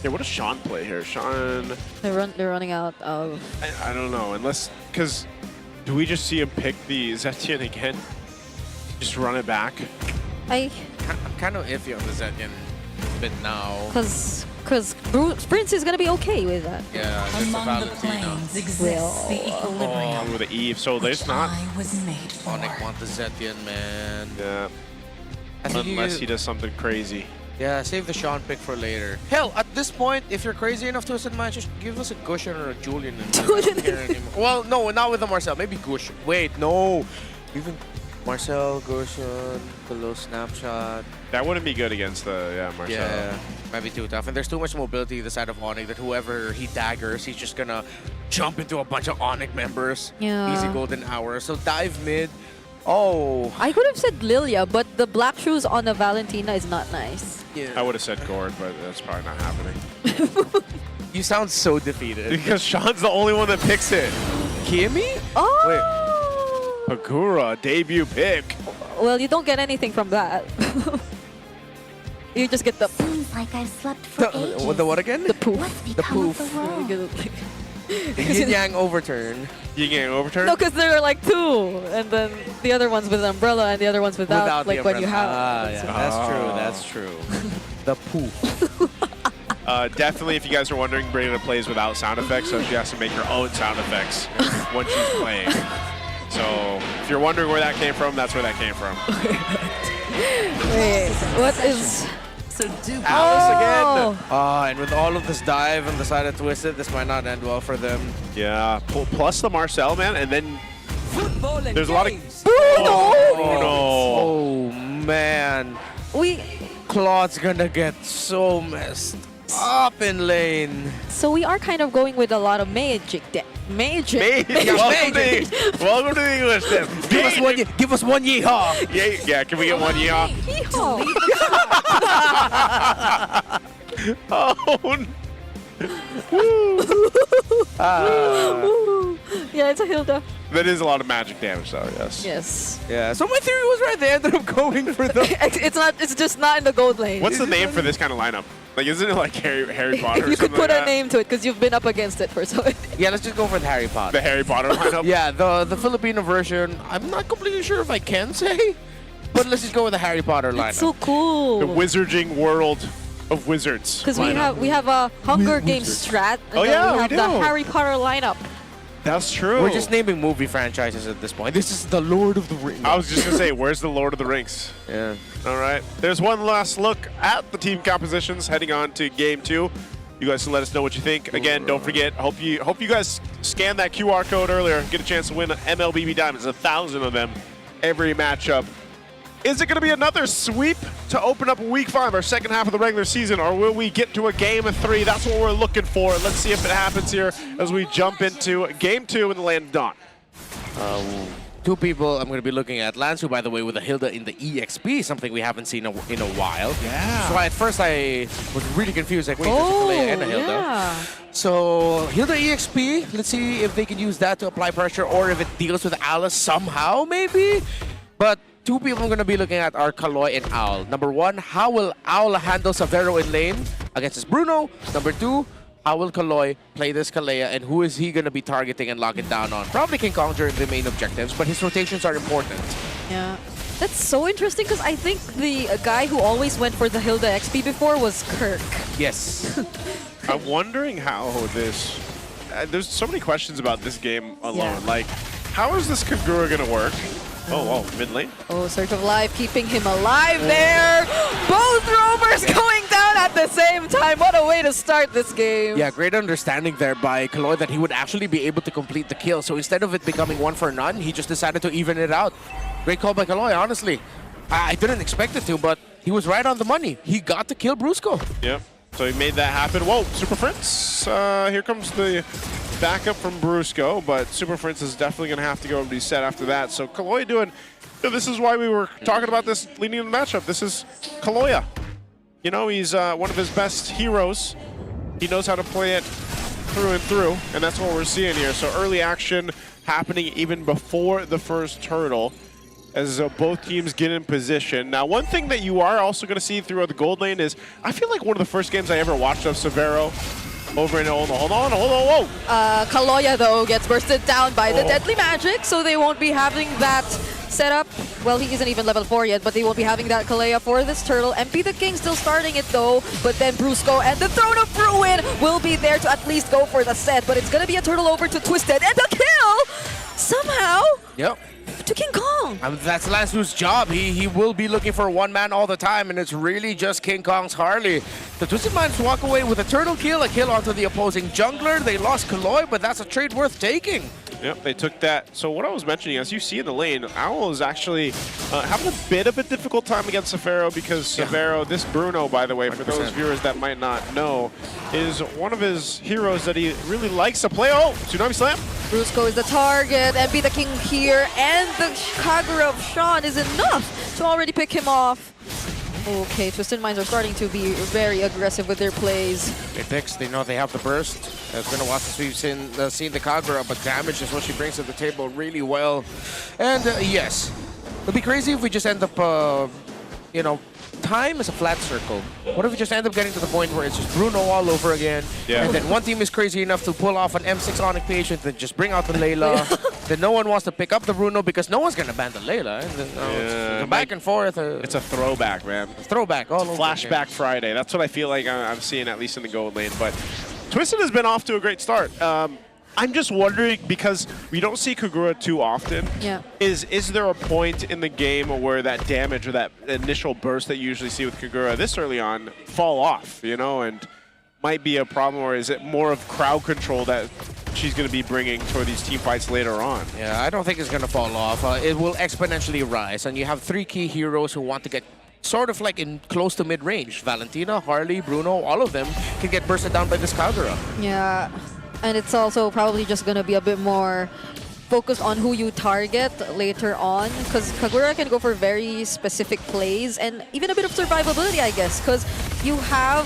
Yeah, what does Sean play here? Sean... They're running out of... I don't know, unless... Because do we just see him pick the Zetian again? Just run it back? I'm kind of iffy on the Zetian bit now. Because Prince is going to be okay with that. Yeah, just Valentino. Oh, with the Eve, so there's not... ONIC want the Zetian, man. Yeah. Unless he does something crazy. Yeah, save the Sean pick for later. Hell, at this point, if you're crazy enough to Twisted Minds, just give us a Gushen or a Julian. And I don't care anymore. Well, no, not with the Marcel. Maybe Gushen. Wait, no. Even Marcel, Gushen, the low snapshot. That wouldn't be good against the Marcel. Yeah, might be too tough. And there's too much mobility the side of ONIC that whoever he daggers, he's just gonna jump into a bunch of ONIC members. Yeah. Easy golden hour. So dive mid. Oh. I could have said Lilia, but the black shoes on the Valentina is not nice. Yeah. I would have said Gord, but that's probably not happening. You sound so defeated. Because Sean's the only one that picks it. Kimmy? Oh! Wait. Pagura, debut pick. Well, you don't get anything from that. You just get the... Seems like I've slept for ages. The what again? The poof. What's The become of poof. the world? Yin Yang overturn. Yin Yang overturn? No, because there are like two, and then the other one's with an umbrella, and the other one's without like when you have. That's true. The poof. Definitely, if you guys are wondering, Brandon plays without sound effects, so she has to make her own sound effects when she's playing. So if you're wondering where that came from, that's where that came from. Wait, what is... So do Alice again. And with all of this dive on the side of Twisted, this might not end well for them. Yeah, plus the Marcel, man, and then there's a lot of... Oh, man. Claude's gonna get so messed up in lane. So we are kind of going with a lot of magic. Magic. Welcome to the English then. Give us one yeehaw. Yeah, can we get one yeehaw? Yeehaw. Yeah, it's a Hilda. That is a lot of magic damage, though. Yes. Yes. Yeah. So my theory was right. They ended up going for the. It's not. It's just not in the gold lane. What's the name for this kind of lineup? Like, isn't it like Harry Potter? Or you could something put like a name to it because you've been up against it for so. Yeah, let's just go for the Harry Potter. The Harry Potter lineup. Yeah, the Filipino version. I'm not completely sure if I can say, but let's just go with the Harry Potter lineup. It's so cool. The wizarding world of wizards. Because we have a Hunger Games strat, and then we have the Harry Potter lineup. That's true. We're just naming movie franchises at this point. This is the Lord of the Rings. I was just gonna say, where's the Lord of the Rings? Yeah. All right. There's one last look at the team compositions heading on to Game 2. You guys can let us know what you think. Again, don't forget, hope you guys scan that QR code earlier and get a chance to win MLBB Diamonds, 1,000 of them every matchup. Is it going to be another sweep to open up Week 5, our second half of the regular season, or will we get to a Game of 3? That's what we're looking for. Let's see if it happens here as we jump into Game 2 in the Land of Dawn. Two people I'm going to be looking at. Lansu, by the way, with a Hilda in the EXP, something we haven't seen in a while. Yeah. So at first I was really confused, like, wait, there's a Kalea and a Hilda. Yeah. So Hilda EXP, let's see if they can use that to apply pressure or if it deals with Alice somehow, maybe. But two people I'm going to be looking at are Kaloy and Owl. Number one, how will Owl handle Savero in lane against his Bruno? Number two, how will Kaloy play this Kalea, and who is he going to be targeting and locking down on? Probably King Kong during the main objectives, but his rotations are important. Yeah. That's so interesting because I think the guy who always went for the Hilda XP before was Kirk. Yes. I'm wondering how this... there's so many questions about this game alone. Yeah. Like, how is this Kagura going to work? Oh, mid lane. Oh, Surge of Life keeping him alive there. Both roamers going down at the same time. What a way to start this game. Yeah, great understanding there by Kaloy that he would actually be able to complete the kill. So instead of it becoming 1 for none, he just decided to even it out. Great call by Kaloy, honestly. I didn't expect it to, but he was right on the money. He got to kill Brusco. Yep. So he made that happen. Whoa, Super Prince. Here comes the backup from Brusco, but Super Prince is definitely going to have to go and be set after that. So Kaloy doing... this is why we were talking about this leading in the matchup. This is Kaloya. You know, he's one of his best heroes. He knows how to play it through and through, and that's what we're seeing here. So early action happening even before the first turtle as both teams get in position. Now, one thing that you are also going to see throughout the gold lane is, I feel like one of the first games I ever watched of Severo over in... Hold on, whoa! Kaloya, though, gets bursted down by the Deadly Magic, so they won't be having that setup. Well, he isn't even level 4 yet, but they won't be having that Kalea for this turtle. MP the King still starting it, though, but then Brusco and the Throne of Ruin will be there to at least go for the set, but it's going to be a turtle over to Twisted, and the kill! Somehow... Yep. To King Kong. That's Lansu's job. He will be looking for one man all the time, and it's really just King Kong's Harley. The Twisted Minds walk away with a turtle kill, a kill onto the opposing jungler. They lost Kaloy, but that's a trade worth taking. Yep, they took that. So what I was mentioning, as you see in the lane, Owl is actually having a bit of a difficult time against Severo because Severo, this Bruno, by the way, for 100%. those viewers that might not know, is one of his heroes that he really likes to play. Oh, Tsunami Slam. Brusco is the target, and be the King here, and the Kagura of Sean is enough to already pick him off. Okay, Twisted Minds are starting to be very aggressive with their plays. They know they have the burst. It's been a while since we've seen the Kagura, but damage is what she brings to the table really well. And yes, it'd be crazy if we just end up, you know, time is a flat circle. What if we just end up getting to the point where it's just Bruno all over again, and then one team is crazy enough to pull off an M6 ONIC PH and then just bring out the Layla. Then no one wants to pick up the Bruno because no one's going to ban the Layla. And then, it's back and forth. It's a throwback, man. Throwback all over. Flashback Friday. That's what I feel like I'm seeing, at least in the gold lane. But Twisted has been off to a great start. I'm just wondering, because we don't see Kagura too often, is there a point in the game where that damage or that initial burst that you usually see with Kagura this early on fall off, you know, and might be a problem, or is it more of crowd control that she's going to be bringing for these team fights later on? Yeah, I don't think it's going to fall off. It will exponentially rise, and you have 3 key heroes who want to get sort of like in close to mid-range. Valentina, Harley, Bruno, all of them can get bursted down by this Kagura. Yeah. And it's also probably just going to be a bit more focused on who you target later on, because Kagura can go for very specific plays and even a bit of survivability, I guess, because you have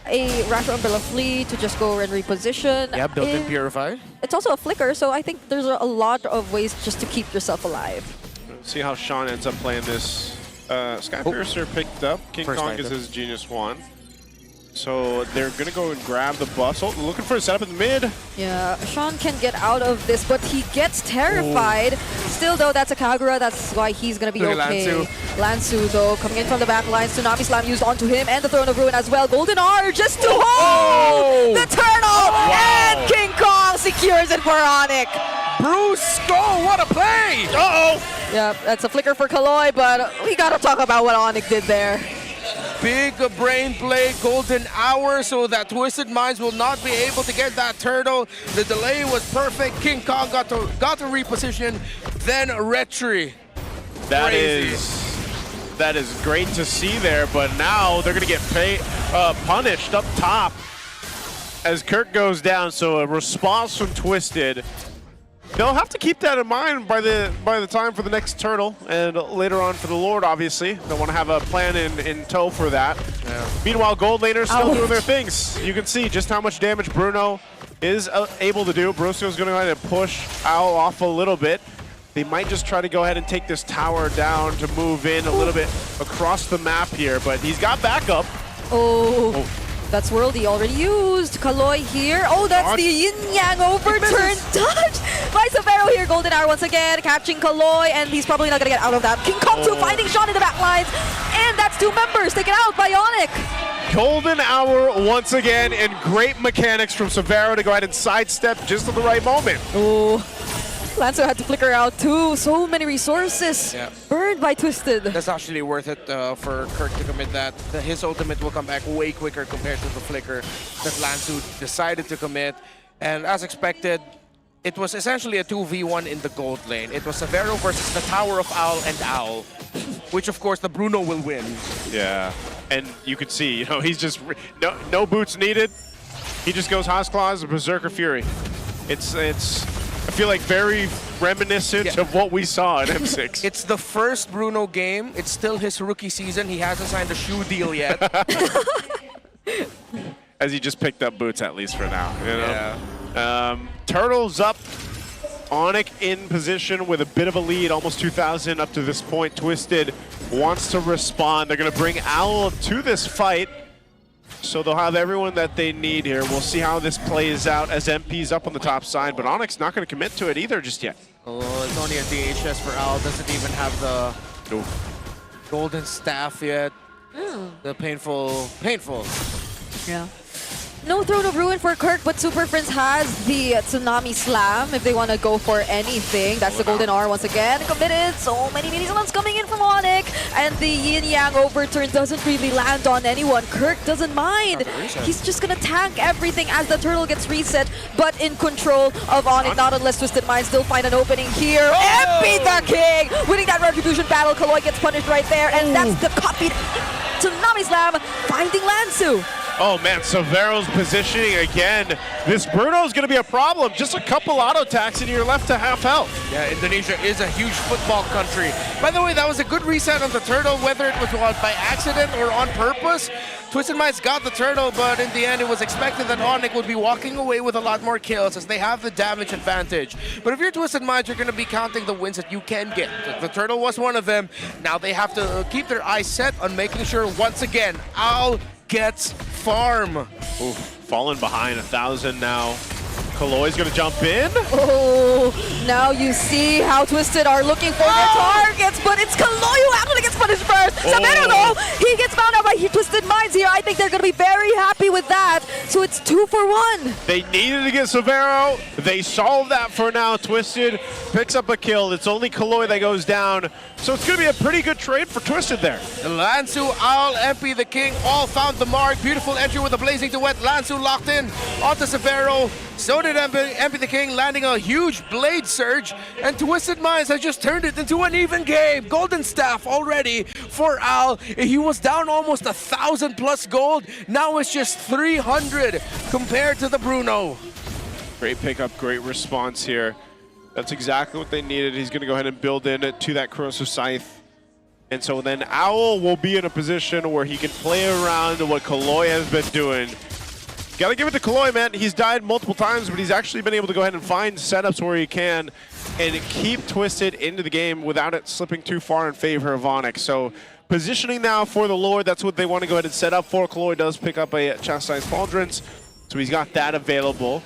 a Raptor Umbrella Flea to just go and reposition. Yeah, built-in Purify. It's also a flicker, so I think there's a lot of ways just to keep yourself alive. See how Sean ends up playing this. Skypiercer picked up. King Kong is his Genius Wand. So they're going to go and grab the buffs. Oh, looking for a setup in the mid. Yeah, Sean can get out of this, but he gets terrified. Still, though, that's a Kagura. That's why he's going to be okay. Lansu, though, coming in from the back line. Tsunami Slam used onto him and the Throne of Ruin as well. Golden R just to hold the turtle. And King Kong secures it for ONIC. Brusco, what a play! Yeah, that's a flicker for Kaloy, but we got to talk about what ONIC did there. big brain play, golden hour, so that Twisted Minds will not be able to get that turtle. The delay was perfect. King Kong got to reposition, then Retry. That is great to see there, but now they're going to get punished up top as Kirk goes down. So a response from Twisted. They'll have to keep that in mind by the time for the next turtle and later on for the Lord, obviously. They'll want to have a plan in tow for that. Yeah. Meanwhile, gold laners still doing their things. You can see just how much damage Bruno is able to do. Brusco's going to go ahead and push Owl off a little bit. They might just try to go ahead and take this tower down to move in a little bit across the map here, but he's got backup. Oh. That's worldy already used. Kaloy here. Oh, that's the yin-yang overturn touch by Severo here. Golden Hour once again, catching Kaloy, and he's probably not going to get out of that. King Kong 2 finding Sean in the back lines, and that's 2 members taken out by ONIC. Golden Hour once again, and great mechanics from Severo to go ahead and sidestep just at the right moment. Oh. Lanzo had to flicker out too. So many resources burned by Twisted. That's actually worth it for Kirk to commit that. His ultimate will come back way quicker compared to the flicker that Lanzo decided to commit. And as expected, it was essentially a 2v1 in the gold lane. It was Severo versus the Tower of Owl and Owl, which of course the Bruno will win. Yeah, and you could see, you know, he's just, no boots needed. He just goes Haas Claws, Berserker Fury. It's I feel like very reminiscent of what we saw in M6. It's the first Bruno game. It's still his rookie season. He hasn't signed a shoe deal yet. As he just picked up boots, at least for now. You know? Yeah. Turtles up. ONIC in position with a bit of a lead, almost 2,000 up to this point. Twisted wants to respond. They're going to bring Owl to this fight. So they'll have everyone that they need here. We'll see how this plays out as MP's up on the top side, but ONIC's not going to commit to it either just yet. Oh, it's only a DHS for Owl. Doesn't even have the golden staff yet. The painful. Yeah. No Throne of Ruin for Kirk, but Super Friends has the Tsunami Slam if they want to go for anything. That's the Golden R once again. Committed. So many mini-summons coming in from ONIC. And the Yin-Yang overturn doesn't really land on anyone. Kirk doesn't mind. He's just going to tank everything as the turtle gets reset, but in control of ONIC. Not unless Twisted Minds still find an opening here. MP the King! Winning that Retribution battle. Kaloy gets punished right there. And that's the copied Tsunami Slam finding Lansu. Oh man, Severo's positioning again. This Bruno's going to be a problem. Just a couple auto attacks and you're left to half health. Yeah, Indonesia is a huge football country. By the way, that was a good reset on the turtle, whether it was by accident or on purpose. Twisted Minds got the turtle, but in the end it was expected that ONIC would be walking away with a lot more kills as they have the damage advantage. But if you're Twisted Minds, you're going to be counting the wins that you can get. The turtle was one of them. Now they have to keep their eyes set on making sure, once again, Owl gets farm. Oof, falling behind 1,000 now. Kaloy's gonna jump in. Oh, now you see how Twisted are looking for their targets, but it's Kaloy who actually gets punished first. Severo though, he gets found out by Twisted Minds here. I think they're gonna be very happy with that. So it's 2 for 1. They needed to get Severo. They solved that for now. Twisted picks up a kill. It's only Kaloy that goes down. So it's gonna be a pretty good trade for Twisted there. Lansu, Owl, MP the King all found the mark. Beautiful entry with a blazing duet. Lansu locked in onto Severo. So did MP the King, landing a huge blade surge, and Twisted Minds has just turned it into an even game. Golden staff already for Owl. He was down almost 1,000 plus gold. Now it's just 300 compared to the Bruno. Great pickup, great response here. That's exactly what they needed. He's going to go ahead and build in to that Corrosive Scythe. And so then Owl will be in a position where he can play around what Kaloy has been doing. Gotta give it to Kaloy, man. He's died multiple times, but he's actually been able to go ahead and find setups where he can and keep Twisted into the game without it slipping too far in favor of ONIC. So positioning now for the Lord, that's what they want to go ahead and set up for. Kaloy does pick up a Chastised Pauldrons, so he's got that available.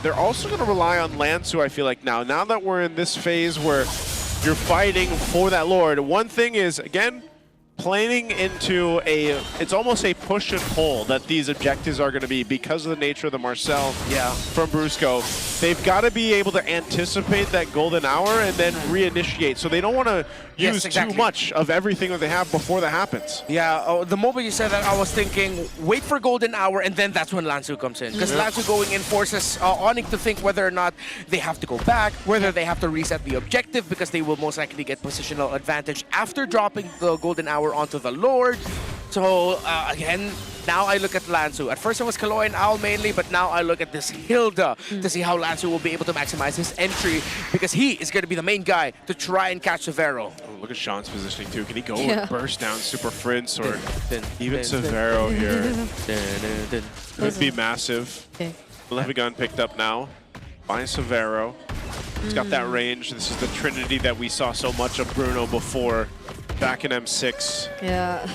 They're also going to rely on Lansu, I feel like, now. Now that we're in this phase where you're fighting for that Lord, one thing is, again, playing into it's almost a push and pull that these objectives are going to be because of the nature of the Marcel from Brusco. They've got to be able to anticipate that golden hour and then reinitiate. So they don't want to use too much of everything that they have before that happens. Yeah, the moment you said that, I was thinking, wait for golden hour, and then that's when Lansu comes in. Because Lansu going in forces ONIC to think whether or not they have to go back, whether they have to reset the objective, because they will most likely get positional advantage after dropping the golden hour onto the Lord. So, again, now I look at Lansu. At first it was Kaloy and Owl mainly, but now I look at this Hilda to see how Lansu will be able to maximize his entry, because he is going to be the main guy to try and catch Severo. Oh, look at Sean's positioning too. Can he go and burst down Super Prince or even Severo here? Could be massive. Levigun picked up now by Severo. He's got that range. This is the Trinity that we saw so much of Bruno before back in M6. Yeah.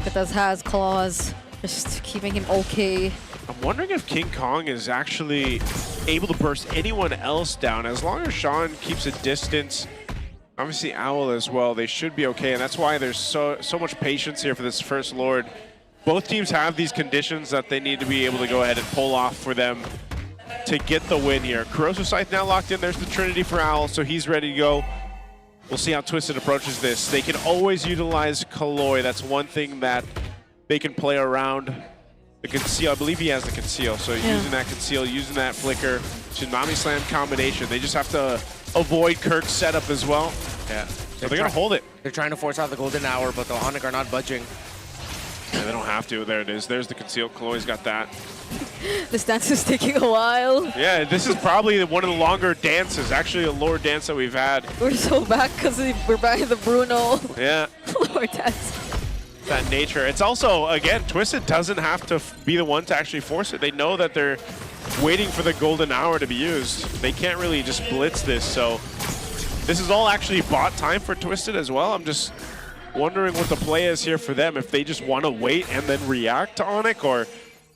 But has claws, just keeping him okay. I'm wondering if King Kong is actually able to burst anyone else down. As long as Sean keeps a distance, obviously Owl as well, they should be okay. And that's why there's so much patience here for this first Lord. Both teams have these conditions that they need to be able to go ahead and pull off for them to get the win here. Corrosive Scythe now locked in. There's the Trinity for Owl, so he's ready to go. We'll see how Twisted approaches this. They can always utilize Kaloy. That's one thing that they can play around. The conceal, I believe he has the conceal. So using that conceal, using that flicker, Tsunami Slam combination. They just have to avoid Kirk's setup as well. Yeah. So they're going to hold it. They're trying to force out the golden hour, but the ONIC are not budging. Yeah, they don't have to. There it is. There's the conceal. Kaloy's got that. This dance is taking a while. Yeah, this is probably one of the longer dances. Actually, a Lord dance that we've had. We're so back because we're back in the Bruno. Yeah. Lord dance. That nature. It's also, again, Twisted doesn't have to be the one to actually force it. They know that they're waiting for the golden hour to be used. They can't really just blitz this, so this is all actually bot time for Twisted as well. I'm just wondering what the play is here for them. If they just want to wait and then react to ONIC, or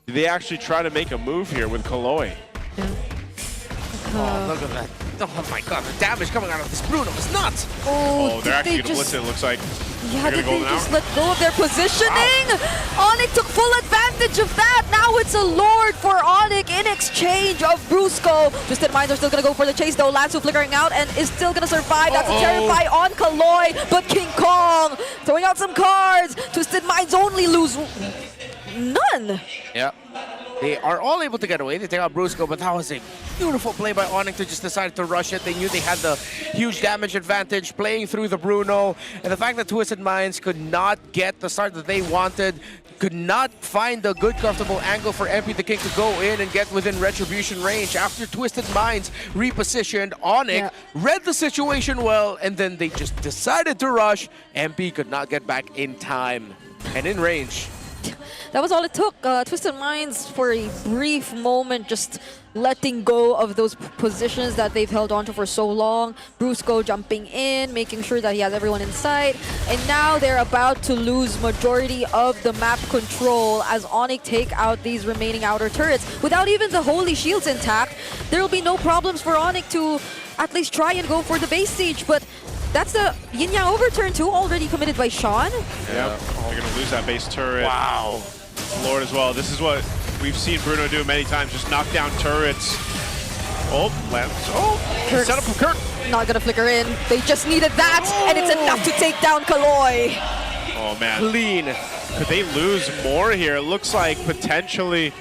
do they actually try to make a move here with Kaloy? Oh, look at that. Oh my god, the damage coming out of this Bruno is nuts. Oh, they're actually going to blitz it, it looks like. Yeah, did they just let go of their positioning? Wow. ONIC took full advantage of that. Now it's a Lord for ONIC in exchange of Brusco. Twisted Minds are still going to go for the chase though. Lansu flickering out and is still going to survive. That's a Terrify on Kaloy, but King Kong throwing out some cards. Twisted Minds only lose none. Yeah. They are all able to get away. They take out Brusco, but that was a beautiful play by ONIC to just decide to rush it. They knew they had the huge damage advantage playing through the Bruno. And the fact that Twisted Minds could not get the start that they wanted, could not find a good, comfortable angle for MP the King to go in and get within Retribution range. After Twisted Minds repositioned, ONIC read the situation well, and then they just decided to rush. MP could not get back in time and in range. That was all it took. Twisted Minds, for a brief moment, just letting go of those positions that they've held onto for so long. Brusco jumping in, making sure that he has everyone in sight. And now they're about to lose majority of the map control as ONIC take out these remaining outer turrets. Without even the Holy Shields intact, there will be no problems for ONIC to at least try and go for the base stage. But that's the Yin Yang overturn too, already committed by Sean. Yeah, they're going to lose that base turret. Wow. Lord as well. This is what we've seen Bruno do many times, just knock down turrets. Oh, lands. Oh, set up for Kirk. Not gonna flicker in. They just needed that, and it's enough to take down Kaloy. Oh man. Clean. Could they lose more here? It looks like potentially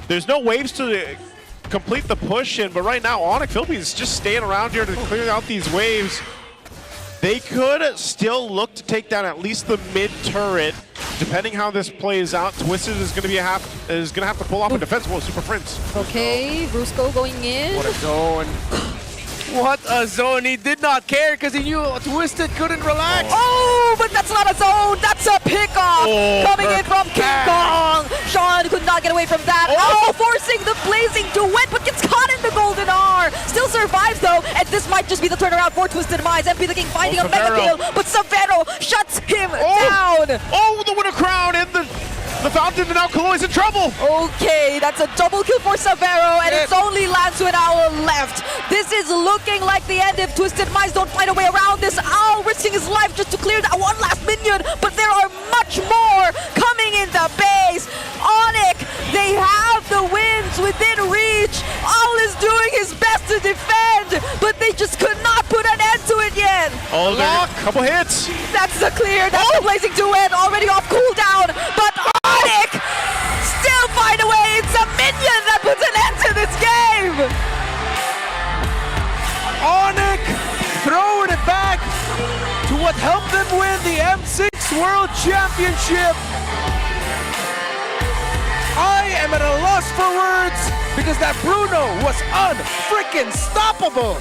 there's no waves to complete the push in, but right now ONIC Philippines just staying around here to clear out these waves. They could still look to take down at least the mid turret. Depending how this plays out, Twisted is going to have to pull off a defense. Whoa, Super Prince. Okay, Brusco going in. What a zone. What a zone. He did not care because he knew Twisted couldn't relax. Oh, but that's not a zone. That's a pickoff coming in from King Kong. Sean could not get away from that. Oh, forcing the blazing duet, but gets caught in the golden R. Still survives though, and this might just be the turnaround for Twisted Minds. MP the King finding a mega kill, but Severo shuts him down. Oh, the winner crown in the fountain. adopted, and now Kaloi's in trouble. Okay, that's a double kill for Savero, and it's only Lance with Owl left. This is looking like the end if Twisted Minds don't find a way around this. Owl risking his life just to clear that one last minion, but there are much more coming in the base. ONIC, they have the wins within reach. Owl is doing his best to defend, but they just could not put an end to it yet. Oh, a couple hits. That's the clear. That's the blazing duet already off cooldown. But ONIC still find a way. It's a minion that puts an end to this game. ONIC throwing it back to what helped them win the M6 World Championship. I am at a loss for words because that Bruno was unfreaking stoppable.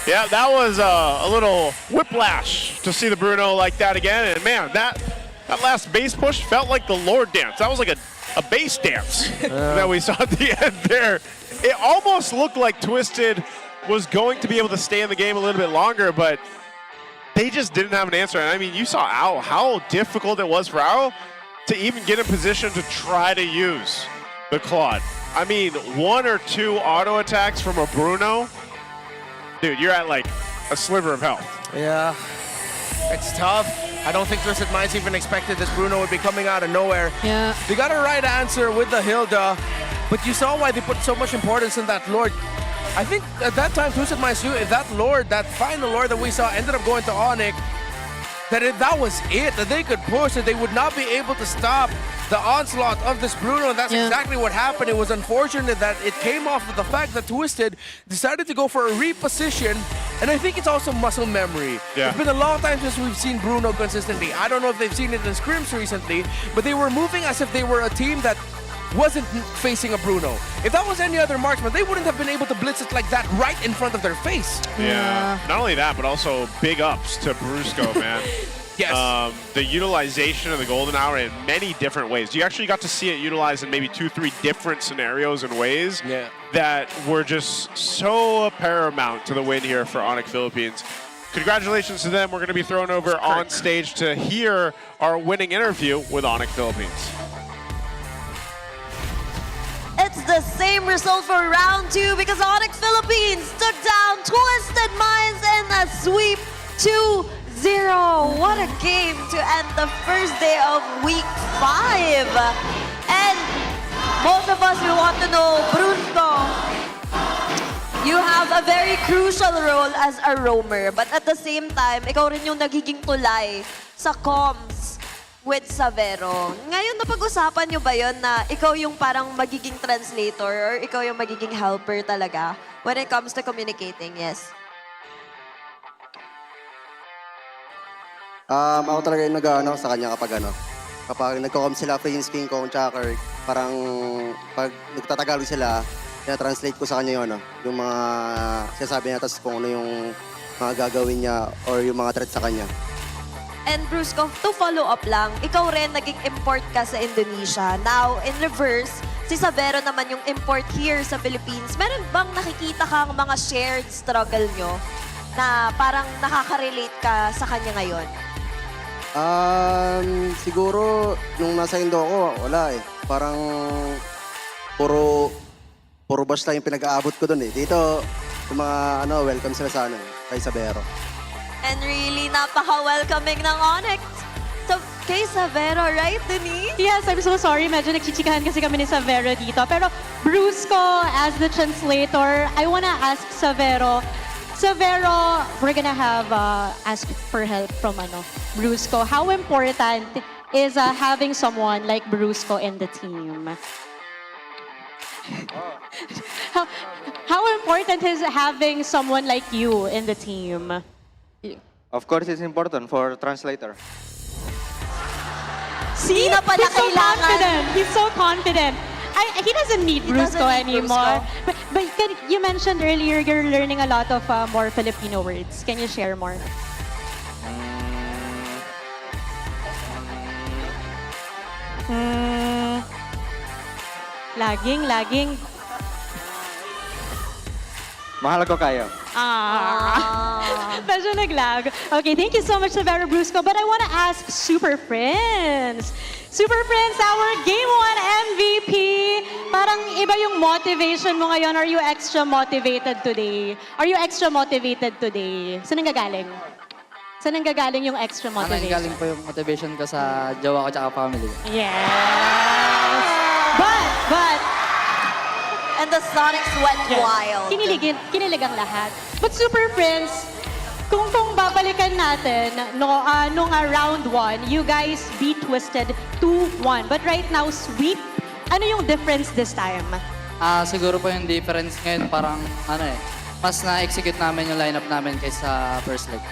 Yeah, that was a little whiplash to see the Bruno like that again. And man, that last base push felt like the Lord dance. That was like a base dance that we saw at the end there. It almost looked like Twisted was going to be able to stay in the game a little bit longer, but they just didn't have an answer. And I mean, you saw Owl, how difficult it was for Owl to even get in position to try to use the Claude. I mean, 1 or 2 auto attacks from a Bruno, dude, you're at like a sliver of health. Yeah, it's tough. I don't think Twisted Minds even expected this Bruno would be coming out of nowhere. Yeah. They got a right answer with the Hilda, but you saw why they put so much importance in that Lord. I think at that time, Twisted Minds knew if that Lord, that final Lord that we saw ended up going to ONIC, that if that was it, that they could push, that they would not be able to stop the onslaught of this Bruno. And that's exactly what happened. It was unfortunate that it came off of the fact that Twisted decided to go for a reposition. And I think it's also muscle memory. Yeah. It's been a long time since we've seen Bruno consistently. I don't know if they've seen it in scrims recently, but they were moving as if they were a team that wasn't facing a Bruno. If that was any other marksman, they wouldn't have been able to blitz it like that right in front of their face. Yeah. Not only that, but also big ups to Brusco, man. Yes. The utilization of the Golden Hour in many different ways. You actually got to see it utilized in maybe 2-3 different scenarios and ways that were just so paramount to the win here for ONIC Philippines. Congratulations to them. We're going to be thrown over on stage to hear our winning interview with ONIC Philippines. It's the same result for round 2 because ONIC Philippines took down Twisted Minds in a sweep 2-0. What a game to end the first day of week 5. And most of us, we want to know, Brusco, you have a very crucial role as a roamer, but at the same time, ikaw rin yung nagiging tulay sa comms with Savero. Ngayon, napag-usapan nyo ba yun na ikaw yung parang magiging translator or ikaw yung magiging helper talaga when it comes to communicating? Yes. Ako talaga yung nag-ano sa kanya kapag nagko-com sila, Prince King, Kong, Chakar, parang pag nagtatagalog sila, translate ko sa kanya yun, yung mga sinasabi niya, tapos kung ano yung mga gagawin niya or yung mga threat sa kanya. And Brusco, to follow up lang, ikaw rin naging import ka sa Indonesia. Now, in reverse, si Savero naman yung import here sa Philippines. Meron bang nakikita kang mga shared struggle nyo na parang nakaka-relate ka sa kanya ngayon? Siguro, nung nasa Indo ako, wala eh. Parang puro bash lang yung pinag-aabot ko dun eh. Dito, yung mga welcome sila sa kay Savero. And really, napaka-welcoming ng ONIC. So, kay Savero, right, Denise? Yes, I'm so sorry. Medyo nagchichikahan kasi kami ni Savero dito. Pero Brusco, as the translator, I wanna ask Savero, we're gonna have ask for help from Brusco. How important is having someone like Brusco in the team? How important is having someone like you in the team? Of course, it's important for translator. See, na pala he's so kailangan. confident. He's so confident. He doesn't need Brusco anymore. But you mentioned earlier you're learning a lot of more Filipino words. Can you share more? Lagging. Mahal ko kayo. Medyo naglag. Okay, thank you so much, Savero Brusco. But I want to ask Super Friends. Super Prince, our Game 1 MVP. Parang iba yung motivation mo ngayon. Are you extra motivated today? Are you extra motivated today? Saan nanggagaling? Saan nanggagaling yung extra motivation? Galing po yung motivation ko sa jowa ko tsaka family. Yes! But... And the Sonics went wild. Kinilig ang lahat. But Super Prince, kung babalikan natin, nung round 1, you guys beat Twisted 2-1. But right now, sweep. Ano yung difference this time? Siguro po yung difference ngayon parang mas na-execute namin yung lineup namin kaysa first leg.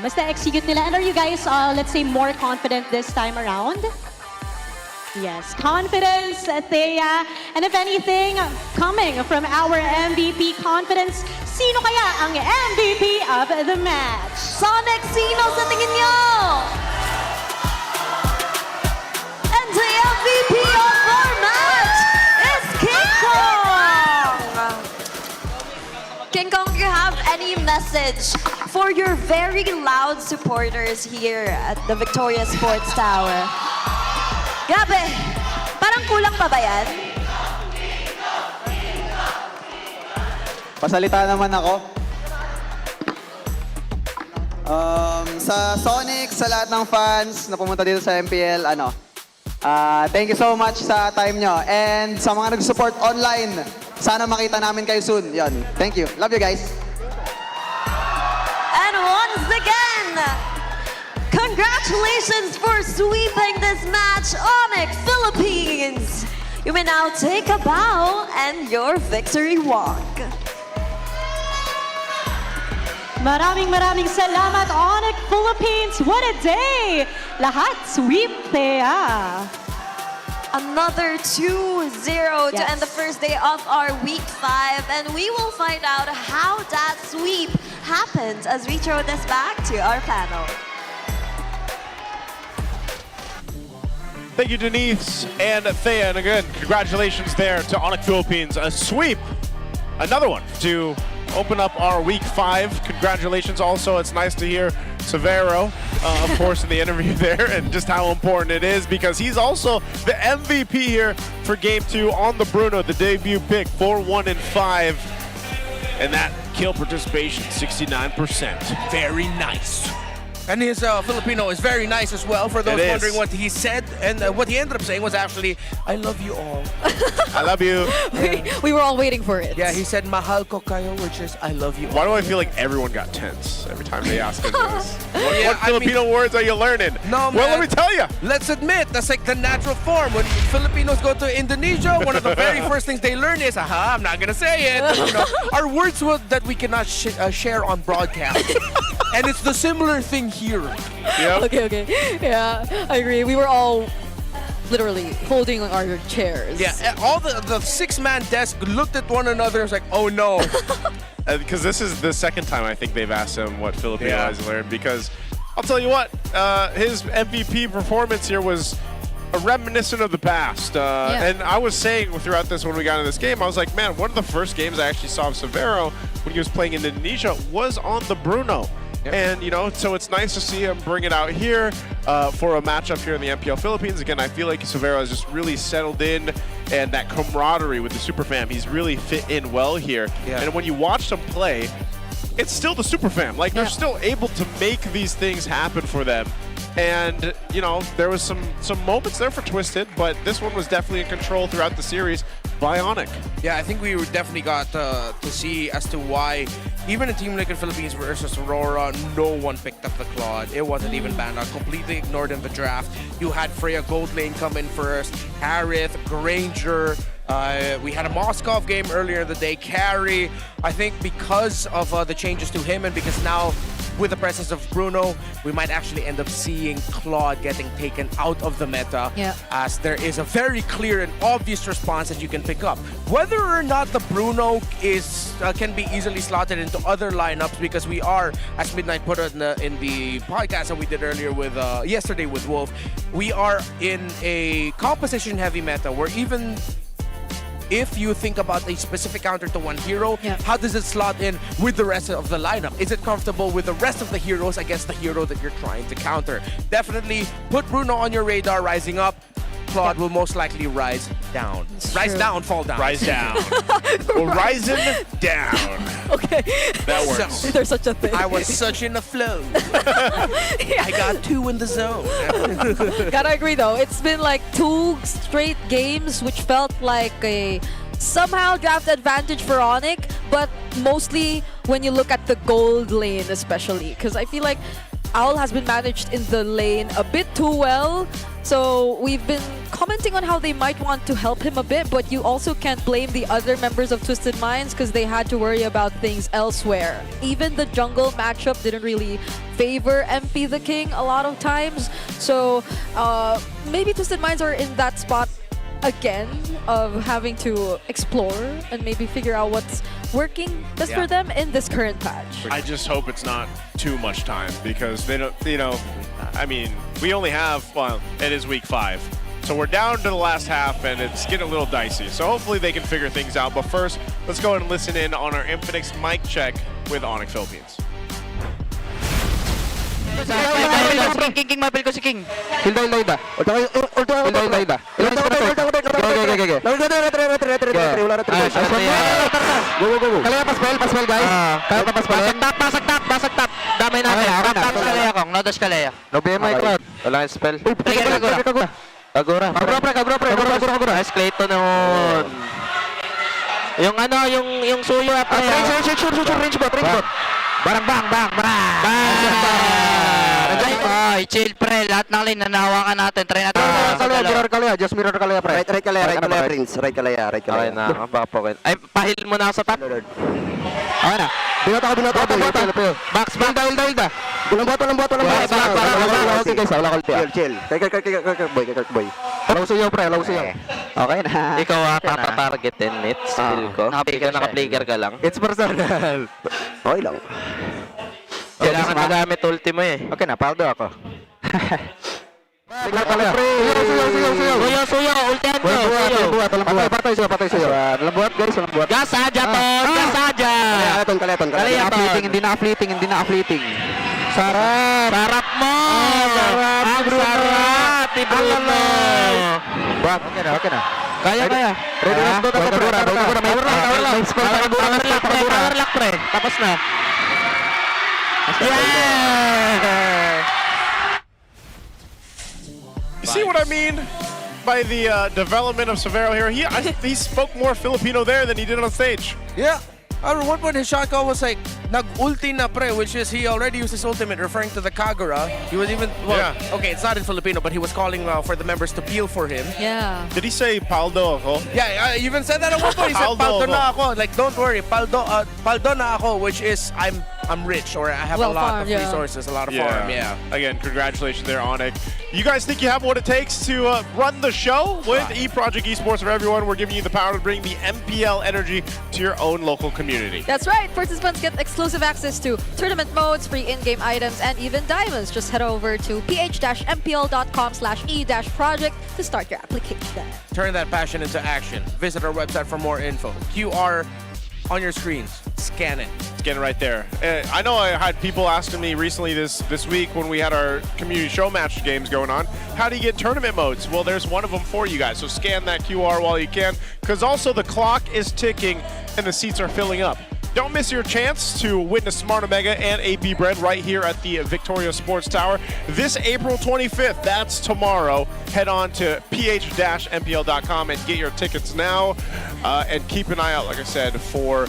Mas na-execute nila. And are you guys, let's say, more confident this time around? Yes, confidence, Thea. And if anything, coming from our MVP confidence, sino kaya ang MVP of the match? Sonic, sino sa tingin nyo? And the MVP of our match is King Kong! King Kong, you have any message for your very loud supporters here at the Victoria Sports Tower? Grabe, parang kulang pa ba yan? Pasalita naman ako. Sa Sonic, sa lahat ng fans na pumunta dito sa MPL, thank you so much sa time nyo. And sa mga nag-support online, sana makita namin kayo soon. Yon. Thank you. Love you guys. And once again, congratulations for sweeping this match, ONIC Philippines! You may now take a bow and your victory walk. Maraming salamat, ONIC Philippines. What a day! Lahat sweep, Thea. Another 2-0 to end the first day of our Week 5. And we will find out how that sweep happens as we throw this back to our panel. Thank you, Denise and Thea. And again, congratulations there to ONIC Philippines. A sweep, another one to open up our Week 5. Congratulations also. It's nice to hear Severo, of course, in the interview there, and just how important it is because he's also the MVP here for Game 2 on the Bruno, the debut pick, 4-1 and 5. And that kill participation, 69%. Very nice. And his Filipino is very nice as well, for those wondering what he said. And what he ended up saying was actually, I love you all. I love you. We were all waiting for it. Yeah, he said, mahal ko kayo, which is, I love you all. Why do I feel like everyone got tense every time they asked him this? What Filipino words are you learning? No, man. Well, let me tell you. Let's admit, that's like the natural form. When Filipinos go to Indonesia, one of the very first things they learn is, I'm not going to say it. You know, our words that we cannot share on broadcast. And it's the similar thing here. Yep. Okay. Yeah, I agree. We were all literally holding our chairs. Yeah, all the six-man desk looked at one another and was like, oh no. Because this is the second time I think they've asked him what Filipino has learned. Because I'll tell you what, his MVP performance here was reminiscent of the past. And I was saying throughout this when we got into this game, I was like, man, one of the first games I actually saw of Severo when he was playing in Indonesia was on the Bruno. And, you know, so it's nice to see him bring it out here for a matchup here in the MPL Philippines. Again, I feel like Severo has just really settled in, and that camaraderie with the Super Fam, he's really fit in well here. And when you watch them play, it's still the Super Fam. Like, they're still able to make these things happen for them. And, you know, there was some moments there for Twisted, but this one was definitely in control throughout the series by ONIC. Yeah, I think we definitely got to see as to why even a team like the Philippines versus Aurora, no one picked up the Claude. It wasn't even banned out, completely ignored in the draft. You had Freya Gold Lane come in first, Harith, Granger. We had a Moskov game earlier in the day, Carry. I think because of the changes to him and because now with the presence of Bruno, we might actually end up seeing Claude getting taken out of the meta, as there is a very clear and obvious response that you can pick up. Whether or not the Bruno is can be easily slotted into other lineups, because we are, as Midnight put it in the podcast that we did earlier with yesterday with Wolf, we are in a composition heavy meta where even if you think about a specific counter to one hero, how does it slot in with the rest of the lineup? Is it comfortable with the rest of the heroes against the hero that you're trying to counter? Definitely put Bruno on your radar, rising up. Claude will most likely rise down. Rise down, fall down. Rise down. Well, rising down. Okay. That works. There's such a thing. I was such in a flow. I got 2 in the zone. Gotta agree though, it's been like 2 straight games which felt like a somehow draft advantage for ONIC, but mostly when you look at the gold lane especially, because I feel like Owl has been managed in the lane a bit too well. So we've been commenting on how they might want to help him a bit, but you also can't blame the other members of Twisted Minds because they had to worry about things elsewhere. Even the jungle matchup didn't really favor MP the King a lot of times. So maybe Twisted Minds are in that spot again of having to explore and maybe figure out what's working best for them in this current patch. I just hope it's not too much time because they don't, I mean, we only have, well, it is week 5. So we're down to the last half and it's getting a little dicey. So hopefully they can figure things out. But first, let's go ahead and listen in on our Infinix mic check with ONIC Philippines. King, mapil ko si King. Hilda. Hilda. Go. Kalaya paspel guys. Kaya pa paspel. Pasag tap. Damay natin. Tap kalaya kong. No dash kalaya. No BMI Cloud. Wala yung spell. Kagura. Nice Clayton naman. Yung yung suyo at range bot. Bang. Ay, chill pre, lahat ng lane nanawakan natin. Try natin. Kalaya, just mirror kalaya pre. Right kalaya, Prince. Right kalaya. Okay na, baka ay, pahil mo na sa top. Okay na. Binata ko. Max, Hilda. Walang boto. Okay guys, wala ko. Chill. Kay boy. Alaw sa'yo pre, Okay na. Ikaw papatargetin it, skill ko. Naka-flicker ka lang. It's personal. Okay lang. Kailangan magamit ulti mo eh. Okay na, paldo ako. Suyo, ultihan ko. Patay sa'yo. Walang guys, walang buhat. Gas aja. Kalaya. Hindi naka-fleeting. Sarap mo. Sarap. Bruno. Okay na. Kaya. Ready na. Power lock pre. Tapos na. You see what I mean by the development of Severo here? He spoke more Filipino there than he did on stage. Yeah. At one point, his shot call was like, nag-ulti na pre, which is he already used his ultimate, referring to the Kagura. He was even, okay, it's not in Filipino, but he was calling for the members to peel for him. Yeah. Did he say paldo ako? Yeah, he even said that at one point. He said, paldo na ako. Like, don't worry, paldo na ako, which is, I'm rich, or I have a lot of resources, a lot of farm, Again, congratulations there, ONIC. You guys think you have what it takes to run the show? With eProject Esports for Everyone, we're giving you the power to bring the MPL energy to your own local community. That's right. Participants get exclusive access to tournament modes, free in-game items, and even diamonds. Just head over to ph-mpl.com/e-project to start your application. Turn that passion into action. Visit our website for more info. QR on your screens. Scan it. Scan it right there. I know I had people asking me recently this week when we had our community show match games going on, how do you get tournament modes? Well, there's one of them for you guys. So scan that QR while you can, because also the clock is ticking and the seats are filling up. Don't miss your chance to witness Smart Omega and AP Bread right here at the Victoria Sports Tower this April 25th. That's tomorrow. Head on to ph-mpl.com and get your tickets now. And keep an eye out, like I said, for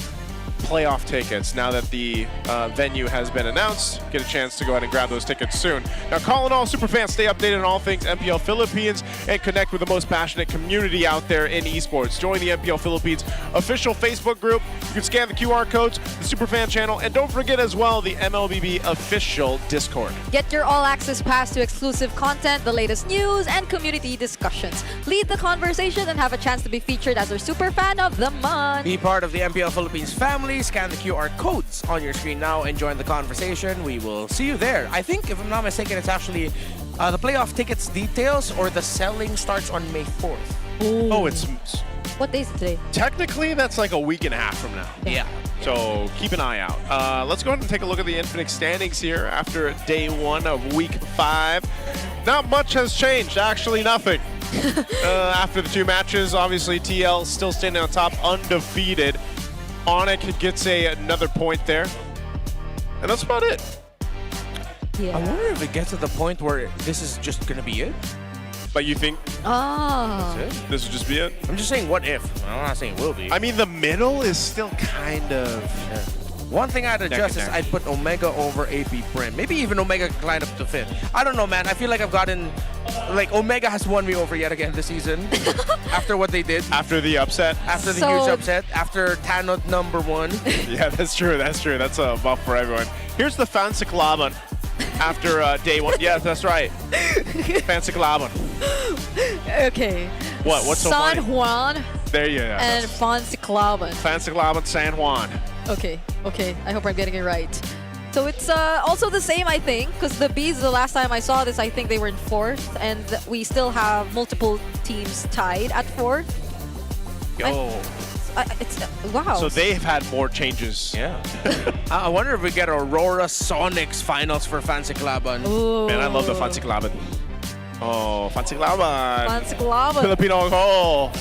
playoff tickets. Now that the venue has been announced, get a chance to go ahead and grab those tickets soon. Now, calling all superfans, stay updated on all things MPL Philippines and connect with the most passionate community out there in esports. Join the MPL Philippines official Facebook group. You can scan the QR codes, the superfan channel, and don't forget as well the MLBB official Discord. Get your all-access pass to exclusive content, the latest news, and community discussions. Lead the conversation and have a chance to be featured as our superfan of the month. Be part of the MPL Philippines family. Scan the QR codes on your screen now and join the conversation. We will see you there. I think, if I'm not mistaken, it's actually the playoff tickets details or the selling starts on May 4th. Oh, it's What day is it today? technically that's like a week and a half from now. Yeah. So keep an eye out. Let's go ahead and take a look at the Infinix standings here after day 1 of week 5. Not much has changed, actually nothing. After the 2 matches, obviously TL still standing on top, undefeated. ONIC gets another point there. And that's about it. I wonder if it gets to the point where this is just going to be it. But you think this will just be it? I'm just saying what if. I'm not saying will be. I mean, the middle is still kind of... One thing I'd adjust is I'd put Omega over AP Prim. Maybe even Omega can climb up to 5th. I don't know, man. I feel like I've gotten... Like, Omega has won me over yet again this season. After what they did. After the upset. After the huge upset. After Tanot #1. Yeah, that's true. That's true. That's a buff for everyone. Here's the Fansiklaban after day 1. Yes, that's right. Fansiklaban. Okay. What's so funny? San Juan There you go. and Fansiklaban. Fansiklaban San Juan. Okay. I hope I'm getting it right. So it's also the same, I think, because the Bees, the last time I saw this, I think they were in 4th, and we still have multiple teams tied at 4th. Wow. So they've had more changes. Yeah. I wonder if we get Aurora Sonics finals for Fansiklaban. Man, I love the Fansiklaban. Oh, Fansiklaban. Fansiklaban. Filipino call.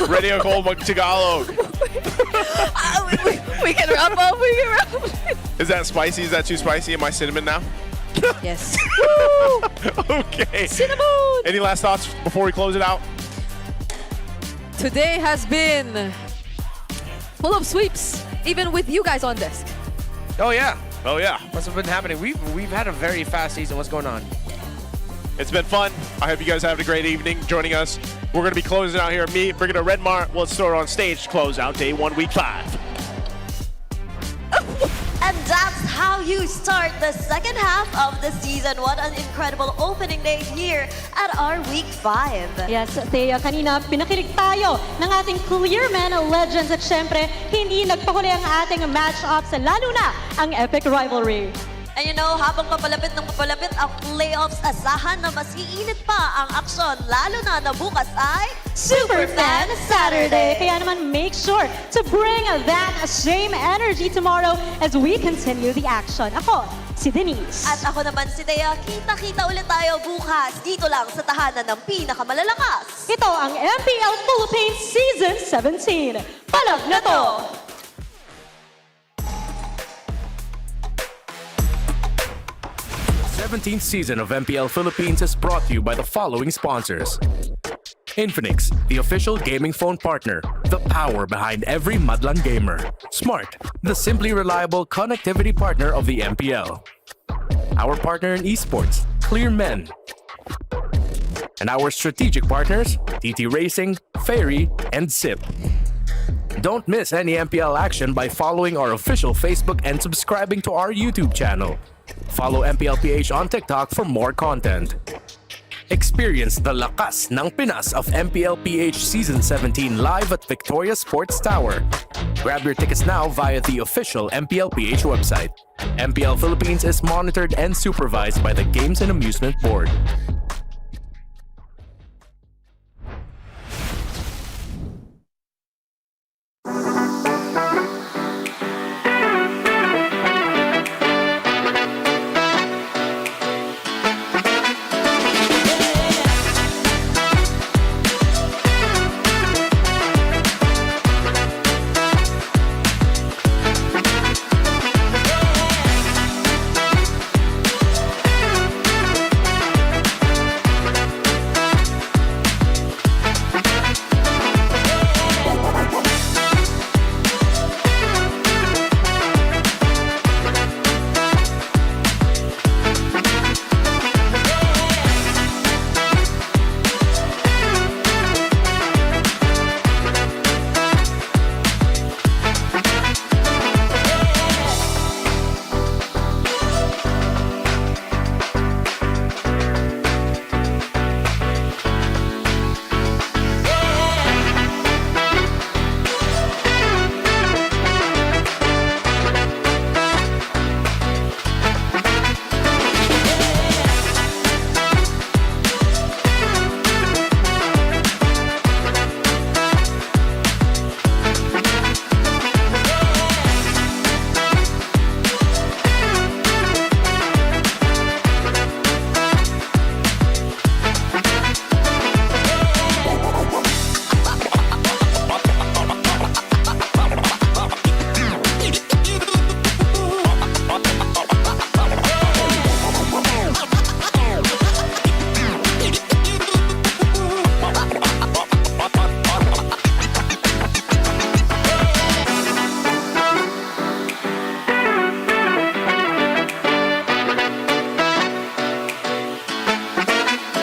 Radio call Tagalog. We can wrap up. Is that spicy? Is that too spicy? Am I cinnamon now? Yes. Okay. Cinnamon. Any last thoughts before we close it out? Today has been full of sweeps, even with you guys on desk. Oh, yeah. Oh, yeah. What's been happening? We've had a very fast season. What's going on? It's been fun. I hope you guys have a great evening joining us. We're going to be closing out here. Me, Brigadier Redmar, will store on stage to close out day 1, week 5. And that's how you start the second half of the season. What an incredible opening day here at our week 5. Yes, Thea, kanina pinakilig tayo ng ating clear men legends at syempre, hindi nagpahuli ang ating match-ups, lalo na ang Epic Rivalry. And you know, habang papalapit ng papalapit ang playoffs, asahan na mas iinit pa ang aksyon, lalo na bukas ay Superfan Saturday. Kaya naman make sure to bring that same energy tomorrow as we continue the action. Ako, si Denise. At ako naman si Thea. Kita-kita ulit tayo bukas dito lang sa tahanan ng pinakamalalakas. Ito ang MPL Philippines Season 17. Palag na to! 17th season of MPL Philippines is brought to you by the following sponsors. Infinix, the official gaming phone partner, the power behind every Madlang gamer. Smart, the simply reliable connectivity partner of the MPL. Our partner in esports, Clear Men. And our strategic partners, TT Racing, Ferry, and SIP. Don't miss any MPL action by following our official Facebook and subscribing to our YouTube channel. Follow MPL PH on TikTok for more content. Experience the lakas ng Pinas of MPL PH Season 17 live at Victoria Sports Tower. Grab your tickets now via the official MPL PH website. MPL Philippines is monitored and supervised by the Games and Amusement Board.